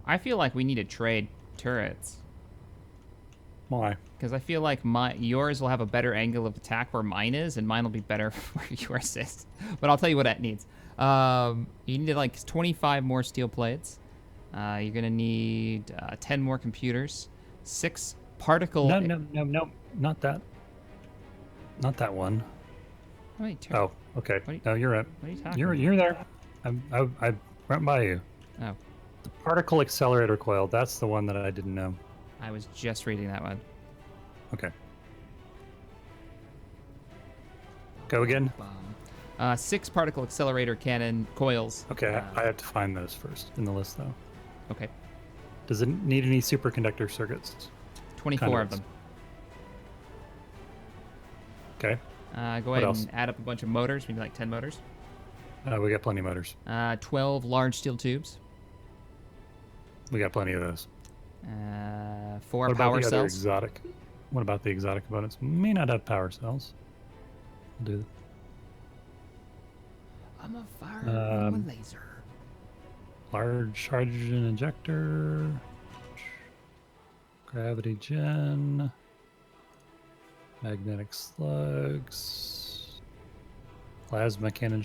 Speaker 1: I feel like we need to trade turrets.
Speaker 2: Why?
Speaker 1: Because I feel like yours will have a better angle of attack where mine is, and mine will be better where yours is. But I'll tell you what it needs. You need like 25 more steel plates. You're gonna need 10 more computers, 6 particle.
Speaker 2: No, not that. Not that one.
Speaker 1: Wait,
Speaker 2: Oh, okay. No, you're right.
Speaker 1: What are you talking
Speaker 2: You're there. I went by you.
Speaker 1: Oh,
Speaker 2: The particle accelerator coil. That's the one that I didn't know.
Speaker 1: I was just reading that one.
Speaker 2: Okay. Go again.
Speaker 1: 6 particle accelerator cannon coils.
Speaker 2: Okay, I have to find those first in the list, though.
Speaker 1: Okay.
Speaker 2: Does it need any superconductor circuits?
Speaker 1: 24 of them.
Speaker 2: Okay.
Speaker 1: Go ahead and add up a bunch of motors. We need like 10 motors.
Speaker 2: We got plenty of motors.
Speaker 1: 12 large steel tubes.
Speaker 2: We got plenty of those.
Speaker 1: 4
Speaker 2: what
Speaker 1: power
Speaker 2: about the
Speaker 1: cells.
Speaker 2: Other exotic? What about the exotic components? May not have power cells. We'll do.
Speaker 1: I'm a fire from a laser.
Speaker 2: Large hydrogen injector. Gravity gen. Magnetic slugs. Plasma cannon.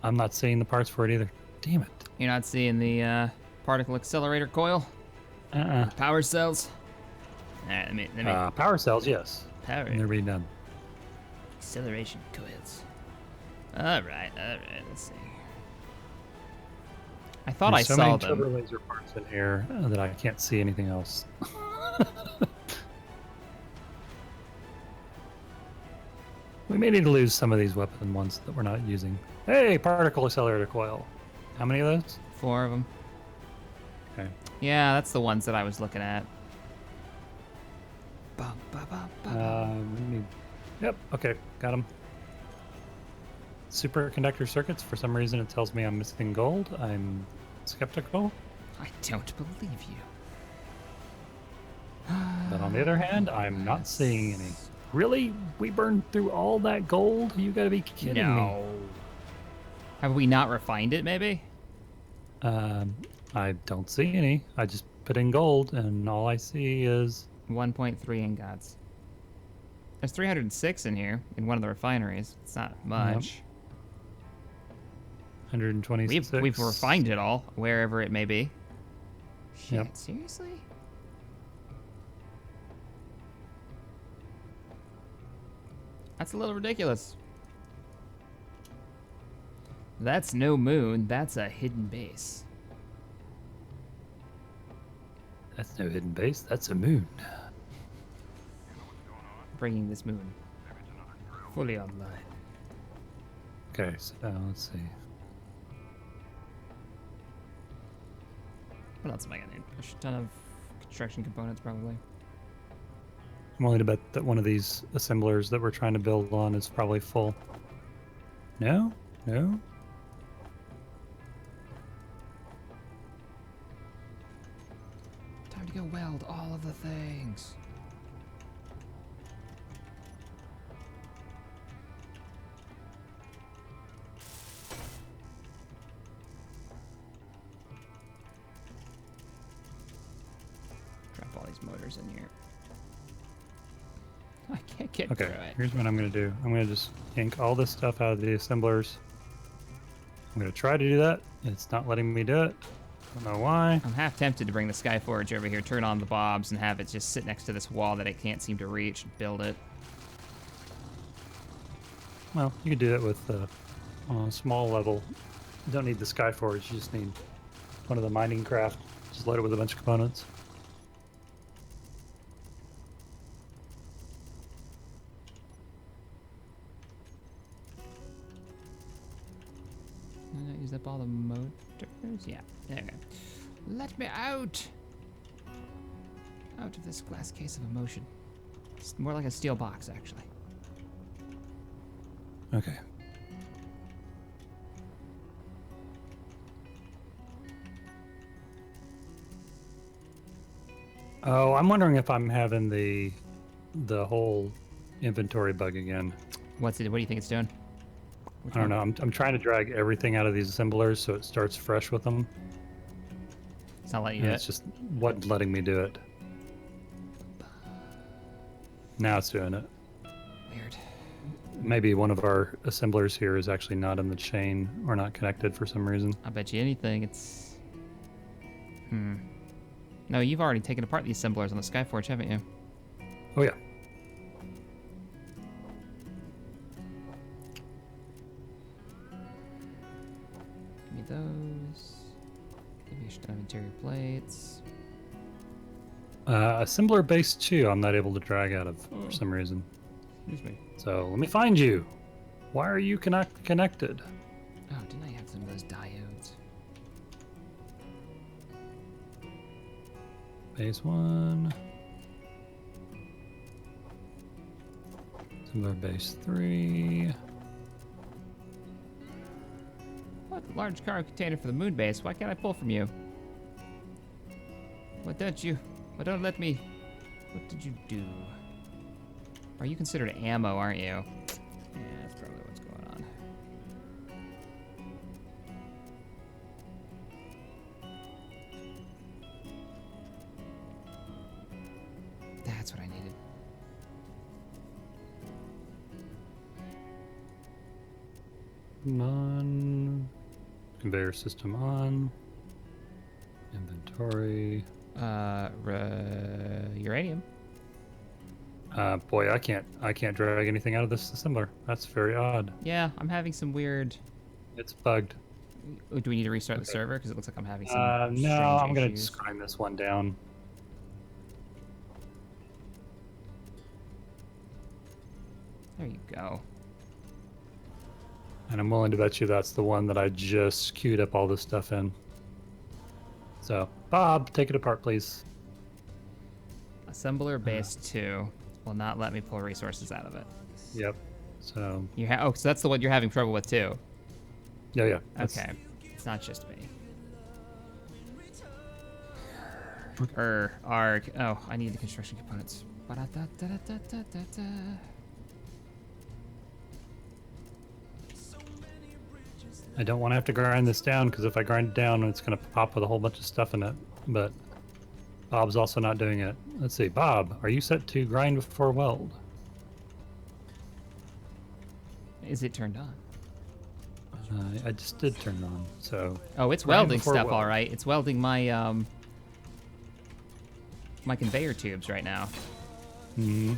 Speaker 2: I'm not seeing the parts for it either. Damn it.
Speaker 1: You're not seeing the particle accelerator coil? Power cells? Alright, let me
Speaker 2: Power cells, yes.
Speaker 1: power
Speaker 2: And they're being done.
Speaker 1: acceleration coils. Alright, let's see. I thought
Speaker 2: There's
Speaker 1: I
Speaker 2: so
Speaker 1: saw
Speaker 2: many
Speaker 1: them.
Speaker 2: turbo laser parts in here that I can't see anything else. We may need to lose some of these weapon ones that we're not using. Hey, particle accelerator coil. How many of those?
Speaker 1: 4 of them.
Speaker 2: Okay.
Speaker 1: Yeah, that's the ones that I was looking at.
Speaker 2: Yep. Okay. Got them. Superconductor circuits. For some reason, it tells me I'm missing gold. I'm skeptical.
Speaker 1: I don't believe you.
Speaker 2: But on the other hand, I'm not seeing any. Really? We burned through all that gold? You gotta be kidding me.
Speaker 1: No. Have we not refined it, maybe?
Speaker 2: I don't see any. I just put in gold, and all I see is
Speaker 1: 1.3 ingots. There's 306 in here in one of the refineries. It's not much.
Speaker 2: 126.
Speaker 1: We've refined it all, wherever it may be. Shit,
Speaker 2: Yep.
Speaker 1: seriously? That's a little ridiculous. That's no moon, that's a hidden base.
Speaker 2: That's no hidden base. That's a moon.
Speaker 1: Bringing this moon fully online.
Speaker 2: Okay, so let's see.
Speaker 1: What else am I gonna need? A ton of construction components, probably.
Speaker 2: I'm willing to bet that one of these assemblers that we're trying to build on is probably full. No? No?
Speaker 1: Time to go weld all of the things. Drop all these motors in here. I can't get through
Speaker 2: Okay,
Speaker 1: it.
Speaker 2: here's what I'm going to do. I'm going to just yank all this stuff out of the assemblers. I'm going to try to do that. It's not letting me do it. I don't know why.
Speaker 1: I'm half tempted to bring the Skyforge over here, turn on the bobs, and have it just sit next to this wall that I can't seem to reach and build it.
Speaker 2: Well, you could do it with on a small level. You don't need the Skyforge. You just need one of the mining craft. Just load it with a bunch of components.
Speaker 1: Use up all the motors? Yeah, there we go. Let me out! Out of this glass case of emotion. It's more like a steel box, actually.
Speaker 2: Okay. Oh, I'm wondering if I'm having the whole inventory bug again.
Speaker 1: What do you think it's doing?
Speaker 2: I don't know. I'm trying to drag everything out of these assemblers so it starts fresh with them.
Speaker 1: It's not letting you
Speaker 2: And
Speaker 1: do
Speaker 2: it's
Speaker 1: it.
Speaker 2: just wasn't letting me do it. Now it's doing it.
Speaker 1: Weird.
Speaker 2: Maybe one of our assemblers here is actually not in the chain or not connected for some reason.
Speaker 1: I bet you anything, it's... No, you've already taken apart the assemblers on the Skyforge, haven't you?
Speaker 2: Oh yeah.
Speaker 1: Give me those. Give me your interior plates.
Speaker 2: Assembler base 2 I'm not able to drag out of for some reason.
Speaker 1: Excuse me.
Speaker 2: So let me find you. Why are you connected?
Speaker 1: Oh, didn't I have some of those diodes?
Speaker 2: Base 1. Assembler base 3.
Speaker 1: What? Large cargo container for the moon base. Why can't I pull from you? What don't let me... What did you do? Are you considered ammo, aren't you? Yeah, that's probably what's going on. That's what I needed.
Speaker 2: On. Conveyor system on. Inventory.
Speaker 1: Uranium.
Speaker 2: Boy, I can't drag anything out of this assembler. That's very odd.
Speaker 1: Yeah, I'm having some weird...
Speaker 2: It's bugged.
Speaker 1: Do we need to restart the server? Because it looks like I'm having some
Speaker 2: No,
Speaker 1: strange
Speaker 2: I'm gonna
Speaker 1: issues.
Speaker 2: just grind this one down.
Speaker 1: There you go.
Speaker 2: And I'm willing to bet you that's the one that I just queued up all this stuff in. So, Bob, take it apart, please.
Speaker 1: Assembler base 2 will not let me pull resources out of it.
Speaker 2: Yep. So,
Speaker 1: So that's the one you're having trouble with too.
Speaker 2: yeah. that's-
Speaker 1: Okay, it's not just me. Arg. Oh, I need the construction components. Ba-da-da-da-da-da-da-da.
Speaker 2: I don't want to have to grind this down because if I grind it down, it's going to pop with a whole bunch of stuff in it. But Bob's also not doing it. Let's see. Bob, are you set to grind before weld?
Speaker 1: Is it turned on?
Speaker 2: I just did turn it on. So.
Speaker 1: Oh, it's
Speaker 2: Grind
Speaker 1: welding
Speaker 2: before
Speaker 1: stuff,
Speaker 2: weld.
Speaker 1: all right. It's welding my my conveyor tubes right now.
Speaker 2: Hmm.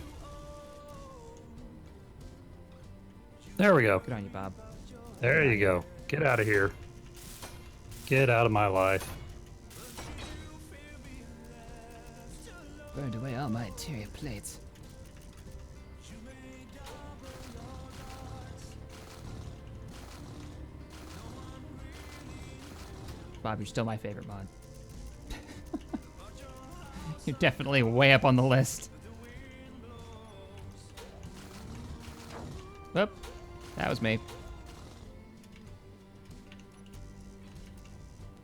Speaker 2: There we go.
Speaker 1: Good on you, Bob.
Speaker 2: There you go. Get out of here. Get out of my life.
Speaker 1: Burned away all my interior plates. Bob, you're still my favorite mod. You're definitely way up on the list. Whoop. That was me.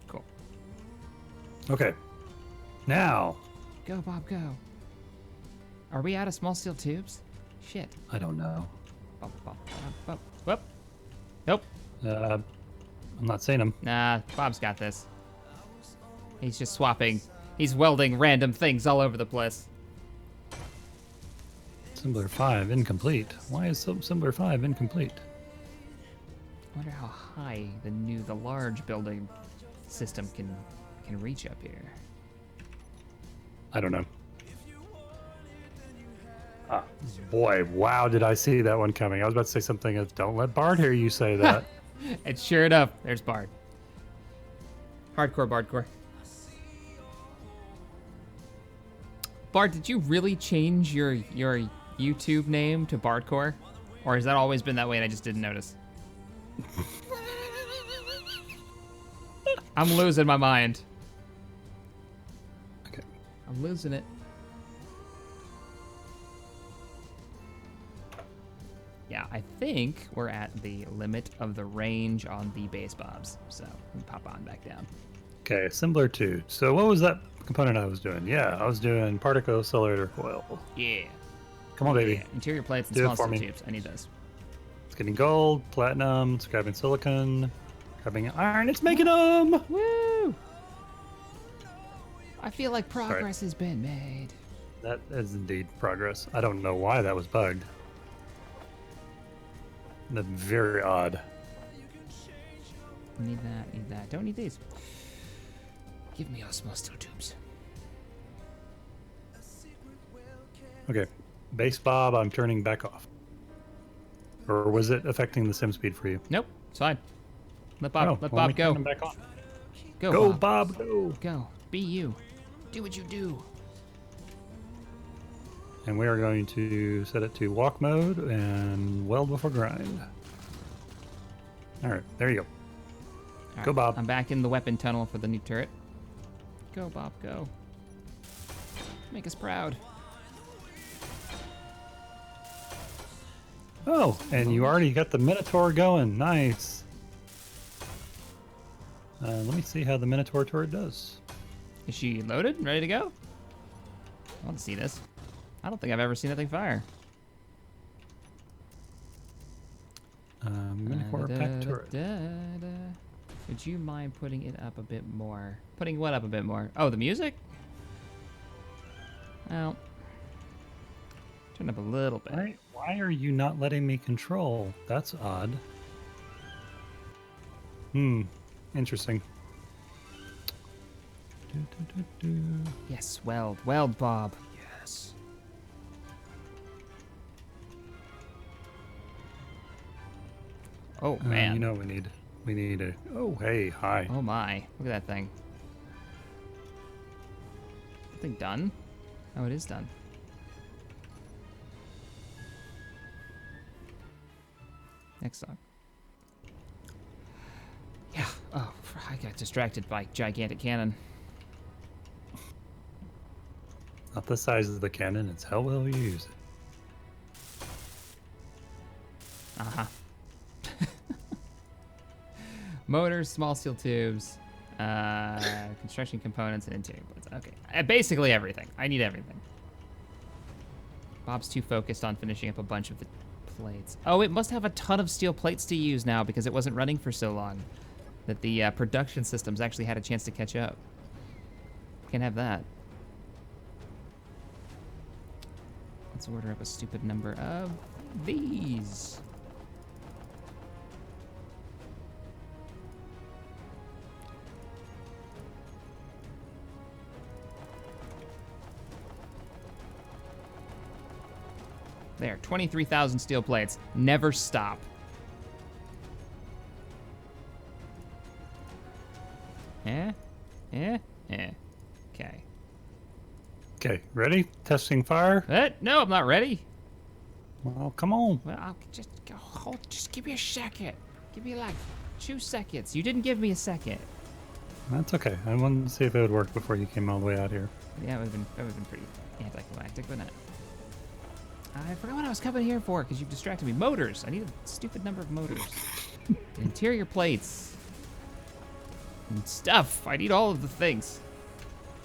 Speaker 1: Cool.
Speaker 2: Okay. Now.
Speaker 1: Go, Bob, go. Are we out of small steel tubes? Shit.
Speaker 2: I don't know.
Speaker 1: Bump, bump, bump, bump. Whoop. Nope.
Speaker 2: I'm not seeing them.
Speaker 1: Nah, Bob's got this. He's just swapping. He's welding random things all over the place.
Speaker 2: Assembler 5 incomplete. Why is Assembler 5 incomplete?
Speaker 1: I wonder how high the large building system can reach up here.
Speaker 2: I don't know. Ah, boy, wow, did I see that one coming. I was about to say something as, don't let Bard hear you say that.
Speaker 1: And sure enough, there's Bard. Hardcore Bardcore. Bard, did you really change your YouTube name to Bardcore? Or has that always been that way and I just didn't notice? I'm losing my mind.
Speaker 2: Okay.
Speaker 1: I'm losing it. Yeah, I think we're at the limit of the range on the base bobs. So we pop on back down.
Speaker 2: Okay, Assembler 2. So what was that component I was doing? Yeah, I was doing particle accelerator coil.
Speaker 1: Yeah.
Speaker 2: Come on, baby.
Speaker 1: Yeah. Interior plates and
Speaker 2: Do it
Speaker 1: small
Speaker 2: for
Speaker 1: steel
Speaker 2: me.
Speaker 1: tubes. I need those.
Speaker 2: It's getting gold, platinum, it's grabbing silicon, grabbing iron. It's making them!
Speaker 1: Woo! I feel like progress has been made.
Speaker 2: That is indeed progress. I don't know why that was bugged. That's very odd.
Speaker 1: Need that, need that. Don't need these. Give me all small steel tubes.
Speaker 2: Okay, base bob, I'm turning back off. Or was it affecting the sim speed for you?
Speaker 1: Nope, it's fine. Let Bob,
Speaker 2: Oh,
Speaker 1: let
Speaker 2: well, let me
Speaker 1: Bob
Speaker 2: turn
Speaker 1: go.
Speaker 2: them back on.
Speaker 1: Go,
Speaker 2: Go,
Speaker 1: Bob.
Speaker 2: Bob, go!
Speaker 1: Go. Be you. Do what you do.
Speaker 2: And we are going to set it to walk mode and weld before grind. All right, there you go.
Speaker 1: All
Speaker 2: Go, Bob.
Speaker 1: I'm back in the weapon tunnel for the new turret. Go, Bob, go. Make us proud.
Speaker 2: Oh, and you already got the Minotaur going. Nice. Let me see how the Minotaur turret does.
Speaker 1: Is she loaded? Ready to go? I want to see this. I don't think I've ever seen that thing fire.
Speaker 2: Minotaur pack turret.
Speaker 1: Would you mind putting it up a bit more? Putting what up a bit more? Oh, the music? Well, turn up a little bit.
Speaker 2: Why are you not letting me control? That's odd. Interesting.
Speaker 1: Yes, weld, Bob. Yes. Oh man.
Speaker 2: You know we need a. Oh hey, hi.
Speaker 1: Oh my, look at that thing. That thing done? Oh, it is done. Next song. Yeah. Oh, I got distracted by gigantic cannon.
Speaker 2: Not the size of the cannon, it's how well you use it.
Speaker 1: Uh-huh. Motors, small steel tubes, construction components, and interior plates. Okay. Basically everything. I need everything. Bob's too focused on finishing up a bunch of the plates. Oh, it must have a ton of steel plates to use now because it wasn't running for so long. That the production systems actually had a chance to catch up. Can't have that. Let's order up a stupid number of these. There, 23,000 steel plates. Never stop. Okay.
Speaker 2: Okay, ready? Testing fire?
Speaker 1: No, I'm not ready.
Speaker 2: Well, come on.
Speaker 1: Well, I'll just hold. Just give me a second. Give me like 2 seconds. You didn't give me a second.
Speaker 2: That's okay. I wanted to see if it would work before you came all the way out here.
Speaker 1: Yeah, that would have been pretty anticlimactic, wouldn't it? I forgot what I was coming here for because you've distracted me. Motors. I need a stupid number of motors. Interior plates. And stuff. I need all of the things.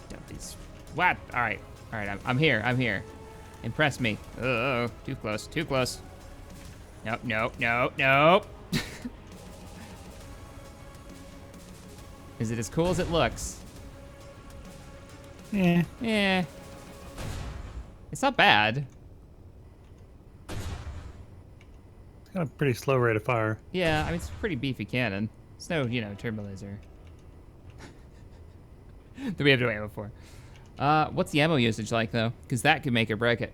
Speaker 1: Dump these. What? All right. All right. I'm here. I'm here. Impress me. Oh, too close. Too close. Nope. Nope. Nope. Nope. Is it as cool as it looks?
Speaker 2: Yeah.
Speaker 1: Yeah. It's not bad.
Speaker 2: It's got a pretty slow rate of fire.
Speaker 1: Yeah, I mean, it's a pretty beefy cannon. It's no, turbo laser. That we have no ammo for. What's the ammo usage like, though? Because that could make or break it.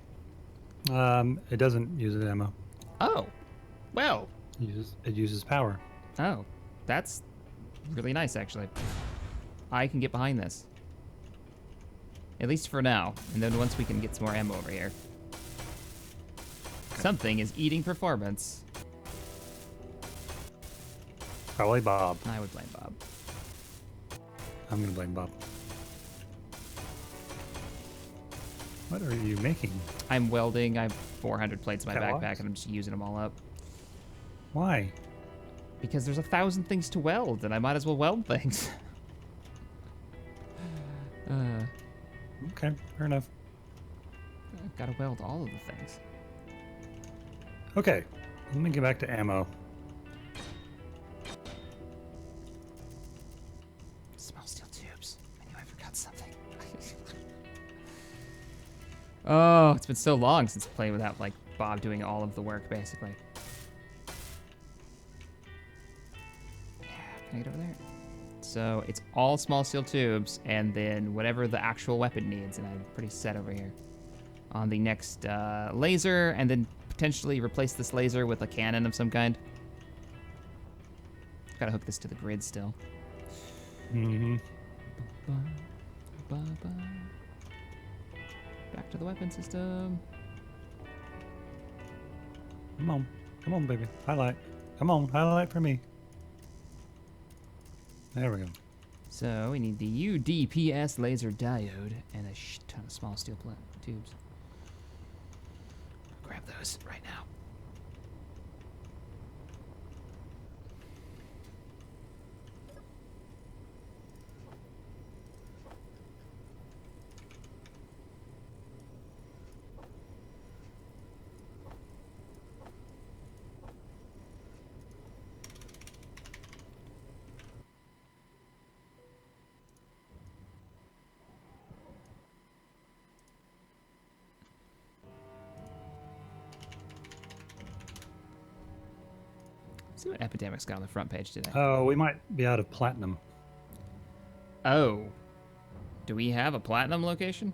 Speaker 2: It doesn't use ammo.
Speaker 1: Oh. Well.
Speaker 2: It uses power.
Speaker 1: Oh. That's really nice, actually. I can get behind this. At least for now. And then once we can get some more ammo over here. Something is eating performance.
Speaker 2: Probably Bob.
Speaker 1: I would blame Bob.
Speaker 2: I'm gonna blame Bob. What are you making?
Speaker 1: I'm welding. I have 400 plates in my
Speaker 2: Catwalks?
Speaker 1: backpack, and I'm just using them all up.
Speaker 2: Why?
Speaker 1: Because there's 1,000 things to weld, and I might as well weld things.
Speaker 2: Okay, fair enough.
Speaker 1: I've got to weld all of the things.
Speaker 2: Okay, let me get back to ammo.
Speaker 1: Small steel tubes. I knew I forgot something. Oh, it's been so long since playing without, like, Bob doing all of the work, basically. Yeah, can I get over there? So it's all small steel tubes, and then whatever the actual weapon needs, and I'm pretty set over here. On the next laser, and then potentially replace this laser with a cannon of some kind. Gotta hook this to the grid still.
Speaker 2: Mm-hmm.
Speaker 1: Back to the weapon system.
Speaker 2: Come on, baby. Highlight. Come on, highlight for me. There we go.
Speaker 1: So we need the UDPS laser diode and a ton of small steel tubes. Grab those right now. See what Epidemic's got on the front page today.
Speaker 2: Oh, we might be out of platinum.
Speaker 1: Oh. Do we have a platinum location?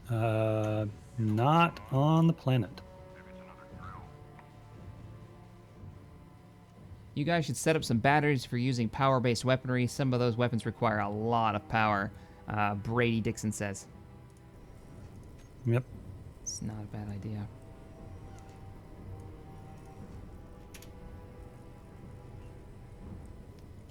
Speaker 2: Not on the planet.
Speaker 1: You guys should set up some batteries for using power-based weaponry. Some of those weapons require a lot of power, Brady Dixon says.
Speaker 2: Yep.
Speaker 1: It's not a bad idea.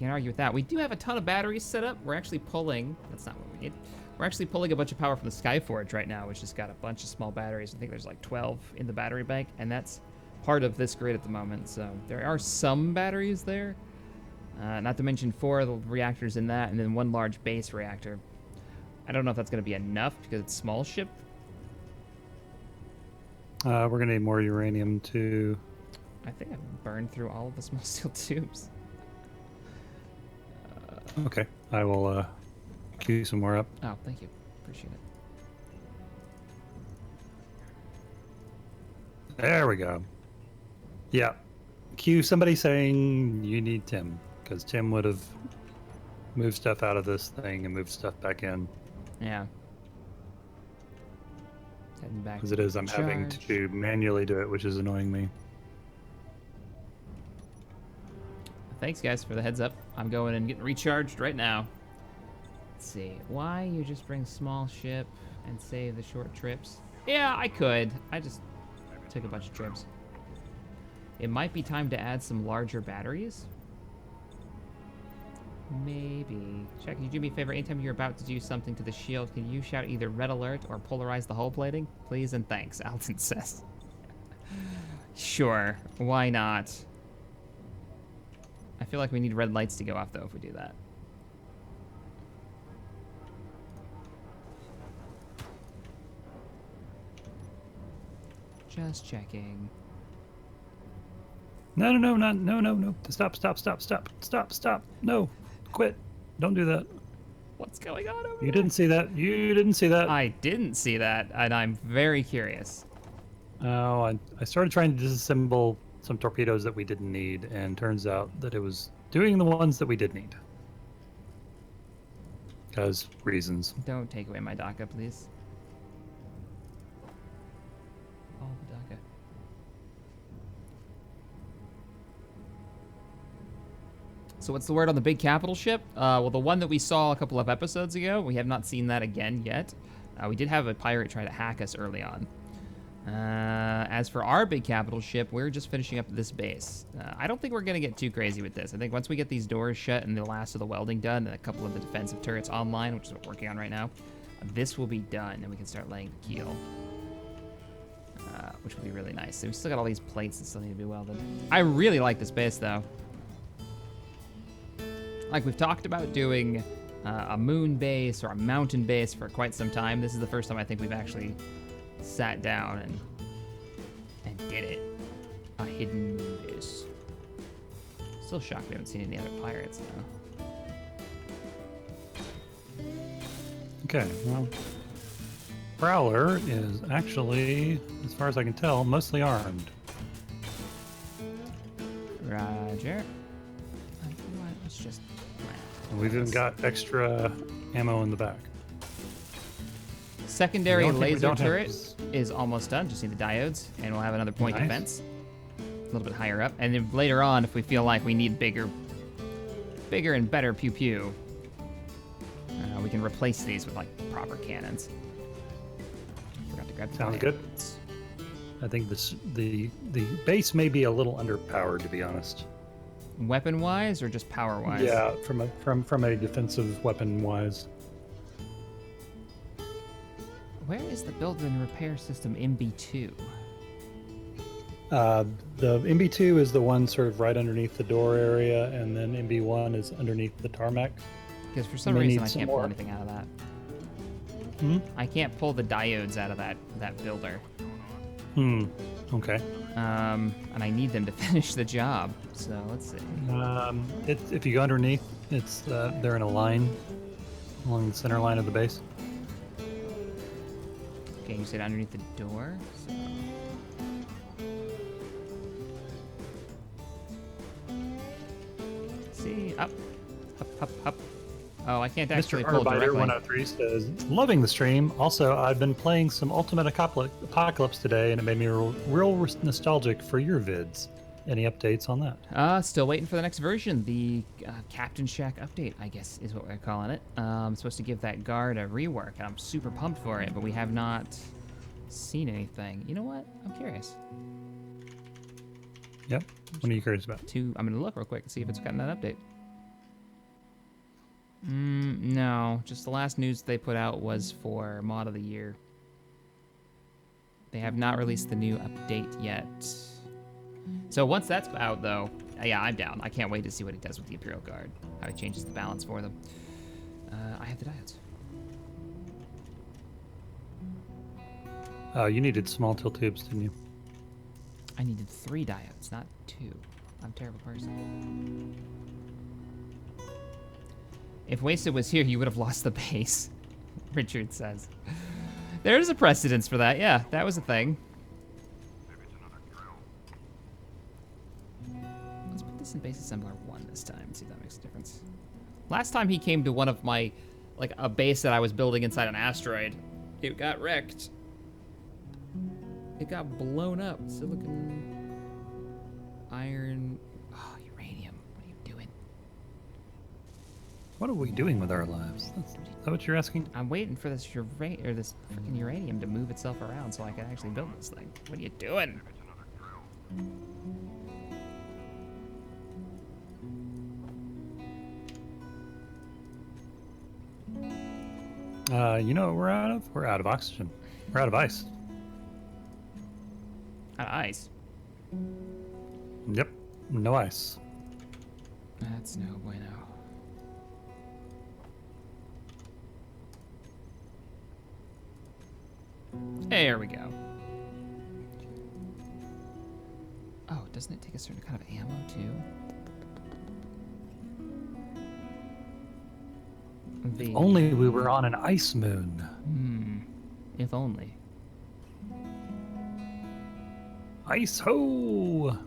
Speaker 1: Can't argue with that. We do have a ton of batteries set up. We're actually pulling... That's not what we need. We're actually pulling a bunch of power from the Skyforge right now, which has got a bunch of small batteries. I think there's like 12 in the battery bank, and that's part of this grid at the moment. So there are some batteries there. Not to mention 4 of the reactors in that, and then 1 large base reactor. I don't know if that's going to be enough because it's small ship.
Speaker 2: We're going to need more uranium too.
Speaker 1: I think I've burned through all of the small steel tubes.
Speaker 2: Okay, I will queue some more up.
Speaker 1: Oh, thank you. Appreciate it.
Speaker 2: There we go. Yeah. Cue somebody saying you need Tim, because Tim would have moved stuff out of this thing and moved stuff back in.
Speaker 1: Yeah. Heading back.
Speaker 2: As it is, I'm having to manually do it, which is annoying me.
Speaker 1: Thanks, guys, for the heads up. I'm going and getting recharged right now. Let's see. Why you just bring small ship and save the short trips? Yeah, I could. I just took a bunch of trips. It might be time to add some larger batteries. Maybe. Check, can you do me a favor? Anytime you're about to do something to the shield, can you shout either red alert or polarize the hull plating? Please and thanks, Alton says. Sure, why not? I feel like we need red lights to go off, though, if we do that. Just checking.
Speaker 2: No. Stop. No. Quit. Don't do that.
Speaker 1: What's going on over there?
Speaker 2: You didn't see that. You didn't see that.
Speaker 1: I didn't see that, and I'm very curious.
Speaker 2: Oh, I started trying to disassemble some torpedoes that we didn't need, and turns out that it was doing the ones that we did need. Because reasons.
Speaker 1: Don't take away my DACA, please. All the DACA. So what's the word on the big capital ship? Well, the one that we saw a couple of episodes ago, we have not seen that again yet. We did have a pirate try to hack us early on. As for our big capital ship, we're just finishing up this base. I don't think we're going to get too crazy with this. I think once we get these doors shut and the last of the welding done and a couple of the defensive turrets online, which is what we're working on right now, this will be done and we can start laying the keel. Which will be really nice. So we still got all these plates that still need to be welded. I really like this base, though. Like, we've talked about doing a moon base or a mountain base for quite some time. This is the first time I think we've actually sat down and did it. A hidden moon base. Still shocked we haven't seen any other pirates, though.
Speaker 2: Okay, well, Prowler is actually, as far as I can tell, mostly armed.
Speaker 1: Roger. Let's just...
Speaker 2: And we've even got extra ammo in the back.
Speaker 1: Secondary laser turret is almost done. Just need the diodes, and we'll have another point defense. A little bit higher up. And then later on, if we feel like we need bigger and better pew-pew, we can replace these with, like, proper cannons. Forgot to grab the
Speaker 2: Sounds
Speaker 1: diodes.
Speaker 2: good. I think the base may be a little underpowered, to be honest.
Speaker 1: Weapon-wise or just power-wise?
Speaker 2: Yeah, from a defensive weapon-wise.
Speaker 1: Where is the build and repair system MB2?
Speaker 2: The MB2 is the one sort of right underneath the door area, and then MB1 is underneath the tarmac.
Speaker 1: Because for some reason I can't pull anything out of that. I can't pull the diodes out of that builder.
Speaker 2: Okay.
Speaker 1: And I need them to finish the job. So let's see.
Speaker 2: If you go underneath, it's they're in a line along the center line of the base.
Speaker 1: Okay, you said underneath the door. So... see, up. Oh, I can't actually
Speaker 2: Mr.
Speaker 1: pull
Speaker 2: Arbiter
Speaker 1: directly.
Speaker 2: 103 says, loving the stream. Also, I've been playing some Ultimate Apocalypse today, and it made me real nostalgic for your vids. Any updates on that?
Speaker 1: Still waiting for the next version. The CaptainShack update, I guess, is what we're calling it. I'm supposed to give that guard a rework, and I'm super pumped for it, but we have not seen anything. You know what? I'm curious.
Speaker 2: Yep. What are you curious about?
Speaker 1: I'm going to look real quick and see if it's gotten that update. No, just the last news they put out was for Mod of the Year. They have not released the new update yet. So once that's out, though, yeah, I'm down. I can't wait to see what he does with the Imperial Guard, how he changes the balance for them. I have the diodes.
Speaker 2: You needed small tilt tubes, didn't you?
Speaker 1: I needed 3 diodes, not 2. I'm a terrible person. If Wasted was here, you would have lost the base, Richard says. There's a precedence for that, yeah. That was a thing. Let's put this in base assembler 1 this time and see if that makes a difference. Last time he came to one of my, like, a base that I was building inside an asteroid, it got wrecked. It got blown up. Silicon, iron, uranium. What are you doing?
Speaker 2: What are we doing with our lives? Is that what you're asking?
Speaker 1: I'm waiting for this freaking uranium to move itself around so I can actually build this thing. What are you doing?
Speaker 2: You know what we're out of? We're out of oxygen. We're out of ice.
Speaker 1: Ice.
Speaker 2: Yep. No ice.
Speaker 1: That's no bueno. There we go. Oh, doesn't it take a certain kind of ammo too?
Speaker 2: If only we were on an ice moon.
Speaker 1: If only.
Speaker 2: Ice ho!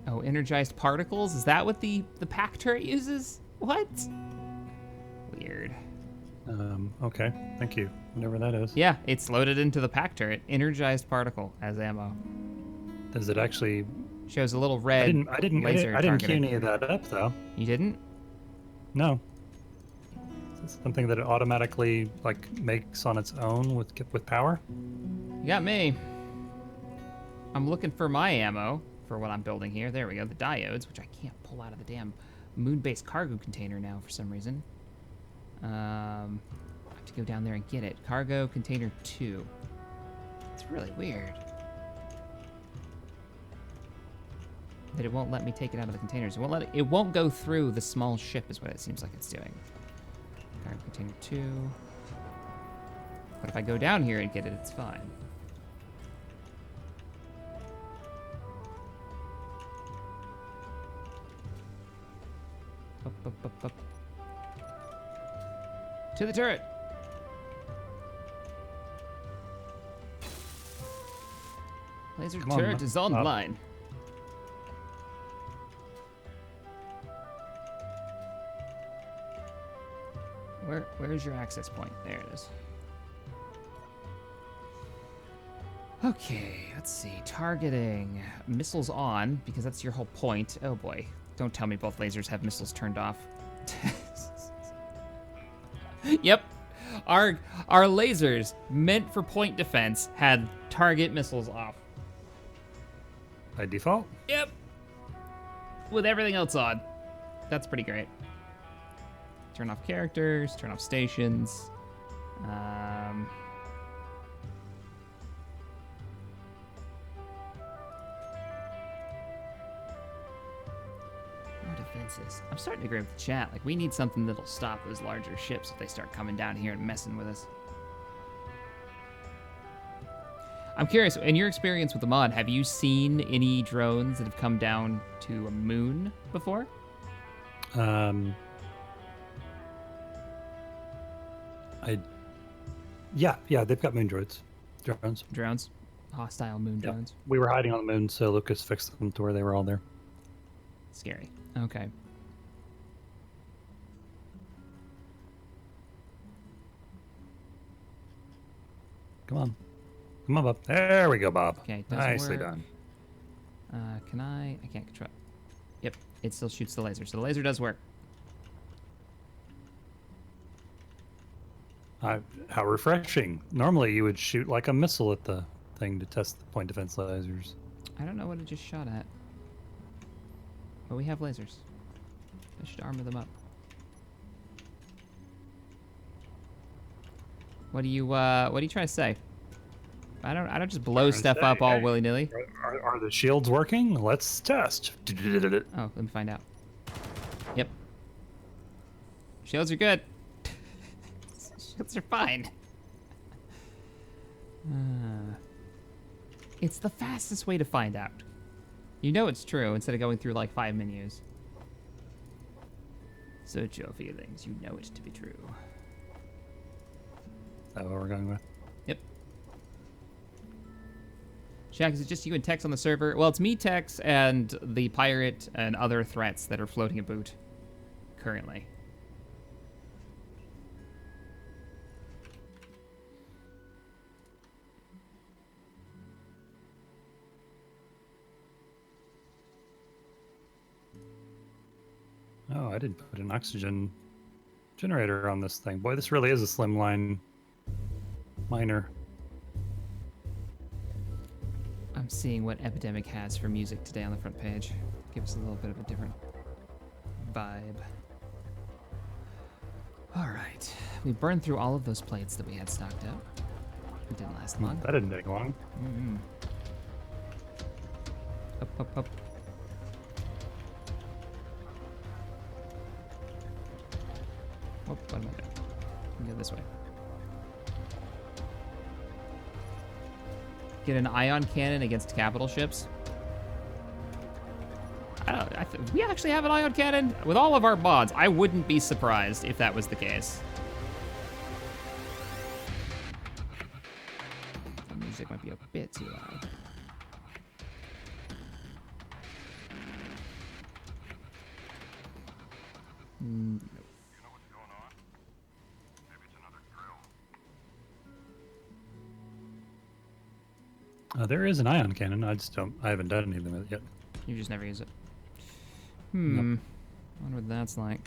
Speaker 1: Oh, energized particles? Is that what the pack turret uses? What? Weird.
Speaker 2: Okay. Thank you. Whatever that is.
Speaker 1: Yeah, it's loaded into the pack turret. Energized particle as ammo.
Speaker 2: Does it actually...
Speaker 1: Shows a little red
Speaker 2: I didn't
Speaker 1: laser
Speaker 2: queue any of that up, though.
Speaker 1: You didn't?
Speaker 2: No. Is this something that it automatically, like, makes on its own with power?
Speaker 1: You got me. I'm looking for my ammo for what I'm building here. There we go, the diodes, which I can't pull out of the damn moon-based cargo container now for some reason. I have to go down there and get it. Cargo container 2. It's really weird that it won't let me take it out of the containers. It won't go through the small ship is what it seems like it's doing. Cargo container 2. But if I go down here and get it, it's fine. Up. To the turret. Laser turret is online. Where's your access point? There it is. Okay, let's see. Targeting. Missiles on, because that's your whole point. Oh boy. Don't tell me both lasers have missiles turned off. Yep. Our lasers, meant for point defense, had target missiles off.
Speaker 2: By default?
Speaker 1: Yep. With everything else on. That's pretty great. Turn off characters, turn off stations. More defenses. I'm starting to agree with the chat. Like, we need something that'll stop those larger ships if they start coming down here and messing with us. I'm curious, in your experience with the mod, have you seen any drones that have come down to a moon before?
Speaker 2: Yeah, they've got moon drones.
Speaker 1: Drones? Hostile moon drones?
Speaker 2: We were hiding on the moon, so Lucas fixed them to where they were all there.
Speaker 1: Scary. Okay.
Speaker 2: Come on, Bob. There we go, Bob.
Speaker 1: Okay,
Speaker 2: nicely done.
Speaker 1: Can I can't control. Yep, it still shoots the laser, so the laser does work.
Speaker 2: How refreshing. Normally you would shoot like a missile at the thing to test the point defense lasers.
Speaker 1: I don't know what it just shot at. But we have lasers. I should armor them up. What do you trying to say? I don't just blow stuff up all willy-nilly.
Speaker 2: Are the shields working? Let's test.
Speaker 1: Oh, let me find out. Yep. Shields are good. Shields are fine. It's the fastest way to find out. You know it's true instead of going through like 5 menus. Search your feelings. You know it to be true.
Speaker 2: Is that what we're going with?
Speaker 1: Yep. Shaq, is it just you and Tex on the server? Well, it's me, Tex, and the pirate and other threats that are floating about currently.
Speaker 2: Oh, I didn't put an oxygen generator on this thing. Boy, this really is a slimline miner.
Speaker 1: I'm seeing what Epidemic has for music today on the front page. Give us a little bit of a different vibe. All right. We burned through all of those plates that we had stocked up. It didn't last long.
Speaker 2: That didn't take long.
Speaker 1: Mm-hmm. Up, up, up. Oh, what am I doing? Let me go this way. Get an ion cannon against capital ships. We actually have an ion cannon with all of our mods. I wouldn't be surprised if that was the case. The music might be a bit too loud. Nope.
Speaker 2: There is an ion cannon. I haven't done anything with it yet.
Speaker 1: You just never use it.
Speaker 2: Nope.
Speaker 1: I wonder what that's like.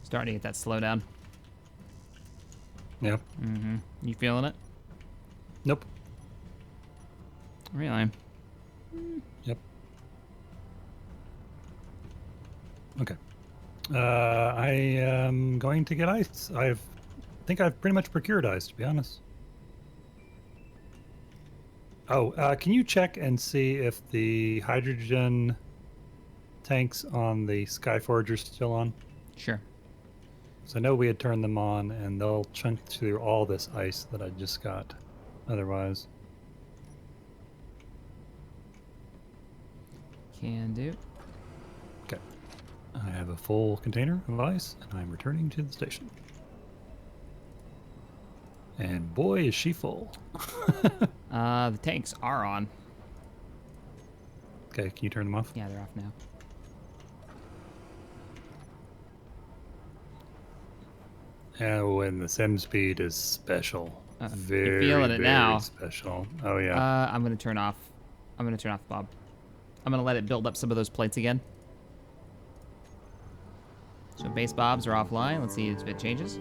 Speaker 1: Starting to get that slowdown.
Speaker 2: Yep.
Speaker 1: Mm-hmm. You feeling it?
Speaker 2: Nope.
Speaker 1: Really?
Speaker 2: Yep. Okay. I am going to get ice. I think I've pretty much procured ice, to be honest. Oh, can you check and see if the hydrogen tanks on the Skyforge are still on?
Speaker 1: Sure.
Speaker 2: So I know we had turned them on, and they'll chunk through all this ice that I just got. Otherwise,
Speaker 1: Can do.
Speaker 2: okay. I have a full container of ice, and I'm returning to the station. And boy, is she full.
Speaker 1: The tanks are on.
Speaker 2: Okay, can you turn them off?
Speaker 1: Yeah, they're off now.
Speaker 2: Oh, and the sim speed is special.
Speaker 1: You're feeling it now.
Speaker 2: Special. Oh yeah.
Speaker 1: I'm gonna turn off. I'm gonna turn off Bob. I'm gonna let it build up some of those plates again. So base bobs are offline. Let's see if it changes.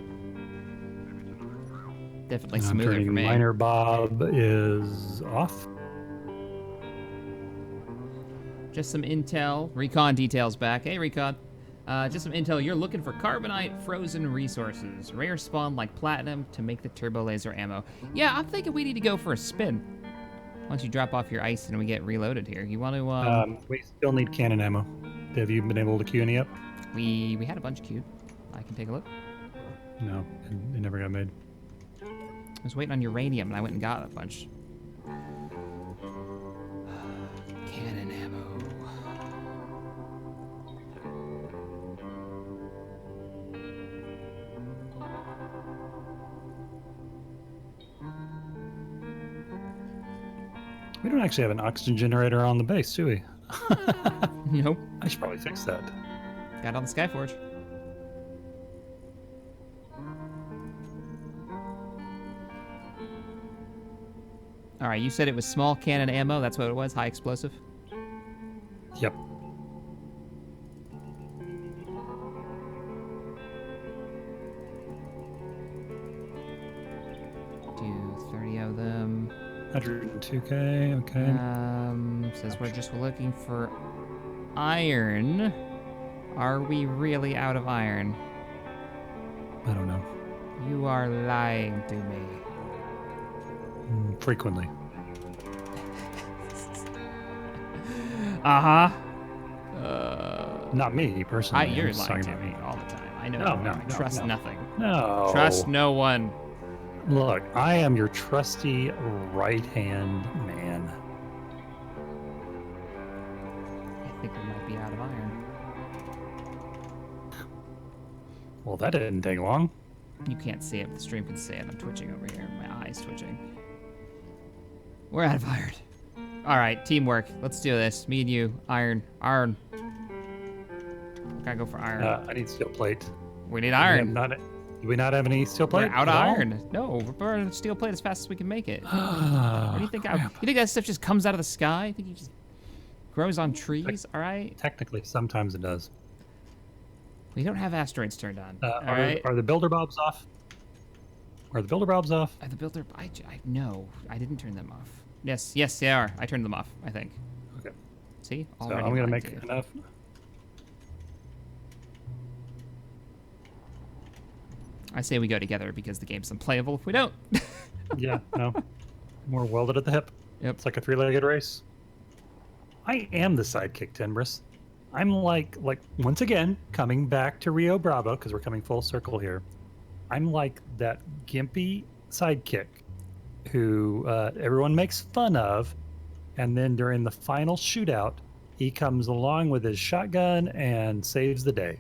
Speaker 1: Definitely smoother for me.
Speaker 2: Minor bob is off.
Speaker 1: Just some intel. Recon details back. Hey, Recon. Just some intel. You're looking for carbonite frozen resources. Rare spawn like platinum to make the turbo laser ammo. Yeah, I'm thinking we need to go for a spin. Once you drop off your ice and we get reloaded here. You want to...
Speaker 2: We still need cannon ammo. Have you been able to queue any up?
Speaker 1: We had a bunch queued. I can take a look.
Speaker 2: No, it never got made.
Speaker 1: I was waiting on uranium and I went and got a bunch. Cannon ammo.
Speaker 2: We don't actually have an oxygen generator on the base, do we?
Speaker 1: Nope.
Speaker 2: I should probably fix that.
Speaker 1: Got it on the Skyforge. All right, you said it was small cannon ammo. That's what it was, high explosive?
Speaker 2: Yep.
Speaker 1: Do 30 of them.
Speaker 2: 102k, okay.
Speaker 1: Says we're just looking for iron. Are we really out of iron?
Speaker 2: I don't know.
Speaker 1: You are lying to me.
Speaker 2: Frequently.
Speaker 1: Uh-huh.
Speaker 2: Not me, personally.
Speaker 1: You're
Speaker 2: I'm just
Speaker 1: lying to
Speaker 2: talking
Speaker 1: me
Speaker 2: about
Speaker 1: all the time. I know.
Speaker 2: No,
Speaker 1: Trust
Speaker 2: no.
Speaker 1: nothing.
Speaker 2: No.
Speaker 1: Trust no one.
Speaker 2: Look, I am your trusty right-hand man.
Speaker 1: I think we might be out of iron.
Speaker 2: Well, that didn't take long.
Speaker 1: You can't see it, but the stream can see it. I'm twitching over here. My eye's twitching. We're out of iron. All right, teamwork. Let's do this. Me and you. Iron. Iron. Gotta go for iron.
Speaker 2: I need steel plate.
Speaker 1: We need iron.
Speaker 2: Do we not have any steel plate?
Speaker 1: We're out of
Speaker 2: at all?
Speaker 1: iron. No, we're burning steel plate as fast as we can make it.
Speaker 2: Ah,
Speaker 1: What do you think?
Speaker 2: crap.
Speaker 1: You think that stuff just comes out of the sky? You think it just grows on trees? All right.
Speaker 2: Technically, sometimes it does.
Speaker 1: We don't have asteroids turned on. All
Speaker 2: Are,
Speaker 1: right.
Speaker 2: are the builder bulbs off? Are the builder bulbs off?
Speaker 1: The builder. No, I didn't turn them off. Yes, they are. I turned them off. I think.
Speaker 2: Okay.
Speaker 1: See?
Speaker 2: So
Speaker 1: Already
Speaker 2: I'm gonna
Speaker 1: lied
Speaker 2: make
Speaker 1: to you.
Speaker 2: enough.
Speaker 1: I say we go together because the game's unplayable if we don't.
Speaker 2: Yeah, no. We're welded at the hip.
Speaker 1: Yep.
Speaker 2: It's like a three-legged race. I am the sidekick, Tenbris. I'm like once again coming back to Rio Bravo because we're coming full circle here. I'm like that gimpy sidekick who everyone makes fun of, and then during the final shootout, he comes along with his shotgun and saves the day.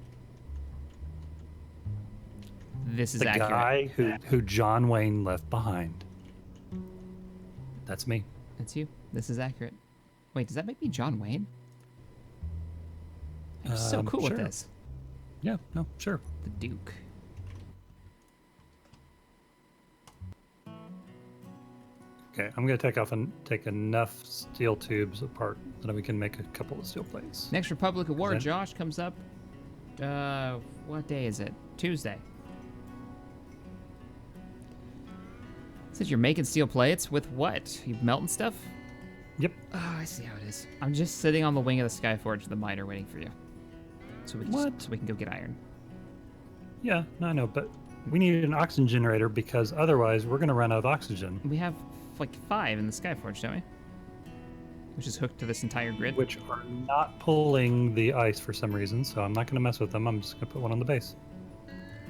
Speaker 1: This is
Speaker 2: The
Speaker 1: accurate.
Speaker 2: guy who John Wayne left behind. That's me.
Speaker 1: That's you. This is accurate. Wait, does that make me John Wayne? I'm so cool
Speaker 2: sure.
Speaker 1: with this.
Speaker 2: Yeah, no, sure.
Speaker 1: The Duke.
Speaker 2: Okay, I'm gonna take enough steel tubes apart so that we can make a couple of steel plates.
Speaker 1: Next Republic of War,
Speaker 2: Then-
Speaker 1: Josh, comes up. What day is it? Tuesday. Says you're making steel plates with what? You melting stuff?
Speaker 2: Yep.
Speaker 1: Oh, I see how it is. I'm just sitting on the wing of the Skyforge with the miner waiting for you. So we can go get iron.
Speaker 2: Yeah, no, I know, but we need an oxygen generator because otherwise we're gonna run out of oxygen,
Speaker 1: We have like 5 in the Skyforge, don't we? Which is hooked to this entire grid.
Speaker 2: which are not pulling the ice for some reason. So I'm not gonna mess with them. I'm just gonna put one on the base.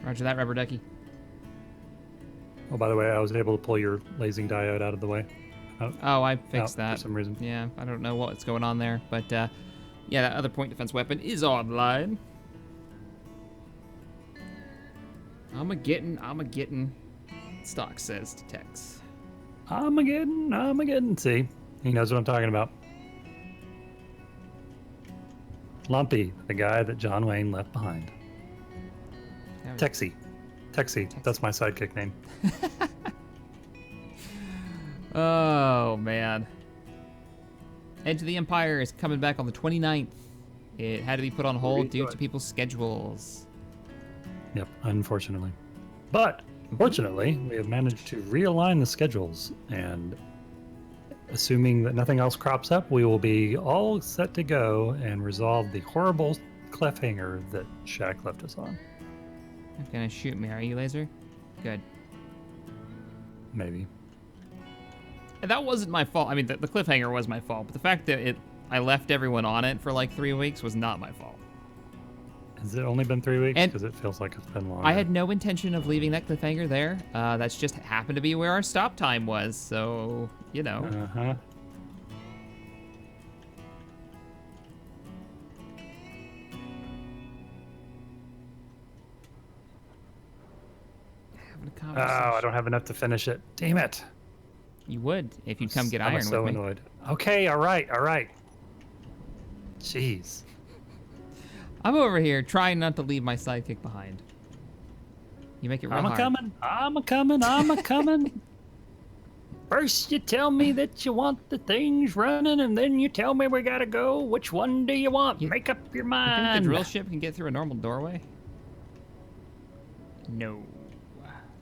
Speaker 1: Roger that, rubber ducky.
Speaker 2: Oh, by the way, I was able to pull your lasing diode out of the way.
Speaker 1: Oh, I fixed
Speaker 2: out
Speaker 1: that.
Speaker 2: for some reason.
Speaker 1: Yeah, I don't know what's going on there, but yeah, that other point defense weapon is online. I'm a getting. Stock says to Tex.
Speaker 2: Armageddon. See, he knows what I'm talking about. Lumpy, the guy that John Wayne left behind. Texie. That's my sidekick name.
Speaker 1: Oh man. Edge of the Empire is coming back on the 29th. It had to be put on hold due to people's schedules.
Speaker 2: Yep, unfortunately. But fortunately, we have managed to realign the schedules, and assuming that nothing else crops up, we will be all set to go and resolve the horrible cliffhanger that Shaq left us on.
Speaker 1: You're gonna shoot me, are you, laser? Good.
Speaker 2: Maybe.
Speaker 1: And that wasn't my fault. I mean, the cliffhanger was my fault, but the fact that I left everyone on it for like 3 weeks was not my fault.
Speaker 2: Has it only been 3 weeks?
Speaker 1: And
Speaker 2: Because it feels like it's been longer.
Speaker 1: I had no intention of leaving that cliffhanger there. That's just happened to be where our stop time was, so, you know.
Speaker 2: Uh-huh.
Speaker 1: Having a
Speaker 2: Oh,
Speaker 1: conversation.
Speaker 2: I don't have enough to finish it. Damn it.
Speaker 1: You would if you'd come get
Speaker 2: I'm
Speaker 1: iron
Speaker 2: so
Speaker 1: with me.
Speaker 2: annoyed. Okay, all right. Jeez.
Speaker 1: I'm over here trying not to leave my sidekick behind. You make it real
Speaker 2: I'm
Speaker 1: hard.
Speaker 2: a coming. First you tell me that you want the things running, and then you tell me we gotta go. Which one do you want? Make up your
Speaker 1: You think
Speaker 2: mind.
Speaker 1: the drill ship can get through a normal doorway? No.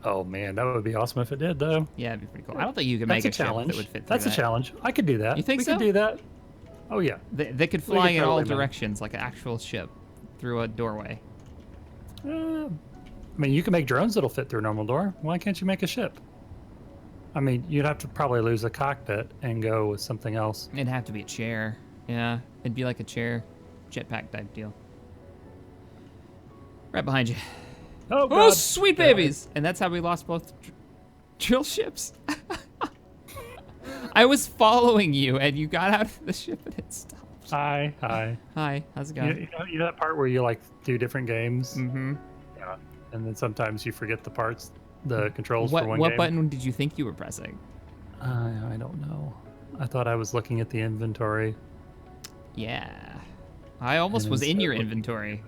Speaker 2: Oh man, that would be awesome if it did, though.
Speaker 1: Yeah, that'd be pretty cool. I don't think you can make
Speaker 2: That's
Speaker 1: a
Speaker 2: a
Speaker 1: ship
Speaker 2: challenge.
Speaker 1: that would fit through
Speaker 2: That's a
Speaker 1: that.
Speaker 2: challenge. I could do that.
Speaker 1: You think
Speaker 2: we
Speaker 1: so?
Speaker 2: could do that. Oh yeah.
Speaker 1: They could
Speaker 2: We
Speaker 1: fly
Speaker 2: could
Speaker 1: in all
Speaker 2: totally make-
Speaker 1: directions like an actual ship through a doorway.
Speaker 2: I mean, you can make drones that'll fit through a normal door. Why can't you make a ship? I mean, you'd have to probably lose a cockpit and go with something else.
Speaker 1: It'd have to be a chair. Yeah, it'd be like a chair, jetpack type deal. Right behind you.
Speaker 2: Oh,
Speaker 1: Oh,
Speaker 2: God.
Speaker 1: sweet
Speaker 2: God.
Speaker 1: babies! And that's how we lost both drill ships. I was following you, and you got out of the ship, and it stopped.
Speaker 2: Hi.
Speaker 1: Hi, how's it
Speaker 2: You
Speaker 1: going?
Speaker 2: know that part where you like do different games?
Speaker 1: Mm-hmm.
Speaker 2: Yeah. And then sometimes you forget the parts, the controls
Speaker 1: What
Speaker 2: for one
Speaker 1: what
Speaker 2: game.
Speaker 1: button did you think you were pressing?
Speaker 2: I don't know. I thought I was looking at the inventory.
Speaker 1: Yeah. I almost
Speaker 2: And
Speaker 1: was in
Speaker 2: instead
Speaker 1: your
Speaker 2: looking-
Speaker 1: inventory.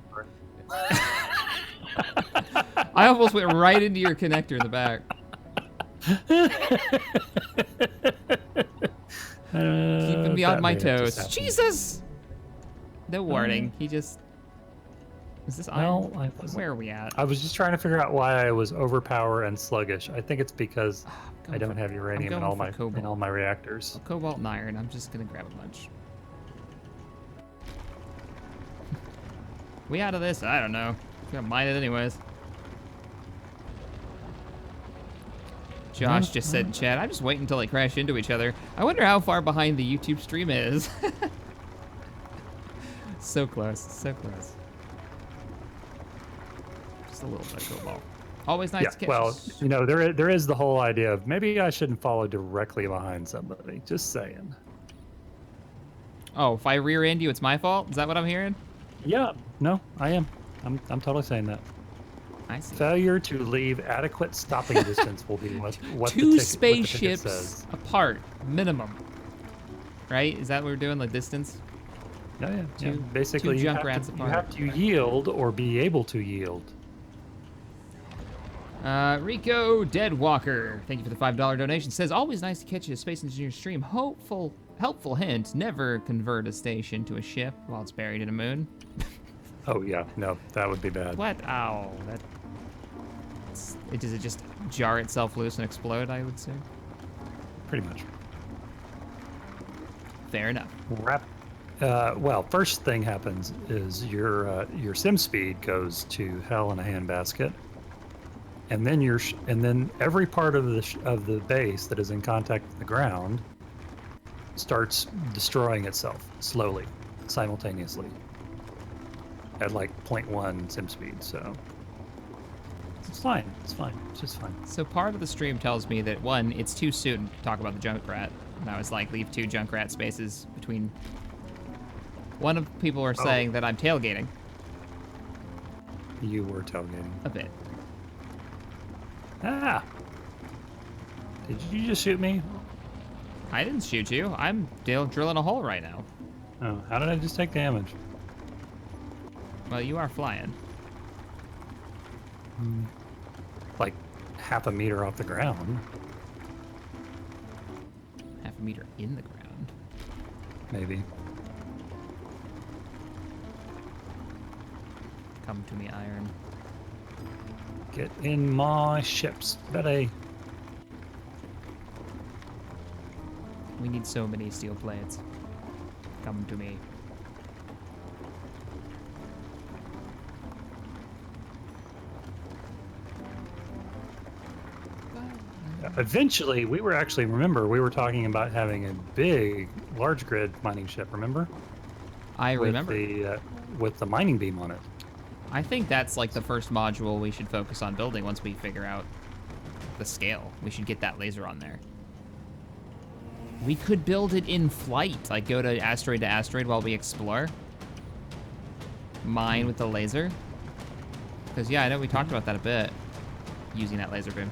Speaker 1: I almost went right into your connector in the back. Keeping me on my toes. Jesus! No warning. He just... Is this iron?
Speaker 2: Well,
Speaker 1: Where are we at?
Speaker 2: I was just trying to figure out why I was overpowered and sluggish. I think it's because I don't have uranium in all my reactors.
Speaker 1: Cobalt and iron. I'm just gonna grab a bunch. We out of this? I don't know. I'm gonna mine it anyways. Josh just said in chat, I'm just waiting until they crash into each other. I wonder how far behind the YouTube stream is. So close, so close. Just a little bit of cobalt. Always nice to catch.
Speaker 2: Well, you know, there is the whole idea of maybe I shouldn't follow directly behind somebody. Just saying.
Speaker 1: Oh, if I rear end you, it's my fault? Is that what I'm hearing?
Speaker 2: Yeah, no, I am. I'm totally saying that.
Speaker 1: I see.
Speaker 2: Failure to leave adequate stopping distance will be what
Speaker 1: Two spaceships apart, minimum. Right? Is that what we're doing, like distance?
Speaker 2: Yeah. Basically,
Speaker 1: two
Speaker 2: you
Speaker 1: Junkrats apart.
Speaker 2: have to yield or be able to yield.
Speaker 1: Rico Deadwalker, thank you for the $5 donation. Says, always nice to catch you a Space Engineer stream. Helpful hint, never convert a station to a ship while it's buried in a moon.
Speaker 2: Oh yeah, no, that would be bad.
Speaker 1: What? Ow. Does it just jar itself loose and explode, I would say?
Speaker 2: Pretty much.
Speaker 1: Fair enough.
Speaker 2: Well, first thing happens is your sim speed goes to hell in a handbasket, and then every part of the base that is in contact with the ground starts destroying itself slowly, simultaneously, at like 0.1 sim speed. So it's fine. It's fine. It's just fine.
Speaker 1: So part of the stream tells me that one, it's too soon to talk about the Junkrat, and I was like, leave 2 Junkrat spaces between. One of the people were saying that I'm tailgating.
Speaker 2: You were tailgating.
Speaker 1: A bit.
Speaker 2: Ah! Did you just shoot me?
Speaker 1: I didn't shoot you. I'm drilling a hole right now.
Speaker 2: Oh, how did I just take damage?
Speaker 1: Well, you are flying.
Speaker 2: Like half a meter off the ground.
Speaker 1: Half a meter in the ground.
Speaker 2: Maybe.
Speaker 1: Come to me, iron.
Speaker 2: Get in my ships, buddy.
Speaker 1: We need so many steel plates. Come to me.
Speaker 2: Eventually, we were talking about having a big, large grid mining ship, remember?
Speaker 1: I remember.
Speaker 2: With the mining beam on it.
Speaker 1: I think that's like the first module we should focus on building once we figure out the scale. We should get that laser on there. We could build it in flight, like go to asteroid while we explore. Mine with the laser. Because yeah, I know we talked about that a bit, using that laser beam.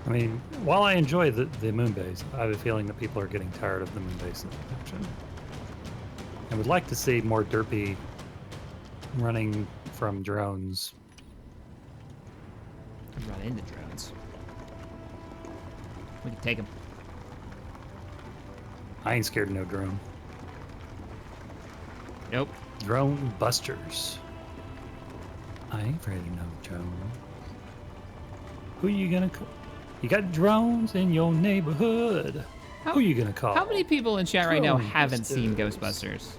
Speaker 2: I mean, while I enjoy the moon base, I have a feeling that people are getting tired of the moon base option. I would like to see more derpy running from drones.
Speaker 1: Run into drones. We can take them.
Speaker 2: I ain't scared of no drone.
Speaker 1: Nope.
Speaker 2: Drone busters. I ain't afraid of no drone. Who you gonna call? You got drones in your neighborhood. Who you gonna call?
Speaker 1: How many people in chat right now
Speaker 2: Drone
Speaker 1: haven't seen
Speaker 2: busters.
Speaker 1: Ghostbusters?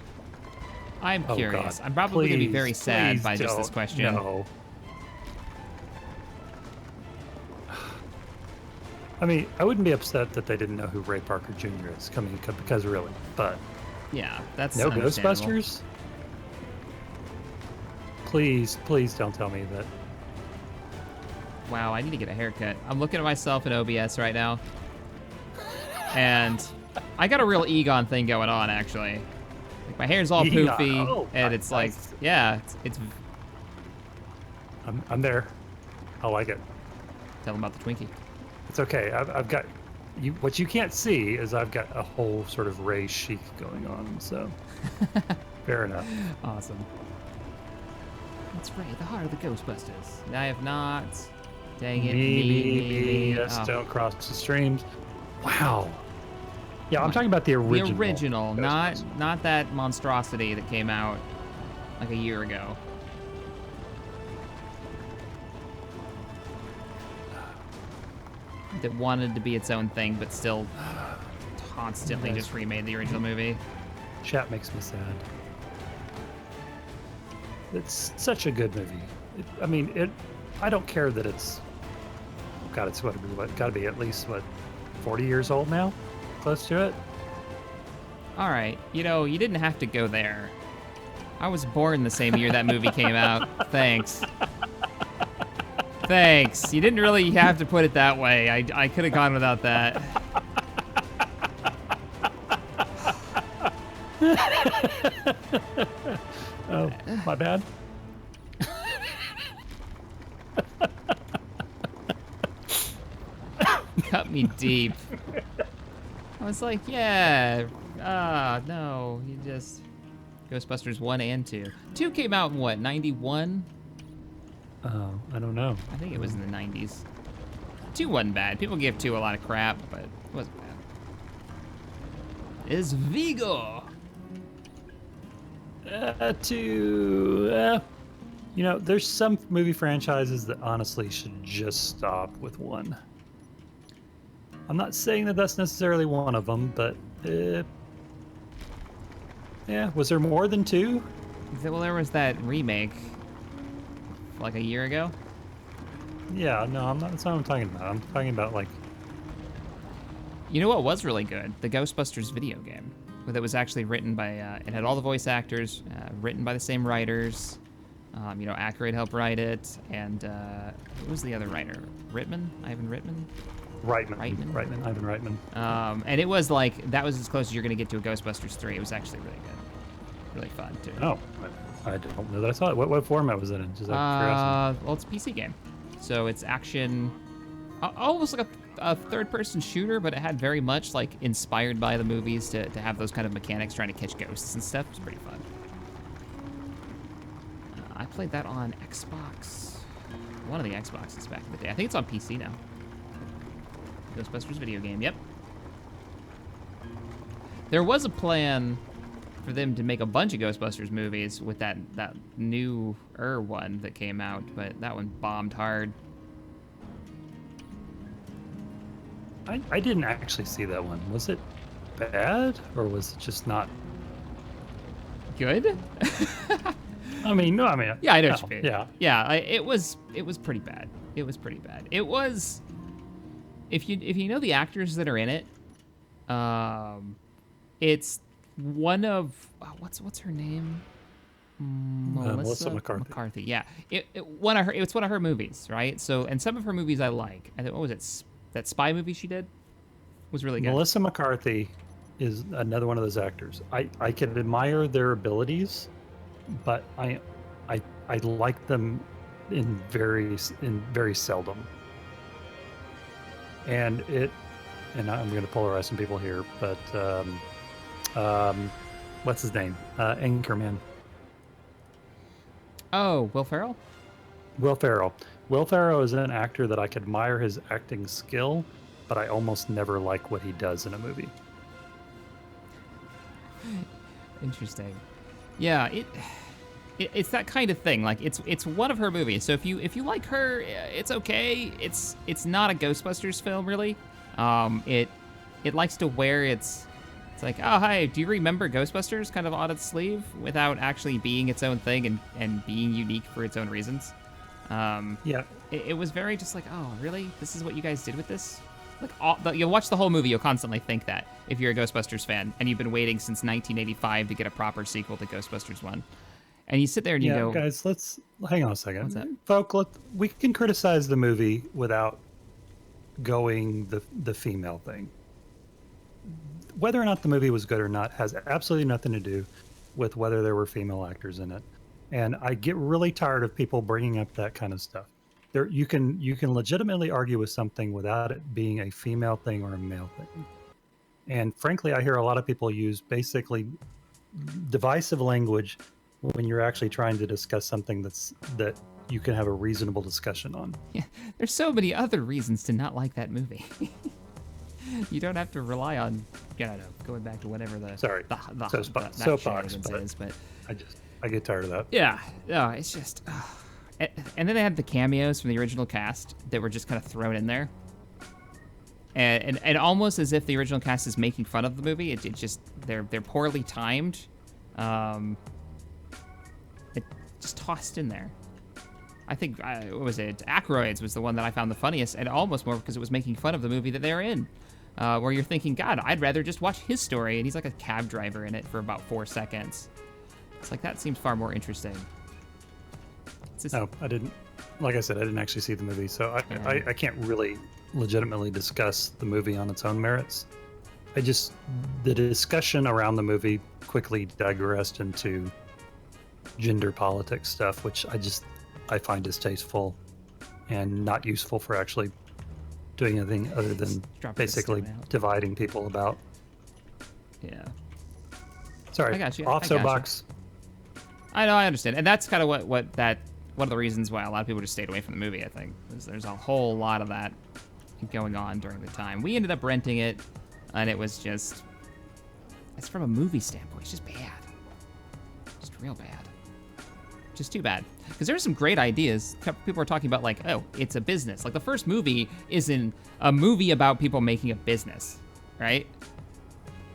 Speaker 1: I'm
Speaker 2: Oh,
Speaker 1: curious.
Speaker 2: God.
Speaker 1: I'm probably going to be very
Speaker 2: Please,
Speaker 1: sad
Speaker 2: please
Speaker 1: by just this
Speaker 2: don't.
Speaker 1: question.
Speaker 2: No. I mean, I wouldn't be upset that they didn't know who Ray Parker Jr. is, because really, but
Speaker 1: Yeah, that's
Speaker 2: no
Speaker 1: understandable.
Speaker 2: Ghostbusters? Please don't tell me that.
Speaker 1: Wow, I need to get a haircut. I'm looking at myself in OBS right now. And I got a real Egon thing going on, actually. Like, my hair's all
Speaker 2: Egon.
Speaker 1: poofy,
Speaker 2: Oh,
Speaker 1: and it's like,
Speaker 2: nice.
Speaker 1: yeah, it's
Speaker 2: I'm there. I like it.
Speaker 1: tell them about the Twinkie.
Speaker 2: It's okay. I've got you. What you can't see is I've got a whole sort of Ray chic going on. So fair enough.
Speaker 1: Awesome. That's right, the heart of the Ghostbusters. I have not. Dang it.
Speaker 2: Me.
Speaker 1: Oh.
Speaker 2: Don't cross the streams. Wow. Yeah, I'm talking about the original.
Speaker 1: The original,
Speaker 2: Ghostbusters.
Speaker 1: not that monstrosity that came out like a year ago. That wanted to be its own thing, but still constantly
Speaker 2: Yes.
Speaker 1: just remade the original movie.
Speaker 2: Chat makes me sad. It's such a good movie. I don't care that it's. God, it's what? Got to be at least 40 years old now, close to it.
Speaker 1: All right, you didn't have to go there. I was born the same year that movie came out. Thanks. Thanks. You didn't really have to put it that way. I could have gone without that.
Speaker 2: Oh, my bad.
Speaker 1: Cut me deep. I was like, yeah. No. You just... Ghostbusters 1 and 2. 2 came out in what, 91?
Speaker 2: I don't know.
Speaker 1: I think it was in the 90s. 2 wasn't bad. People give 2 a lot of crap, but it wasn't bad. It's Vigo.
Speaker 2: There's some movie franchises that honestly should just stop with one. I'm not saying that that's necessarily one of them, but yeah, was there more than 2?
Speaker 1: Well, there was that remake like a year ago.
Speaker 2: Yeah, no, I'm not. That's not what I'm talking about. I'm talking about like.
Speaker 1: You know what was really good? The Ghostbusters video game. That was actually written by, it had all the voice actors, written by the same writers. Aykroyd helped write it, and who was the other writer? Ivan Reitman?
Speaker 2: Reitman, Ivan Reitman.
Speaker 1: And it was like, that was as close as you're going to get to a Ghostbusters 3. It was actually really good. Really fun, too.
Speaker 2: Oh, I don't know that I saw it. What format was it in? Just out of curiosity.
Speaker 1: Well, it's a PC game. So it's action, almost like a third-person shooter, but it had very much like inspired by the movies to have those kind of mechanics, trying to catch ghosts and stuff. It's pretty fun. I played that on Xbox, one of the Xboxes back in the day. I think it's on PC now. Ghostbusters video game, yep. There was a plan for them to make a bunch of Ghostbusters movies with that newer one that came out, but that one bombed hard.
Speaker 2: I didn't actually see that one. Was it bad, or was it just not
Speaker 1: Good?
Speaker 2: No.
Speaker 1: Yeah, I know what you mean.
Speaker 2: Yeah.
Speaker 1: Yeah, it was pretty bad. It was pretty bad. It was, if you know the actors that are in it, it's one of what's her name?
Speaker 2: Melissa McCarthy.
Speaker 1: Yeah, it's one of her movies, right? So, and some of her movies I like. I think, what was it? That spy movie she did was really good.
Speaker 2: Melissa McCarthy is another one of those actors. I can admire their abilities, but I like them in very seldom. And I'm going to polarize some people here, but what's his name? Anchorman.
Speaker 1: Oh, Will Ferrell?
Speaker 2: Will Ferrell. Will Ferrell is an actor that I can admire his acting skill, but I almost never like what he does in a movie. Interesting.
Speaker 1: Yeah, it's that kind of thing. Like it's one of her movies. So if you like her, it's okay. It's not a Ghostbusters film really. It likes to wear its like, oh hi, do you remember Ghostbusters? Kind of on its sleeve without actually being its own thing and being unique for its own reasons.
Speaker 2: Yeah.
Speaker 1: It was very just like, oh really? This is what you guys did with this? Like you'll watch the whole movie, you'll constantly think that if you're a Ghostbusters fan and you've been waiting since 1985 to get a proper sequel to Ghostbusters 1. And you sit there and you go,
Speaker 2: guys, let's hang on a second.
Speaker 1: What's that?
Speaker 2: Folk, we can criticize the movie without going the female thing. Whether or not the movie was good or not has absolutely nothing to do with whether there were female actors in it. And I get really tired of people bringing up that kind of stuff. You can legitimately argue with something without it being a female thing or a male thing. And frankly, I hear a lot of people use basically divisive language when you're actually trying to discuss something that you can have a reasonable discussion on.
Speaker 1: Yeah, there's so many other reasons to not like that movie. You don't have to rely on, I don't know, going back to whatever the
Speaker 2: Sorry,
Speaker 1: the
Speaker 2: soapbox,
Speaker 1: is, but
Speaker 2: I get tired of that.
Speaker 1: yeah, no, it's just, and then they had the cameos from the original cast that were just kind of thrown in there, and almost as if the original cast is making fun of the movie. It just they're poorly timed, it just tossed in there. I think what was it? Aykroyd's was the one that I found the funniest, and almost more because it was making fun of the movie that they're in. Where you're thinking, God, I'd rather just watch his story, and he's like a cab driver in it for about 4 seconds. It's like, that seems far more interesting.
Speaker 2: No, I didn't. Like I said, I didn't actually see the movie, so I can't really legitimately discuss the movie on its own merits. The discussion around the movie quickly digressed into gender politics stuff, which I find distasteful and not useful for actually doing anything other than basically dividing people about.
Speaker 1: Yeah.
Speaker 2: Sorry.
Speaker 1: I got you.
Speaker 2: Off soapbox.
Speaker 1: I know, I understand. And that's kind of one of the reasons why a lot of people just stayed away from the movie, I think. There's a whole lot of that going on during the time. We ended up renting it, and it was just, it's from a movie standpoint, it's just bad. Just real bad. Just too bad. Because there are some great ideas. People are talking about, like, oh, it's a business. Like, the first movie isn't a movie about people making a business, right?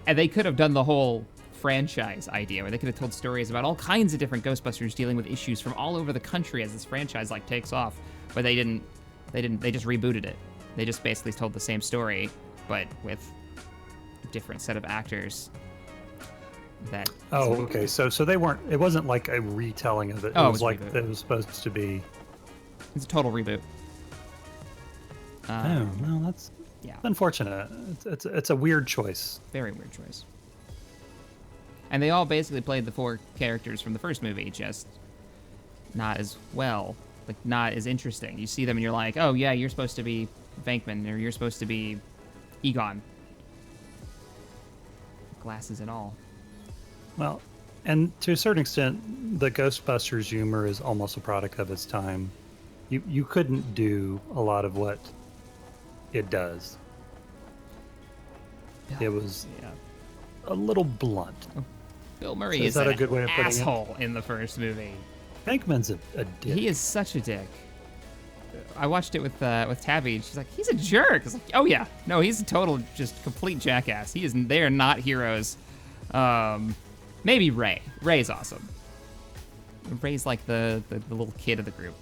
Speaker 1: And they could have done the whole franchise idea, where they could have told stories about all kinds of different Ghostbusters dealing with issues from all over the country as this franchise, like, takes off. But they just rebooted it. They just basically told the same story, but with a different set of actors.
Speaker 2: Okay. So they weren't. It wasn't like a retelling of it. It was like it was supposed to be.
Speaker 1: It's a total reboot.
Speaker 2: No, that's unfortunate. It's a weird choice.
Speaker 1: Very weird choice. And they all basically played the 4 characters from the first movie, just not as well, like not as interesting. You see them and you're like, oh yeah, you're supposed to be Venkman, or you're supposed to be Egon. Glasses and all.
Speaker 2: Well, and to a certain extent, the Ghostbusters humor is almost a product of its time. You couldn't do a lot of what it does. It was a little blunt.
Speaker 1: Bill Murray
Speaker 2: is that a good way of putting it?
Speaker 1: Asshole in the first movie.
Speaker 2: Venkman's a dick.
Speaker 1: He is such a dick. I watched it with Tabby, and she's like, he's a jerk. It's like, oh yeah, no, he's a total, just complete jackass. They are not heroes. Maybe Ray. Ray's awesome. Ray's like the little kid of the group.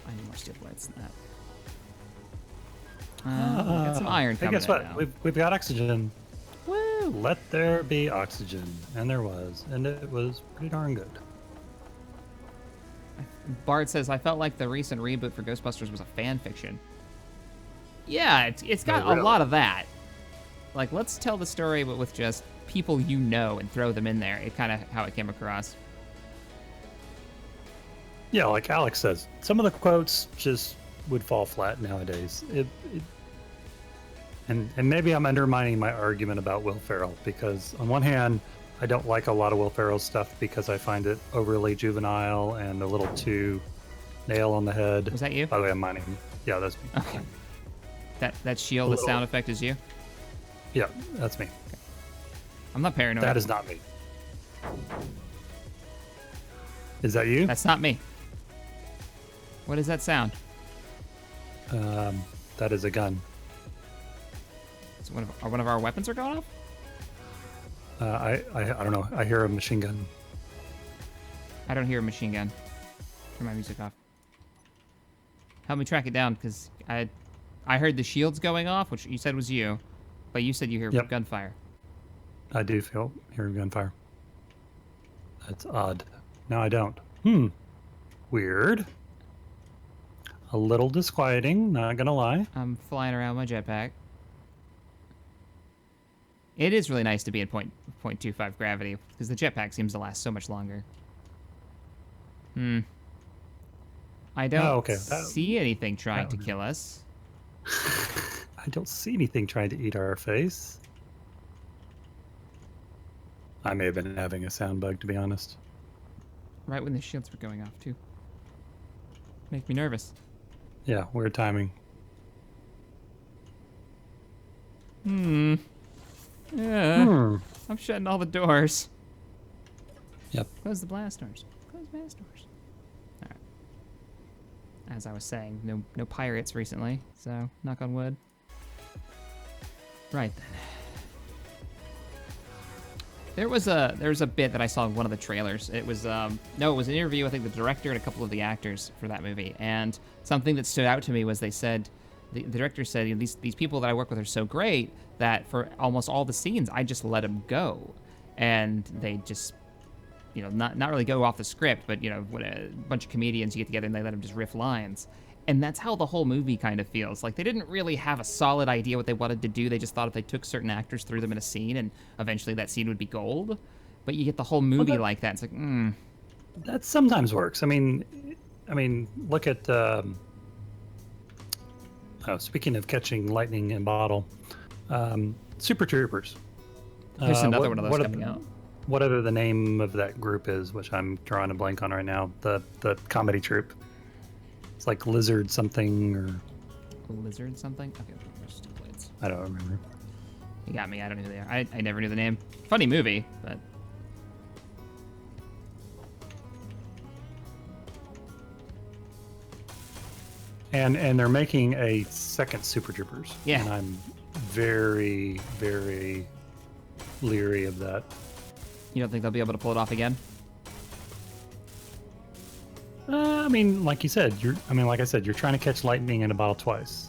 Speaker 1: I need more stimulants than that. We got some iron coming
Speaker 2: Hey, guess what?
Speaker 1: now.
Speaker 2: We've got oxygen.
Speaker 1: Woo!
Speaker 2: Let there be oxygen. And there was. And it was pretty darn good.
Speaker 1: Bard says, I felt like the recent reboot for Ghostbusters was a fan fiction. Yeah, it's got a lot of that. Like, let's tell the story, but with just people you know and throw them in there. It kind of how it came across.
Speaker 2: Yeah, like Alex says, some of the quotes just would fall flat nowadays. And maybe I'm undermining my argument about Will Ferrell, because on one hand, I don't like a lot of Will Ferrell's stuff because I find it overly juvenile and a little too nail on the head.
Speaker 1: Was that you?
Speaker 2: By the way, I'm mining. Yeah, that's me.
Speaker 1: Okay. That shield, the sound effect is you?
Speaker 2: Yeah, that's me.
Speaker 1: Okay. I'm not paranoid.
Speaker 2: That is not me. Is that you?
Speaker 1: That's not me. What is that sound?
Speaker 2: That is a gun.
Speaker 1: So one of our weapons are going off?
Speaker 2: I don't know. I hear a machine gun.
Speaker 1: I don't hear a machine gun. Turn my music off. Help me track it down, because I heard the shields going off, which you said was you, but you said you hear gunfire.
Speaker 2: I do hear gunfire. That's odd. No, I don't. Weird. A little disquieting, not gonna lie.
Speaker 1: I'm flying around my jetpack. It is really nice to be at 0.25 gravity, because the jetpack seems to last so much longer. I don't see anything trying to kill us.
Speaker 2: I don't see anything trying to eat our face. I may have been having a sound bug, to be honest.
Speaker 1: Right when the shields were going off, too. Make me nervous.
Speaker 2: Yeah, weird timing.
Speaker 1: Yeah. I'm shutting all the doors.
Speaker 2: Yep.
Speaker 1: Close the blast doors. Close the blast doors. All right. As I was saying, no pirates recently, so knock on wood. Right then. There was a bit that I saw in one of the trailers. It was it was an interview, I think, the director and a couple of the actors for that movie. And something that stood out to me was they said, the director said, you know, these people that I work with are so great that for almost all the scenes, I just let them go. And they just, you know, not really go off the script, but, you know, when a bunch of comedians you get together and they let them just riff lines. And that's how the whole movie kind of feels. Like, they didn't really have a solid idea what they wanted to do. They just thought if they took certain actors, threw them in a scene, and eventually that scene would be gold. But you get the whole movie like that. It's like,
Speaker 2: That sometimes works. I mean, look at. Speaking of catching lightning in a bottle, Super Troopers.
Speaker 1: There's another one of those coming out.
Speaker 2: Whatever the name of that group is, which I'm drawing a blank on right now, the comedy troupe. It's like Lizard something or...
Speaker 1: Lizard something? Okay, there's two blades.
Speaker 2: I don't remember.
Speaker 1: You got me. I don't know who they are. I never knew the name. Funny movie, but...
Speaker 2: And they're making a second Super Troopers.
Speaker 1: Yeah.
Speaker 2: And I'm very, very leery of that.
Speaker 1: You don't think they'll be able to pull it off again?
Speaker 2: I mean, like you said, like I said, you're trying to catch lightning in a bottle twice.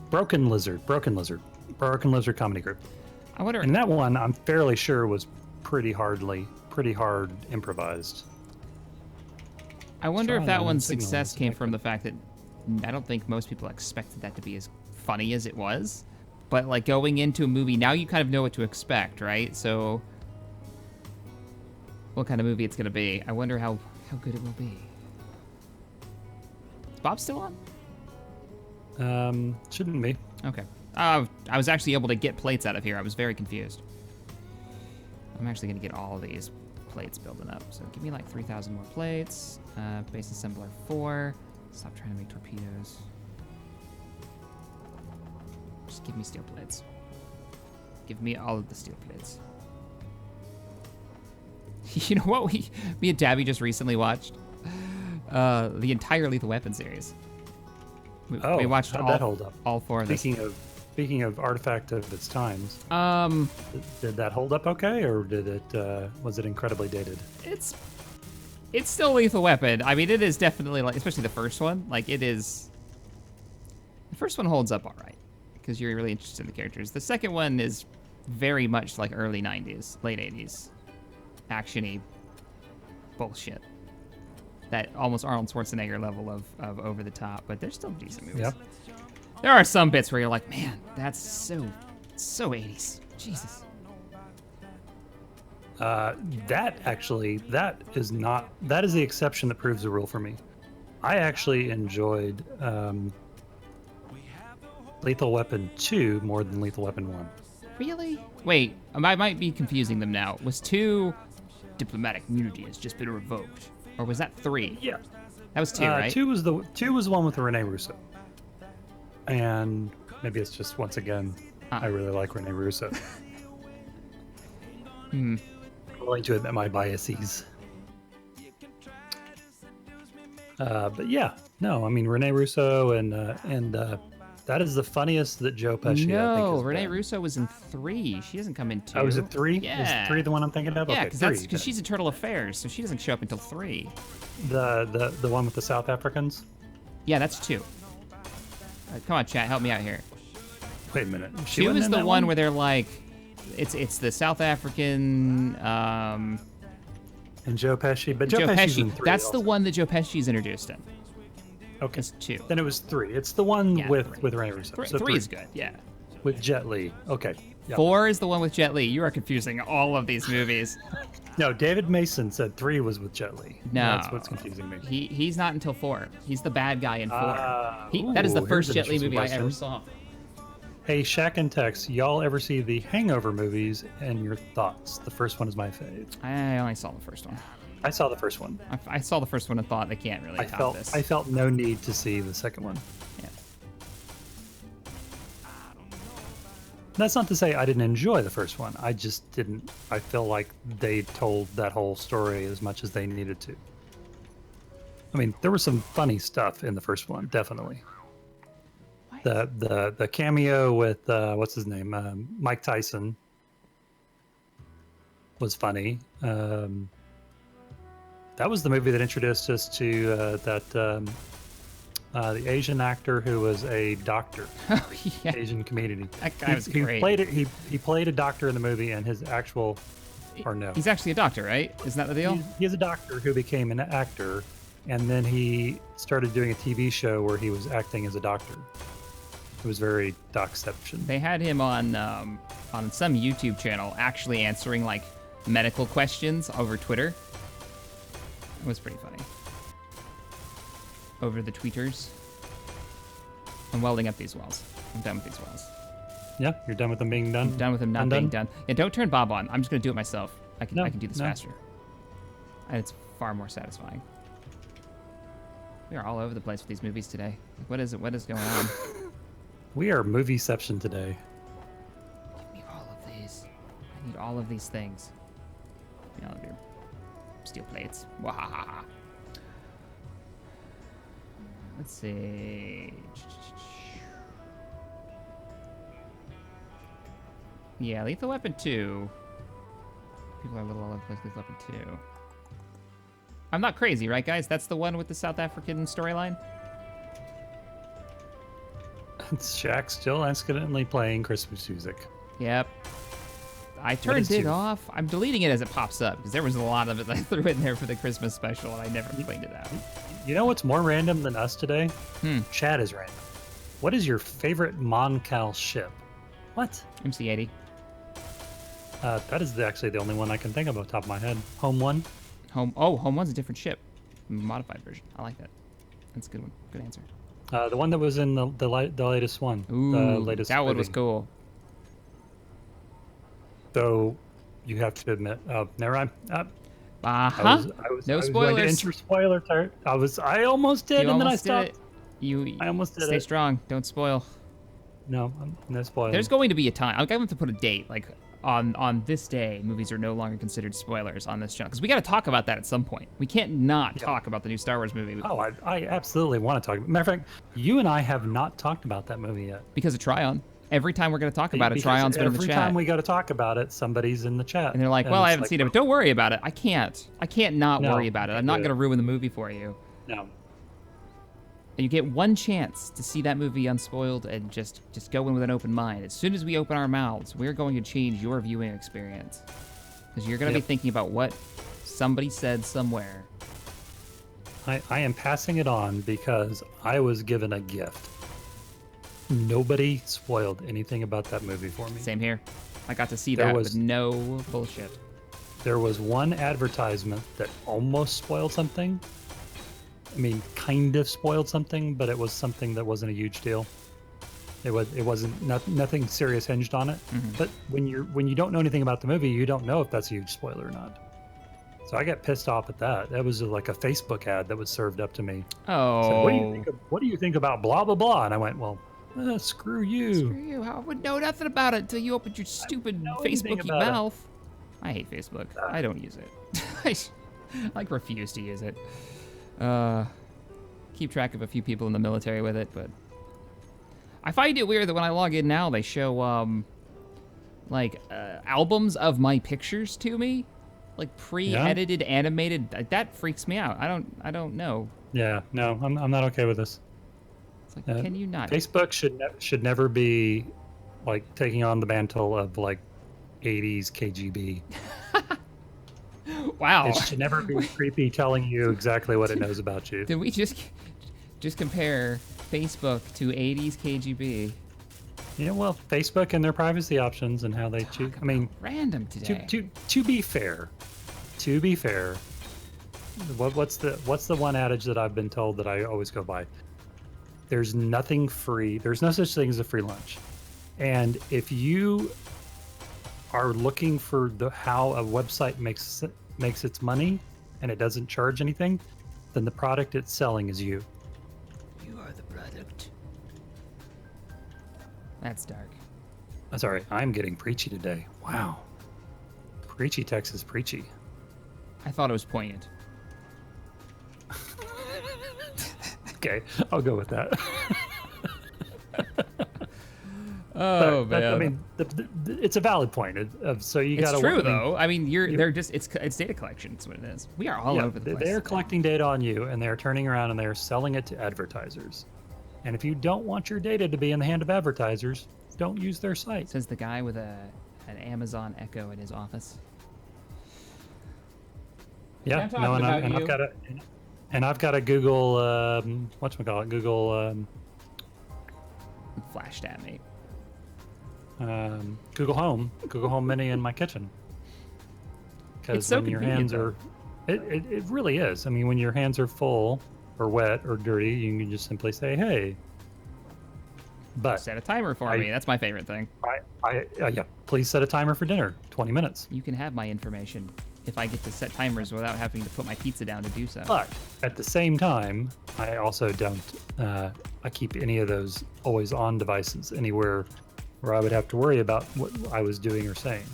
Speaker 2: Broken Lizard comedy group.
Speaker 1: I wonder.
Speaker 2: And that one, I'm fairly sure was pretty hard improvised.
Speaker 1: I wonder if that one's
Speaker 2: signal
Speaker 1: success
Speaker 2: is
Speaker 1: came from the fact that I don't think most people expected that to be as funny as it was. But like going into a movie, now you kind of know what to expect, right? So what kind of movie it's gonna be? I wonder how good it will be. Is Bob still on?
Speaker 2: Shouldn't be.
Speaker 1: Okay. I was actually able to get plates out of here. I was very confused. I'm actually gonna get all of these plates building up. So give me like 3,000 more plates. Base assembler 4. Stop trying to make torpedoes. Just give me steel plates. Give me all of the steel plates. You know what me and Tabby just recently watched? The entire Lethal Weapon series. We watched
Speaker 2: how'd that hold up?
Speaker 1: All 4 of them.
Speaker 2: Speaking of artifact of its times, did that hold up okay, or was it incredibly dated?
Speaker 1: It's still Lethal Weapon. I mean, it is definitely, like, especially the first one. Like, it is. The first one holds up all right because you're really interested in the characters. The second one is very much like early 90s, late 80s, actiony bullshit. That almost Arnold Schwarzenegger level of over the top, but they're still decent movies. Yep. There are some bits where you're like, man, that's so 80s. Jesus.
Speaker 2: That is the exception that proves the rule for me. I actually enjoyed Lethal Weapon 2 more than Lethal Weapon 1.
Speaker 1: Really? Wait, I might be confusing them now. Was 2 diplomatic immunity has just been revoked? Or was that 3?
Speaker 2: Yeah.
Speaker 1: That was 2, right?
Speaker 2: 2 was the one with Rene Russo. And maybe it's just, once again, I really like Rene Russo. I'm willing to admit my biases. But yeah, no, I mean, Rene Russo and that is the funniest that Joe Pesci, I think, has
Speaker 1: Rene
Speaker 2: been.
Speaker 1: Russo was in 3. She doesn't come in 2.
Speaker 2: Oh, was it 3?
Speaker 1: Yeah.
Speaker 2: Is 3 the one I'm thinking of?
Speaker 1: Yeah,
Speaker 2: okay,
Speaker 1: because she's Internal Affairs, so she doesn't show up until 3.
Speaker 2: The one with the South Africans?
Speaker 1: Yeah, that's 2. Come on, chat, help me out here.
Speaker 2: Wait a minute.
Speaker 1: 2 is the one where they're like, it's the South African.
Speaker 2: And Joe Pesci, but Joe Pesci's in 3.
Speaker 1: That's
Speaker 2: also.
Speaker 1: the one that Joe Pesci's introduced in.
Speaker 2: Okay.
Speaker 1: It's 2.
Speaker 2: Then it was 3. It's the one with Rene Russo.
Speaker 1: 3 is good, yeah.
Speaker 2: With Jet Li. Okay. Yep.
Speaker 1: 4 is the one with Jet Li. You are confusing all of these movies.
Speaker 2: No, David Mason said 3 was with Jet Li.
Speaker 1: No.
Speaker 2: That's what's confusing me.
Speaker 1: He's not until 4. He's the bad guy in 4. That is the first Jet Li movie I ever saw.
Speaker 2: Hey, Shack and Tex, y'all ever see the Hangover movies and your thoughts? The first one is my fave.
Speaker 1: I only saw the first one.
Speaker 2: I saw the first one.
Speaker 1: I saw the first one and thought they can't really top this.
Speaker 2: I felt no need to see the second one.
Speaker 1: Yeah.
Speaker 2: That's not to say I didn't enjoy the first one. I just didn't. I feel like they told that whole story as much as they needed to. I mean, there was some funny stuff in the first one, definitely. The cameo with what's his name, Mike Tyson, was funny. That was the movie that introduced us to the Asian actor who was a doctor.
Speaker 1: Oh yeah,
Speaker 2: Asian comedian.
Speaker 1: that guy was great.
Speaker 2: He played a doctor in the movie, and his actual, or no,
Speaker 1: He's actually a doctor, right? Isn't that the deal?
Speaker 2: he's a doctor who became an actor, and then he started doing a TV show where he was acting as a doctor. It was very docception.
Speaker 1: They had him on some YouTube channel actually answering like medical questions over Twitter. It was pretty funny. Over the tweeters. I'm welding up these walls. I'm done with these walls.
Speaker 2: Yeah, you're done with them being done.
Speaker 1: I'm done with them not being done. Yeah, don't turn Bob on. I'm just gonna do it myself. I can do this faster. And it's far more satisfying. We are all over the place with these movies today. Like, what is it? What is going on?
Speaker 2: We are movieception today.
Speaker 1: Give me all of these. I need all of these things. Give me all of your steel plates. Wahaha. Let's see. Yeah, Lethal Weapon 2. People are a little all over the place. Lethal Weapon 2. I'm not crazy, right, guys? That's the one with the South African storyline?
Speaker 2: Shaq still accidentally playing Christmas music.
Speaker 1: Yep. I turned it off. I'm deleting it as it pops up because there was a lot of it that I threw in there for the Christmas special and I never cleaned it out.
Speaker 2: You know what's more random than us today? Chad is random. What is your favorite Mon-Cal ship? What?
Speaker 1: MC-80.
Speaker 2: That is actually the only one I can think of off the top of my head. Home One?
Speaker 1: Home 1's a different ship. Modified version. I like that. That's a good one. Good answer.
Speaker 2: The one that was in the latest one.
Speaker 1: Ooh,
Speaker 2: the latest
Speaker 1: that one
Speaker 2: movie.
Speaker 1: was cool.
Speaker 2: So you have to admit, never mind.
Speaker 1: Uh-huh. No
Speaker 2: I was
Speaker 1: spoilers.
Speaker 2: going to enter spoiler part. I almost did,
Speaker 1: You
Speaker 2: and then I
Speaker 1: almost did
Speaker 2: stopped.
Speaker 1: it.
Speaker 2: I almost did
Speaker 1: Stay
Speaker 2: it.
Speaker 1: strong. Don't spoil.
Speaker 2: No, no spoilers.
Speaker 1: There's going to be a time. I'm going to put a date. Like, on this day, movies are no longer considered spoilers on this channel. Because we got to talk about that at some point. We can't not talk about the new Star Wars movie.
Speaker 2: Oh, I absolutely want to talk. Matter of fact, you and I have not talked about that movie yet.
Speaker 1: Because of Tryon. Every time we're going to talk about it, Tryon's been in the chat.
Speaker 2: Every time we go to talk about it, somebody's in the chat.
Speaker 1: And they're like, well, I haven't seen it, but don't worry about it. I can't not worry about it. I'm not going to ruin the movie for you.
Speaker 2: No.
Speaker 1: And you get one chance to see that movie unspoiled and just go in with an open mind. As soon as we open our mouths, we're going to change your viewing experience. Because you're going to be thinking about what somebody said somewhere.
Speaker 2: I am passing it on because I was given a gift. Nobody spoiled anything about that movie for me.
Speaker 1: Same here. I got to see that with no bullshit.
Speaker 2: There was one advertisement that almost spoiled something. I mean, kind of spoiled something, but it was something that wasn't a huge deal. It wasn't nothing serious hinged on it. Mm-hmm. But when you don't know anything about the movie, you don't know if that's a huge spoiler or not. So I got pissed off at that. That was like a Facebook ad that was served up to me.
Speaker 1: Oh.
Speaker 2: Said, what do you think about blah blah blah? And I went, well, screw you.
Speaker 1: Screw you. I would know nothing about it until you opened your stupid Facebooky mouth. I hate Facebook. I don't use it. I refuse to use it. Keep track of a few people in the military with it, but I find it weird that when I log in now, they show albums of my pictures to me, like pre-edited, animated. That freaks me out. I don't know.
Speaker 2: Yeah, no, I'm not okay with this.
Speaker 1: It's like, can you not?
Speaker 2: Facebook should never be like taking on the mantle of like 80s KGB.
Speaker 1: Wow.
Speaker 2: It should never be creepy telling you exactly what it knows about you.
Speaker 1: Did we just compare Facebook to 80s KGB?
Speaker 2: Yeah, well, Facebook and their privacy options and how they choose. I mean,
Speaker 1: random today.
Speaker 2: To be fair, what's the one adage that I've been told that I always go by? There's nothing free. There's no such thing as a free lunch. And if you are looking for how a website makes its money and it doesn't charge anything, then the product it's selling is you.
Speaker 1: You are the product. That's dark.
Speaker 2: Sorry, I'm getting preachy today. Wow. Preachy text is preachy.
Speaker 1: I thought it was poignant.
Speaker 2: Okay, I'll go with that.
Speaker 1: Oh man!
Speaker 2: I mean, it's a valid point. So you got to.
Speaker 1: It's true though. I mean, they're just it's data collection. That's what it is. We are all over the place.
Speaker 2: They're collecting data on you, and they're turning around and they're selling it to advertisers. And if you don't want your data to be in the hand of advertisers, don't use their site.
Speaker 1: Says the guy with an Amazon Echo in his office.
Speaker 2: Yeah, no, and I've got a Google whatchamacallit, Google
Speaker 1: Flashed at me.
Speaker 2: Google Home Mini in my kitchen. Because
Speaker 1: so
Speaker 2: when your hands are, it really is. I mean, when your hands are full or wet or dirty, you can just simply say, "Hey." But
Speaker 1: set a timer for me. That's my favorite thing.
Speaker 2: Yeah. Please set a timer for dinner. 20 minutes.
Speaker 1: You can have my information if I get to set timers without having to put my pizza down to do so.
Speaker 2: But at the same time, I also don't. I keep any of those always on devices anywhere where I would have to worry about what I was doing or saying.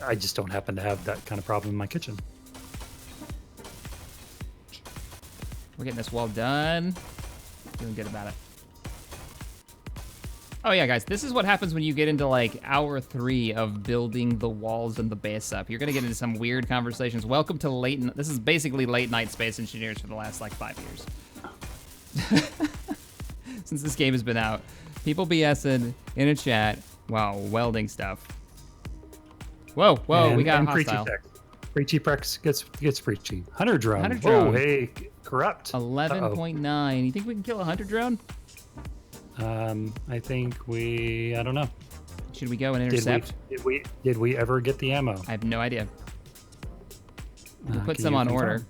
Speaker 2: I just don't happen to have that kind of problem in my kitchen.
Speaker 1: We're getting this wall done. Feeling good about it. Oh yeah, guys, this is what happens when you get into like hour 3 of building the walls and the base up. You're gonna get into some weird conversations. Welcome to this is basically late night Space Engineers for the last like 5 years. Since this game has been out. People BSing in a chat while welding stuff. Whoa, we got a hostile.
Speaker 2: Preachy Prex gets preachy. Hunter drone.
Speaker 1: Hunter drone.
Speaker 2: Whoa, hey, corrupt.
Speaker 1: 11.9. You think we can kill a hunter drone?
Speaker 2: I think I don't know.
Speaker 1: Should we go and intercept?
Speaker 2: Did we ever get the ammo?
Speaker 1: I have no idea. We'll put some on order.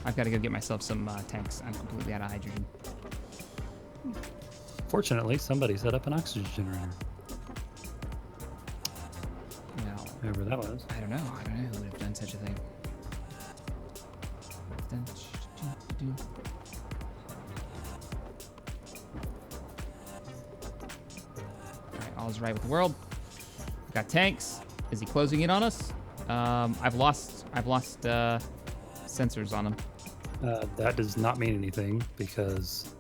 Speaker 1: I've got to go get myself some tanks. I'm completely out of hydrogen.
Speaker 2: Fortunately, somebody set up an oxygen generator.
Speaker 1: Well,
Speaker 2: whoever that was.
Speaker 1: I don't know who would have done such a thing. Alright, all is right with the world. We've got tanks. Is he closing in on us? I've lost sensors on him.
Speaker 2: That does not mean anything because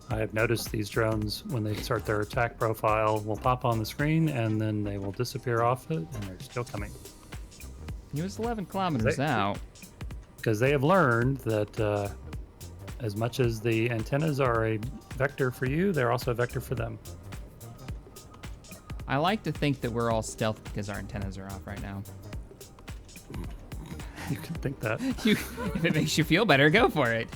Speaker 2: I have noticed these drones, when they start their attack profile, will pop on the screen and then they will disappear off it, and they're still coming.
Speaker 1: He was 11 kilometers out.
Speaker 2: Because they have learned that as much as the antennas are a vector for you, they're also a vector for them.
Speaker 1: I like to think that we're all stealth because our antennas are off right now.
Speaker 2: You can think that.
Speaker 1: If it makes you feel better, go for it.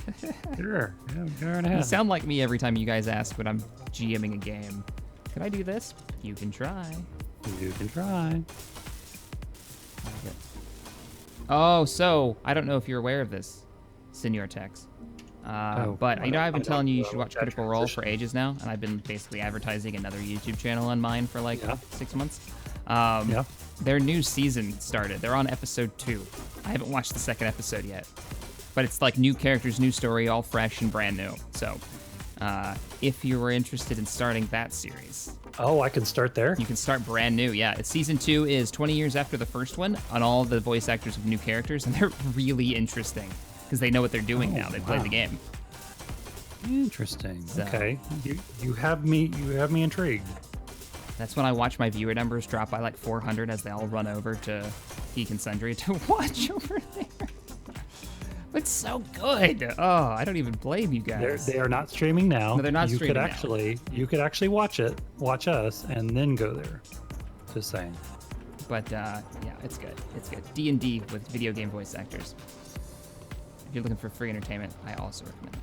Speaker 2: Sure. Yeah, go right ahead.
Speaker 1: You sound like me every time you guys ask when I'm GMing a game. Can I do this? You can try.
Speaker 2: You can try.
Speaker 1: Oh, so I don't know if you're aware of this, Senor Tex. But I've been telling you should watch Critical Role for ages now, and I've been basically advertising another YouTube channel on mine for like 6 months. Their new season started. They're on episode 2. I haven't watched the second episode yet, but it's like new characters, new story, all fresh and brand new. So if you were interested in starting that series.
Speaker 2: Oh, I can start there?
Speaker 1: You can start brand new, yeah. Season 2 is 20 years after the first one on all the voice actors of new characters, and they're really interesting because they know what they're doing now. They played the game.
Speaker 2: Interesting. So, okay. You have me intrigued.
Speaker 1: That's when I watch my viewer numbers drop by like 400 as they all run over to Geek and Sundry to watch over there. It's so good. Oh, I don't even blame you guys.
Speaker 2: They are not streaming now.
Speaker 1: No, they're not streaming now.
Speaker 2: You could actually watch us, and then go there. Just saying.
Speaker 1: But yeah, it's good. It's good. D&D with video game voice actors. If you're looking for free entertainment, I also recommend it.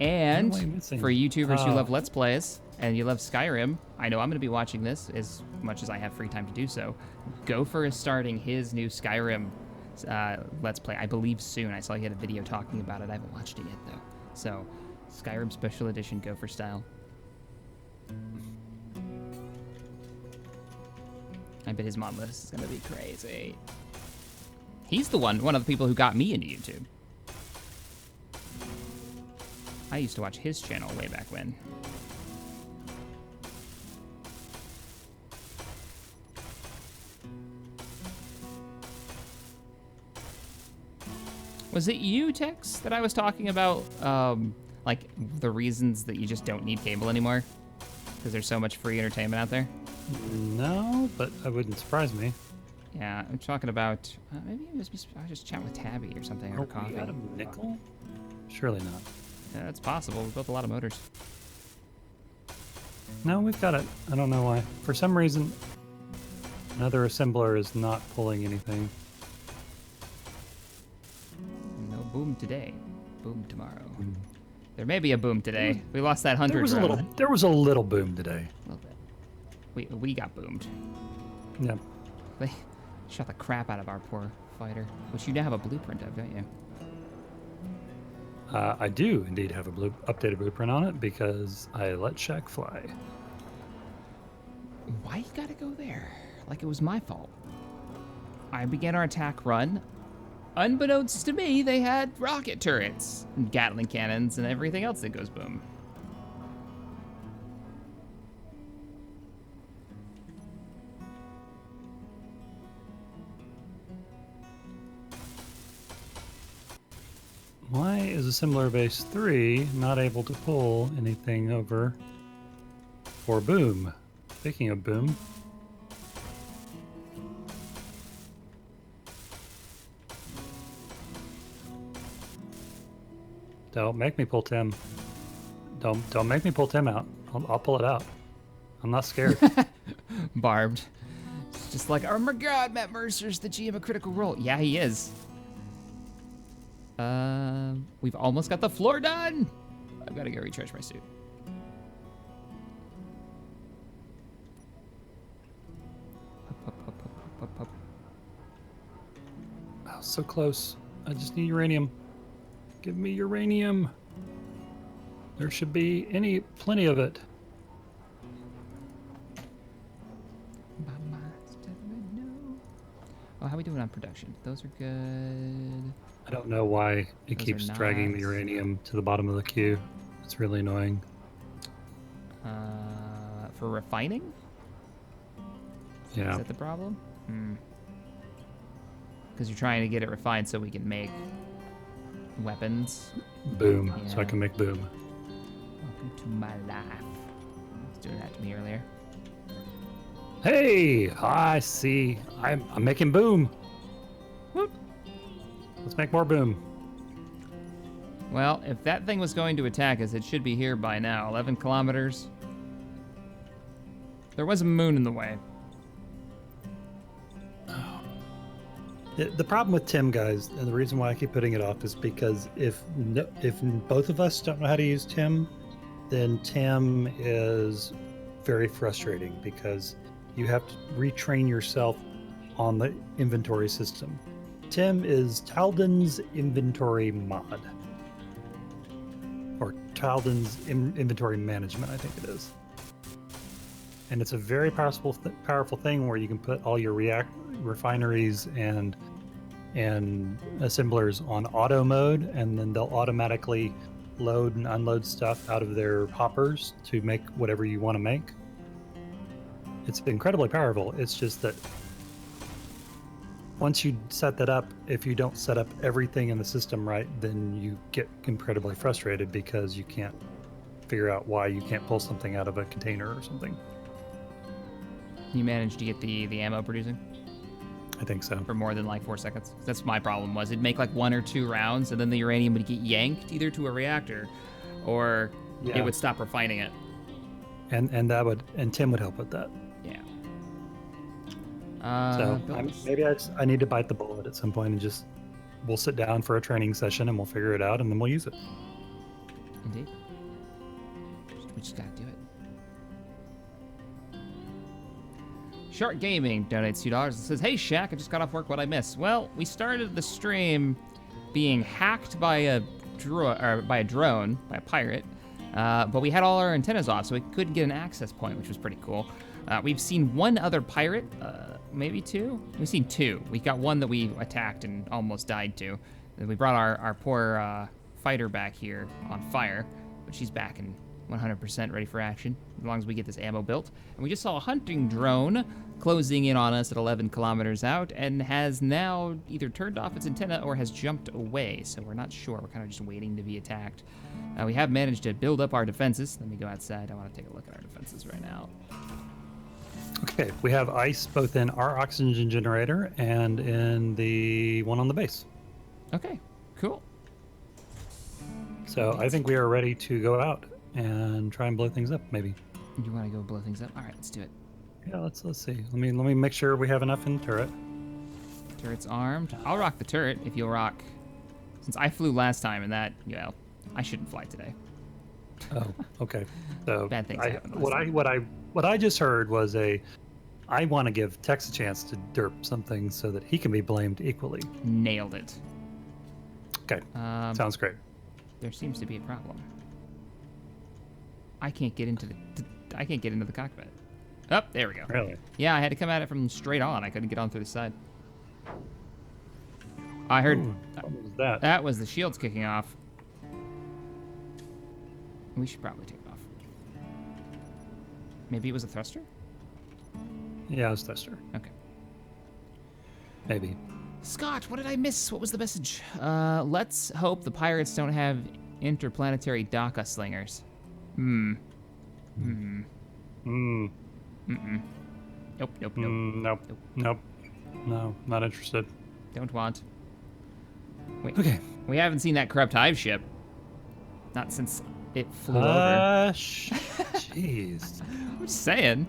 Speaker 1: And for YouTubers who love Let's Plays and you love Skyrim, I know I'm going to be watching this as much as I have free time to do so. Gopher is starting his new Skyrim Let's Play, I believe soon. I saw he had a video talking about it. I haven't watched it yet, though. So Skyrim Special Edition Gopher style. I bet his mod list is gonna be crazy. He's one of the people who got me into YouTube. I used to watch his channel way back when. Was it you, Tex, that I was talking about, like, the reasons that you just don't need cable anymore? Because there's so much free entertainment out there?
Speaker 2: No, but it wouldn't surprise me.
Speaker 1: Yeah, I'm talking about, maybe I'll just chat with Tabby or something over coffee.
Speaker 2: We got a nickel? Surely not.
Speaker 1: Yeah, it's possible. We built a lot of motors.
Speaker 2: No, we've got it. I don't know why. For some reason, another assembler is not pulling anything.
Speaker 1: No boom today. Boom tomorrow. There may be a boom today. We lost that 100
Speaker 2: There was a little boom today.
Speaker 1: A little bit. We got boomed.
Speaker 2: Yeah.
Speaker 1: They shot the crap out of our poor fighter, which you now have a blueprint of, don't you?
Speaker 2: I do indeed have a updated blueprint on it because I let Shack fly.
Speaker 1: Why you gotta go there? Like it was my fault. I began our attack run. Unbeknownst to me, they had rocket turrets, and Gatling cannons, and everything else that goes boom.
Speaker 2: Why is Assembler Base 3 not able to pull anything over for boom? Speaking of boom. Don't make me pull Tim. Don't make me pull Tim out. I'll pull it out. I'm not scared.
Speaker 1: Barbed. It's just like, oh my god, Matt Mercer's the GM of Critical Role. Yeah, he is. We've almost got the floor done. I've got to go recharge my suit. Up.
Speaker 2: Oh, so close. I just need uranium. Give me uranium. There should be plenty of it.
Speaker 1: Oh, how are we doing on production? Those are good.
Speaker 2: I don't know why it
Speaker 1: Those
Speaker 2: keeps
Speaker 1: are
Speaker 2: dragging the
Speaker 1: nice.
Speaker 2: uranium to the bottom of the queue. It's really annoying.
Speaker 1: For refining?
Speaker 2: Yeah.
Speaker 1: Is that the problem? Because you're trying to get it refined so we can make weapons.
Speaker 2: Boom. So I
Speaker 1: Yeah.
Speaker 2: can make boom.
Speaker 1: Welcome to my life. It was doing that to me earlier.
Speaker 2: Hey, I see. I'm making boom. Whoop. Let's make more boom.
Speaker 1: Well, if that thing was going to attack us, it should be here by now. 11 kilometers. There was a moon in the way.
Speaker 2: The problem with Tim, guys, and the reason why I keep putting it off is because if both of us don't know how to use Tim, then Tim is very frustrating because you have to retrain yourself on the inventory system. Tim is Talden's inventory mod. Or Talden's inventory management, I think it is. And it's a very powerful thing where you can put all your refineries and assemblers on auto mode, and then they'll automatically load and unload stuff out of their hoppers to make whatever you want to make. It's incredibly powerful. It's just that once you set that up, if you don't set up everything in the system right, then you get incredibly frustrated because you can't figure out why you can't pull something out of a container or something.
Speaker 1: You managed to get the ammo producing
Speaker 2: I think so.
Speaker 1: for more than like 4 seconds. That's my problem. Was it'd make like 1 or 2 rounds, and then the uranium would get yanked either to a reactor, or
Speaker 2: Yeah.
Speaker 1: it would stop refining it.
Speaker 2: And Tim would help with that.
Speaker 1: Yeah.
Speaker 2: So
Speaker 1: build-
Speaker 2: maybe I need to bite the bullet at some point and we'll sit down for a training session and we'll figure it out and then we'll use it.
Speaker 1: Indeed. We just gotta do it. Shark Gaming donates $2 and says, "Hey Shaq, I just got off work. What'd I miss?" Well, we started the stream being hacked by a by a drone, by a pirate. But we had all our antennas off, so we couldn't get an access point, which was pretty cool. We've seen one other pirate, maybe two? We've seen two. We got one that we attacked and almost died to. And we brought our poor fighter back here on fire, but she's back and 100% ready for action, as long as we get this ammo built. And we just saw a hunting drone closing in on us at 11 kilometers out and has now either turned off its antenna or has jumped away, so we're not sure. We're kind of just waiting to be attacked. We have managed to build up our defenses. Let me go outside. I want to take a look at our defenses right now.
Speaker 2: Okay, we have ice both in our oxygen generator and in the one on the base.
Speaker 1: Okay, cool.
Speaker 2: So I think we are ready to go out and try and blow things up, maybe.
Speaker 1: You want to go blow things up? All right, let's do it.
Speaker 2: Yeah, let's see. Let me make sure we have enough in the turret.
Speaker 1: Turret's armed. I'll rock the turret if you'll rock. Since I flew last time and that, I shouldn't fly today.
Speaker 2: Oh, okay. So
Speaker 1: Bad things happen.
Speaker 2: What I just heard was I want to give Tex a chance to derp something so that he can be blamed equally.
Speaker 1: Nailed it.
Speaker 2: Okay, sounds great.
Speaker 1: There seems to be a problem. I can't get into the cockpit. Oh, there we go.
Speaker 2: Really?
Speaker 1: Yeah, I had to come at it from straight on. I couldn't get on through the side. I heard.
Speaker 2: Ooh, what was that?
Speaker 1: That was the shields kicking off. We should probably take it off. Maybe it was a thruster?
Speaker 2: Yeah, it was thruster.
Speaker 1: Okay.
Speaker 2: Maybe.
Speaker 1: Scott, what did I miss? What was the message? Let's hope the pirates don't have interplanetary DACA slingers. Nope.
Speaker 2: No, not interested.
Speaker 1: Don't want. Wait.
Speaker 2: Okay.
Speaker 1: We haven't seen that corrupt hive ship. Not since it flew over.
Speaker 2: Jeez.
Speaker 1: I'm just saying.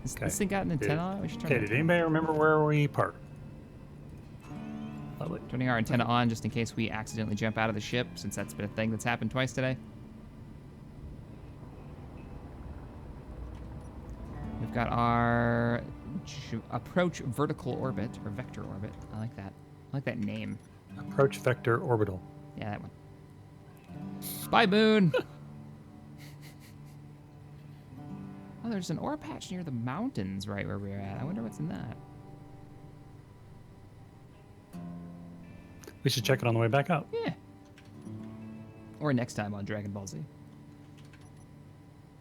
Speaker 1: This thing got an antenna on it? We should turn it.
Speaker 2: Did anybody remember where we parked? Lovely.
Speaker 1: Turning our antenna on just in case we accidentally jump out of the ship, since that's been a thing that's happened twice today. We've got our approach vertical orbit, or vector orbit. I like that. I like that name.
Speaker 2: Approach vector orbital.
Speaker 1: Yeah, that one. Bye, Moon! Oh, there's an ore patch near the mountains right where we're at. I wonder what's in that.
Speaker 2: We should check it on the way back out.
Speaker 1: Yeah. Or next time on Dragon Ball Z.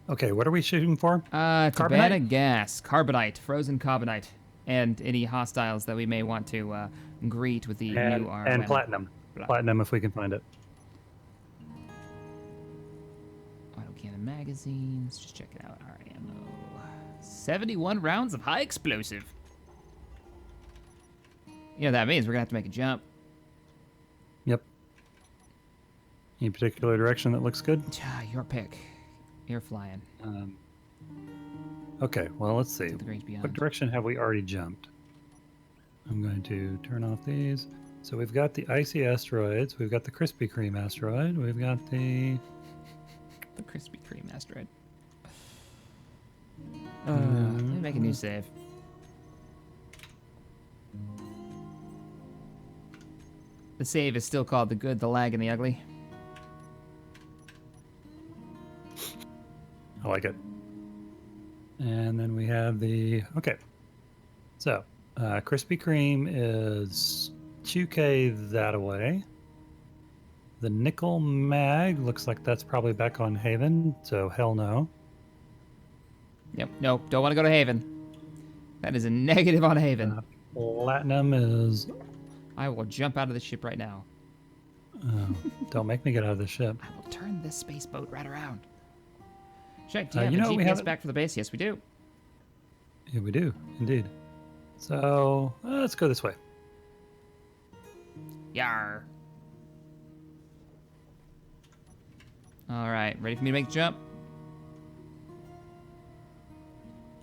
Speaker 2: Okay, what are we shooting for?
Speaker 1: Tabana gas, carbonite, frozen carbonite, and any hostiles that we may want to greet with the new arm.
Speaker 2: And platinum. Platinum if we can find it.
Speaker 1: Autocannon magazines. Just check it out. Our ammo. 71 rounds of high explosive. You know what that means? We're going to have to make a jump.
Speaker 2: Yep. Any particular direction that looks good?
Speaker 1: Your pick. You're flying.
Speaker 2: Okay, well, let's see.
Speaker 1: To the great beyond.
Speaker 2: What direction have we already jumped? I'm going to turn off these. So we've got the icy asteroids. We've got the Krispy Kreme asteroid. We've got the
Speaker 1: Krispy Kreme asteroid. Let me make a new save. The save is still called the good, the lag, and the ugly.
Speaker 2: I like it. And then we have the... Okay. So, Krispy Kreme is 2K that away. The nickel mag looks like that's probably back on Haven, so hell no.
Speaker 1: Yep, nope, don't want to go to Haven. That is a negative on Haven.
Speaker 2: Platinum is...
Speaker 1: I will jump out of the ship right now.
Speaker 2: Don't make me get out of the ship.
Speaker 1: I will turn this space boat right around. Check, do you have a GPS back for the base? Yes, we do.
Speaker 2: Yeah, we do, indeed. So, let's go this way.
Speaker 1: Yar. All right, ready for me to make the jump?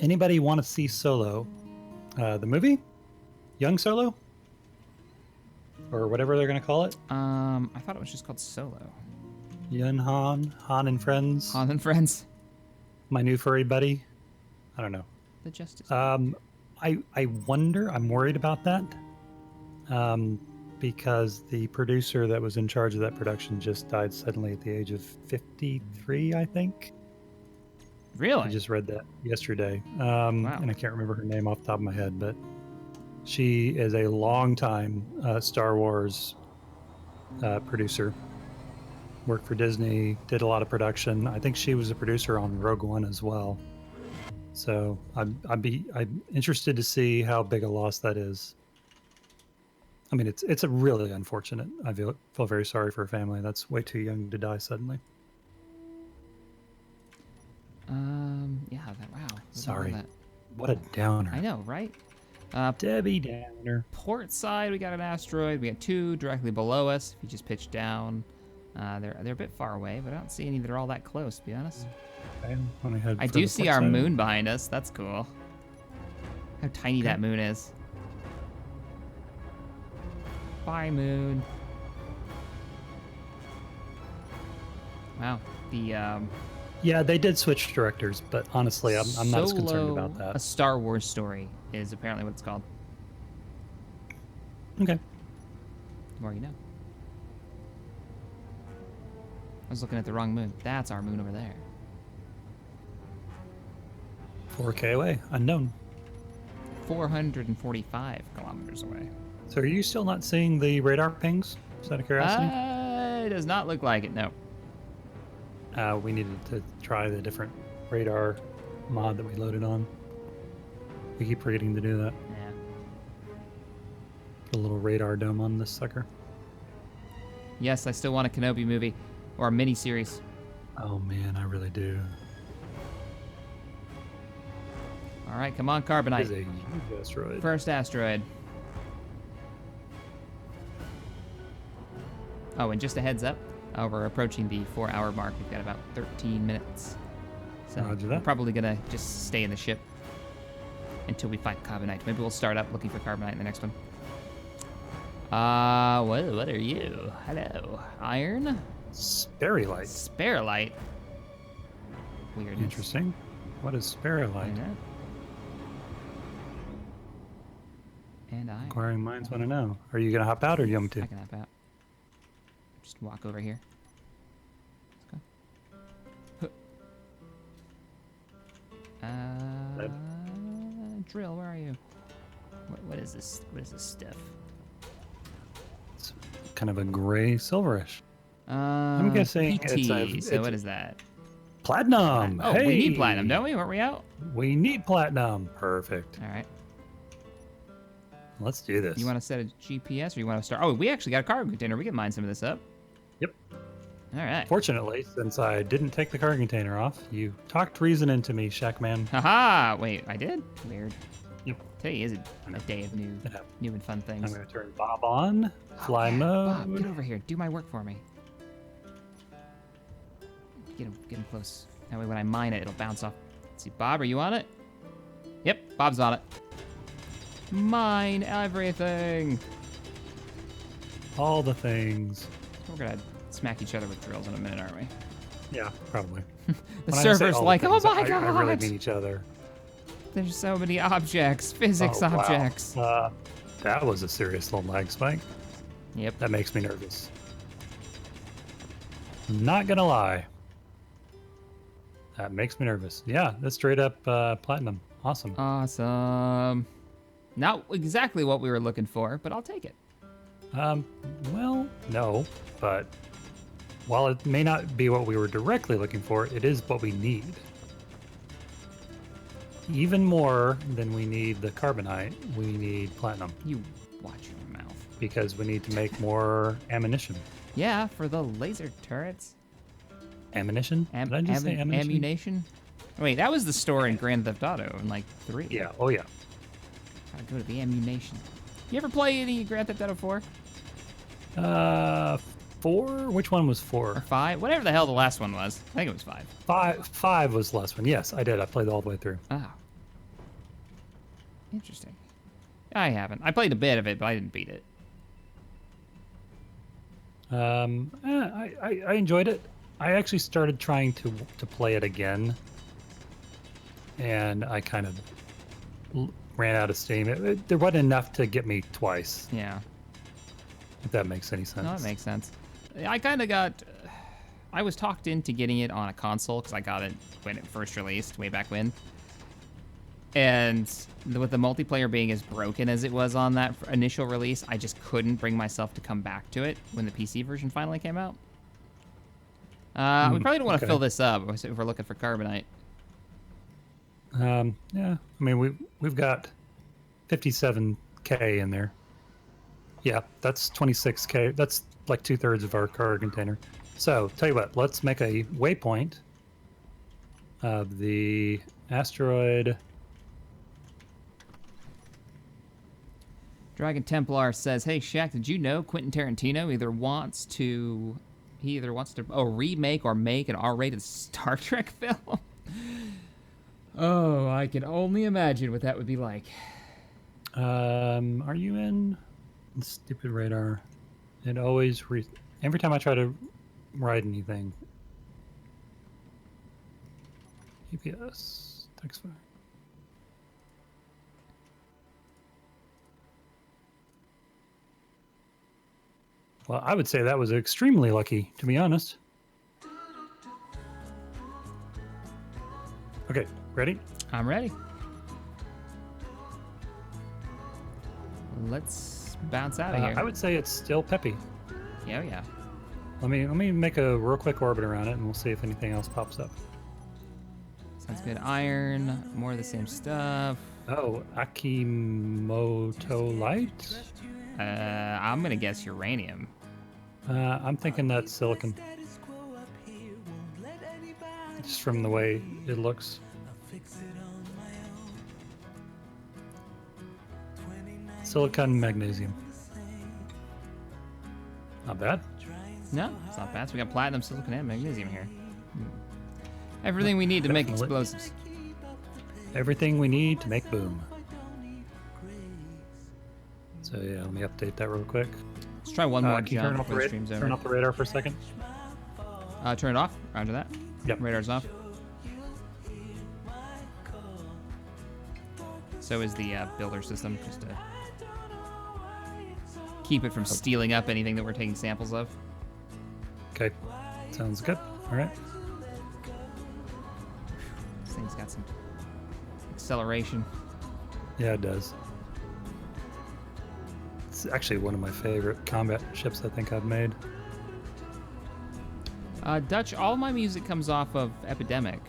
Speaker 2: Anybody want to see Solo? The movie? Young Solo? Or whatever they're going to call it?
Speaker 1: I thought it was just called Solo.
Speaker 2: Yun Han, Han and Friends.
Speaker 1: Han and Friends.
Speaker 2: My new furry buddy. I don't know.
Speaker 1: The Justice.
Speaker 2: I wonder, I'm worried about that. because the producer that was in charge of that production just died suddenly at the age of 53, I think.
Speaker 1: Really?
Speaker 2: I just read that yesterday.
Speaker 1: Wow.
Speaker 2: And I can't remember her name off the top of my head, but she is a longtime Star Wars producer. Worked for Disney, did a lot of production. I think she was a producer on Rogue One as well. So I'm interested to see how big a loss that is. I mean, it's a really unfortunate. I feel very sorry for her family. That's way too young to die suddenly.
Speaker 1: Yeah. Wow.
Speaker 2: Sorry. What a downer.
Speaker 1: I know, right?
Speaker 2: Debbie Downer.
Speaker 1: Port side, we got an asteroid. We got 2 directly below us. If you just pitch down, they're a bit far away, but I don't see any that are all that close, to be honest.
Speaker 2: Okay, I
Speaker 1: do see our moon behind us. That's cool. How tiny that moon is. Bye, moon. Wow.
Speaker 2: Yeah, they did switch directors, but honestly, I'm not as concerned about
Speaker 1: A
Speaker 2: that.
Speaker 1: Star Wars Story is apparently what it's called.
Speaker 2: Okay.
Speaker 1: The more you know. I was looking at the wrong moon. That's our moon over there.
Speaker 2: 4K away, unknown.
Speaker 1: 445 kilometers away.
Speaker 2: So are you still not seeing the radar pings? Is that a curiosity?
Speaker 1: It does not look like it, no.
Speaker 2: We needed to try the different radar mod that we loaded on. We keep forgetting to do that.
Speaker 1: Yeah.
Speaker 2: Put a little radar dome on this sucker.
Speaker 1: Yes, I still want a Kenobi movie or a mini-series.
Speaker 2: Oh man, I really do.
Speaker 1: All right, come on,
Speaker 2: It
Speaker 1: Carbonite.
Speaker 2: is a huge asteroid.
Speaker 1: First asteroid. Oh, and just a heads up, we're approaching the 4-hour mark. We've got about 13 minutes. So
Speaker 2: Roger
Speaker 1: we're
Speaker 2: that.
Speaker 1: probably going to just stay in the ship until we find Carbonite. Maybe we'll start up looking for Carbonite in the next one. What are you? Hello. Iron?
Speaker 2: Sperrylite.
Speaker 1: Sparelite. Weird.
Speaker 2: Interesting. What is Sperrylite?
Speaker 1: And iron.
Speaker 2: Inquiring minds want to know. Are you going to hop out or do you want me
Speaker 1: I
Speaker 2: to?
Speaker 1: can hop out. Just walk over here. Let's go. Drill, where are you? What is this? What is this stuff?
Speaker 2: It's kind of a gray silverish. I'm guessing
Speaker 1: PT, so what is that?
Speaker 2: Platinum.
Speaker 1: Oh,
Speaker 2: hey!
Speaker 1: we need platinum, don't we? Weren't we out?
Speaker 2: We need platinum. Perfect.
Speaker 1: All right.
Speaker 2: Let's do this.
Speaker 1: You want to set a GPS or you want to start? Oh, we actually got a cargo container. We can mine some of this up.
Speaker 2: Yep.
Speaker 1: All right.
Speaker 2: Fortunately, since I didn't take the cargo container off, you talked reason into me, Shackman.
Speaker 1: Haha! Wait, I did? Weird.
Speaker 2: Yep.
Speaker 1: Today is a day of new and fun things.
Speaker 2: I'm going to turn Bob on. Fly mode.
Speaker 1: Bob, get over here. Do my work for me. Get him close. That way when I mine it, it'll bounce off. Let's see, Bob, are you on it? Yep, Bob's on it. Mine everything.
Speaker 2: All the things.
Speaker 1: We're gonna smack each other with drills in a minute, aren't we?
Speaker 2: Yeah, probably.
Speaker 1: The
Speaker 2: When I say
Speaker 1: server's
Speaker 2: all the
Speaker 1: like, oh
Speaker 2: things,
Speaker 1: my god!
Speaker 2: I really mean each other.
Speaker 1: There's so many objects, physics
Speaker 2: Oh, wow.
Speaker 1: objects.
Speaker 2: That was a serious little lag spike.
Speaker 1: Yep.
Speaker 2: That makes me nervous. Not gonna lie. That makes me nervous. Yeah, that's straight up platinum. Awesome.
Speaker 1: Awesome. Not exactly what we were looking for, but I'll take it.
Speaker 2: Well, no, but while it may not be what we were directly looking for, it is what we need. Even more than we need the carbonite, we need platinum.
Speaker 1: You watch your mouth.
Speaker 2: Because we need to make more ammunition.
Speaker 1: Yeah, for the laser turrets.
Speaker 2: Ammunition? Did I just say ammunition?
Speaker 1: Ammunition? Wait, that was the store in Grand Theft Auto in like 3.
Speaker 2: Yeah, oh yeah.
Speaker 1: Gotta go to the ammunition. You ever play any Grand Theft Auto 4?
Speaker 2: 4? Which one was 4?
Speaker 1: Or 5? Whatever the hell the last one was. I think it was 5.
Speaker 2: 5 was the last one. Yes, I did. I played all the way through.
Speaker 1: Oh. Interesting. I haven't. I played a bit of it, but I didn't beat it.
Speaker 2: I enjoyed it. I actually started trying to play it again, and I kind of ran out of steam. There wasn't enough to get me twice.
Speaker 1: Yeah.
Speaker 2: if that makes any sense.
Speaker 1: No, that makes sense. I kind of got... I was talked into getting it on a console because I got it when it first released, way back when. And with the multiplayer being as broken as it was on that initial release, I just couldn't bring myself to come back to it when the PC version finally came out. We probably don't want to fill this up if we're looking for carbonite.
Speaker 2: Yeah, I mean, we've got 57K in there. Yeah, that's 26K. That's like 2/3 of our cargo container. So, tell you what, let's make a waypoint of the asteroid.
Speaker 1: Dragon Templar says, "Hey Shaq, did you know Quentin Tarantino either wants to remake or make an R-rated Star Trek film?" Oh, I can only imagine what that would be like.
Speaker 2: Are you in stupid radar? It always every time I try to write anything. EPS Texfire. Well, I would say that was extremely lucky, to be honest. Okay, ready?
Speaker 1: I'm ready. Let's bounce out of here.
Speaker 2: I would say it's still peppy.
Speaker 1: Yeah, yeah.
Speaker 2: Let me make a real quick orbit around it, and we'll see if anything else pops up.
Speaker 1: Sounds good. Iron, more of the same stuff.
Speaker 2: Oh, Akimotolite?
Speaker 1: I'm gonna guess uranium.
Speaker 2: I'm thinking that's silicon. Just from the way it looks. Silicon magnesium. Not bad.
Speaker 1: No, it's not bad. So we got platinum, silicon, and magnesium here. Everything we need to make explosives.
Speaker 2: Everything we need to make boom. So yeah, let me update that real quick.
Speaker 1: Let's try one more
Speaker 2: Can you
Speaker 1: jump before the stream's over.
Speaker 2: turn off the radar for a second?
Speaker 1: Turn it off. Roger that.
Speaker 2: Yep.
Speaker 1: Radar's off. So is the builder system, just to keep it from stealing up anything that we're taking samples of.
Speaker 2: Okay, sounds good. All right.
Speaker 1: This thing's got some acceleration.
Speaker 2: Yeah, it does. It's actually one of my favorite combat ships I think I've made.
Speaker 1: Dutch, all my music comes off of Epidemic.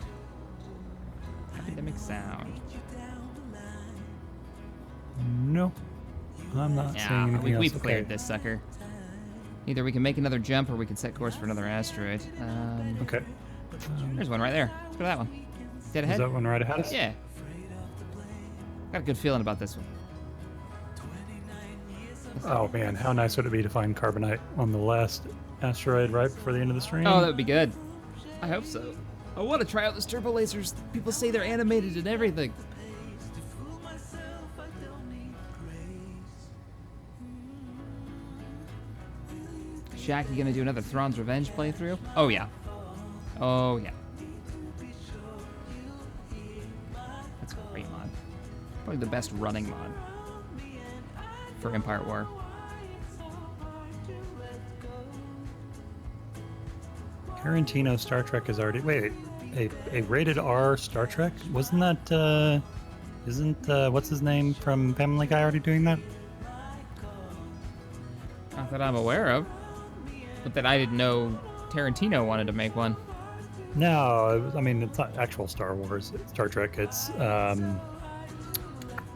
Speaker 1: Epidemic sound.
Speaker 2: No, I'm not seeing anything else.
Speaker 1: We've cleared this sucker. Either we can make another jump or we can set course for another asteroid.
Speaker 2: Okay.
Speaker 1: There's one right there. Let's go to that one. Dead ahead?
Speaker 2: Is that one right ahead of us?
Speaker 1: Yeah. Got a good feeling about this one.
Speaker 2: Oh man, how nice would it be to find carbonite on the last asteroid right before the end of the stream?
Speaker 1: Oh, that would be good. I hope so. I want to try out the turbo lasers. People say they're animated and everything. Shaq, you gonna do another Thrawn's Revenge playthrough? Oh yeah. Oh yeah. That's a great mod. Probably the best running mod for Empire War.
Speaker 2: Tarantino Star Trek is already a rated R Star Trek? Wasn't that isn't what's his name from Family Guy already doing that?
Speaker 1: Not that I'm aware of, but that I didn't know Tarantino wanted to make one.
Speaker 2: No, I mean it's not actual Star Wars, Star Trek. It's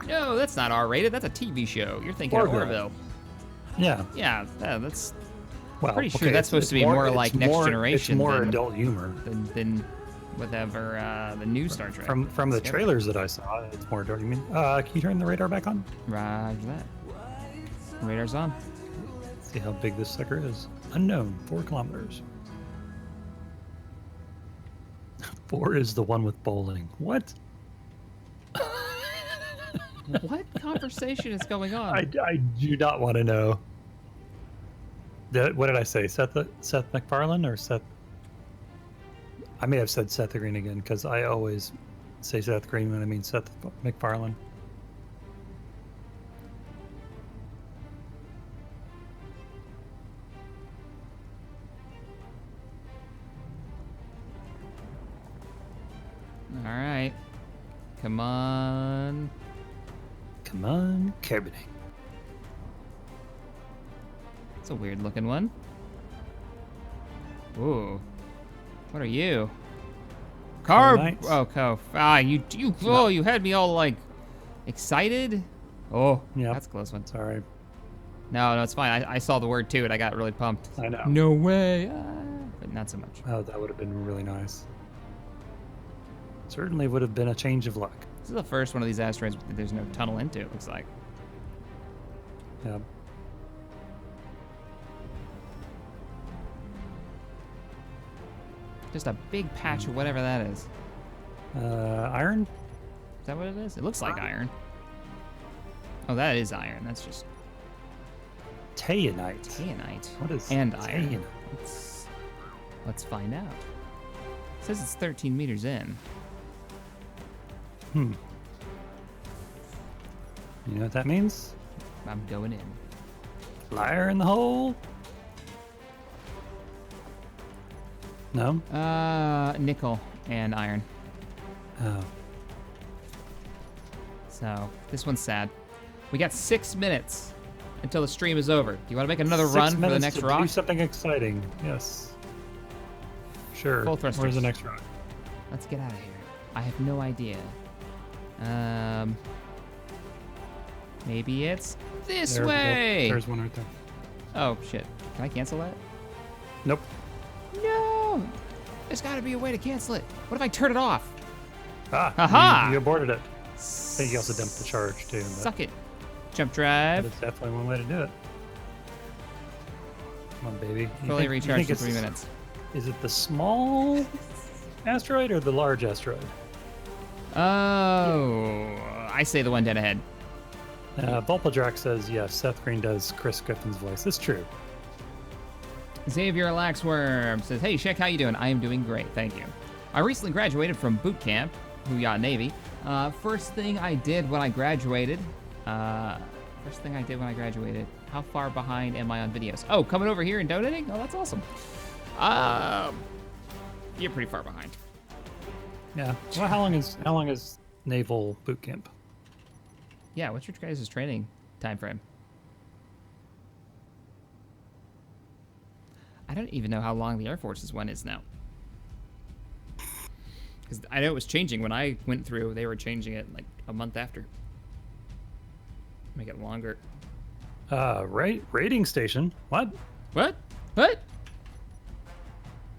Speaker 1: No, that's not R-rated. That's a TV show. You're thinking of Orville.
Speaker 2: Yeah.
Speaker 1: Yeah, that's.
Speaker 2: Well,
Speaker 1: pretty sure that's supposed to be more like Next Generation.
Speaker 2: It's more
Speaker 1: than,
Speaker 2: adult humor
Speaker 1: than whatever the new Star Trek.
Speaker 2: From the trailers that I saw, it's more adult. You mean? Can you turn the radar back on?
Speaker 1: Roger that. Radar's on.
Speaker 2: Let's see how big this sucker is. Unknown, 4 kilometers. 4 is the one with bowling. What?
Speaker 1: What conversation is going on?
Speaker 2: I do not want to know. What did I say? Seth MacFarlane or Seth? I may have said Seth Green again because I always say Seth Green when I mean Seth MacFarlane.
Speaker 1: Come on.
Speaker 2: Come on, carbonite.
Speaker 1: It's a weird looking one. Ooh. What are you?
Speaker 2: Carbonite.
Speaker 1: You had me all like excited. Oh,
Speaker 2: Yep.
Speaker 1: that's a close one.
Speaker 2: Sorry.
Speaker 1: No, it's fine. I saw the word too, and I got really pumped.
Speaker 2: I know.
Speaker 1: No way. But not so much.
Speaker 2: Oh, that would have been really nice. Certainly would have been a change of luck.
Speaker 1: This is the first one of these asteroids that there's no tunnel into, it looks like.
Speaker 2: Yeah.
Speaker 1: Just a big patch of whatever that is.
Speaker 2: Iron?
Speaker 1: Is that what it is? It looks like iron. Oh, that is iron. That's just
Speaker 2: Tayanite.
Speaker 1: tayanite.
Speaker 2: What is
Speaker 1: and iron?
Speaker 2: tayanite?
Speaker 1: Let's find out. It says it's 13 meters in.
Speaker 2: You know what that means?
Speaker 1: I'm going in.
Speaker 2: Fire in the hole? No?
Speaker 1: Nickel and iron.
Speaker 2: Oh.
Speaker 1: So this one's sad. We got 6 minutes until the stream is over. Do you want to make another
Speaker 2: 6
Speaker 1: run for the
Speaker 2: minutes
Speaker 1: next
Speaker 2: to
Speaker 1: rock?
Speaker 2: do something exciting. Yes. Sure.
Speaker 1: Full thrusters.
Speaker 2: Where's the next rock?
Speaker 1: Let's get out of here. I have no idea. Maybe it's this way.
Speaker 2: There's one right there.
Speaker 1: Oh shit! Can I cancel that?
Speaker 2: Nope.
Speaker 1: No! There's got to be a way to cancel it. What if I turn it off?
Speaker 2: Ah,
Speaker 1: Aha!
Speaker 2: You aborted it. I think you also dumped the charge too.
Speaker 1: Suck it. Jump
Speaker 2: That
Speaker 1: drive.
Speaker 2: is definitely one way to do it. Come on, baby.
Speaker 1: Fully recharged in
Speaker 2: it's
Speaker 1: 3 minutes.
Speaker 2: Is it the small asteroid or the large asteroid?
Speaker 1: Oh, I say the one dead ahead.
Speaker 2: Vulpadrack says, yes, Seth Green does Chris Griffin's voice. It's true.
Speaker 1: Xavier Laxworm says, hey, Sheck, how you doing? I am doing great, thank you. I recently graduated from boot camp, Booyah Navy. First thing I did when I graduated, how far behind am I on videos? Oh, coming over here and donating? Oh, that's awesome. You're pretty far behind.
Speaker 2: Yeah. Well, how long is naval boot camp?
Speaker 1: Yeah, what's your guys' training time frame? I don't even know how long the Air Force's one is now. Because I know it was changing when I went through. They were changing it like a month after. Make it longer.
Speaker 2: Raiding station. What?
Speaker 1: What? What?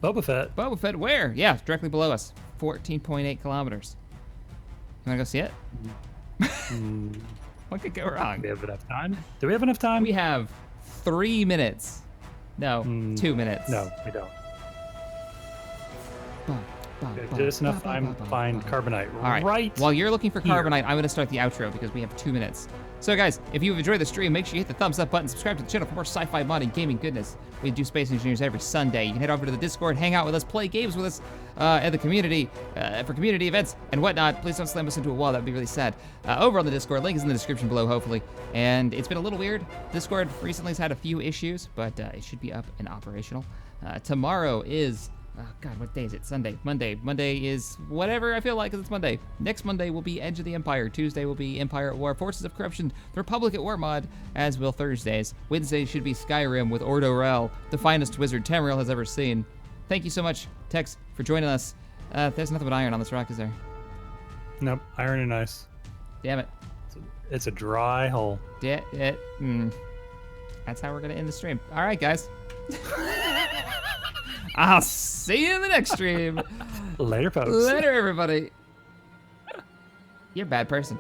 Speaker 2: Boba Fett.
Speaker 1: Boba Fett where? Yeah, it's directly below us. 14.8 kilometers. You want to go see it? What could go wrong?
Speaker 2: Do we have enough time? Do we have enough time?
Speaker 1: We have 3 minutes. No, 2 minutes.
Speaker 2: No, we don't. Just enough time to find carbonite.
Speaker 1: All right. While you're looking for
Speaker 2: here.
Speaker 1: carbonite, I'm going to start the outro because we have 2 minutes. So, guys, if you've enjoyed the stream, make sure you hit the thumbs up button, subscribe to the channel for more sci-fi modding gaming goodness. We do Space Engineers every Sunday. You can head over to the Discord, hang out with us, play games with us at the community for community events and whatnot. Please don't slam us into a wall. That would be really sad. Over on the Discord, link is in the description below, hopefully. And it's been a little weird. Discord recently has had a few issues, but it should be up and operational. Tomorrow is... Oh, God, what day is it? Sunday. Monday. Monday is whatever I feel like because it's Monday. Next Monday will be Edge of the Empire. Tuesday will be Empire at War, Forces of Corruption, the Republic at War mod, as will Thursdays. Wednesday should be Skyrim with Ordo Rel, the finest wizard Tamriel has ever seen. Thank you so much, Tex, for joining us. There's nothing but iron on this rock, is there?
Speaker 2: Nope. Iron and ice.
Speaker 1: Damn it.
Speaker 2: It's a dry hole.
Speaker 1: That's how we're going to end the stream. All right, guys. I'll see you in the next stream.
Speaker 2: Later, folks.
Speaker 1: Later, everybody. You're a bad person.